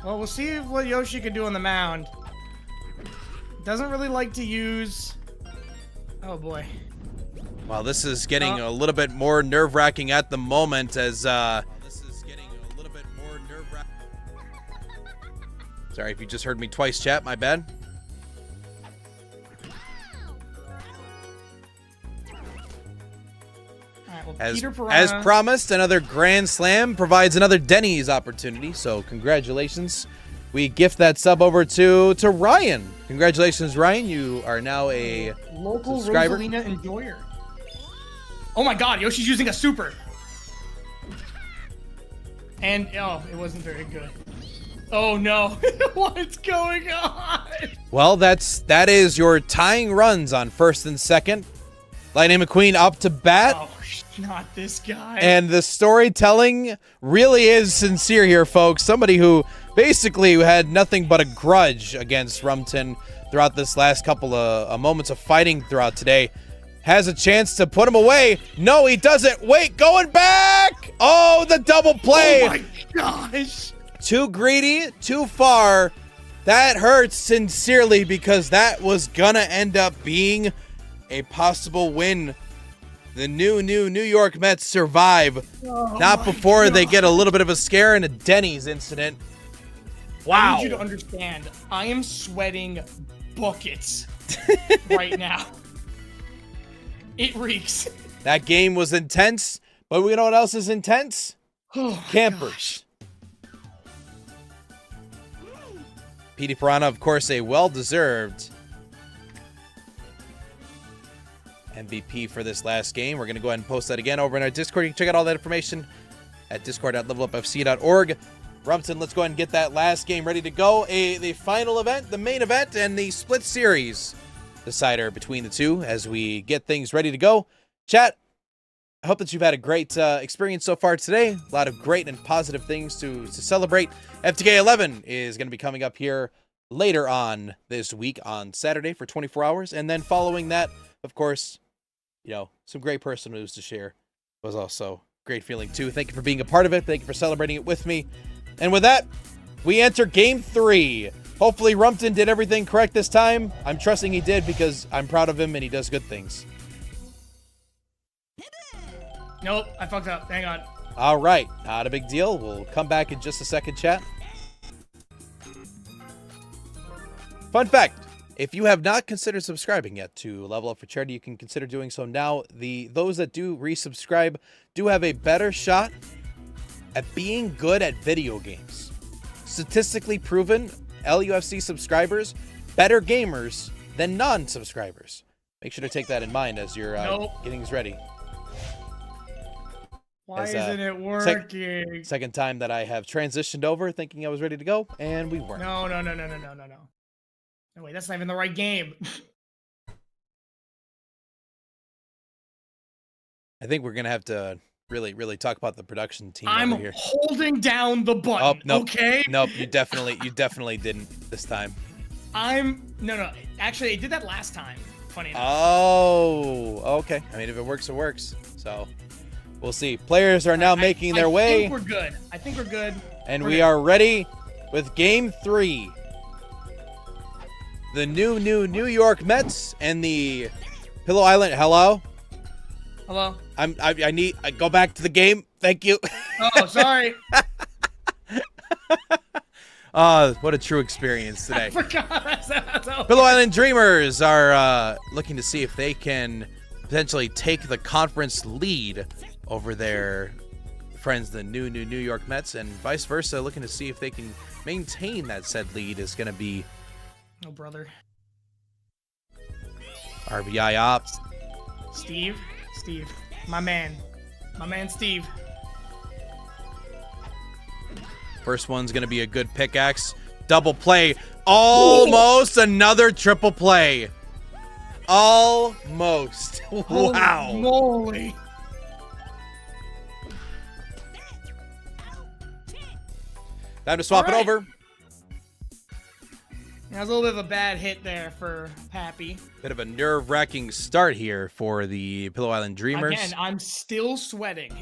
Well, we'll see what Yoshi can do on the mound. Doesn't really like to use. Oh boy. Well, this is getting a little bit more nerve-wracking at the moment as Sorry if you just heard me twice, chat. My bad. All right, As promised, another grand slam provides another Denny's opportunity. So congratulations. We gift that sub over to Ryan. Congratulations, Ryan. You are now a local subscriber. Rosalina enjoyer. Oh my God, Yoshi's using a super. And it wasn't very good. Oh no, what's going on? Well, that is your tying runs on first and second. Lightning McQueen up to bat. Oh, not this guy. And the storytelling really is sincere here, folks. Somebody who basically had nothing but a grudge against Rumton throughout this last couple of moments of fighting throughout today has a chance to put him away. No, he doesn't. Wait, going back. Oh, the double play. Oh my gosh. Too greedy, too far. That hurts sincerely because that was gonna end up being a possible win. The New York Mets survive. Not before they get a little bit of a scare in a Denny's incident. Wow. I need you to understand, I am sweating buckets right now. It reeks. That game was intense, but we know what else is intense? Campers. Gosh. Petey Piranha, of course, a well-deserved MVP for this last game. We're going to go ahead and post that again over in our Discord. You can check out all that information at discord.levelupfc.org. Rumton, let's go ahead and get that last game ready to go. The final event, the main event, and the split series decider between the two as we get things ready to go. Chat, I hope that you've had a great experience so far today. A lot of great and positive things to celebrate. FTK 11 is going to be coming up here later on this week on Saturday for 24 hours. And then following that, of course, some great personal news to share. It was also a great feeling too. Thank you for being a part of it. Thank you for celebrating it with me. And with that, we enter game 3. Hopefully Rumton did everything correct this time. I'm trusting he did because I'm proud of him and he does good things. Nope, I fucked up. Hang on. All right, not a big deal. We'll come back in just a second, chat. Fun fact, if you have not considered subscribing yet to Level Up for Charity, you can consider doing so now. Those that do resubscribe do have a better shot at being good at video games. Statistically proven, LUFC subscribers, better gamers than non-subscribers. Make sure to take that in mind as you're getting ready. Why isn't it working? Second time that I have transitioned over thinking I was ready to go, and we weren't. No. No, wait, that's not even the right game. I think we're going to have to really talk about the production team I'm over here. Holding down the button, oh, nope. Okay? Nope, you definitely didn't this time. No. Actually, I did that last time. Funny enough. Oh, okay. I mean, if it works, it works. So, we'll see. Players are now making their way. I think we're good. And we are ready with game 3. The New York Mets and the Pillow Island. Hello? I go back to the game. Thank you. Oh, sorry. What a true experience today. I forgot that's how Pillow Island Dreamers are looking to see if they can potentially take the conference lead over their friends, the New York Mets, and vice versa, looking to see if they can maintain that said lead is going to be Oh, brother. RBI Ops. Steve, my man Steve. First one's going to be a good pickaxe. Double play. Almost another triple play. Almost. Wow. Holy moly. Time to swap All right. it over. That was a little bit of a bad hit there for Pappy. Bit of a nerve-wracking start here for the Pillow Island Dreamers. Again, I'm still sweating.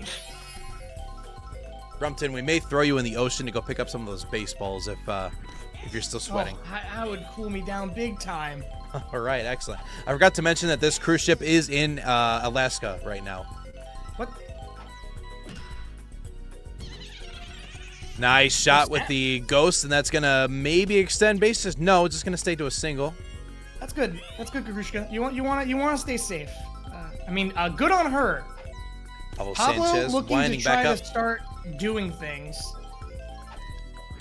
Rumpton, we may throw you in the ocean to go pick up some of those baseballs if you're still sweating. Oh, that would cool me down big time. All right, excellent. I forgot to mention that this cruise ship is in Alaska right now. What? Nice shot What's with that? the ghost, and that's gonna maybe extend bases. No, it's just gonna stay to a single. That's good. That's good, Karushka. You want to stay safe. Good on her. Pablo Pablo Sanchez looking winding to try back up. to start doing things.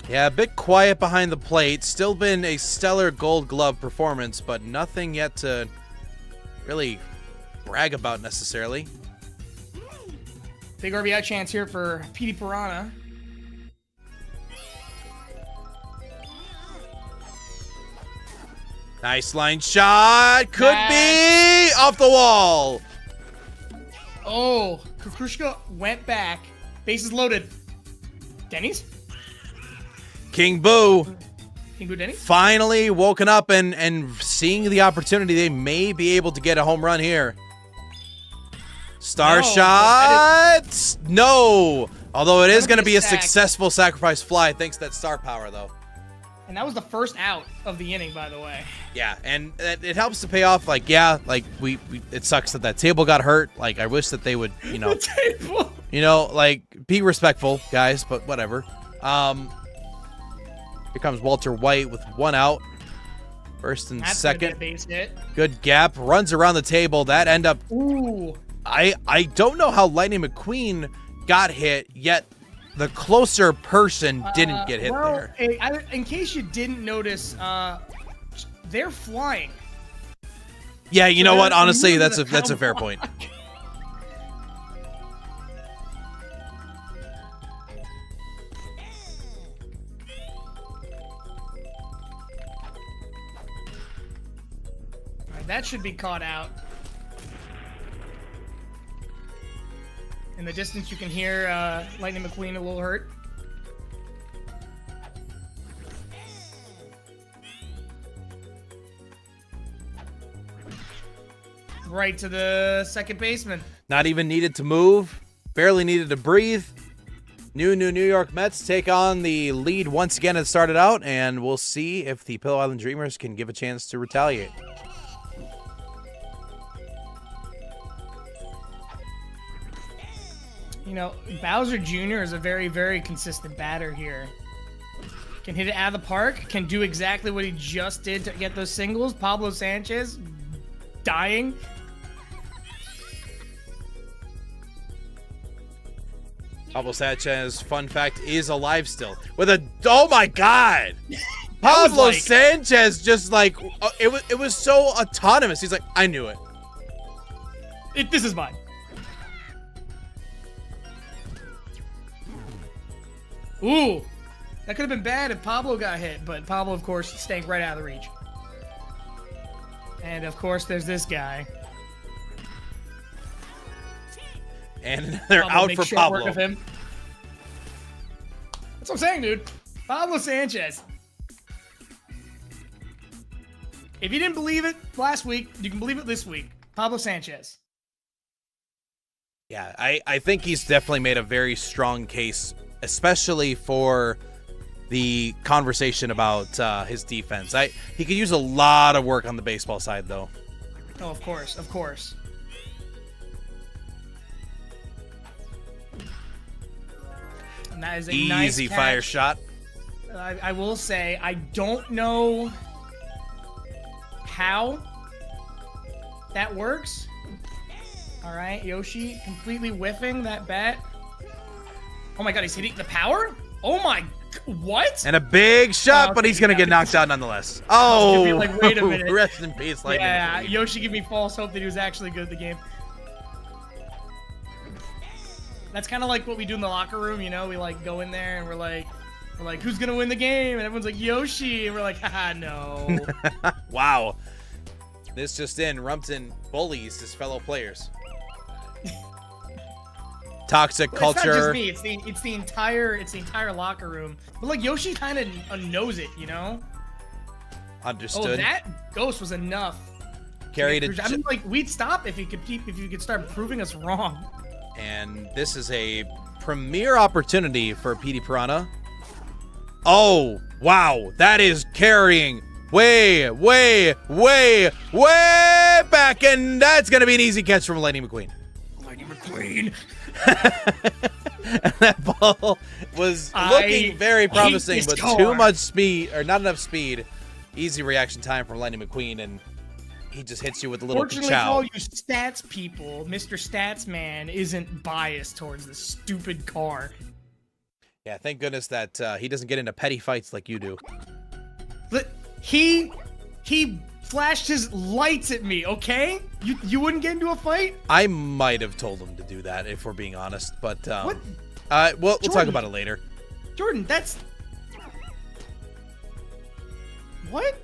Yeah, a bit quiet behind the plate. Still been a stellar Gold Glove performance, but nothing yet to really brag about necessarily. Big RBI chance here for Petey Piranha. Nice line shot. Could be off the wall. Oh, Kukrushka went back. Bases loaded. Denny's? King Boo King Boo Denny's? finally woken up and seeing the opportunity. They may be able to get a home run here. Star No, shot. No. Although it is going to be a sack. successful sacrifice fly thanks to that star power, though. And that was the first out of the inning, by the way. Yeah, and it helps to pay off. Like, yeah, like we it sucks that table got hurt. Like, I wish that they would, Table. like be respectful, guys. But whatever. Here comes Walter White with one out. First and That's gonna be a second. base hit. Good gap. Runs around the table. That end up. Ooh. I don't know how Lightning McQueen got hit, yet the closer person didn't get hit there. In case you didn't notice, they're flying. Yeah, you know they're what? Honestly, moving that's the a fair foul point. block. Alright, that should be caught out. In the distance, you can hear Lightning McQueen a little hurt. Right to the second baseman. Not even needed to move. Barely needed to breathe. New York Mets take on the lead once again. It started out, and we'll see if the Pillow Island Dreamers can give a chance to retaliate. You know, Bowser Jr. is a very, very consistent batter here. Can hit it out of the park. Can do exactly what he just did to get those singles. Pablo Sanchez dying. Pablo Sanchez, fun fact, is alive still. With a, oh my God! was Pablo like- Sanchez just like, it was so autonomous. He's like, I knew it. This is mine. Ooh, that could have been bad if Pablo got hit, but Pablo, of course, staying right out of the reach. And, of course, there's this guy. And they're Pablo out makes for short work Pablo. of him. That's what I'm saying, dude. Pablo Sanchez. If you didn't believe it last week, you can believe it this week. Pablo Sanchez. Yeah, I think he's definitely made a very strong case, especially for the conversation about his defense. He could use a lot of work on the baseball side, though. Oh, of course, of course. And that is a nice Easy catch. fire shot. I will say, I don't know how that works. All right, Yoshi completely whiffing that bat. Oh my god, he's hitting the power? Oh my, what? And a big shot, Oh, but he's going to yeah. get knocked out nonetheless. I was Oh, gonna be like, wait a minute. Rest in peace, Lightning Yeah, McQueen. Yoshi gave me false hope that he was actually good at the game. That's kind of like what we do in the locker room, you know? We like go in there and we're like, who's gonna win the game? And everyone's like, Yoshi, and we're like, haha, no. Wow. This just in, Rumpton bullies his fellow players. Toxic It's not culture. just me. It's the entire locker room. But like Yoshi kind of knows it, you know. Oh, Understood. that ghost was enough. Carried I it. mean, like we'd stop if you could start proving us wrong. And this is a premier opportunity for PD Piranha. Oh, wow. That is carrying way back. And that's going to be an easy catch from Lightning McQueen. Lightning McQueen. And that ball was looking very promising, hate but this car. too much speed, or not enough speed. Easy reaction time from Lightning McQueen, and he just hits you with a little Fortunately for all ka-chow. you stats people, Mr. Stats Man isn't biased towards this stupid car. Yeah, thank goodness that he doesn't get into petty fights like you do. But he flashed his lights at me, okay? You wouldn't get into a fight? I might have told him to do that, if we're being honest, but What? we'll talk Jordan. about it later. Jordan, that's... What?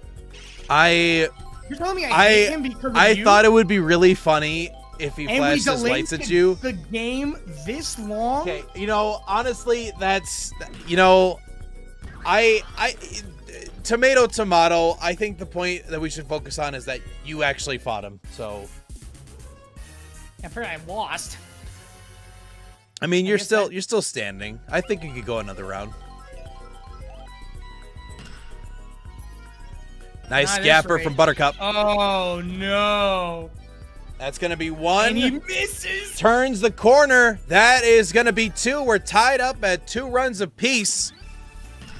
I You're telling me I hate him because of you? thought it would be really funny if he And we flashed his delayed lights at you. the game this long? Okay, you know, honestly, that's, you know, tomato, I think the point that we should focus on is that you actually fought him. So, I'm pretty I lost. I mean, you're guess still standing. I think you could go another round. Nice Not at this scapper rate. from Buttercup. Oh, no. That's going to be one. And he misses. Turns the corner. That is going to be two. We're tied up at 2 runs apiece.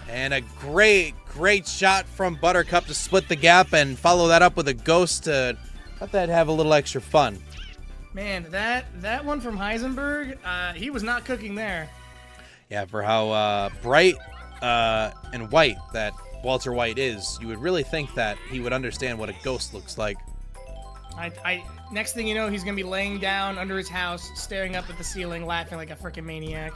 And a great shot from Buttercup to split the gap and follow that up with a ghost to let that have a little extra fun. Man, that one from Heisenberg, he was not cooking there. Yeah, for how bright and white that Walter White is, you would really think that he would understand what a ghost looks like. Next thing you know, he's gonna be laying down under his house, staring up at the ceiling, laughing like a freaking maniac.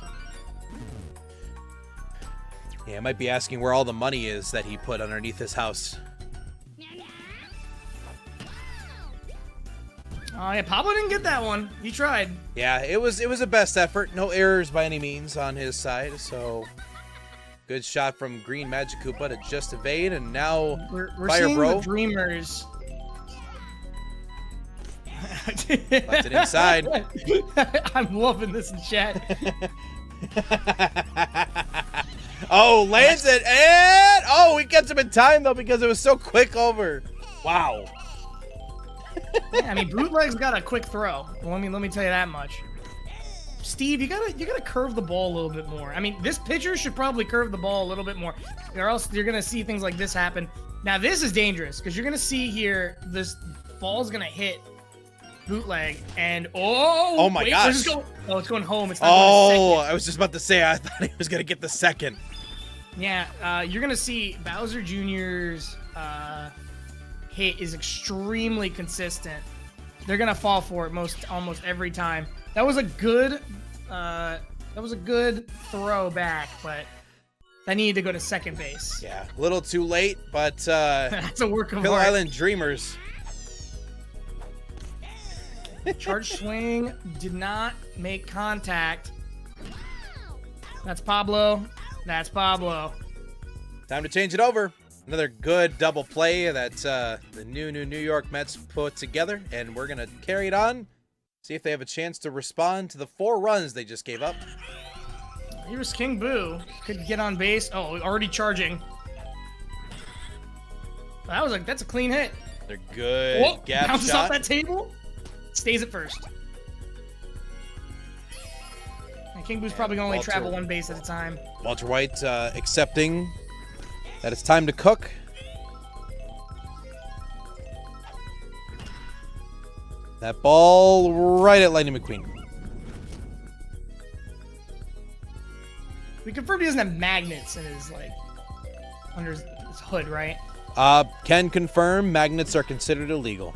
Yeah, might be asking where all the money is that he put underneath his house. Oh yeah, Pablo didn't get that one. He tried. Yeah, it was a best effort. No errors by any means on his side, so good shot from Green Magic Koopa to just evade, and now We're Fire seeing Bro the Dreamers. left it inside. I'm loving this in chat. Oh, lands it, and oh, he gets him in time though because it was so quick over. Wow. Yeah, I mean, Bootleg's got a quick throw. Let me tell you that much. Steve, you gotta curve the ball a little bit more. I mean, this pitcher should probably curve the ball a little bit more, or else you're gonna see things like this happen. Now this is dangerous because you're gonna see here this ball's gonna hit Bootleg, and Oh my wait, gosh. where's it going? Oh, it's going home. It's not going to second. I was just about to say I thought he was gonna get the second. Yeah, you're gonna see Bowser Jr.'s hit is extremely consistent. They're gonna fall for it almost every time. That was a good throw back, but that needed to go to second base. Yeah, a little too late, but That's a work of Pillar art. Island Dreamers. Charge swing did not make contact. That's Pablo. That's Pablo. Time to change it over. Another good double play that the New York Mets put together, and we're gonna carry it on. See if they have a chance to respond to the 4 runs they just gave up. Here's King Boo. Could get on base. Oh, already charging. That's a clean hit. They're good Whoa, gap bounces shot. off that table. Stays at first. And King Boo's probably gonna only Walter- travel one base at a time. Walter White accepting that it's time to cook. That ball right at Lightning McQueen. We confirmed he doesn't have magnets in his, like, under his hood, right? Can confirm magnets are considered illegal.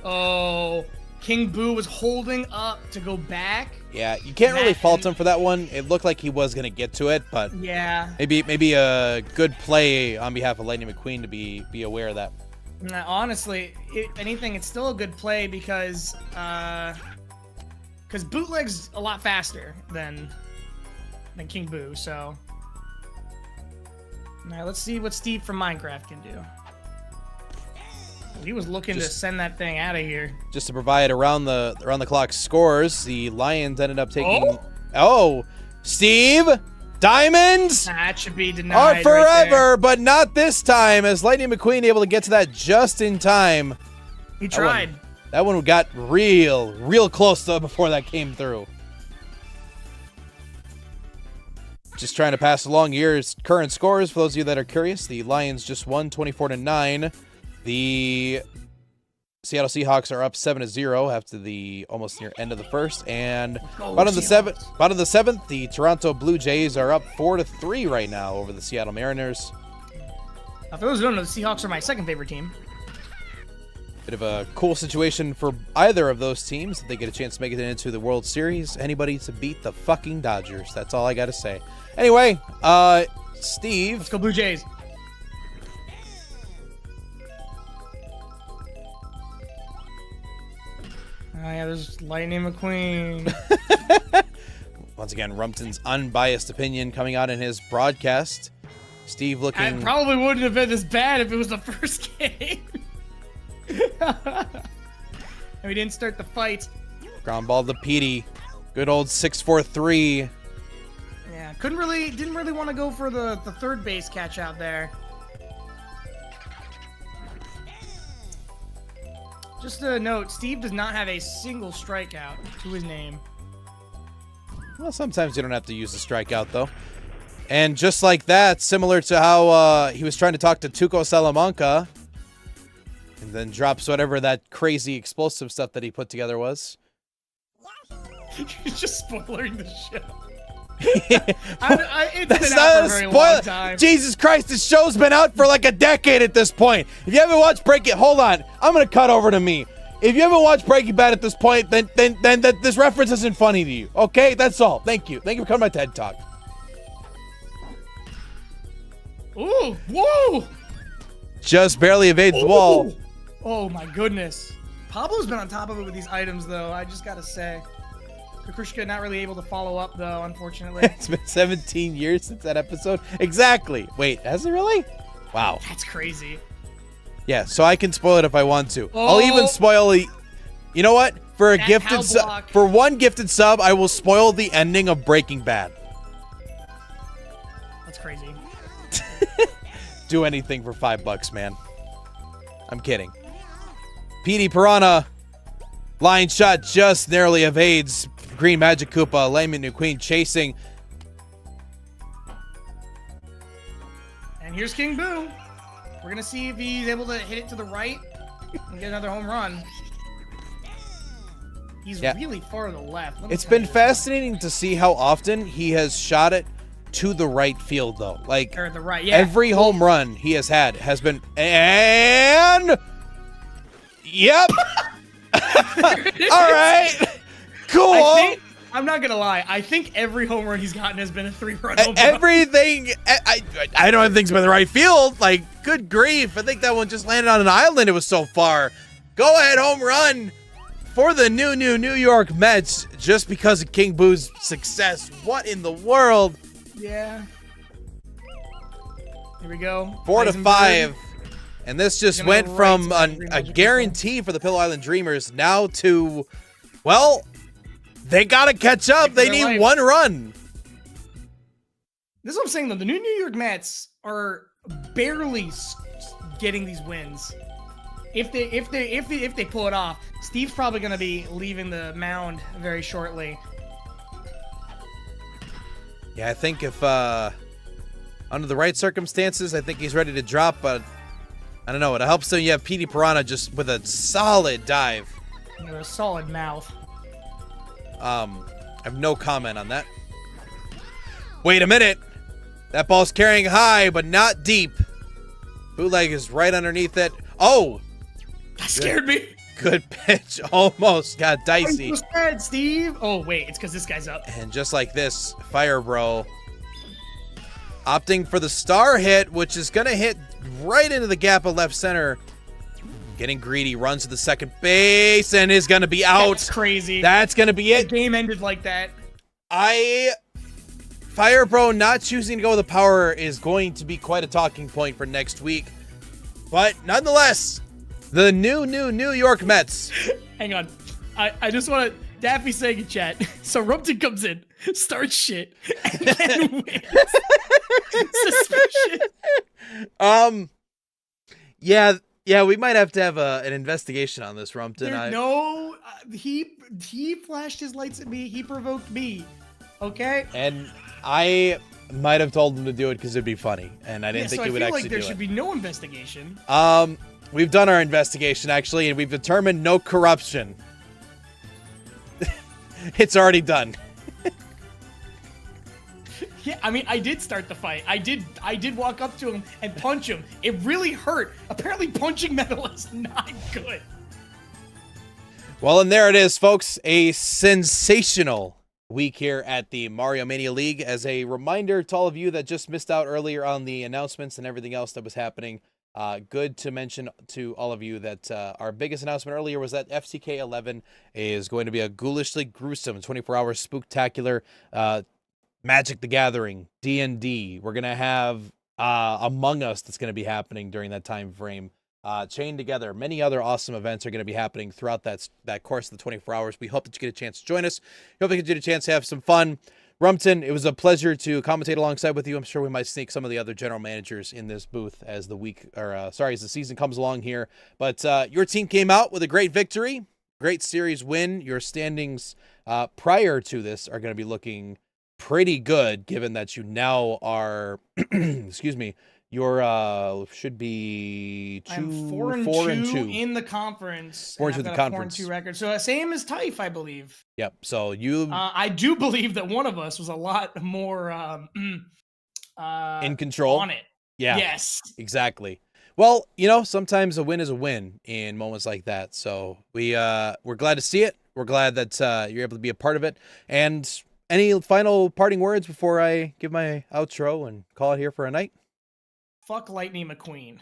Oh, King Boo was holding up to go back. Yeah, you can't really fault him for that one. It looked like he was going to get to it, but yeah, maybe a good play on behalf of Lightning McQueen to be aware of that. Nah, honestly, if anything, it's still a good play because Bootleg's a lot faster than King Boo. So, now let's see what Steve from Minecraft can do. He was looking to send that thing out of here. Just to provide around the clock scores, the Lions ended up taking. Oh, Steve, diamonds that should be are denied. forever, but not this time. As Lightning McQueen able to get to that just in time. He tried. That one got real close though before that came through. Just trying to pass along your current scores for those of you that are curious. The Lions just won 24-9. The Seattle Seahawks are up 7-0 after the almost near end of the first, and bottom of the seventh, the Toronto Blue Jays are up 4-3 right now over the Seattle Mariners. Now, for those who don't know, the Seahawks are my second favorite team. Bit of a cool situation for either of those teams. If they get a chance to make it into the World Series, anybody to beat the fucking Dodgers. That's all I got to say. Anyway, Steve. Let's go Blue Jays. Oh yeah, there's Lightning McQueen. Once again, Rumpton's unbiased opinion coming out in his broadcast. Steve looking... It probably wouldn't have been this bad if it was the first game. And we didn't start the fight. Ground ball to Petey. Good old 6-4-3. Yeah, didn't really want to go for the third base catch out there. Just a note, Steve does not have a single strikeout to his name. Well, sometimes you don't have to use the strikeout, though. And just like that, similar to how he was trying to talk to Tuco Salamanca, and then drops whatever that crazy explosive stuff that he put together was. You're just spoiling the show. It's been out for a very long time. Jesus Christ, this show's been out for like a decade at this point. If you haven't watched hold on, I'm gonna cut over to me. If you haven't watched Breaking Bad at this point, then this reference isn't funny to you. Okay, that's all. Thank you. Thank you for coming to my TED Talk. Ooh, whoa! Just barely evades the wall. Oh my goodness. Pablo's been on top of it with these items, though. I just gotta say. Kukushka not really able to follow up, though, unfortunately. It's been 17 years since that episode. Exactly. Wait, has it really? Wow. That's crazy. Yeah, so I can spoil it if I want to. I'll even spoil the... You know what? For a gifted sub, for one gifted sub, I will spoil the ending of Breaking Bad. That's crazy. Do anything for $5, man. I'm kidding. Petey Piranha. Line shot just narrowly evades Green Magic Koopa. Lightning McQueen chasing. And here's King Boo. We're going to see if he's able to hit it to the right and get another home run. He's really far to the left. It's been fascinating to see how often he has shot it to the right field, though. Like, or the right, yeah. Every home run he has had has been... And... Yep! All right. Cool. I'm not gonna lie. I think every home run he's gotten has been a 3-run home run. Everything. I don't think it's been the right field. Like, good grief. I think that one just landed on an island. It was so far. Go ahead, home run for the new New York Mets just because of King Boo's success. What in the world? Yeah. Here we go. 4-5. And this just went from a guarantee for the Pillow Island Dreamers now to, well, they got to catch up. They need one run. This is what I'm saying, though. The new New York Mets are barely getting these wins. If they pull it off, Steve's probably going to be leaving the mound very shortly. Yeah, I think if under the right circumstances, I think he's ready to drop, but I don't know. It helps that you have PD Piranha just with a solid dive. With a solid mouth. I have no comment on that. Wait a minute. That ball's carrying high, but not deep. Bootleg is right underneath it. Oh! That scared me. Good pitch. Almost got dicey. I'm so sad, Steve. Oh, wait. It's because this guy's up. And just like this, Fire Bro opting for the star hit, which is going to hit right into the gap of left center. Getting greedy, runs to the second base, and is going to be out. That's crazy. That's going to be it. The game ended like that. Fire Bro not choosing to go with the power is going to be quite a talking point for next week. But nonetheless, the new New York Mets. Hang on. I just want to... Daffy saying in chat. So Rumpton comes in, starts shit, and then wins. Suspicious. Yeah, we might have to have an investigation on this, Rumpton. He flashed his lights at me. He provoked me. Okay? And I might have told him to do it because it'd be funny, and I didn't think he would actually do it. There should be no investigation. We've done our investigation, actually, and we've determined no corruption. It's already done. Yeah, I mean, I did start the fight. I did walk up to him and punch him. It really hurt. Apparently, punching metal is not good. Well, and there it is, folks. A sensational week here at the Mario Mania League. As a reminder to all of you that just missed out earlier on the announcements and everything else that was happening, good to mention to all of you that our biggest announcement earlier was that FCK 11 is going to be a ghoulishly gruesome 24-hour spooktacular Magic the Gathering, D&D. We're going to have Among Us that's going to be happening during that time frame. Chained Together. Many other awesome events are going to be happening throughout that course of the 24 hours. We hope that you get a chance to join us. We hope you get a chance to have some fun. Rumpton, it was a pleasure to commentate alongside with you. I'm sure we might sneak some of the other general managers in this booth as the season comes along here. But your team came out with a great victory, great series win. Your standings prior to this are going to be looking pretty good, given that you now are, excuse me, you're should be I'm 4-2 in the conference. 4-2 in the conference. 4-2 record. So same as Taif, I believe. Yep. So you. I do believe that one of us was a lot more in control on it. Yeah. Yes. Exactly. Well, sometimes a win is a win in moments like that. So we're glad to see it. We're glad that you're able to be a part of it. And any final parting words before I give my outro and call it here for a night? Fuck Lightning McQueen.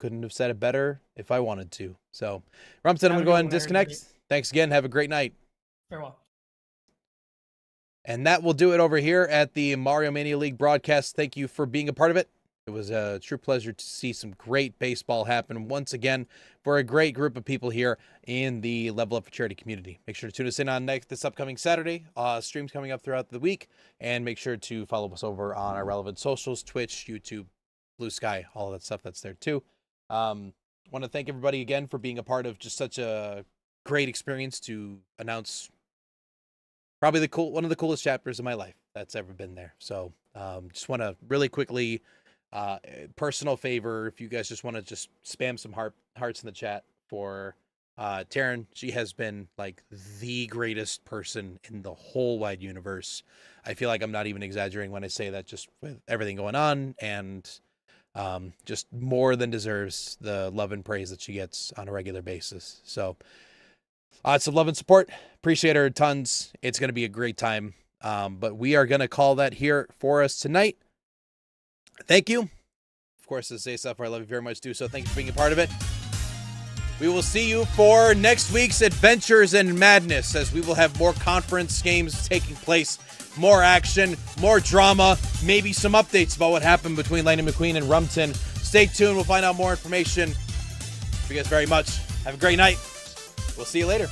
Couldn't have said it better if I wanted to. So, Rumpton, I'm going to go ahead and disconnect. Thanks again. Have a great night. Farewell. And that will do it over here at the Mario Mania League broadcast. Thank you for being a part of it. It was a true pleasure to see some great baseball happen once again for a great group of people here in the Level Up for Charity community. Make sure to tune us in on this upcoming Saturday. Streams coming up throughout the week. And make sure to follow us over on our relevant socials, Twitch, YouTube, Blue Sky, all of that stuff that's there too. Want to thank everybody again for being a part of just such a great experience to announce probably one of the coolest chapters of my life that's ever been there. So just want to really quickly... personal favor, if you guys just want to just spam some hearts in the chat for Taryn. She has been like the greatest person in the whole wide universe. I feel like I'm not even exaggerating when I say that, just with everything going on, and just more than deserves the love and praise that she gets on a regular basis. So some love and support. Appreciate her tons. It's going to be a great time. But we are going to call that here for us tonight. Thank you. Of course, as I say stuff, I love you very much. Do so. Thank you for being a part of it. We will see you for next week's Adventures in Madness, as we will have more conference games taking place, more action, more drama, maybe some updates about what happened between Lightning McQueen and Rumpton. Stay tuned. We'll find out more information. Thank you guys very much. Have a great night. We'll see you later.